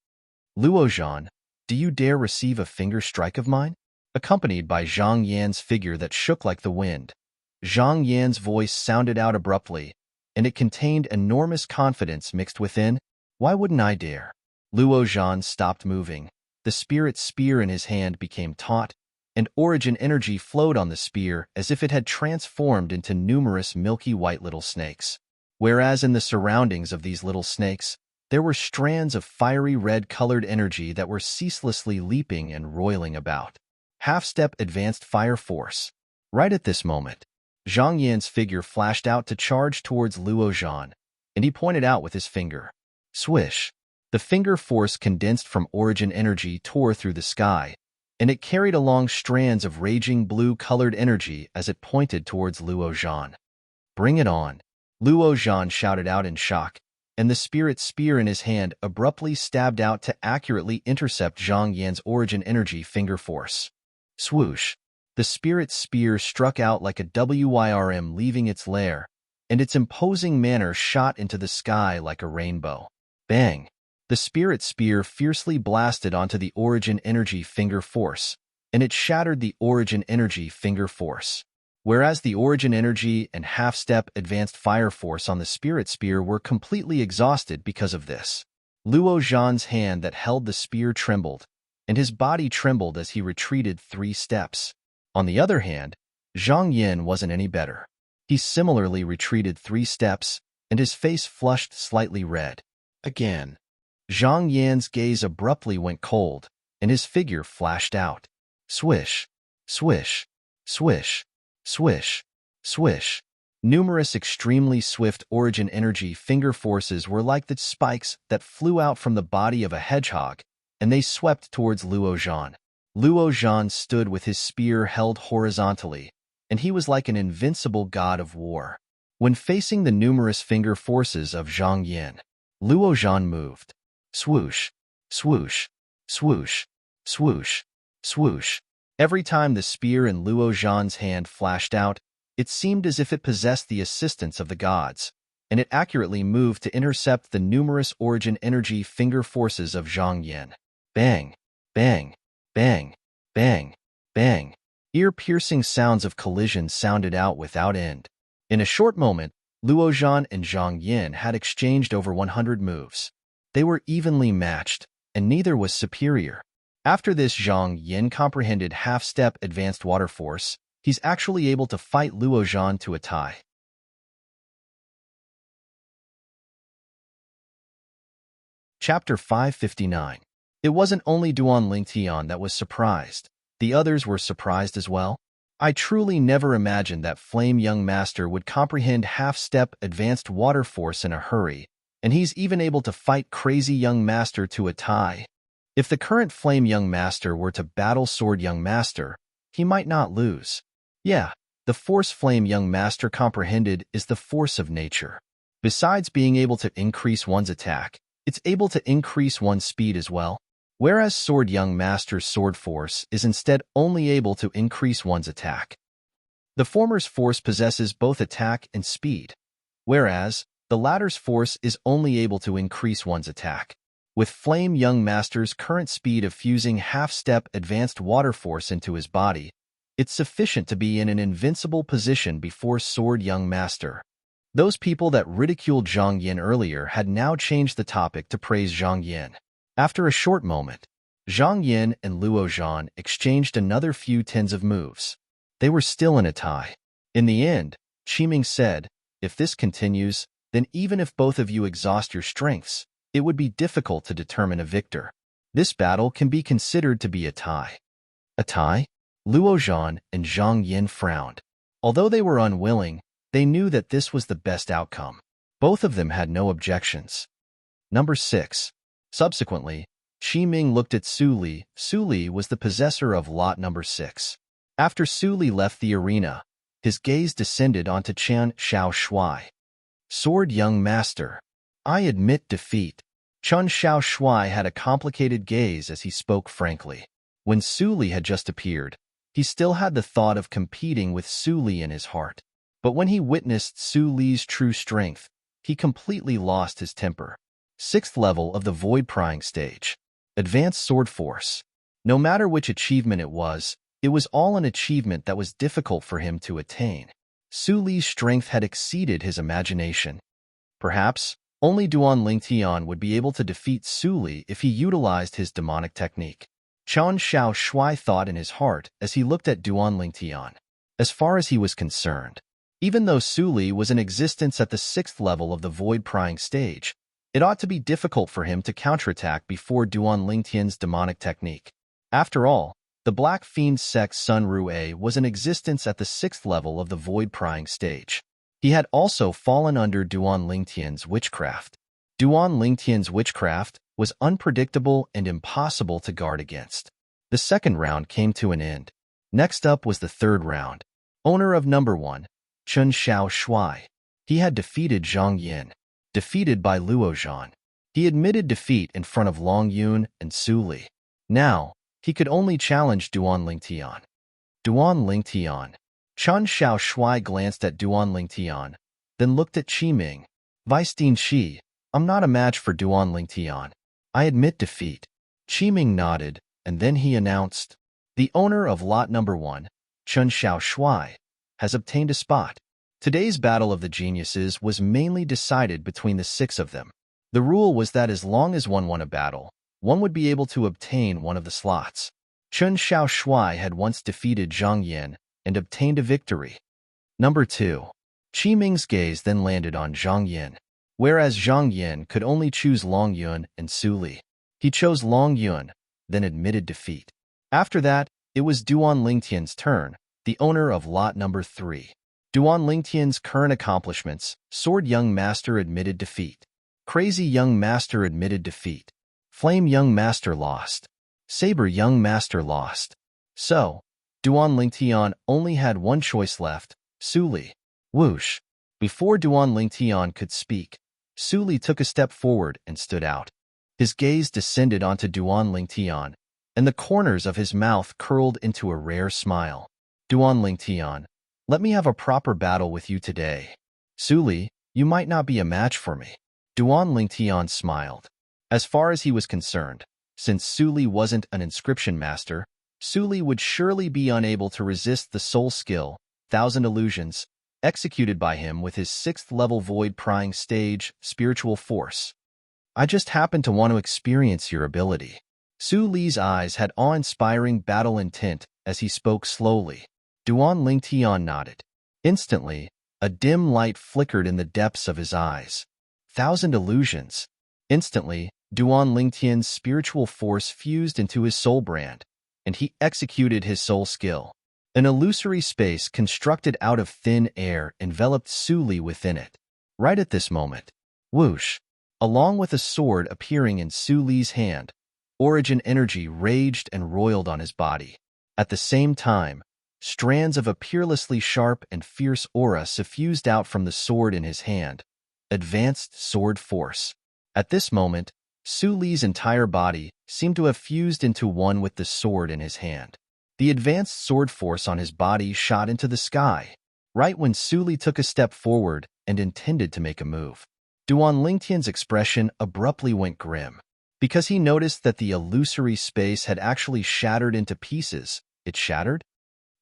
Luo Zhan, do you dare receive a finger strike of mine? Accompanied by Zhang Yan's figure that shook like the wind, Zhang Yan's voice sounded out abruptly, and it contained enormous confidence mixed within. Why wouldn't I dare? Luo Zhan stopped moving. The spirit spear in his hand became taut, and origin energy flowed on the spear as if it had transformed into numerous milky white little snakes. Whereas in the surroundings of these little snakes, there were strands of fiery red-colored energy that were ceaselessly leaping and roiling about. Half-step advanced fire force. Right at this moment, Zhang Yan's figure flashed out to charge towards Luo Zhan, and he pointed out with his finger. Swish! The finger force condensed from origin energy tore through the sky, and it carried along strands of raging blue-colored energy as it pointed towards Luo Zhan. Bring it on! Luo Zhan shouted out in shock, and the spirit spear in his hand abruptly stabbed out to accurately intercept Zhang Yan's origin energy finger force. Swoosh! The spirit spear struck out like a WYRM leaving its lair, and its imposing manner shot into the sky like a rainbow. Bang! The spirit spear fiercely blasted onto the origin energy finger force, and it shattered the origin energy finger force. Whereas the origin energy and half-step advanced fire force on the spirit spear were completely exhausted because of this. Luo Zhan's hand that held the spear trembled, and his body trembled as he retreated 3 steps. On the other hand, Zhang Yin wasn't any better. He similarly retreated 3 steps, and his face flushed slightly red. Again, Zhang Yan's gaze abruptly went cold, and his figure flashed out. Swish! Swish! Swish! Swish! Swish! Numerous extremely swift origin energy finger forces were like the spikes that flew out from the body of a hedgehog, and they swept towards Luo Zhan. Luo Zhan stood with his spear held horizontally, and he was like an invincible god of war. When facing the numerous finger forces of Zhang Yin, Luo Zhan moved. Swoosh! Swoosh! Swoosh! Swoosh! Swoosh! Every time the spear in Luo Zhan's hand flashed out, it seemed as if it possessed the assistance of the gods, and it accurately moved to intercept the numerous origin energy finger forces of Zhang Yin. Bang! Bang! Bang! Bang! Bang! Ear-piercing sounds of collision sounded out without end. In a short moment, Luo Zhan and Zhang Yin had exchanged over 100 moves. They were evenly matched, and neither was superior. After this, Zhang Yin comprehended half-step advanced water force. He's actually able to fight Luo Zhan to a tie. Chapter 559. It wasn't only Duan Lingtian that was surprised. The others were surprised as well. I truly never imagined that Flame Young Master would comprehend half-step advanced water force in a hurry, and he's even able to fight Crazy Young Master to a tie. If the current Flame Young Master were to battle Sword Young Master, he might not lose. Yeah, the force Flame Young Master comprehended is the force of nature. Besides being able to increase one's attack, it's able to increase one's speed as well. Whereas Sword Young Master's sword force is instead only able to increase one's attack. The former's force possesses both attack and speed, whereas the latter's force is only able to increase one's attack. With Flame Young Master's current speed of fusing half-step advanced water force into his body, it's sufficient to be in an invincible position before Sword Young Master. Those people that ridiculed Zhang Yin earlier had now changed the topic to praise Zhang Yin. After a short moment, Zhang Yin and Luo Zhan exchanged another few tens of moves. They were still in a tie. In the end, Qiming said, "If this continues, then even if both of you exhaust your strengths, it would be difficult to determine a victor. This battle can be considered to be a tie." A tie? Luo Zhan and Zhang Yin frowned. Although they were unwilling, they knew that this was the best outcome. Both of them had no objections. Number 6. Subsequently, Qiming looked at Su Li. Su Li was the possessor of lot number 6. After Su Li left the arena, his gaze descended onto Chen Xiao Shui. Sword Young Master. I admit defeat. Chen Xiao Shui had a complicated gaze as he spoke frankly. When Su Li had just appeared, he still had the thought of competing with Su Li in his heart. But when he witnessed Su Li's true strength, he completely lost his temper. 6th level of the Void Prying stage. Advanced Sword Force. No matter which achievement it was all an achievement that was difficult for him to attain. Su Li's strength had exceeded his imagination. Perhaps, only Duan Lingtian would be able to defeat Su Li if he utilized his demonic technique. Chen Xiao Shui thought in his heart as he looked at Duan Lingtian. As far as he was concerned, even though Su Li was in existence at the 6th level of the Void Prying stage, it ought to be difficult for him to counterattack before Duan Lingtian's demonic technique. After all, the Black Fiend sect Sun Rue was in existence at the 6th level of the Void Prying stage. He had also fallen under Duan Lingtian's witchcraft. Duan Lingtian's witchcraft was unpredictable and impossible to guard against. The second round came to an end. Next up was the third round. Owner of number 1, Chen Xiao Shui. He had defeated Zhang Yin, defeated by Luo Zhan. He admitted defeat in front of Long Yun and Su Li. Now, he could only challenge Duan Lingtian. Duan Lingtian. Chen Xiao Shui glanced at Duan Lingtian, then looked at Qiming. Weistin Shi, I'm not a match for Duan Lingtian. I admit defeat. Qiming nodded, and then he announced, "The owner of lot number 1, Chen Xiao Shui, has obtained a spot." Today's Battle of the Geniuses was mainly decided between the 6 of them. The rule was that as long as one won a battle, one would be able to obtain one of the slots. Chen Xiao Shui had once defeated Zhang Yin and obtained a victory. Number 2. Qiming's gaze then landed on Zhang Yin. Whereas Zhang Yin could only choose Long Yun and Su Li, he chose Long Yun, then admitted defeat. After that, it was Duan Lingtian's turn, the owner of lot number 3. Duan Lingtian's current accomplishments: Sword Young Master admitted defeat. Crazy Young Master admitted defeat. Flame Young Master lost. Saber Young Master lost. So, Duan Lingtian only had one choice left: Su Li. Whoosh! Before Duan Lingtian could speak, Su Li took a step forward and stood out. His gaze descended onto Duan Lingtian, and the corners of his mouth curled into a rare smile. Duan Lingtian, let me have a proper battle with you today. Su Li, you might not be a match for me. Duan Lingtian smiled. As far as he was concerned, since Su Li wasn't an inscription master, Su Li would surely be unable to resist the soul skill, 1000 Illusions, executed by him with his 6th level Void Prying stage, Spiritual Force. I just happen to want to experience your ability. Su Li's eyes had awe-inspiring battle intent as he spoke slowly. Duan Lingtian nodded. Instantly, a dim light flickered in the depths of his eyes. 1000 Illusions. Instantly, Duan Lingtian's spiritual force fused into his soul brand, and he executed his soul skill. An illusory space constructed out of thin air enveloped Su Li within it. Right at this moment, whoosh! Along with a sword appearing in Su Li's hand, origin energy raged and roiled on his body. At the same time, strands of a peerlessly sharp and fierce aura suffused out from the sword in his hand. Advanced Sword Force. At this moment, Su Li's entire body seemed to have fused into one with the sword in his hand. The advanced sword force on his body shot into the sky, right when Su Li took a step forward and intended to make a move. Duan Lingtian's expression abruptly went grim. because he noticed that the illusory space had actually shattered into pieces. It shattered?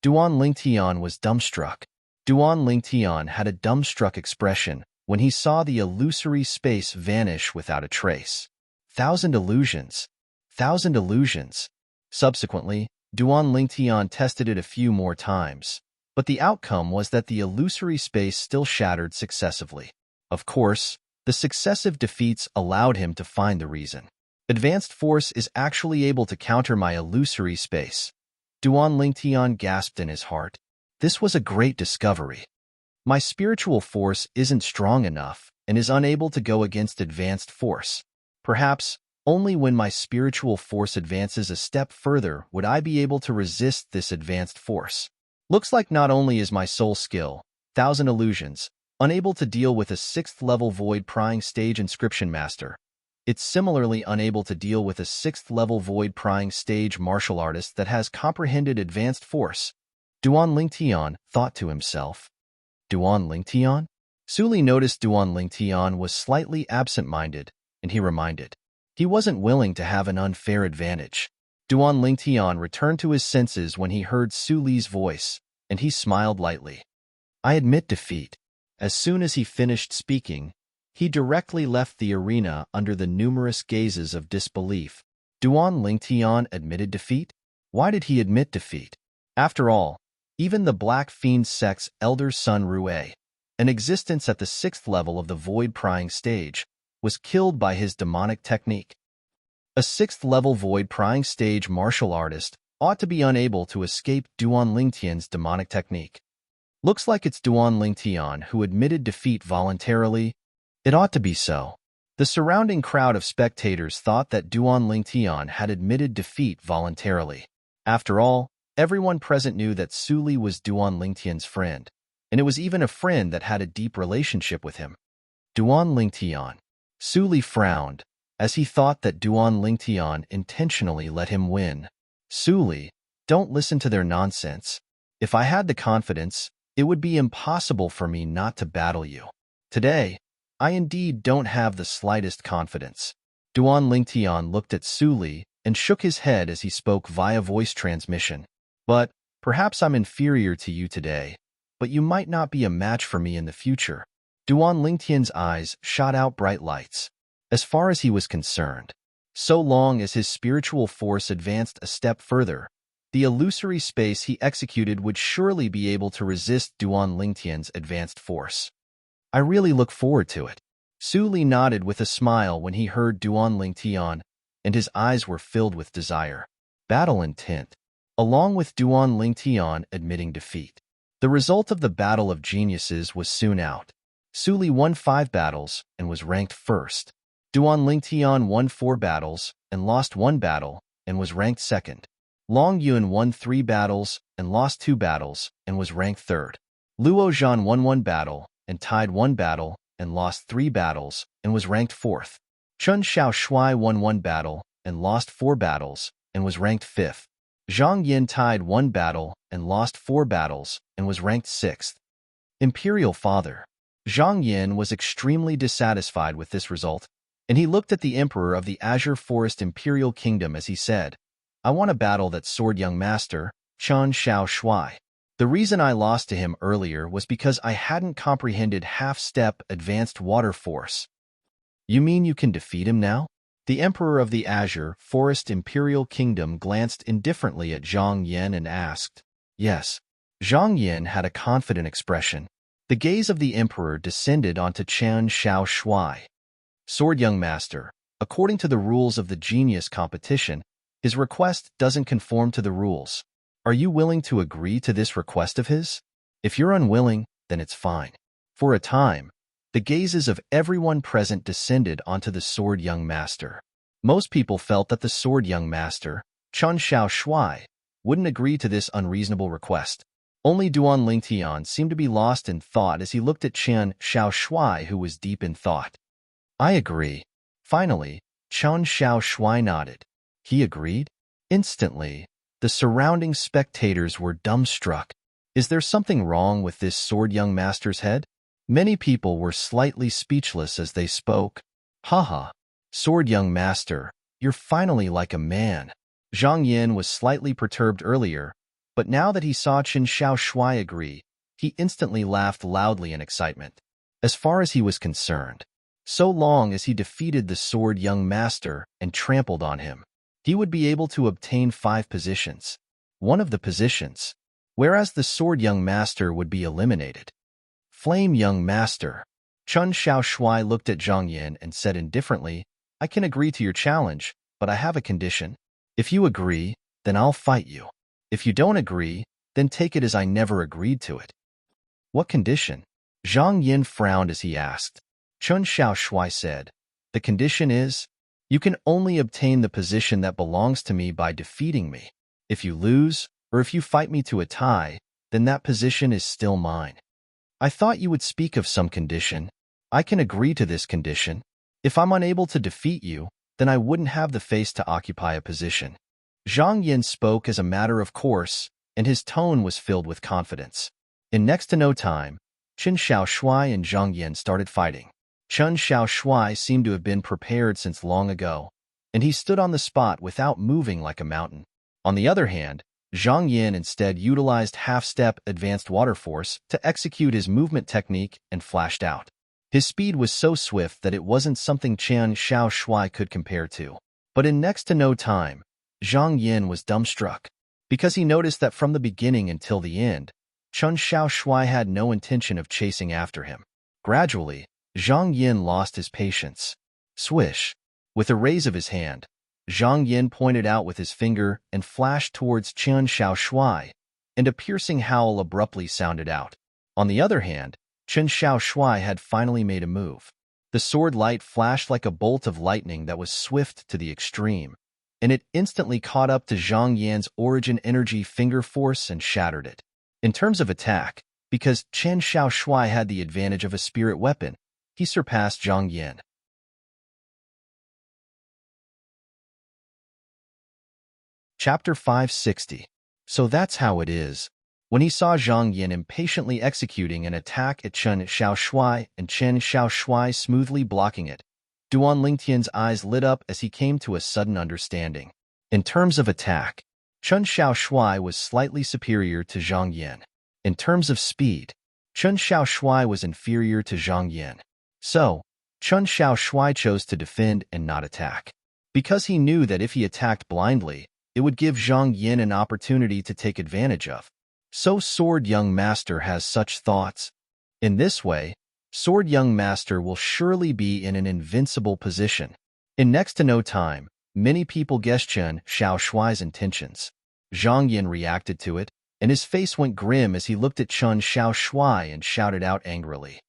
Duan Lingtian was dumbstruck. Duan Lingtian had a dumbstruck expression when he saw the illusory space vanish without a trace. Thousand illusions. Thousand illusions. Subsequently, Duan Lingtian tested it a few more times, but the outcome was that the illusory space still shattered successively. Of course, the successive defeats allowed him to find the reason. Advanced force is actually able to counter my illusory space. Duan Lingtian gasped in his heart. This was a great discovery. My spiritual force isn't strong enough and is unable to go against advanced force. Perhaps only when my spiritual force advances a step further would I be able to resist this advanced force. Looks like not only is my soul skill, Thousand Illusions, unable to deal with a 6th level Void Prying Stage Inscription Master, it's similarly unable to deal with a 6th level Void Prying Stage Martial Artist that has comprehended advanced force. Duan Lingtian thought to himself. Duan Lingtian? Suli noticed Duan Lingtian was slightly absent-minded, and he reminded. He wasn't willing to have an unfair advantage. Duan Lingtian returned to his senses when he heard Suli's voice, and he smiled lightly. I admit defeat. As soon as he finished speaking, he directly left the arena under the numerous gazes of disbelief. Duan Lingtian admitted defeat? Why did he admit defeat? After all, even the Black Fiend sect's elder son Rue, an existence at the 6th level of the Void Prying Stage, was killed by his demonic technique. A 6th level Void Prying Stage martial artist ought to be unable to escape Duan Lingtian's demonic technique. Looks like it's Duan Lingtian who admitted defeat voluntarily. It ought to be so. The surrounding crowd of spectators thought that Duan Lingtian had admitted defeat voluntarily. After all, everyone present knew that Suli was Duan Lingtian's friend, and it was even a friend that had a deep relationship with him. Duan Lingtian. Suli frowned, as he thought that Duan Lingtian intentionally let him win. Suli, don't listen to their nonsense. If I had the confidence, it would be impossible for me not to battle you. Today, I indeed don't have the slightest confidence. Duan Lingtian looked at Suli and shook his head as he spoke via voice transmission. But perhaps I'm inferior to you today, but you might not be a match for me in the future. Duan Lingtian's eyes shot out bright lights. As far as he was concerned, so long as his spiritual force advanced a step further, the illusory space he executed would surely be able to resist Duan Lingtian's advanced force. I really look forward to it. Suli nodded with a smile when he heard Duan Lingtian, and his eyes were filled with desire. Battle intent. Along with Duan Lingtian admitting defeat. The result of the Battle of Geniuses was soon out. Suli won 5 battles and was ranked first. Duan Lingtian won 4 battles and lost 1 battle and was ranked second. Long Yun won 3 battles and lost 2 battles and was ranked third. Luo Zhan won 1 battle and tied 1 battle and lost 3 battles and was ranked fourth. Chun Xiao Shui won 1 battle and lost 4 battles and was ranked fifth. Zhang Yin tied 1 battle and lost 4 battles and was ranked 6th. Imperial Father. Zhang Yin was extremely dissatisfied with this result, and he looked at the Emperor of the Azure Forest Imperial Kingdom as he said, I want to battle that sword young master, Chun Xiao Shui. The reason I lost to him earlier was because I hadn't comprehended half-step advanced water force. You mean you can defeat him now? The Emperor of the Azure Forest Imperial Kingdom glanced indifferently at Zhang Yin and asked, Yes. Zhang Yin had a confident expression. The gaze of the Emperor descended onto Chun Xiao Shui. Sword young master, according to the rules of the genius competition, his request doesn't conform to the rules. Are you willing to agree to this request of his? If you're unwilling, then it's fine. For a time, the gazes of everyone present descended onto the sword young master. Most people felt that the sword young master, Chun Xiao Shui, wouldn't agree to this unreasonable request. Only Duan Lingtian seemed to be lost in thought as he looked at Chun Xiao Shui, who was deep in thought. I agree. Finally, Chun Xiao Shui nodded. He agreed? Instantly, the surrounding spectators were dumbstruck. Is there something wrong with this sword young master's head? Many people were slightly speechless as they spoke. Haha. Sword young master, you're finally like a man. Zhang Yin was slightly perturbed earlier, but now that he saw Chen Xiaoshui agree, he instantly laughed loudly in excitement. As far as he was concerned, so long as he defeated the sword young master and trampled on him, he would be able to obtain 5 positions. One of the positions, whereas the sword young master would be eliminated. Flame young master. Chen Xiaoshui looked at Zhang Yin and said indifferently, I can agree to your challenge, but I have a condition. If you agree, then I'll fight you. If you don't agree, then take it as I never agreed to it. What condition? Zhang Yin frowned as he asked. Chen Xiaoshui said, the condition is, you can only obtain the position that belongs to me by defeating me. If you lose, or if you fight me to a tie, then that position is still mine. I thought you would speak of some condition. I can agree to this condition. If I'm unable to defeat you, then I wouldn't have the face to occupy a position. Zhang Yin spoke as a matter of course, and his tone was filled with confidence. In next to no time, Chen Xiaoshui and Zhang Yin started fighting. Chen Xiaoshui seemed to have been prepared since long ago, and he stood on the spot without moving like a mountain. On the other hand, Zhang Yin instead utilized half-step advanced water force to execute his movement technique and flashed out. His speed was so swift that it wasn't something Chen Xiaoshui could compare to. But in next to no time, Zhang Yin was dumbstruck, because he noticed that from the beginning until the end, Chen Xiaoshui had no intention of chasing after him. Gradually, Zhang Yin lost his patience. Swish! With a raise of his hand, Zhang Yin pointed out with his finger and flashed towards Chen Xiaoshui, and a piercing howl abruptly sounded out. On the other hand, Chen Xiaoshui had finally made a move. The sword light flashed like a bolt of lightning that was swift to the extreme, and it instantly caught up to Zhang Yin's origin energy finger force and shattered it. In terms of attack, because Chen Xiaoshui had the advantage of a spirit weapon, he surpassed Zhang Yin. Chapter 560. So that's how it is. When he saw Zhang Yin impatiently executing an attack at Chen Xiaoshui and Chen Xiaoshui smoothly blocking it, Duan Lingtian's eyes lit up as he came to a sudden understanding. In terms of attack, Chen Xiaoshui was slightly superior to Zhang Yin. In terms of speed, Chen Xiaoshui was inferior to Zhang Yin. So, Chen Xiaoshui chose to defend and not attack, because he knew that if he attacked blindly, it would give Zhang Yin an opportunity to take advantage of. So Sword Young Master has such thoughts. In this way, Sword Young Master will surely be in an invincible position. In next to no time, many people guessed Chen Xiaoshui's intentions. Zhang Yin reacted to it, and his face went grim as he looked at Chen Xiaoshui and shouted out angrily.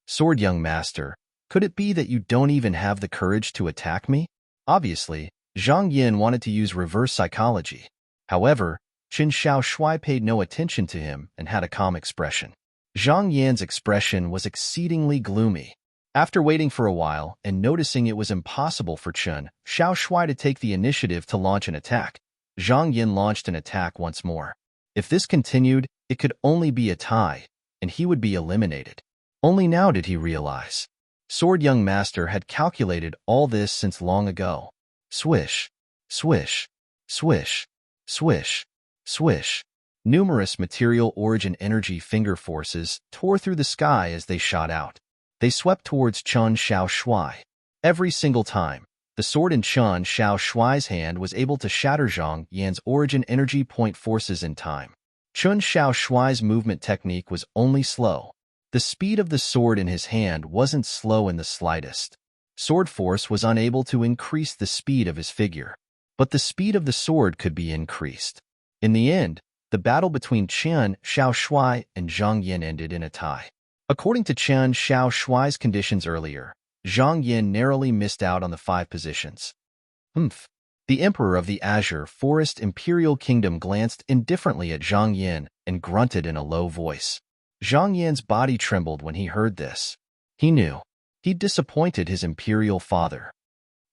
Sword Young Master, could it be that you don't even have the courage to attack me? Obviously, Zhang Yin wanted to use reverse psychology. However, Chen Xiaoshui paid no attention to him and had a calm expression. Zhang Yin's expression was exceedingly gloomy. After waiting for a while and noticing it was impossible for Chen Xiaoshui to take the initiative to launch an attack, Zhang Yin launched an attack once more. If this continued, it could only be a tie, and he would be eliminated. Only now did he realize. Sword Young Master had calculated all this since long ago. Swish, swish, swish, swish, swish. Numerous material origin energy finger forces tore through the sky as they shot out. They swept towards Chen Xiaoshui. Every single time, the sword in Chen Xiaoshui's hand was able to shatter Zhang Yin's origin energy point forces in time. Chen Xiaoshui's movement technique was only slow. The speed of the sword in his hand wasn't slow in the slightest. Sword force was unable to increase the speed of his figure, but the speed of the sword could be increased. In the end, the battle between Chen Xiaoshui and Zhang Yin ended in a tie. According to Chen Xiaoshui's conditions earlier, Zhang Yin narrowly missed out on the 5 positions. The Emperor of the Azure Forest Imperial Kingdom glanced indifferently at Zhang Yin and grunted in a low voice. Zhang Yin's body trembled when he heard this. He knew. He'd disappointed his imperial father.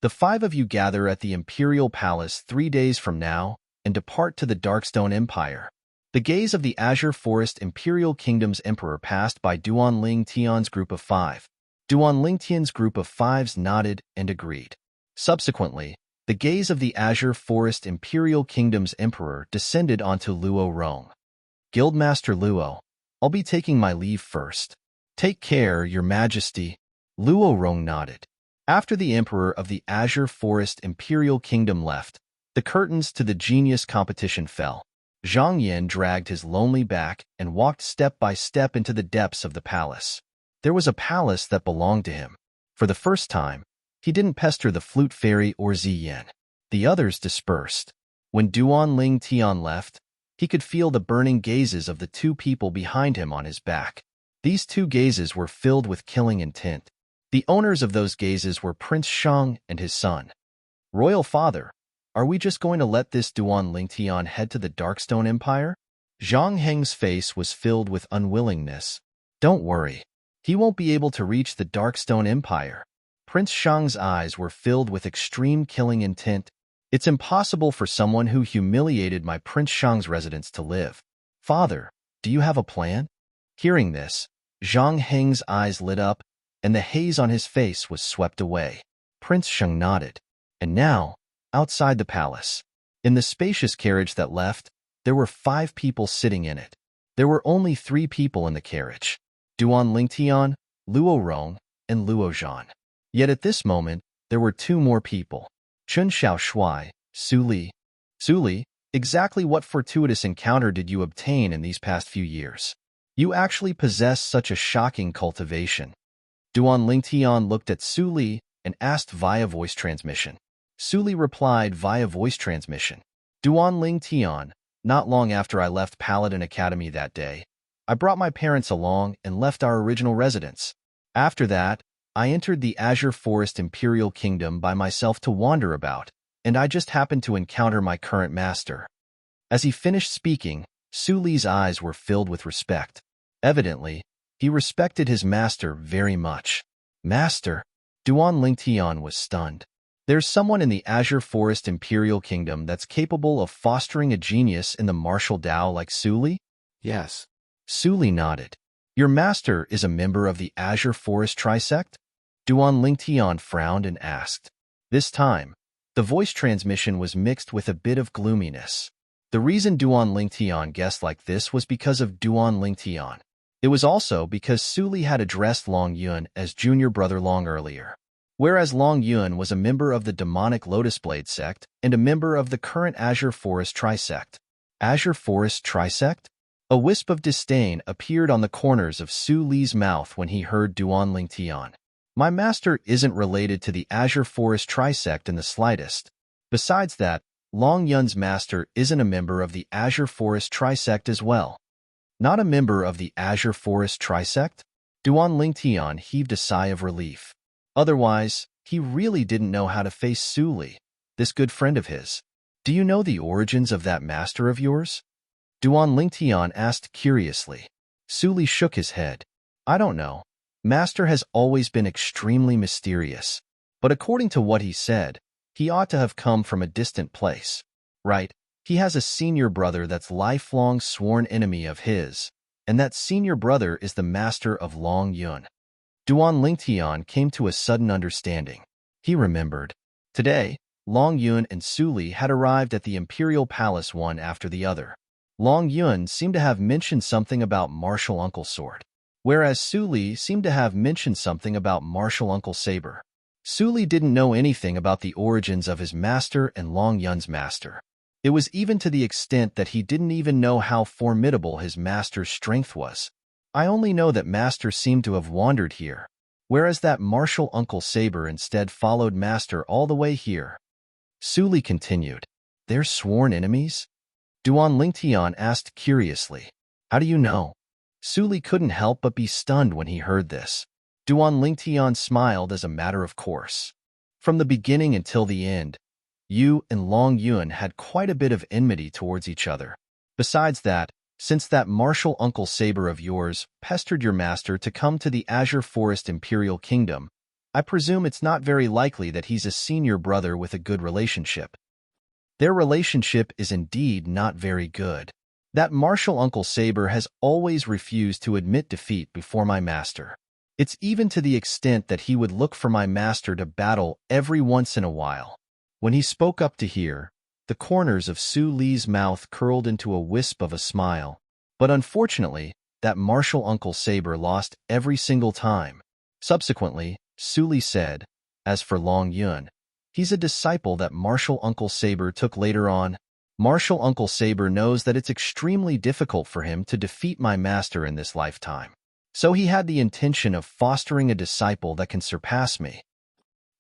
The 5 of you gather at the Imperial Palace 3 days from now and depart to the Darkstone Empire. The gaze of the Azure Forest Imperial Kingdom's Emperor passed by Duan Ling Tian's group of 5. Duan Ling Tian's group of 5s nodded and agreed. Subsequently, The gaze of the Azure Forest Imperial Kingdom's Emperor descended onto Luo Rong. Guildmaster Luo, I'll be taking my leave first. Take care, Your Majesty. Luo Rong nodded. After the Emperor of the Azure Forest Imperial Kingdom left, the curtains to the genius competition fell. Zhang Yin dragged his lonely back and walked step by step into the depths of the palace. There was a palace that belonged to him. For the first time, he didn't pester the flute fairy or Ziyin. The others dispersed. When Duan Ling Tian left, he could feel the burning gazes of the two people behind him on his back. These two gazes were filled with killing intent. The owners of those gazes were Prince Shang and his son. Royal Father, are we just going to let this Duan Ling Tian head to the Darkstone Empire? Zhang Heng's face was filled with unwillingness. Don't worry. He won't be able to reach the Darkstone Empire. Prince Shang's eyes were filled with extreme killing intent. It's impossible for someone who humiliated my Prince Shang's residence to live. Father, do you have a plan? Hearing this, Zhang Heng's eyes lit up, and the haze on his face was swept away. Prince Shang nodded. And now, outside the palace, in the spacious carriage that left, there were 5 people sitting in it. There were only 3 people in the carriage: Duan Lingtian, Luo Rong, and Luo Zhan. Yet at this moment, there were 2 more people: Chun Xiao Shuai, Su Li. Su Li, exactly what fortuitous encounter did you obtain in these past few years? You actually possess such a shocking cultivation. Duan Lingtian looked at Su Li and asked via voice transmission. Su Li replied via voice transmission. Duan Lingtian, not long after I left Paladin Academy that day, I brought my parents along and left our original residence. After that, I entered the Azure Forest Imperial Kingdom by myself to wander about, and I just happened to encounter my current master. As he finished speaking, Su Li's eyes were filled with respect. Evidently, he respected his master very much. Master? Duan Lingtian was stunned. There's someone in the Azure Forest Imperial Kingdom that's capable of fostering a genius in the martial Dao like Su Li? Yes. Su Li nodded. Your master is a member of the Azure Forest Trisect? Duan Lingtian frowned and asked. This time, the voice transmission was mixed with a bit of gloominess. The reason Duan Lingtian guessed like this was because of Duan Lingtian. It was also because Su Li had addressed Long Yun as junior brother long earlier. Whereas Long Yun was a member of the demonic Lotus Blade sect and a member of the current Azure Forest Trisect. Azure Forest Trisect? A wisp of disdain appeared on the corners of Su Li's mouth when he heard Duan Lingtian. My master isn't related to the Azure Forest Trisect in the slightest. Besides that, Long Yun's master isn't a member of the Azure Forest Trisect as well. Not a member of the Azure Forest Trisect? Duan Lingtian heaved a sigh of relief. Otherwise, he really didn't know how to face Su Li, this good friend of his. Do you know the origins of that master of yours? Duan Lingtian asked curiously. Su Li shook his head. I don't know. Master has always been extremely mysterious, but according to what he said, he ought to have come from a distant place. Right, he has a senior brother that's lifelong sworn enemy of his, and that senior brother is the master of Long Yun. Duan Lingtian came to a sudden understanding. He remembered. Today, Long Yun and Su Li had arrived at the Imperial Palace one after the other. Long Yun seemed to have mentioned something about martial Uncle Sword, whereas Su Li seemed to have mentioned something about martial Uncle Saber. Su Li didn't know anything about the origins of his master and Long Yun's master. It was even to the extent that he didn't even know how formidable his master's strength was. I only know that master seemed to have wandered here, whereas that martial Uncle Saber instead followed master all the way here. Su Li continued. They're sworn enemies? Duan Lingtian asked curiously. How do you know? Su Li couldn't help but be stunned when he heard this. Duan Lingtian smiled as a matter of course. From the beginning until the end, you and Long Yun had quite a bit of enmity towards each other. Besides that, since that martial Uncle Saber of yours pestered your master to come to the Azure Forest Imperial Kingdom, I presume it's not very likely that he's a senior brother with a good relationship. Their relationship is indeed not very good. That martial Uncle Saber has always refused to admit defeat before my master. It's even to the extent that he would look for my master to battle every once in a while. When he spoke up to hear, the corners of Su Li's mouth curled into a wisp of a smile. But unfortunately, that martial Uncle Saber lost every single time. Subsequently, Su Li said, as for Long Yun, he's a disciple that martial Uncle Saber took later on. Martial Uncle Saber knows that it's extremely difficult for him to defeat my master in this lifetime. So he had the intention of fostering a disciple that can surpass me.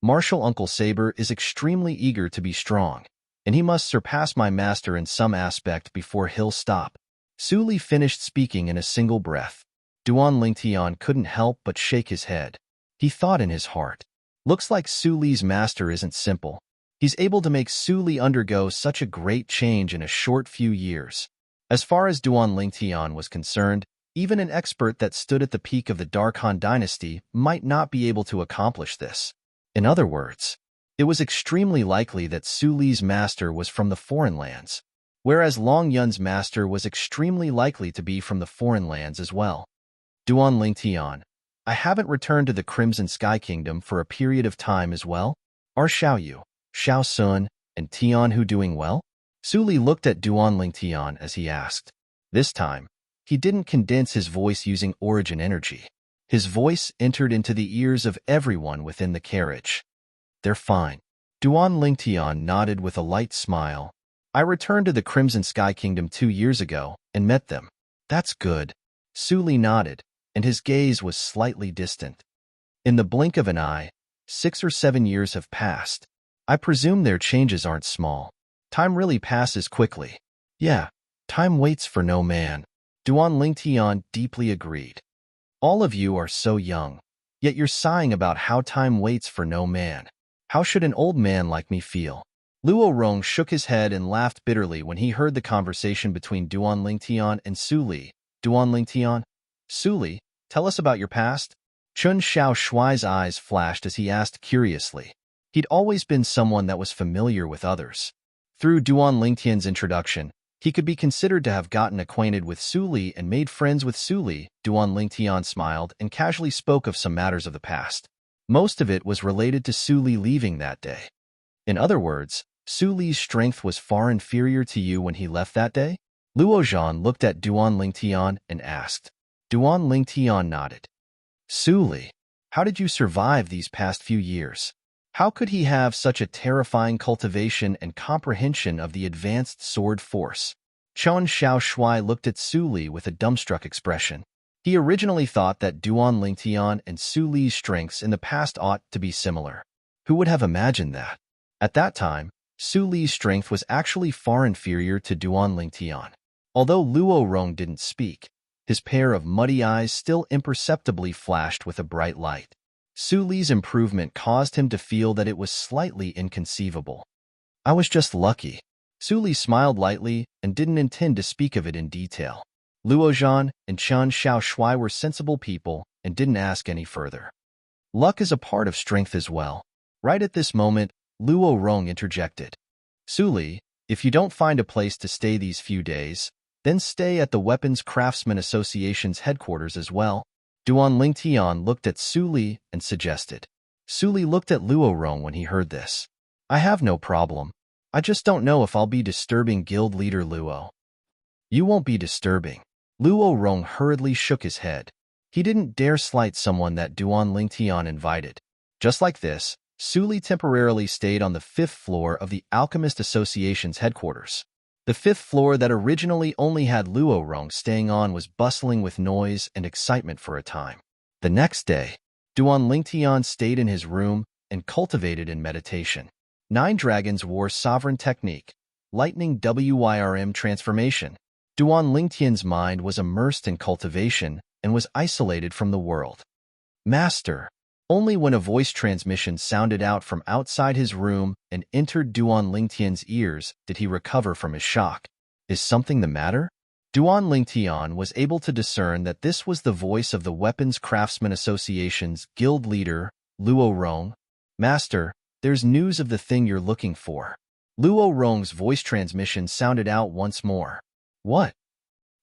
Martial Uncle Saber is extremely eager to be strong, and he must surpass my master in some aspect before he'll stop. Su Li finished speaking in a single breath. Duan Lingtian couldn't help but shake his head. He thought in his heart, looks like Su Li's master isn't simple. He's able to make Su Li undergo such a great change in a short few years. As far as Duan Lingtian was concerned, even an expert that stood at the peak of the Dark Han dynasty might not be able to accomplish this. In other words, it was extremely likely that Su Li's master was from the foreign lands, whereas Long Yun's master was extremely likely to be from the foreign lands as well. Duan Lingtian, I haven't returned to the Crimson Sky Kingdom for a period of time as well. Are Xiaoyu, Xiao Sun, and Tianhu doing well? Su Li looked at Duan Lingtian as he asked. This time, he didn't condense his voice using origin energy. His voice entered into the ears of everyone within the carriage. They're fine. Duan Lingtian nodded with a light smile. I returned to the Crimson Sky Kingdom 2 years ago and met them. That's good. Su Li nodded, and his gaze was slightly distant. In the blink of an eye, 6 or 7 years have passed. I presume their changes aren't small. Time really passes quickly. Yeah, time waits for no man. Duan Lingtian deeply agreed. All of you are so young, yet you're sighing about how time waits for no man. How should an old man like me feel? Luo Rong shook his head and laughed bitterly when he heard the conversation between Duan Lingtian and Su Li. Duan Lingtian, Su Li, tell us about your past? Chun Xiao Shuai's eyes flashed as he asked curiously. He'd always been someone that was familiar with others. Through Duan Lingtian's introduction, he could be considered to have gotten acquainted with Su Li and made friends with Su Li. Duan Lingtian smiled and casually spoke of some matters of the past. Most of it was related to Su Li leaving that day. In other words, Su Li's strength was far inferior to you when he left that day? Luo Zhan looked at Duan Lingtian and asked. Duan Lingtian nodded. Su Li, how did you survive these past few years? How could he have such a terrifying cultivation and comprehension of the advanced sword force? Chun Xiao Shuai looked at Su Li with a dumbstruck expression. He originally thought that Duan Lingtian and Su Li's strengths in the past ought to be similar. Who would have imagined that? At that time, Su Li's strength was actually far inferior to Duan Lingtian. Although Luo Rong didn't speak, his pair of muddy eyes still imperceptibly flashed with a bright light. Su Li's improvement caused him to feel that it was slightly inconceivable. I was just lucky. Su Li smiled lightly and didn't intend to speak of it in detail. Luo Zhan and Chun Xiao Shuai were sensible people and didn't ask any further. Luck is a part of strength as well. Right at this moment, Luo Rong interjected. Su Li, if you don't find a place to stay these few days, then stay at the Weapons Craftsmen Association's headquarters as well. Duan Lingtian looked at Su Li and suggested. Su Li looked at Luo Rong when he heard this. I have no problem. I just don't know if I'll be disturbing guild leader Luo. You won't be disturbing. Luo Rong hurriedly shook his head. He didn't dare slight someone that Duan Lingtian invited. Just like this, Su Li temporarily stayed on the 5th floor of the Alchemist Association's headquarters. The 5th floor that originally only had Luo Rong staying on was bustling with noise and excitement for a time. The next day, Duan Lingtian stayed in his room and cultivated in meditation. 9 dragons wore sovereign technique, lightning WYRM transformation. Duan Lingtian's mind was immersed in cultivation and was isolated from the world. Master. Only when a voice transmission sounded out from outside his room and entered Duan Lingtian's ears did he recover from his shock. Is something the matter? Duan Lingtian was able to discern that this was the voice of the Weapons Craftsmen Association's guild leader, Luo Rong. Master, there's news of the thing you're looking for. Luo Rong's voice transmission sounded out once more. What?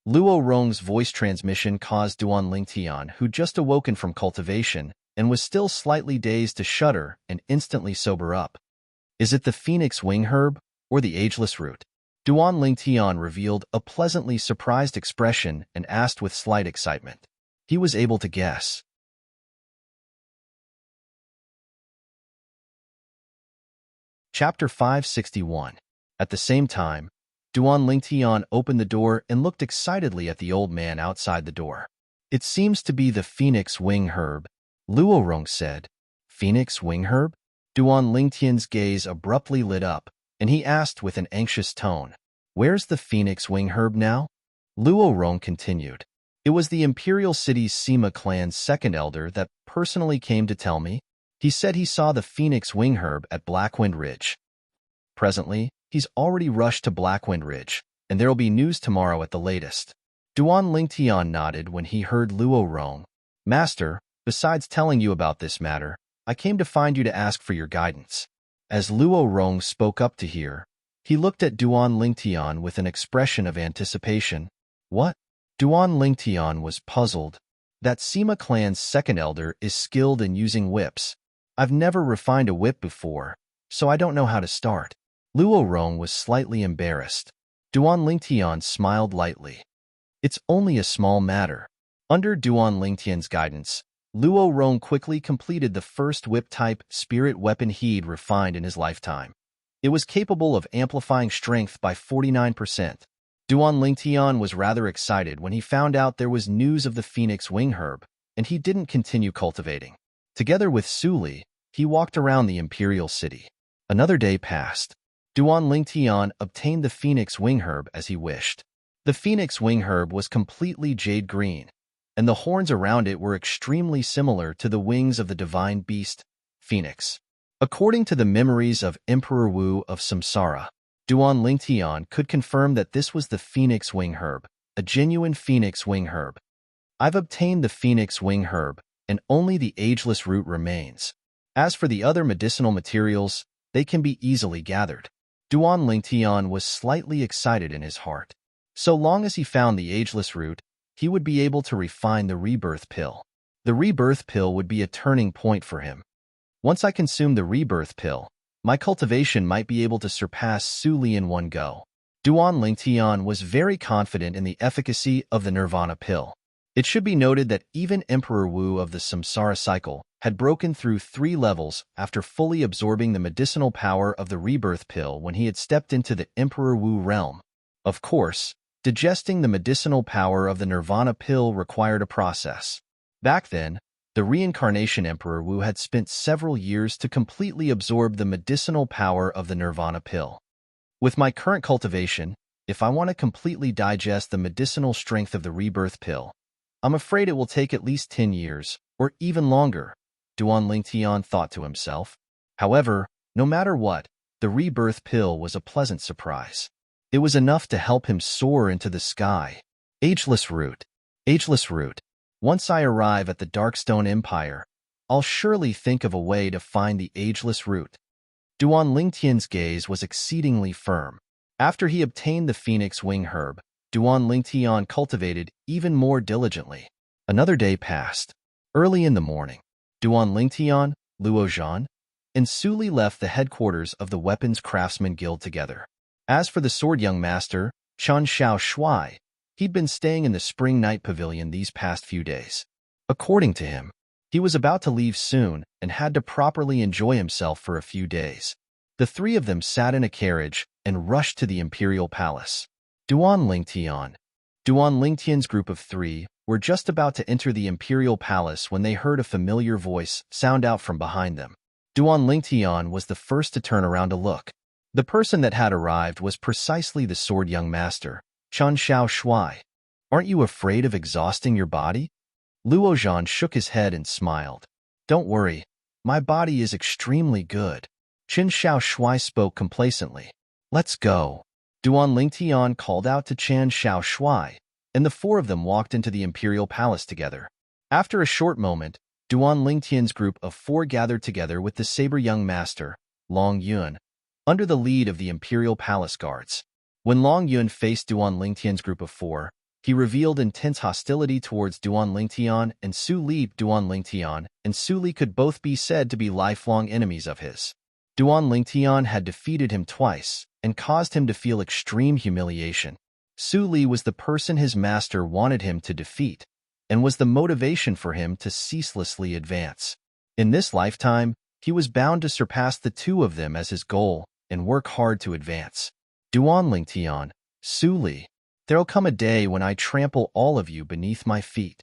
Luo Rong's voice transmission caused Duan Lingtian, who just awoken from cultivation, and was still slightly dazed, to shudder and instantly sober up. Is it the phoenix wing herb or the ageless root? Duan Lingtian revealed a pleasantly surprised expression and asked with slight excitement. He was able to guess. Chapter 561. At the same time, Duan Lingtian opened the door and looked excitedly at the old man outside the door. It seems to be the phoenix wing herb, Luorong said. Phoenix wing herb? Duan Lingtian's gaze abruptly lit up, and he asked with an anxious tone, "Where's the phoenix wing herb now?" Luorong continued, "It was the imperial city's Sima clan's second elder that personally came to tell me. He said he saw the phoenix wing herb at Blackwind Ridge. Presently, he's already rushed to Blackwind Ridge, and there'll be news tomorrow at the latest." Duan Lingtian nodded when he heard Luo Rong. "Master, besides telling you about this matter, I came to find you to ask for your guidance." As Luo Rong spoke up to hear, he looked at Duan Lingtian with an expression of anticipation. "What?" Duan Lingtian was puzzled. "That Sima clan's second elder is skilled in using whips. I've never refined a whip before, so I don't know how to start." Luo Rong was slightly embarrassed. Duan Lingtian smiled lightly. "It's only a small matter." Under Duan Lingtian's guidance, Luo Rong quickly completed the first whip-type spirit weapon he'd refined in his lifetime. It was capable of amplifying strength by 49%. Duan Lingtian was rather excited when he found out there was news of the phoenix wing herb, and he didn't continue cultivating. Together with Su Li, he walked around the imperial city. Another day passed. Duan Lingtian obtained the phoenix wing herb as he wished. The phoenix wing herb was completely jade green, and the horns around it were extremely similar to the wings of the divine beast, Phoenix. According to the memories of Emperor Wu of Samsara, Duan Lingtian could confirm that this was the phoenix wing herb, a genuine phoenix wing herb. "I've obtained the phoenix wing herb, and only the ageless root remains. As for the other medicinal materials, they can be easily gathered." Duan Lingtian was slightly excited in his heart. So long as he found the ageless root, he would be able to refine the rebirth pill. The rebirth pill would be a turning point for him. Once I consume the rebirth pill, my cultivation might be able to surpass Su Li in one go. Duan Lingtian was very confident in the efficacy of the nirvana pill. It should be noted that even Emperor Wu of the samsara cycle had broken through 3 levels after fully absorbing the medicinal power of the rebirth pill when he had stepped into the Emperor Wu realm. Of course, digesting the medicinal power of the nirvana pill required a process. Back then, the reincarnation Emperor Wu had spent several years to completely absorb the medicinal power of the nirvana pill. With my current cultivation, if I want to completely digest the medicinal strength of the rebirth pill, I'm afraid it will take at least 10 years, or even longer, Duan Lingtian thought to himself. However, no matter what, the rebirth pill was a pleasant surprise. It was enough to help him soar into the sky. Ageless root. Ageless root. Once I arrive at the Darkstone Empire, I'll surely think of a way to find the ageless root. Duan Lingtian's gaze was exceedingly firm. After he obtained the phoenix wing herb, Duan Lingtian cultivated even more diligently. Another day passed. Early in the morning, Duan Lingtian, Luo Zhan, and Su Li left the headquarters of the Weapons Craftsman Guild together. As for the sword young master, Chen Xiao Shuai, he'd been staying in the Spring Night Pavilion these past few days. According to him, he was about to leave soon and had to properly enjoy himself for a few days. The 3 of them sat in a carriage and rushed to the imperial palace. Duan Lingtian's group of 3 were just about to enter the imperial palace when they heard a familiar voice sound out from behind them. Duan Lingtian was the first to turn around to look. The person that had arrived was precisely the sword young master, Chen Xiao Shuai. "Aren't you afraid of exhausting your body?" Luo Zhan shook his head and smiled. "Don't worry, my body is extremely good." Chen Xiao Shuai spoke complacently. "Let's go." Duan Lingtian called out to Chen Xiao Shuai, and the 4 of them walked into the imperial palace together. After a short moment, Duan Lingtian's group of 4 gathered together with the saber young master, Long Yun, under the lead of the imperial palace guards. When Long Yun faced Duan Lingtian's group of 4, he revealed intense hostility towards Duan Lingtian and Su Li. Duan Lingtian and Su Li could both be said to be lifelong enemies of his. Duan Lingtian had defeated him twice and caused him to feel extreme humiliation. Su Li was the person his master wanted him to defeat and was the motivation for him to ceaselessly advance. In this lifetime, he was bound to surpass the two of them as his goal and work hard to advance. Duan Lingtian, Su Li, there'll come a day when I trample all of you beneath my feet.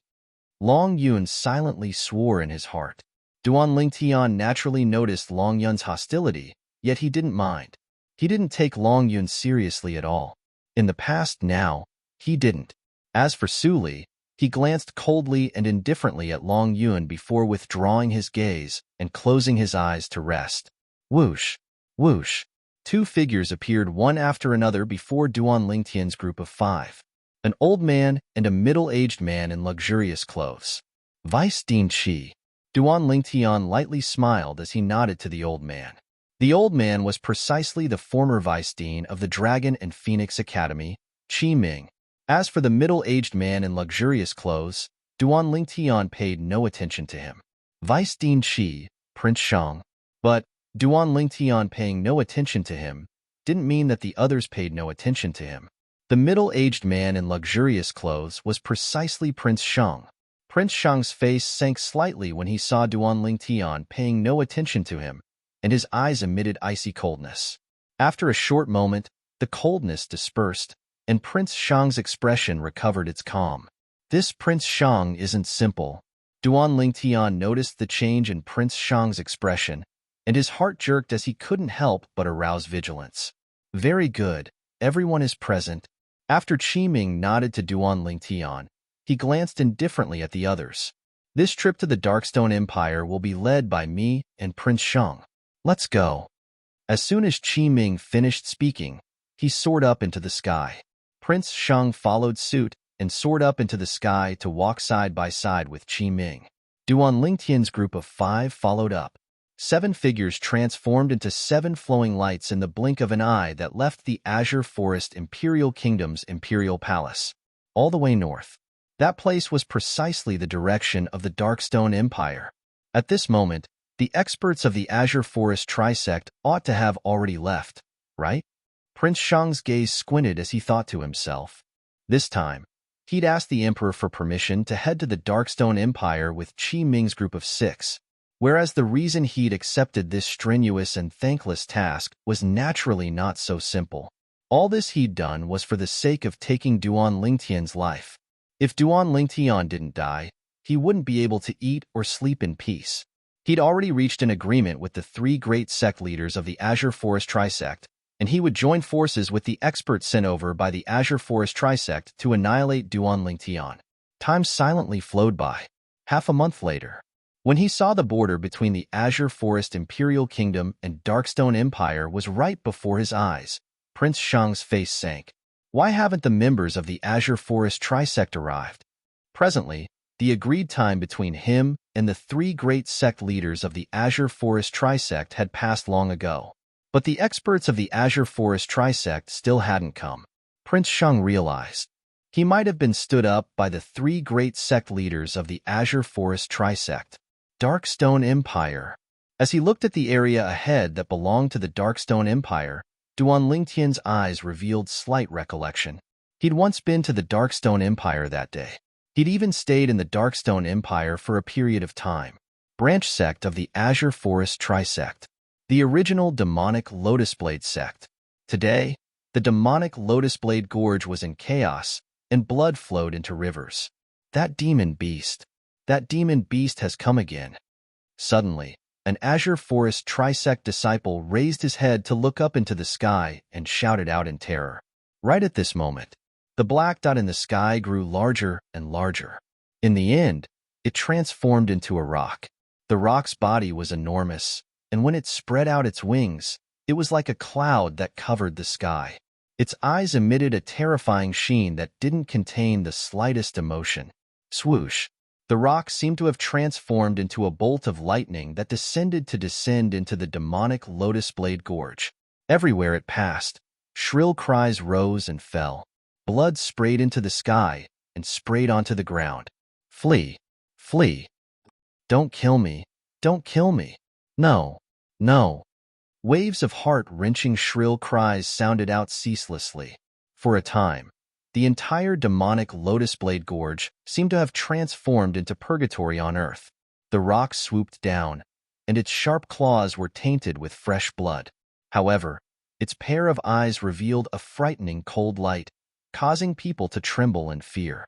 Long Yun silently swore in his heart. Duan Lingtian naturally noticed Long Yun's hostility, yet he didn't mind. He didn't take Long Yun seriously at all. In the past now, he didn't. As for Su Li, he glanced coldly and indifferently at Long Yun before withdrawing his gaze and closing his eyes to rest. Whoosh, whoosh. Two figures appeared one after another before Duan Lingtian's group of 5. An old man and a middle-aged man in luxurious clothes. Vice Dean Qi. Duan Lingtian lightly smiled as he nodded to the old man. The old man was precisely the former vice dean of the Dragon and Phoenix Academy, Qi Ming. As for the middle-aged man in luxurious clothes, Duan Lingtian paid no attention to him. Vice Dean Qi, Prince Shang. But Duan Lingtian paying no attention to him didn't mean that the others paid no attention to him. The middle-aged man in luxurious clothes was precisely Prince Shang. Prince Shang's face sank slightly when he saw Duan Lingtian paying no attention to him, and his eyes emitted icy coldness. After a short moment, the coldness dispersed, and Prince Shang's expression recovered its calm. This Prince Shang isn't simple. Duan Lingtian noticed the change in Prince Shang's expression, and his heart jerked as he couldn't help but arouse vigilance. Very good, everyone is present. After Qi Ming nodded to Duan Lingtian, he glanced indifferently at the others. This trip to the Darkstone Empire will be led by me and Prince Shang. Let's go. As soon as Qi Ming finished speaking, he soared up into the sky. Prince Shang followed suit and soared up into the sky to walk side by side with Qi Ming. Duan Lingtian's group of 5 followed up. 7 figures transformed into 7 flowing lights in the blink of an eye that left the Azure Forest Imperial Kingdom's Imperial Palace, all the way north. That place was precisely the direction of the Darkstone Empire. At this moment, the experts of the Azure Forest Trisect ought to have already left, right? Prince Shang's gaze squinted as he thought to himself. This time, he'd asked the Emperor for permission to head to the Darkstone Empire with Qi Ming's group of 6. Whereas the reason he'd accepted this strenuous and thankless task was naturally not so simple. All this he'd done was for the sake of taking Duan Lingtian's life. If Duan Lingtian didn't die, he wouldn't be able to eat or sleep in peace. He'd already reached an agreement with the 3 great sect leaders of the Azure Forest Trisect, and he would join forces with the experts sent over by the Azure Forest Trisect to annihilate Duan Lingtian. Time silently flowed by. Half a month later, when he saw the border between the Azure Forest Imperial Kingdom and Darkstone Empire was right before his eyes, Prince Shang's face sank. Why haven't the members of the Azure Forest Trisect arrived? Presently, the agreed time between him and the 3 great sect leaders of the Azure Forest Trisect had passed long ago. But the experts of the Azure Forest Trisect still hadn't come. Prince Shang realized. He might have been stood up by the 3 great sect leaders of the Azure Forest Trisect. Darkstone Empire. As he looked at the area ahead that belonged to the Darkstone Empire, Duan Lingtian's eyes revealed slight recollection. He'd once been to the Darkstone Empire that day. He'd even stayed in the Darkstone Empire for a period of time. Branch sect of the Azure Forest Trisect. The original demonic Lotus Blade sect. Today, the demonic Lotus Blade Gorge was in chaos, and blood flowed into rivers. That demon beast has come again. Suddenly, an Azure Forest Trisect disciple raised his head to look up into the sky and shouted out in terror. Right at this moment, the black dot in the sky grew larger and larger. In the end, it transformed into a rock. The rock's body was enormous, and when it spread out its wings, it was like a cloud that covered the sky. Its eyes emitted a terrifying sheen that didn't contain the slightest emotion. Swoosh! The rock seemed to have transformed into a bolt of lightning that descended into the demonic Lotus Blade Gorge. Everywhere it passed, shrill cries rose and fell. Blood sprayed into the sky and sprayed onto the ground. Flee! Flee! Don't kill me! Don't kill me! No! No! Waves of heart-wrenching shrill cries sounded out ceaselessly. For a time, the entire demonic Lotus Blade Gorge seemed to have transformed into purgatory on earth. The rock swooped down, and its sharp claws were tainted with fresh blood. However, its pair of eyes revealed a frightening cold light, causing people to tremble in fear.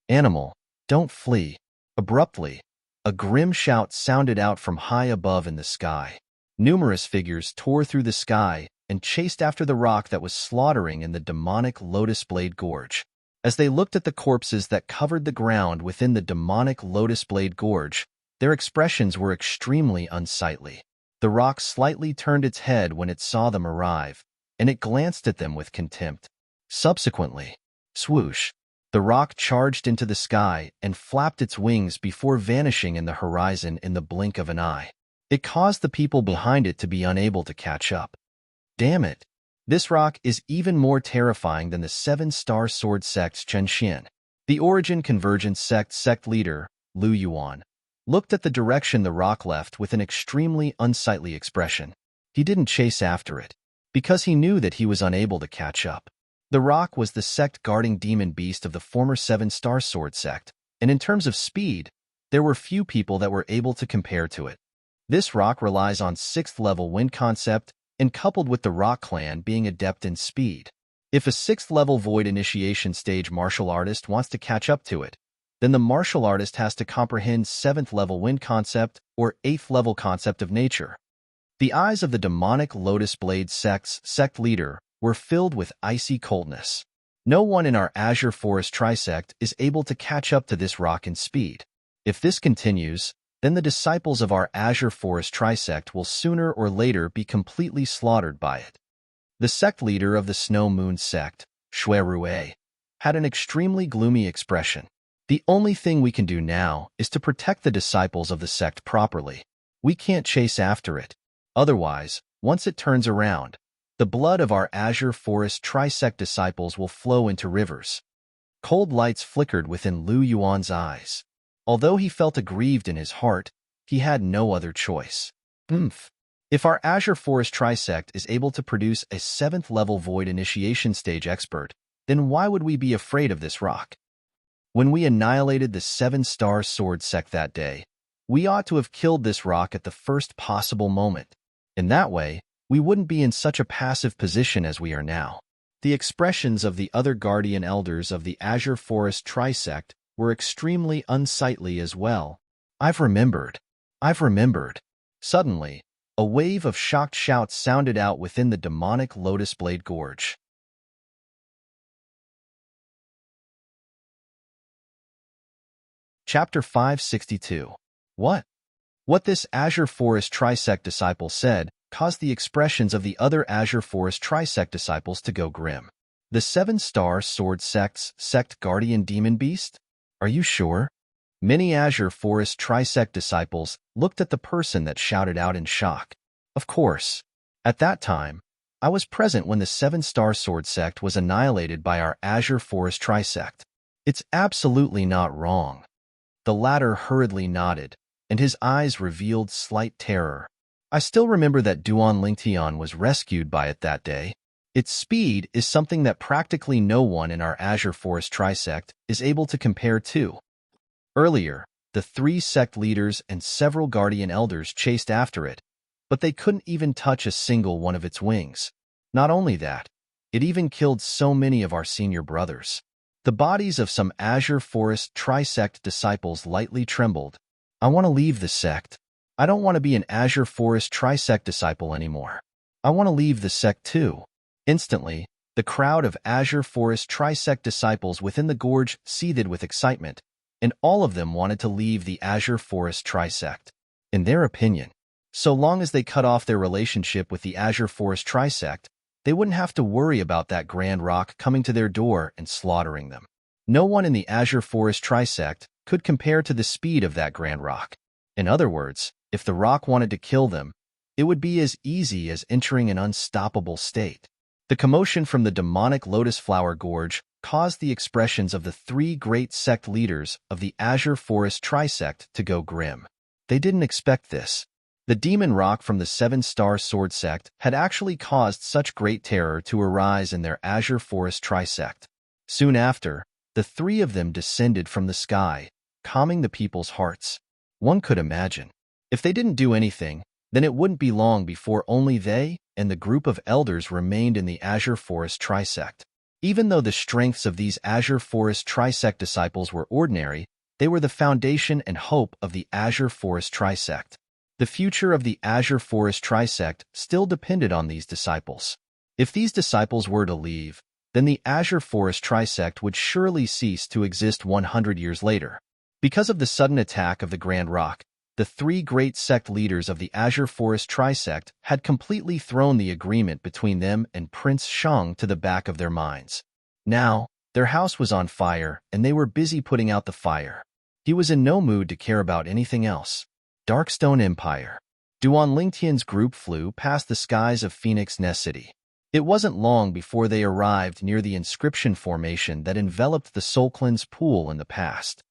"Animal, don't flee." Abruptly, a grim shout sounded out from high above in the sky. Numerous figures tore through the sky and chased after the rock that was slaughtering in the demonic Lotus Blade Gorge. As they looked at the corpses that covered the ground within the demonic Lotus Blade Gorge, their expressions were extremely unsightly. The rock slightly turned its head when it saw them arrive, and it glanced at them with contempt. Subsequently, swoosh, the rock charged into the sky and flapped its wings before vanishing in the horizon in the blink of an eye. It caused the people behind it to be unable to catch up. Damn it! This rock is even more terrifying than the seven-star sword sect's Chengxian. The Origin Convergence sect leader, Lu Yuan, looked at the direction the rock left with an extremely unsightly expression. He didn't chase after it, because he knew that he was unable to catch up. The rock was the sect-guarding demon beast of the former seven-star sword sect, and in terms of speed, there were few people that were able to compare to it. This rock relies on 6th-level wind concept and coupled with the rock clan being adept in speed. If a 6th-level void initiation stage martial artist wants to catch up to it, then the martial artist has to comprehend 7th-level wind concept or 8th-level concept of nature. The eyes of the demonic Lotus Blade sect's sect leader were filled with icy coldness. No one in our Azure Forest Trisect is able to catch up to this rock in speed. If this continues, then the disciples of our Azure Forest Trisect will sooner or later be completely slaughtered by it. The sect leader of the Snow Moon sect, Shui Rue, had an extremely gloomy expression. The only thing we can do now is to protect the disciples of the sect properly. We can't chase after it. Otherwise, once it turns around, the blood of our Azure Forest Trisect disciples will flow into rivers. Cold lights flickered within Lu Yuan's eyes. Although he felt aggrieved in his heart, he had no other choice. If our Azure Forest Trisect is able to produce a 7th-level Void Initiation Stage expert, then why would we be afraid of this rock? When we annihilated the 7-star sword sect that day, we ought to have killed this rock at the first possible moment. In that way, we wouldn't be in such a passive position as we are now. The expressions of the other guardian elders of the Azure Forest Trisect were extremely unsightly as well. I've remembered. Suddenly, a wave of shocked shouts sounded out within the demonic Lotus Blade Gorge. Chapter 562. What this Azure Forest Trisect disciple said caused the expressions of the other Azure Forest Trisect disciples to go grim. The 7-star sword sect's sect guardian demon beast? Are you sure? Many Azure Forest Trisect disciples looked at the person that shouted out in shock. Of course. At that time, I was present when the 7-star sword sect was annihilated by our Azure Forest Trisect. It's absolutely not wrong. The latter hurriedly nodded, and his eyes revealed slight terror. I still remember that Duan Lingtian was rescued by it that day. Its speed is something that practically no one in our Azure Forest Trisect is able to compare to. Earlier, the 3 sect leaders and several guardian elders chased after it, but they couldn't even touch a single one of its wings. Not only that, it even killed so many of our senior brothers. The bodies of some Azure Forest Trisect disciples lightly trembled. I want to leave the sect. I don't want to be an Azure Forest Trisect disciple anymore. I want to leave the sect too. Instantly, the crowd of Azure Forest Trisect disciples within the gorge seethed with excitement, and all of them wanted to leave the Azure Forest Trisect. In their opinion, so long as they cut off their relationship with the Azure Forest Trisect, they wouldn't have to worry about that grand rock coming to their door and slaughtering them. No one in the Azure Forest Trisect could compare to the speed of that grand rock. In other words, if the rock wanted to kill them, it would be as easy as entering an unstoppable state. The commotion from the demonic Lotus Flower Gorge caused the expressions of the 3 great sect leaders of the Azure Forest Trisect to go grim. They didn't expect this. The demon rock from the seven-star sword sect had actually caused such great terror to arise in their azure forest trisect. Soon after, the three of them descended from the sky, calming the people's hearts. One could imagine, if they didn't do anything, then it wouldn't be long before only they and the group of elders remained in the azure forest trisect. Even though the strengths of these azure forest trisect disciples were ordinary, they were the foundation and hope of the azure forest trisect. The future of the azure forest trisect still depended on these disciples. If these disciples were to leave, then the azure forest trisect would surely cease to exist 100 years later. Because of the sudden attack of the Grand Rock, the three great sect leaders of the azure forest trisect had completely thrown the agreement between them and Prince Shang to the back of their minds. Now, their house was on fire, and they were busy putting out the fire. He was in no mood to care about anything else. Darkstone Empire. Duan Lingtian's group flew past the skies of Phoenix Nest City. It wasn't long before they arrived near the inscription formation that enveloped the Soul Cleanse pool in the past.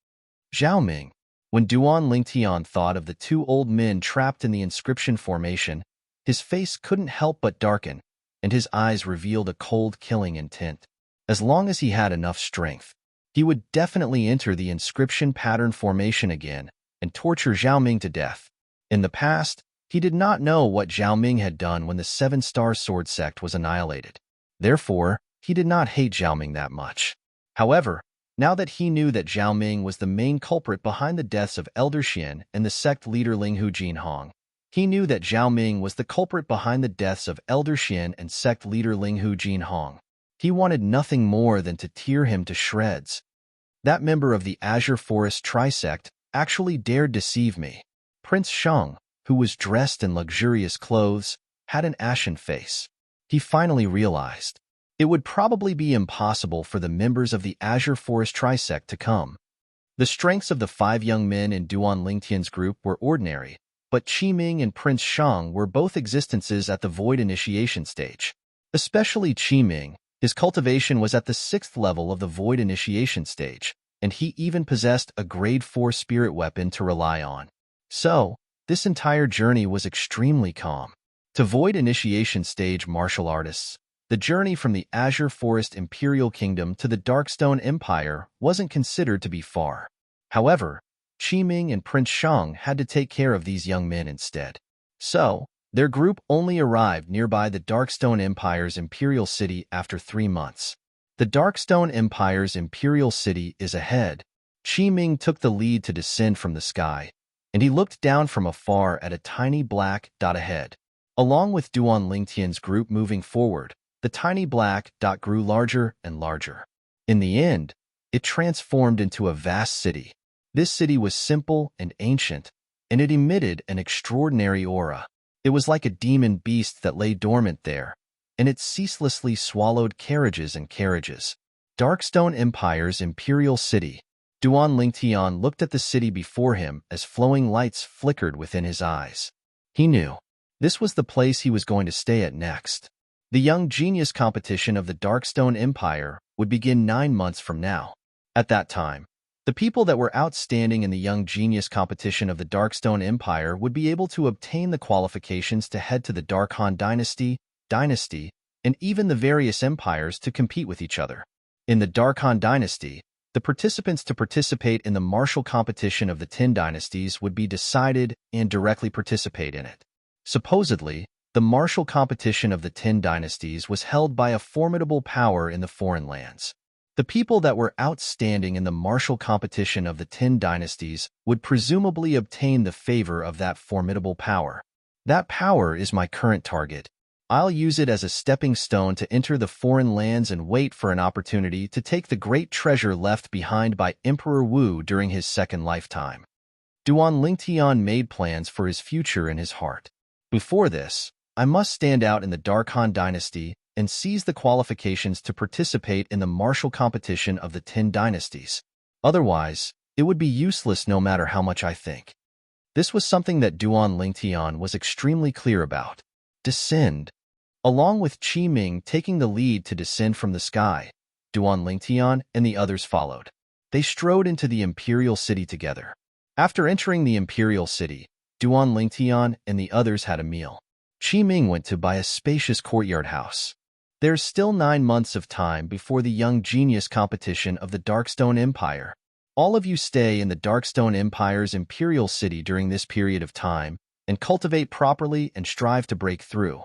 Zhao Ming. When Duan Lingtian thought of the two old men trapped in the inscription formation, his face couldn't help but darken, and his eyes revealed a cold, killing intent. As long as he had enough strength, he would definitely enter the inscription pattern formation again and torture Zhao Ming to death. In the past, he did not know what Zhao Ming had done when the seven-star sword sect was annihilated. Therefore, he did not hate Zhao Ming that much. However, now that he knew that Zhao Ming was the main culprit behind the deaths of Elder Xian and the sect leader Linghu Jinhong, he knew that Zhao Ming was the culprit behind the deaths of Elder Xian and sect leader Linghu Jinhong. He wanted nothing more than to tear him to shreds. That member of the Azure Forest Trisect actually dared deceive me. Prince Shang, who was dressed in luxurious clothes, had an ashen face. He finally realized it would probably be impossible for the members of the Azure Forest Trisect to come. The strengths of the five young men in Duan Lingtian's group were ordinary, but Qi Ming and Prince Shang were both existences at the Void Initiation stage. Especially Qi Ming, his cultivation was at the 6th level of the Void Initiation stage, and he even possessed a Grade 4 spirit weapon to rely on. So, this entire journey was extremely calm. To Void Initiation stage martial artists, the journey from the Azure Forest Imperial Kingdom to the Darkstone Empire wasn't considered to be far. However, Qi Ming and Prince Shang had to take care of these young men instead. So, their group only arrived nearby the Darkstone Empire's Imperial City after 3 months. The Darkstone Empire's Imperial City is ahead. Qi Ming took the lead to descend from the sky, and he looked down from afar at a tiny black dot ahead. Along with Duan Lingtian's group moving forward, the tiny black dot grew larger and larger. In the end, it transformed into a vast city. This city was simple and ancient, and it emitted an extraordinary aura. It was like a demon beast that lay dormant there, and it ceaselessly swallowed carriages and carriages. Darkstone Empire's Imperial City. Duan Lingtian looked at the city before him as flowing lights flickered within his eyes. He knew this was the place he was going to stay at next. The Young Genius competition of the Darkstone Empire would begin 9 months from now. At that time, the people that were outstanding in the Young Genius competition of the Darkstone Empire would be able to obtain the qualifications to head to the Dark Han Dynasty, and even the various empires to compete with each other. In the Dark Han Dynasty, the participants to participate in the martial competition of the 10 dynasties would be decided and directly participate in it. Supposedly, the martial competition of the 10 dynasties was held by a formidable power in the foreign lands. The people that were outstanding in the martial competition of the 10 dynasties would presumably obtain the favor of that formidable power. That power is my current target. I'll use it as a stepping stone to enter the foreign lands and wait for an opportunity to take the great treasure left behind by Emperor Wu during his second lifetime. Duan Lingtian made plans for his future in his heart. Before this, I must stand out in the Dark Han Dynasty and seize the qualifications to participate in the martial competition of the 10 dynasties. Otherwise, it would be useless no matter how much I think. This was something that Duan Lingtian was extremely clear about. Descend. Along with Qi Ming taking the lead to descend from the sky, Duan Lingtian and the others followed. They strode into the Imperial City together. After entering the Imperial City, Duan Lingtian and the others had a meal. Qi Ming went to buy a spacious courtyard house. There's still 9 months of time before the Young Genius competition of the Darkstone Empire. All of you stay in the Darkstone Empire's imperial city during this period of time and cultivate properly and strive to break through.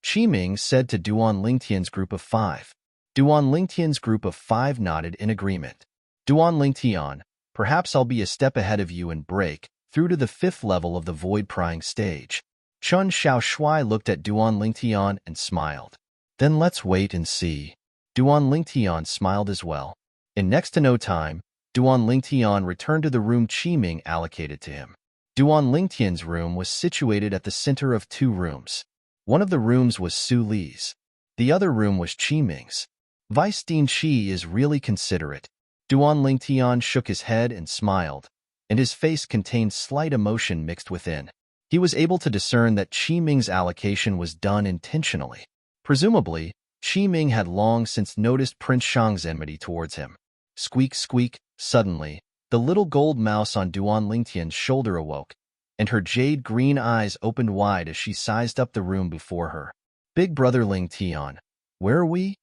Qi Ming said to Duan Lingtian's group of 5. Duan Lingtian's group of 5 nodded in agreement. Duan Lingtian, perhaps I'll be a step ahead of you and break through to the 5th level of the void-prying stage. Chun Xiaoshui looked at Duan Lingtian and smiled. Then let's wait and see. Duan Lingtian smiled as well. In next to no time, Duan Lingtian returned to the room Qi Ming allocated to him. Duan Lingtian's room was situated at the center of 2 rooms. One of the rooms was Su Li's. The other room was Qi Ming's. Vice Dean Qi is really considerate. Duan Lingtian shook his head and smiled, and his face contained slight emotion mixed within. He was able to discern that Qi Ming's allocation was done intentionally. Presumably, Qi Ming had long since noticed Prince Shang's enmity towards him. Squeak, squeak. Suddenly, the little gold mouse on Duan Lingtian's shoulder awoke, and her jade-green eyes opened wide as she sized up the room before her. Big brother Lingtian, where are we?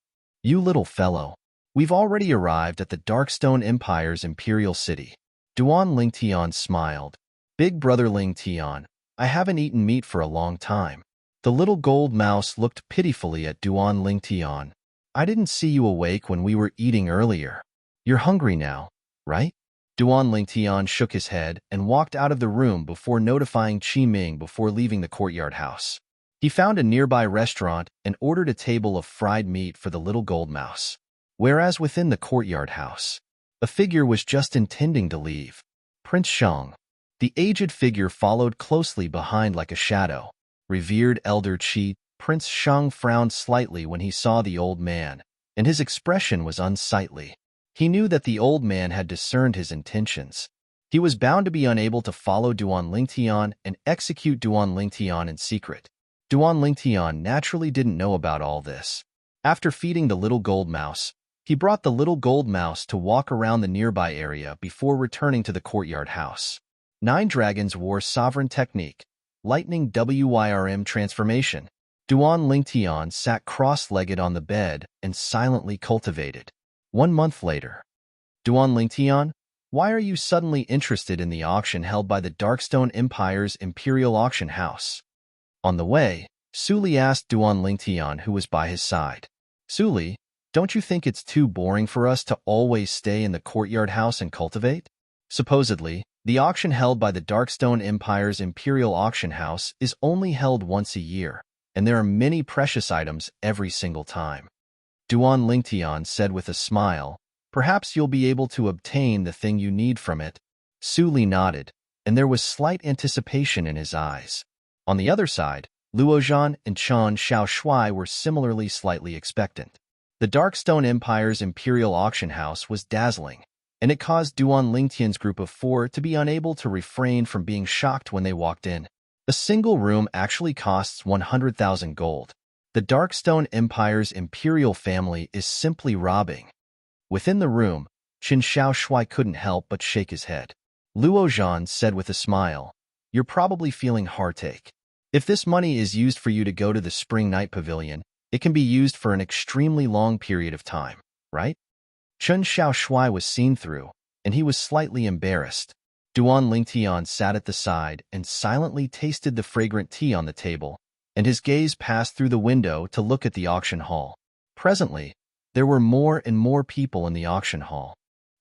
You little fellow. We've already arrived at the Darkstone Empire's imperial city. Duan Lingtian smiled. Big brother Lingtian, I haven't eaten meat for a long time. The little gold mouse looked pitifully at Duan Lingtian. I didn't see you awake when we were eating earlier. You're hungry now, right? Duan Lingtian shook his head and walked out of the room before notifying Qi Ming before leaving the courtyard house. He found a nearby restaurant and ordered a table of fried meat for the little gold mouse. Whereas within the courtyard house, a figure was just intending to leave. Prince Shang. The aged figure followed closely behind like a shadow. Revered elder Qi, Prince Shang frowned slightly when he saw the old man, and his expression was unsightly. He knew that the old man had discerned his intentions. He was bound to be unable to follow Duan Lingtian and execute Duan Lingtian in secret. Duan Lingtian naturally didn't know about all this. After feeding the little gold mouse, he brought the little gold mouse to walk around the nearby area before returning to the courtyard house. 9 dragons wore sovereign technique, lightning WYRM transformation. Duan Lingtian sat cross-legged on the bed and silently cultivated. 1 month later. Duan Lingtian, why are you suddenly interested in the auction held by the Darkstone Empire's Imperial Auction House? On the way, Su Li asked Duan Lingtian, who was by his side. Su Li, don't you think it's too boring for us to always stay in the courtyard house and cultivate? Supposedly, the auction held by the Darkstone Empire's Imperial Auction House is only held once a year, and there are many precious items every single time. Duan Lingtian said with a smile, perhaps you'll be able to obtain the thing you need from it. Su Li nodded, and there was slight anticipation in his eyes. On the other side, Luozhan and Chun Xiaoshui were similarly slightly expectant. The Darkstone Empire's Imperial Auction House was dazzling, and it caused Duan Lingtian's group of 4 to be unable to refrain from being shocked when they walked in. A single room actually costs 100,000 gold. The Darkstone Empire's imperial family is simply robbing. Within the room, Qin Xiaoshui couldn't help but shake his head. Luozhan said with a smile, you're probably feeling heartache. If this money is used for you to go to the Spring Night Pavilion, it can be used for an extremely long period of time, right? Chun Xiaoshui was seen through, and he was slightly embarrassed. Duan Lingtian sat at the side and silently tasted the fragrant tea on the table, and his gaze passed through the window to look at the auction hall. Presently, there were more and more people in the auction hall.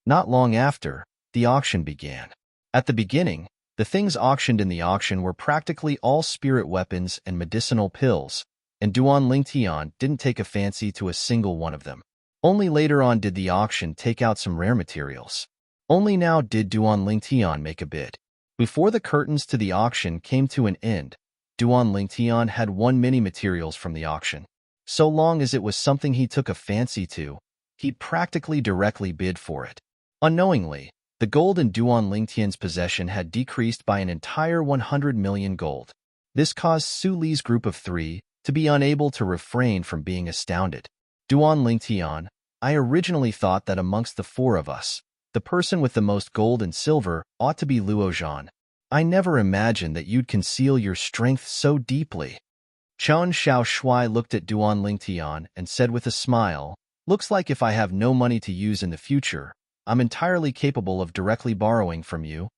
Not long after, the auction began. At the beginning, the things auctioned in the auction were practically all spirit weapons and medicinal pills, and Duan Lingtian didn't take a fancy to a single one of them. Only later on did the auction take out some rare materials. Only now did Duan Lingtian make a bid. Before the curtains to the auction came to an end, Duan Lingtian had won many materials from the auction. So long as it was something he took a fancy to, he practically directly bid for it. Unknowingly, the gold in Duan Lingtian's possession had decreased by an entire 100 million gold. This caused Su Li's group of 3 to be unable to refrain from being astounded. Duan Lingtian, I originally thought that amongst the 4 of us, the person with the most gold and silver ought to be Luozhan. I never imagined that you'd conceal your strength so deeply. Chen Xiaoshui looked at Duan Lingtian and said with a smile, looks like if I have no money to use in the future, I'm entirely capable of directly borrowing from you.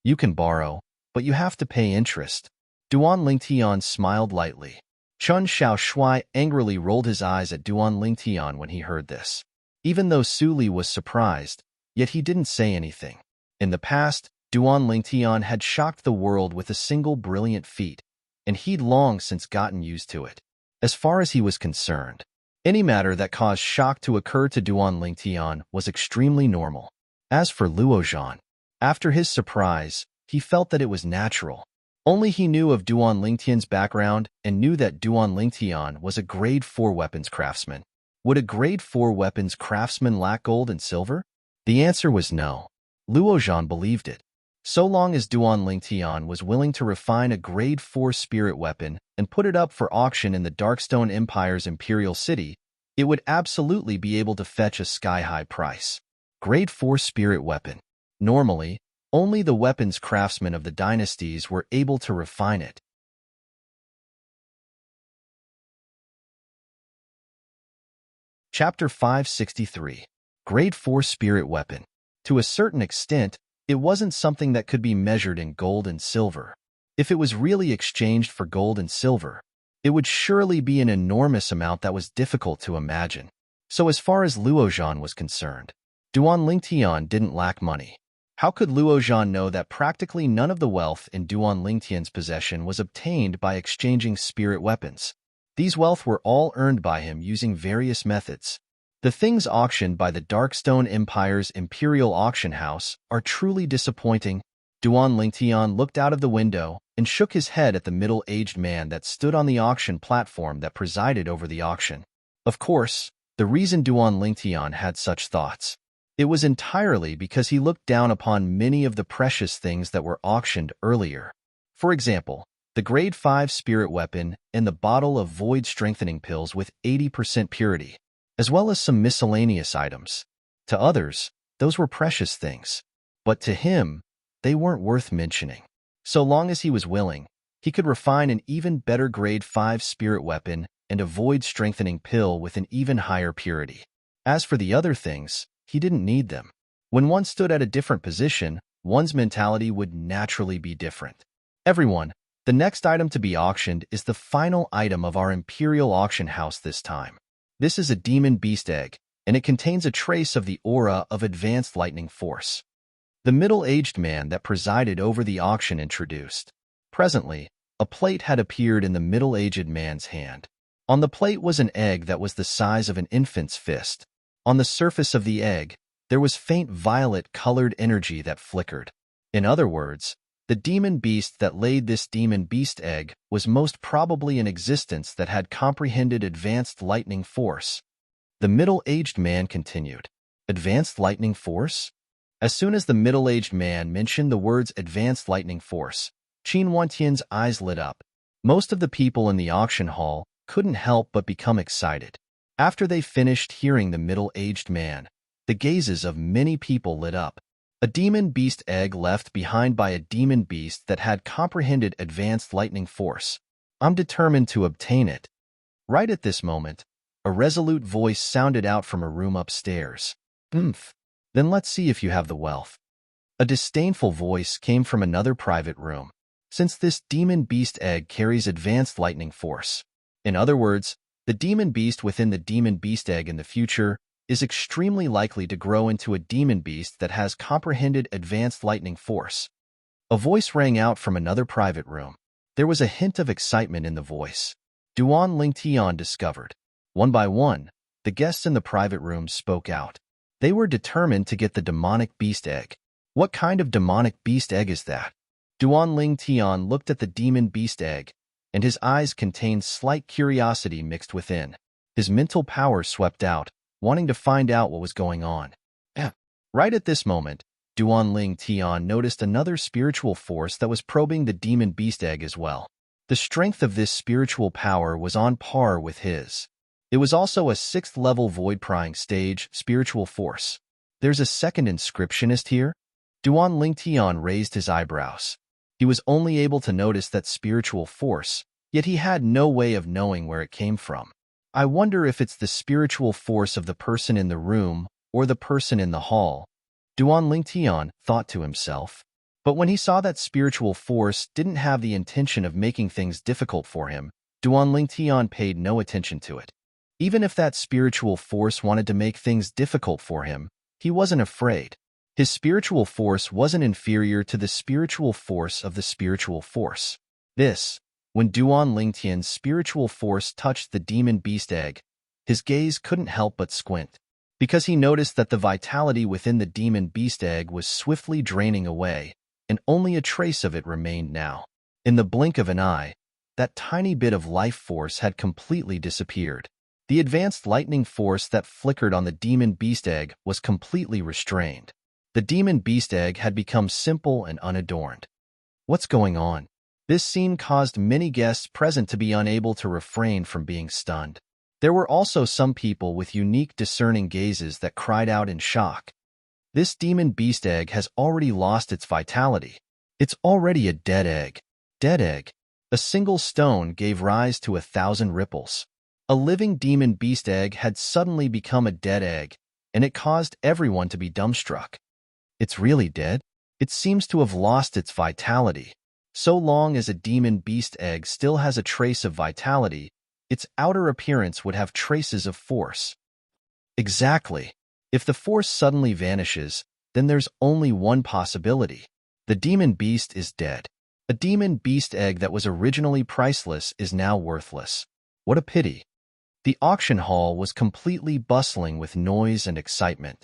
You can borrow, but you have to pay interest. Duan Lingtian smiled lightly. Chen Xiaoshui angrily rolled his eyes at Duan Lingtian when he heard this. Even though Su Li was surprised, yet he didn't say anything. In the past, Duan Lingtian had shocked the world with a single brilliant feat, and he'd long since gotten used to it. As far as he was concerned, any matter that caused shock to occur to Duan Lingtian was extremely normal. As for Luo Zhan, after his surprise, he felt that it was natural. Only he knew of Duan Lingtian's background and knew that Duan Lingtian was a grade 4 weapons craftsman. Would a grade 4 weapons craftsman lack gold and silver? The answer was no. Luo Zhan believed it. So long as Duan Lingtian was willing to refine a grade 4 spirit weapon and put it up for auction in the Darkstone Empire's Imperial City, it would absolutely be able to fetch a sky-high price. Grade 4 spirit weapon. Normally, only the weapons craftsmen of the dynasties were able to refine it. Chapter 563. Grade 4 Spirit Weapon. To a certain extent, it wasn't something that could be measured in gold and silver. If it was really exchanged for gold and silver, it would surely be an enormous amount that was difficult to imagine. So as far as Luo Zhan was concerned, Duan Lingtian didn't lack money. How could Luo Zhan know that practically none of the wealth in Duan Lingtian's possession was obtained by exchanging spirit weapons? These wealth were all earned by him using various methods. The things auctioned by the Darkstone Empire's Imperial Auction House are truly disappointing. Duan Lingtian looked out of the window and shook his head at the middle-aged man that stood on the auction platform that presided over the auction. Of course, the reason Duan Lingtian had such thoughts, it was entirely because he looked down upon many of the precious things that were auctioned earlier. For example, the grade 5 spirit weapon and the bottle of void strengthening pills with 80% purity, as well as some miscellaneous items. To others, those were precious things, but to him, they weren't worth mentioning. So long as he was willing, he could refine an even better grade 5 spirit weapon and a void strengthening pill with an even higher purity. As for the other things, he didn't need them. When one stood at a different position, one's mentality would naturally be different. Everyone, the next item to be auctioned is the final item of our Imperial Auction House this time. This is a demon beast egg, and it contains a trace of the aura of advanced lightning force. The middle-aged man that presided over the auction introduced. Presently, a plate had appeared in the middle-aged man's hand. On the plate was an egg that was the size of an infant's fist. On the surface of the egg, there was faint violet-colored energy that flickered. In other words, the demon beast that laid this demon beast egg was most probably an existence that had comprehended advanced lightning force. The middle-aged man continued. Advanced lightning force? As soon as the middle-aged man mentioned the words advanced lightning force, Qin Wantian's eyes lit up. Most of the people in the auction hall couldn't help but become excited. After they finished hearing the middle-aged man, the gazes of many people lit up. A demon beast egg left behind by a demon beast that had comprehended advanced lightning force. I'm determined to obtain it. Right at this moment, a resolute voice sounded out from a room upstairs. Then let's see if you have the wealth. A disdainful voice came from another private room. Since this demon beast egg carries advanced lightning force. In other words, the demon beast within the demon beast egg in the future is extremely likely to grow into a demon beast that has comprehended advanced lightning force. A voice rang out from another private room. There was a hint of excitement in the voice. Duan Lingtian discovered. One by one, the guests in the private room spoke out. They were determined to get the demonic beast egg. What kind of demonic beast egg is that? Duan Lingtian looked at the demon beast egg, and his eyes contained slight curiosity mixed within. His mental power swept out, wanting to find out what was going on. Right at this moment, Duan Lingtian noticed another spiritual force that was probing the demon beast egg as well. The strength of this spiritual power was on par with his. It was also a 6th-level void-prying stage spiritual force. There's a second inscriptionist here? Duan Lingtian raised his eyebrows. He was only able to notice that spiritual force, yet he had no way of knowing where it came from. I wonder if it's the spiritual force of the person in the room or the person in the hall, Duan Lingtian thought to himself. But when he saw that spiritual force didn't have the intention of making things difficult for him, Duan Lingtian paid no attention to it. Even if that spiritual force wanted to make things difficult for him, he wasn't afraid. His spiritual force wasn't inferior to the spiritual force of the spiritual force. When Duan Lingtian's spiritual force touched the demon beast egg, his gaze couldn't help but squint, because he noticed that the vitality within the demon beast egg was swiftly draining away, and only a trace of it remained now. In the blink of an eye, that tiny bit of life force had completely disappeared. The advanced lightning force that flickered on the demon beast egg was completely restrained. The demon beast egg had become simple and unadorned. What's going on? This scene caused many guests present to be unable to refrain from being stunned. There were also some people with unique discerning gazes that cried out in shock. This demon beast egg has already lost its vitality. It's already a dead egg. Dead egg. A single stone gave rise to 1,000 ripples. A living demon beast egg had suddenly become a dead egg, and it caused everyone to be dumbstruck. It's really dead? It seems to have lost its vitality. So long as a demon beast egg still has a trace of vitality, its outer appearance would have traces of force. Exactly. If the force suddenly vanishes, then there's only one possibility. The demon beast is dead. A demon beast egg that was originally priceless is now worthless. What a pity. The auction hall was completely bustling with noise and excitement.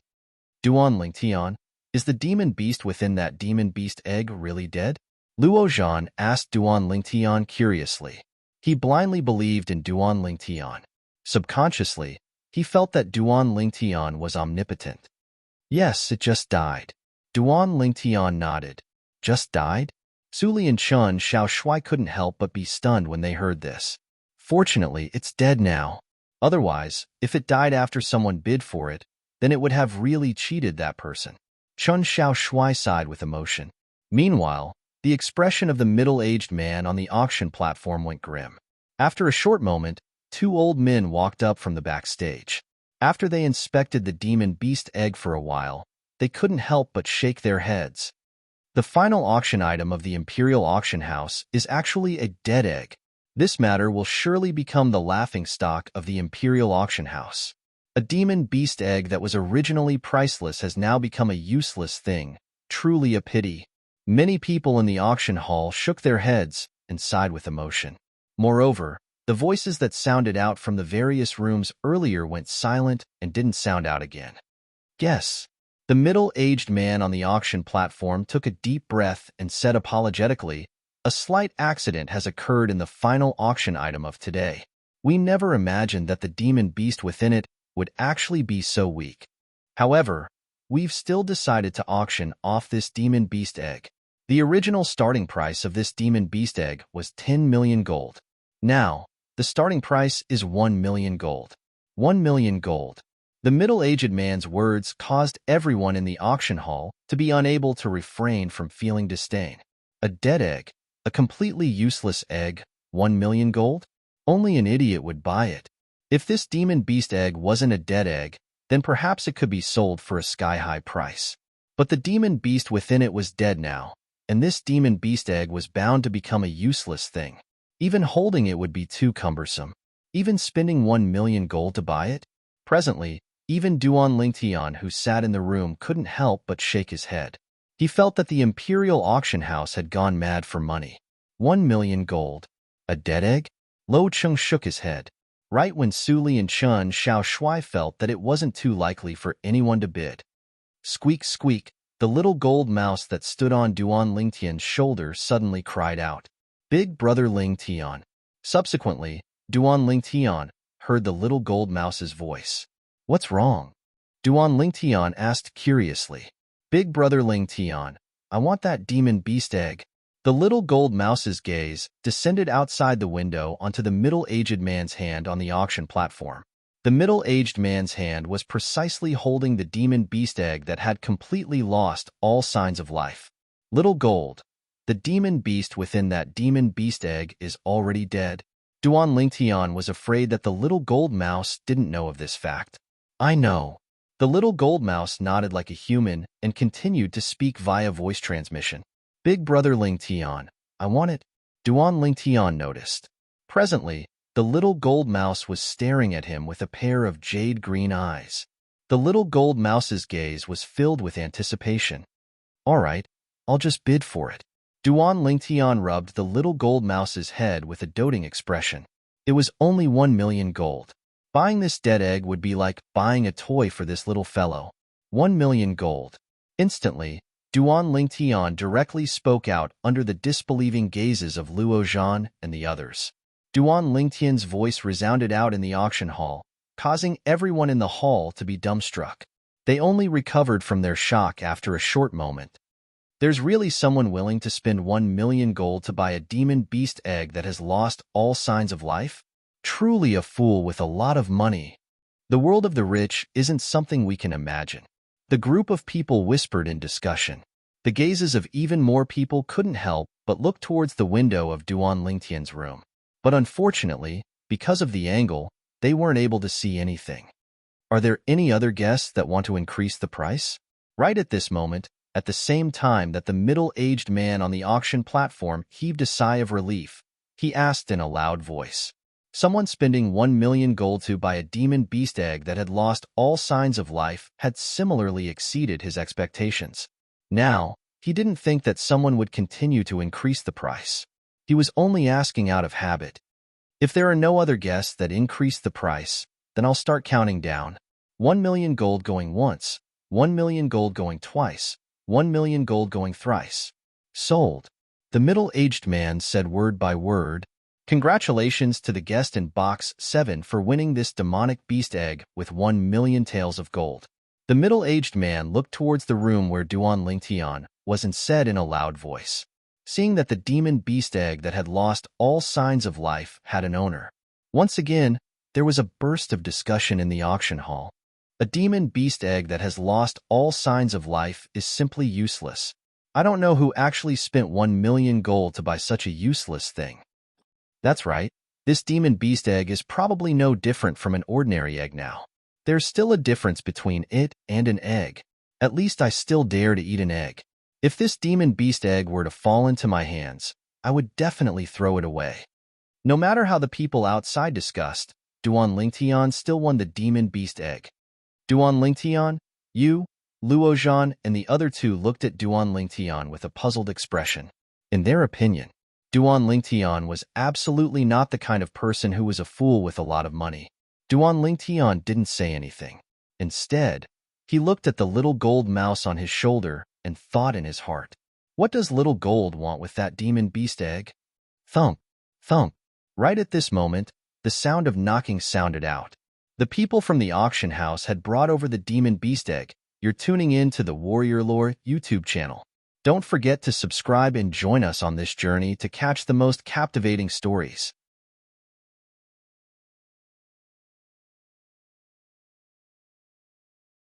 Duan Lingtian, is the demon beast within that demon beast egg really dead? Luo Zhan asked Duan Lingtian curiously. He blindly believed in Duan Lingtian. Subconsciously, he felt that Duan Lingtian was omnipotent. Yes, it just died. Duan Lingtian nodded. Just died? Suli and Chun Xiaoshui couldn't help but be stunned when they heard this. Fortunately, it's dead now. Otherwise, if it died after someone bid for it, then it would have really cheated that person. Chun Xiaoshui sighed with emotion. Meanwhile, the expression of the middle-aged man on the auction platform went grim. After a short moment, 2 old men walked up from the backstage. After they inspected the demon beast egg for a while, they couldn't help but shake their heads. The final auction item of the Imperial Auction House is actually a dead egg. This matter will surely become the laughingstock of the Imperial Auction House. A demon beast egg that was originally priceless has now become a useless thing. Truly a pity. Many people in the auction hall shook their heads and sighed with emotion. Moreover, the voices that sounded out from the various rooms earlier went silent and didn't sound out again. Guess. The middle-aged man on the auction platform took a deep breath and said apologetically, "A slight accident has occurred in the final auction item of today. We never imagined that the demon beast within it would actually be so weak. However, we've still decided to auction off this demon beast egg. The original starting price of this demon beast egg was 10 million gold. Now, the starting price is 1 million gold. 1 million gold." The middle-aged man's words caused everyone in the auction hall to be unable to refrain from feeling disdain. A dead egg, a completely useless egg, 1 million gold? Only an idiot would buy it. If this demon beast egg wasn't a dead egg, then perhaps it could be sold for a sky-high price. But the demon beast within it was dead now, and this demon beast egg was bound to become a useless thing. Even holding it would be too cumbersome. Even spending 1 million gold to buy it? Presently, even Duan Lingtian, who sat in the room, couldn't help but shake his head. He felt that the Imperial Auction House had gone mad for money. 1 million gold. A dead egg? Lo Chung shook his head. Right when Suli and Chun Xiaoshui felt that it wasn't too likely for anyone to bid. Squeak, squeak, the little gold mouse that stood on Duan Lingtian's shoulder suddenly cried out, "Big brother Lingtian." Subsequently, Duan Lingtian heard the little gold mouse's voice. "What's wrong?" Duan Lingtian asked curiously. "Big brother Lingtian, I want that demon beast egg." The little gold mouse's gaze descended outside the window onto the middle-aged man's hand on the auction platform. The middle-aged man's hand was precisely holding the demon beast egg that had completely lost all signs of life. "Little gold, The demon beast within that demon beast egg is already dead. Duan Lingtian was afraid that the little gold mouse didn't know of this fact. I know. The little gold mouse nodded like a human and continued to speak via voice transmission. Big brother Lingtian, I want it. Duan Lingtian noticed. Presently, the little gold mouse was staring at him with a pair of jade green eyes. The little gold mouse's gaze was filled with anticipation. All right, I'll just bid for it. Duan Lingtian rubbed the little gold mouse's head with a doting expression. It was only 1,000,000 gold. Buying this dead egg would be like buying a toy for this little fellow. 1,000,000 gold. Instantly, Duan Lingtian directly spoke out under the disbelieving gazes of Luo Zhan and the others. Duan Lingtian's voice resounded out in the auction hall, causing everyone in the hall to be dumbstruck. They only recovered from their shock after a short moment. There's really someone willing to spend 1,000,000 gold to buy a demon beast egg that has lost all signs of life? Truly a fool with a lot of money. The world of the rich isn't something we can imagine. The group of people whispered in discussion. The gazes of even more people couldn't help but look towards the window of Duan Lingtian's room. But unfortunately, because of the angle, they weren't able to see anything. Are there any other guests that want to increase the price? Right at this moment, at the same time that the middle-aged man on the auction platform heaved a sigh of relief, he asked in a loud voice. Someone spending 1,000,000 gold to buy a demon beast egg that had lost all signs of life had similarly exceeded his expectations. Now, he didn't think that someone would continue to increase the price. He was only asking out of habit. If there are no other guests that increase the price, then I'll start counting down. 1,000,000 gold going once, 1,000,000 gold going twice, 1,000,000 gold going thrice. Sold. The middle-aged man said word by word. Congratulations to the guest in box 7 for winning this demonic beast egg with 1,000,000 taels of gold. The middle-aged man looked towards the room where Duan Lingtian was and said in a loud voice. Seeing that the demon beast egg that had lost all signs of life had an owner. Once again, there was a burst of discussion in the auction hall. A demon beast egg that has lost all signs of life is simply useless. I don't know who actually spent 1,000,000 gold to buy such a useless thing. That's right, this demon beast egg is probably no different from an ordinary egg now. There's still a difference between it and an egg. At least I still dare to eat an egg. If this demon beast egg were to fall into my hands, I would definitely throw it away. No matter how the people outside discussed, Duan Lingtian still won the demon beast egg. Duan Lingtian, you, Luo Zhan, and the other two looked at Duan Lingtian with a puzzled expression. In their opinion, Duan Lingtian was absolutely not the kind of person who was a fool with a lot of money. Duan Lingtian didn't say anything. Instead, he looked at the little gold mouse on his shoulder and thought in his heart, what does little gold want with that demon beast egg? Thump, thump. Right at this moment, the sound of knocking sounded out. The people from the auction house had brought over the demon beast egg. You're tuning in to the Warrior Lore YouTube channel. Don't forget to subscribe and join us on this journey to catch the most captivating stories.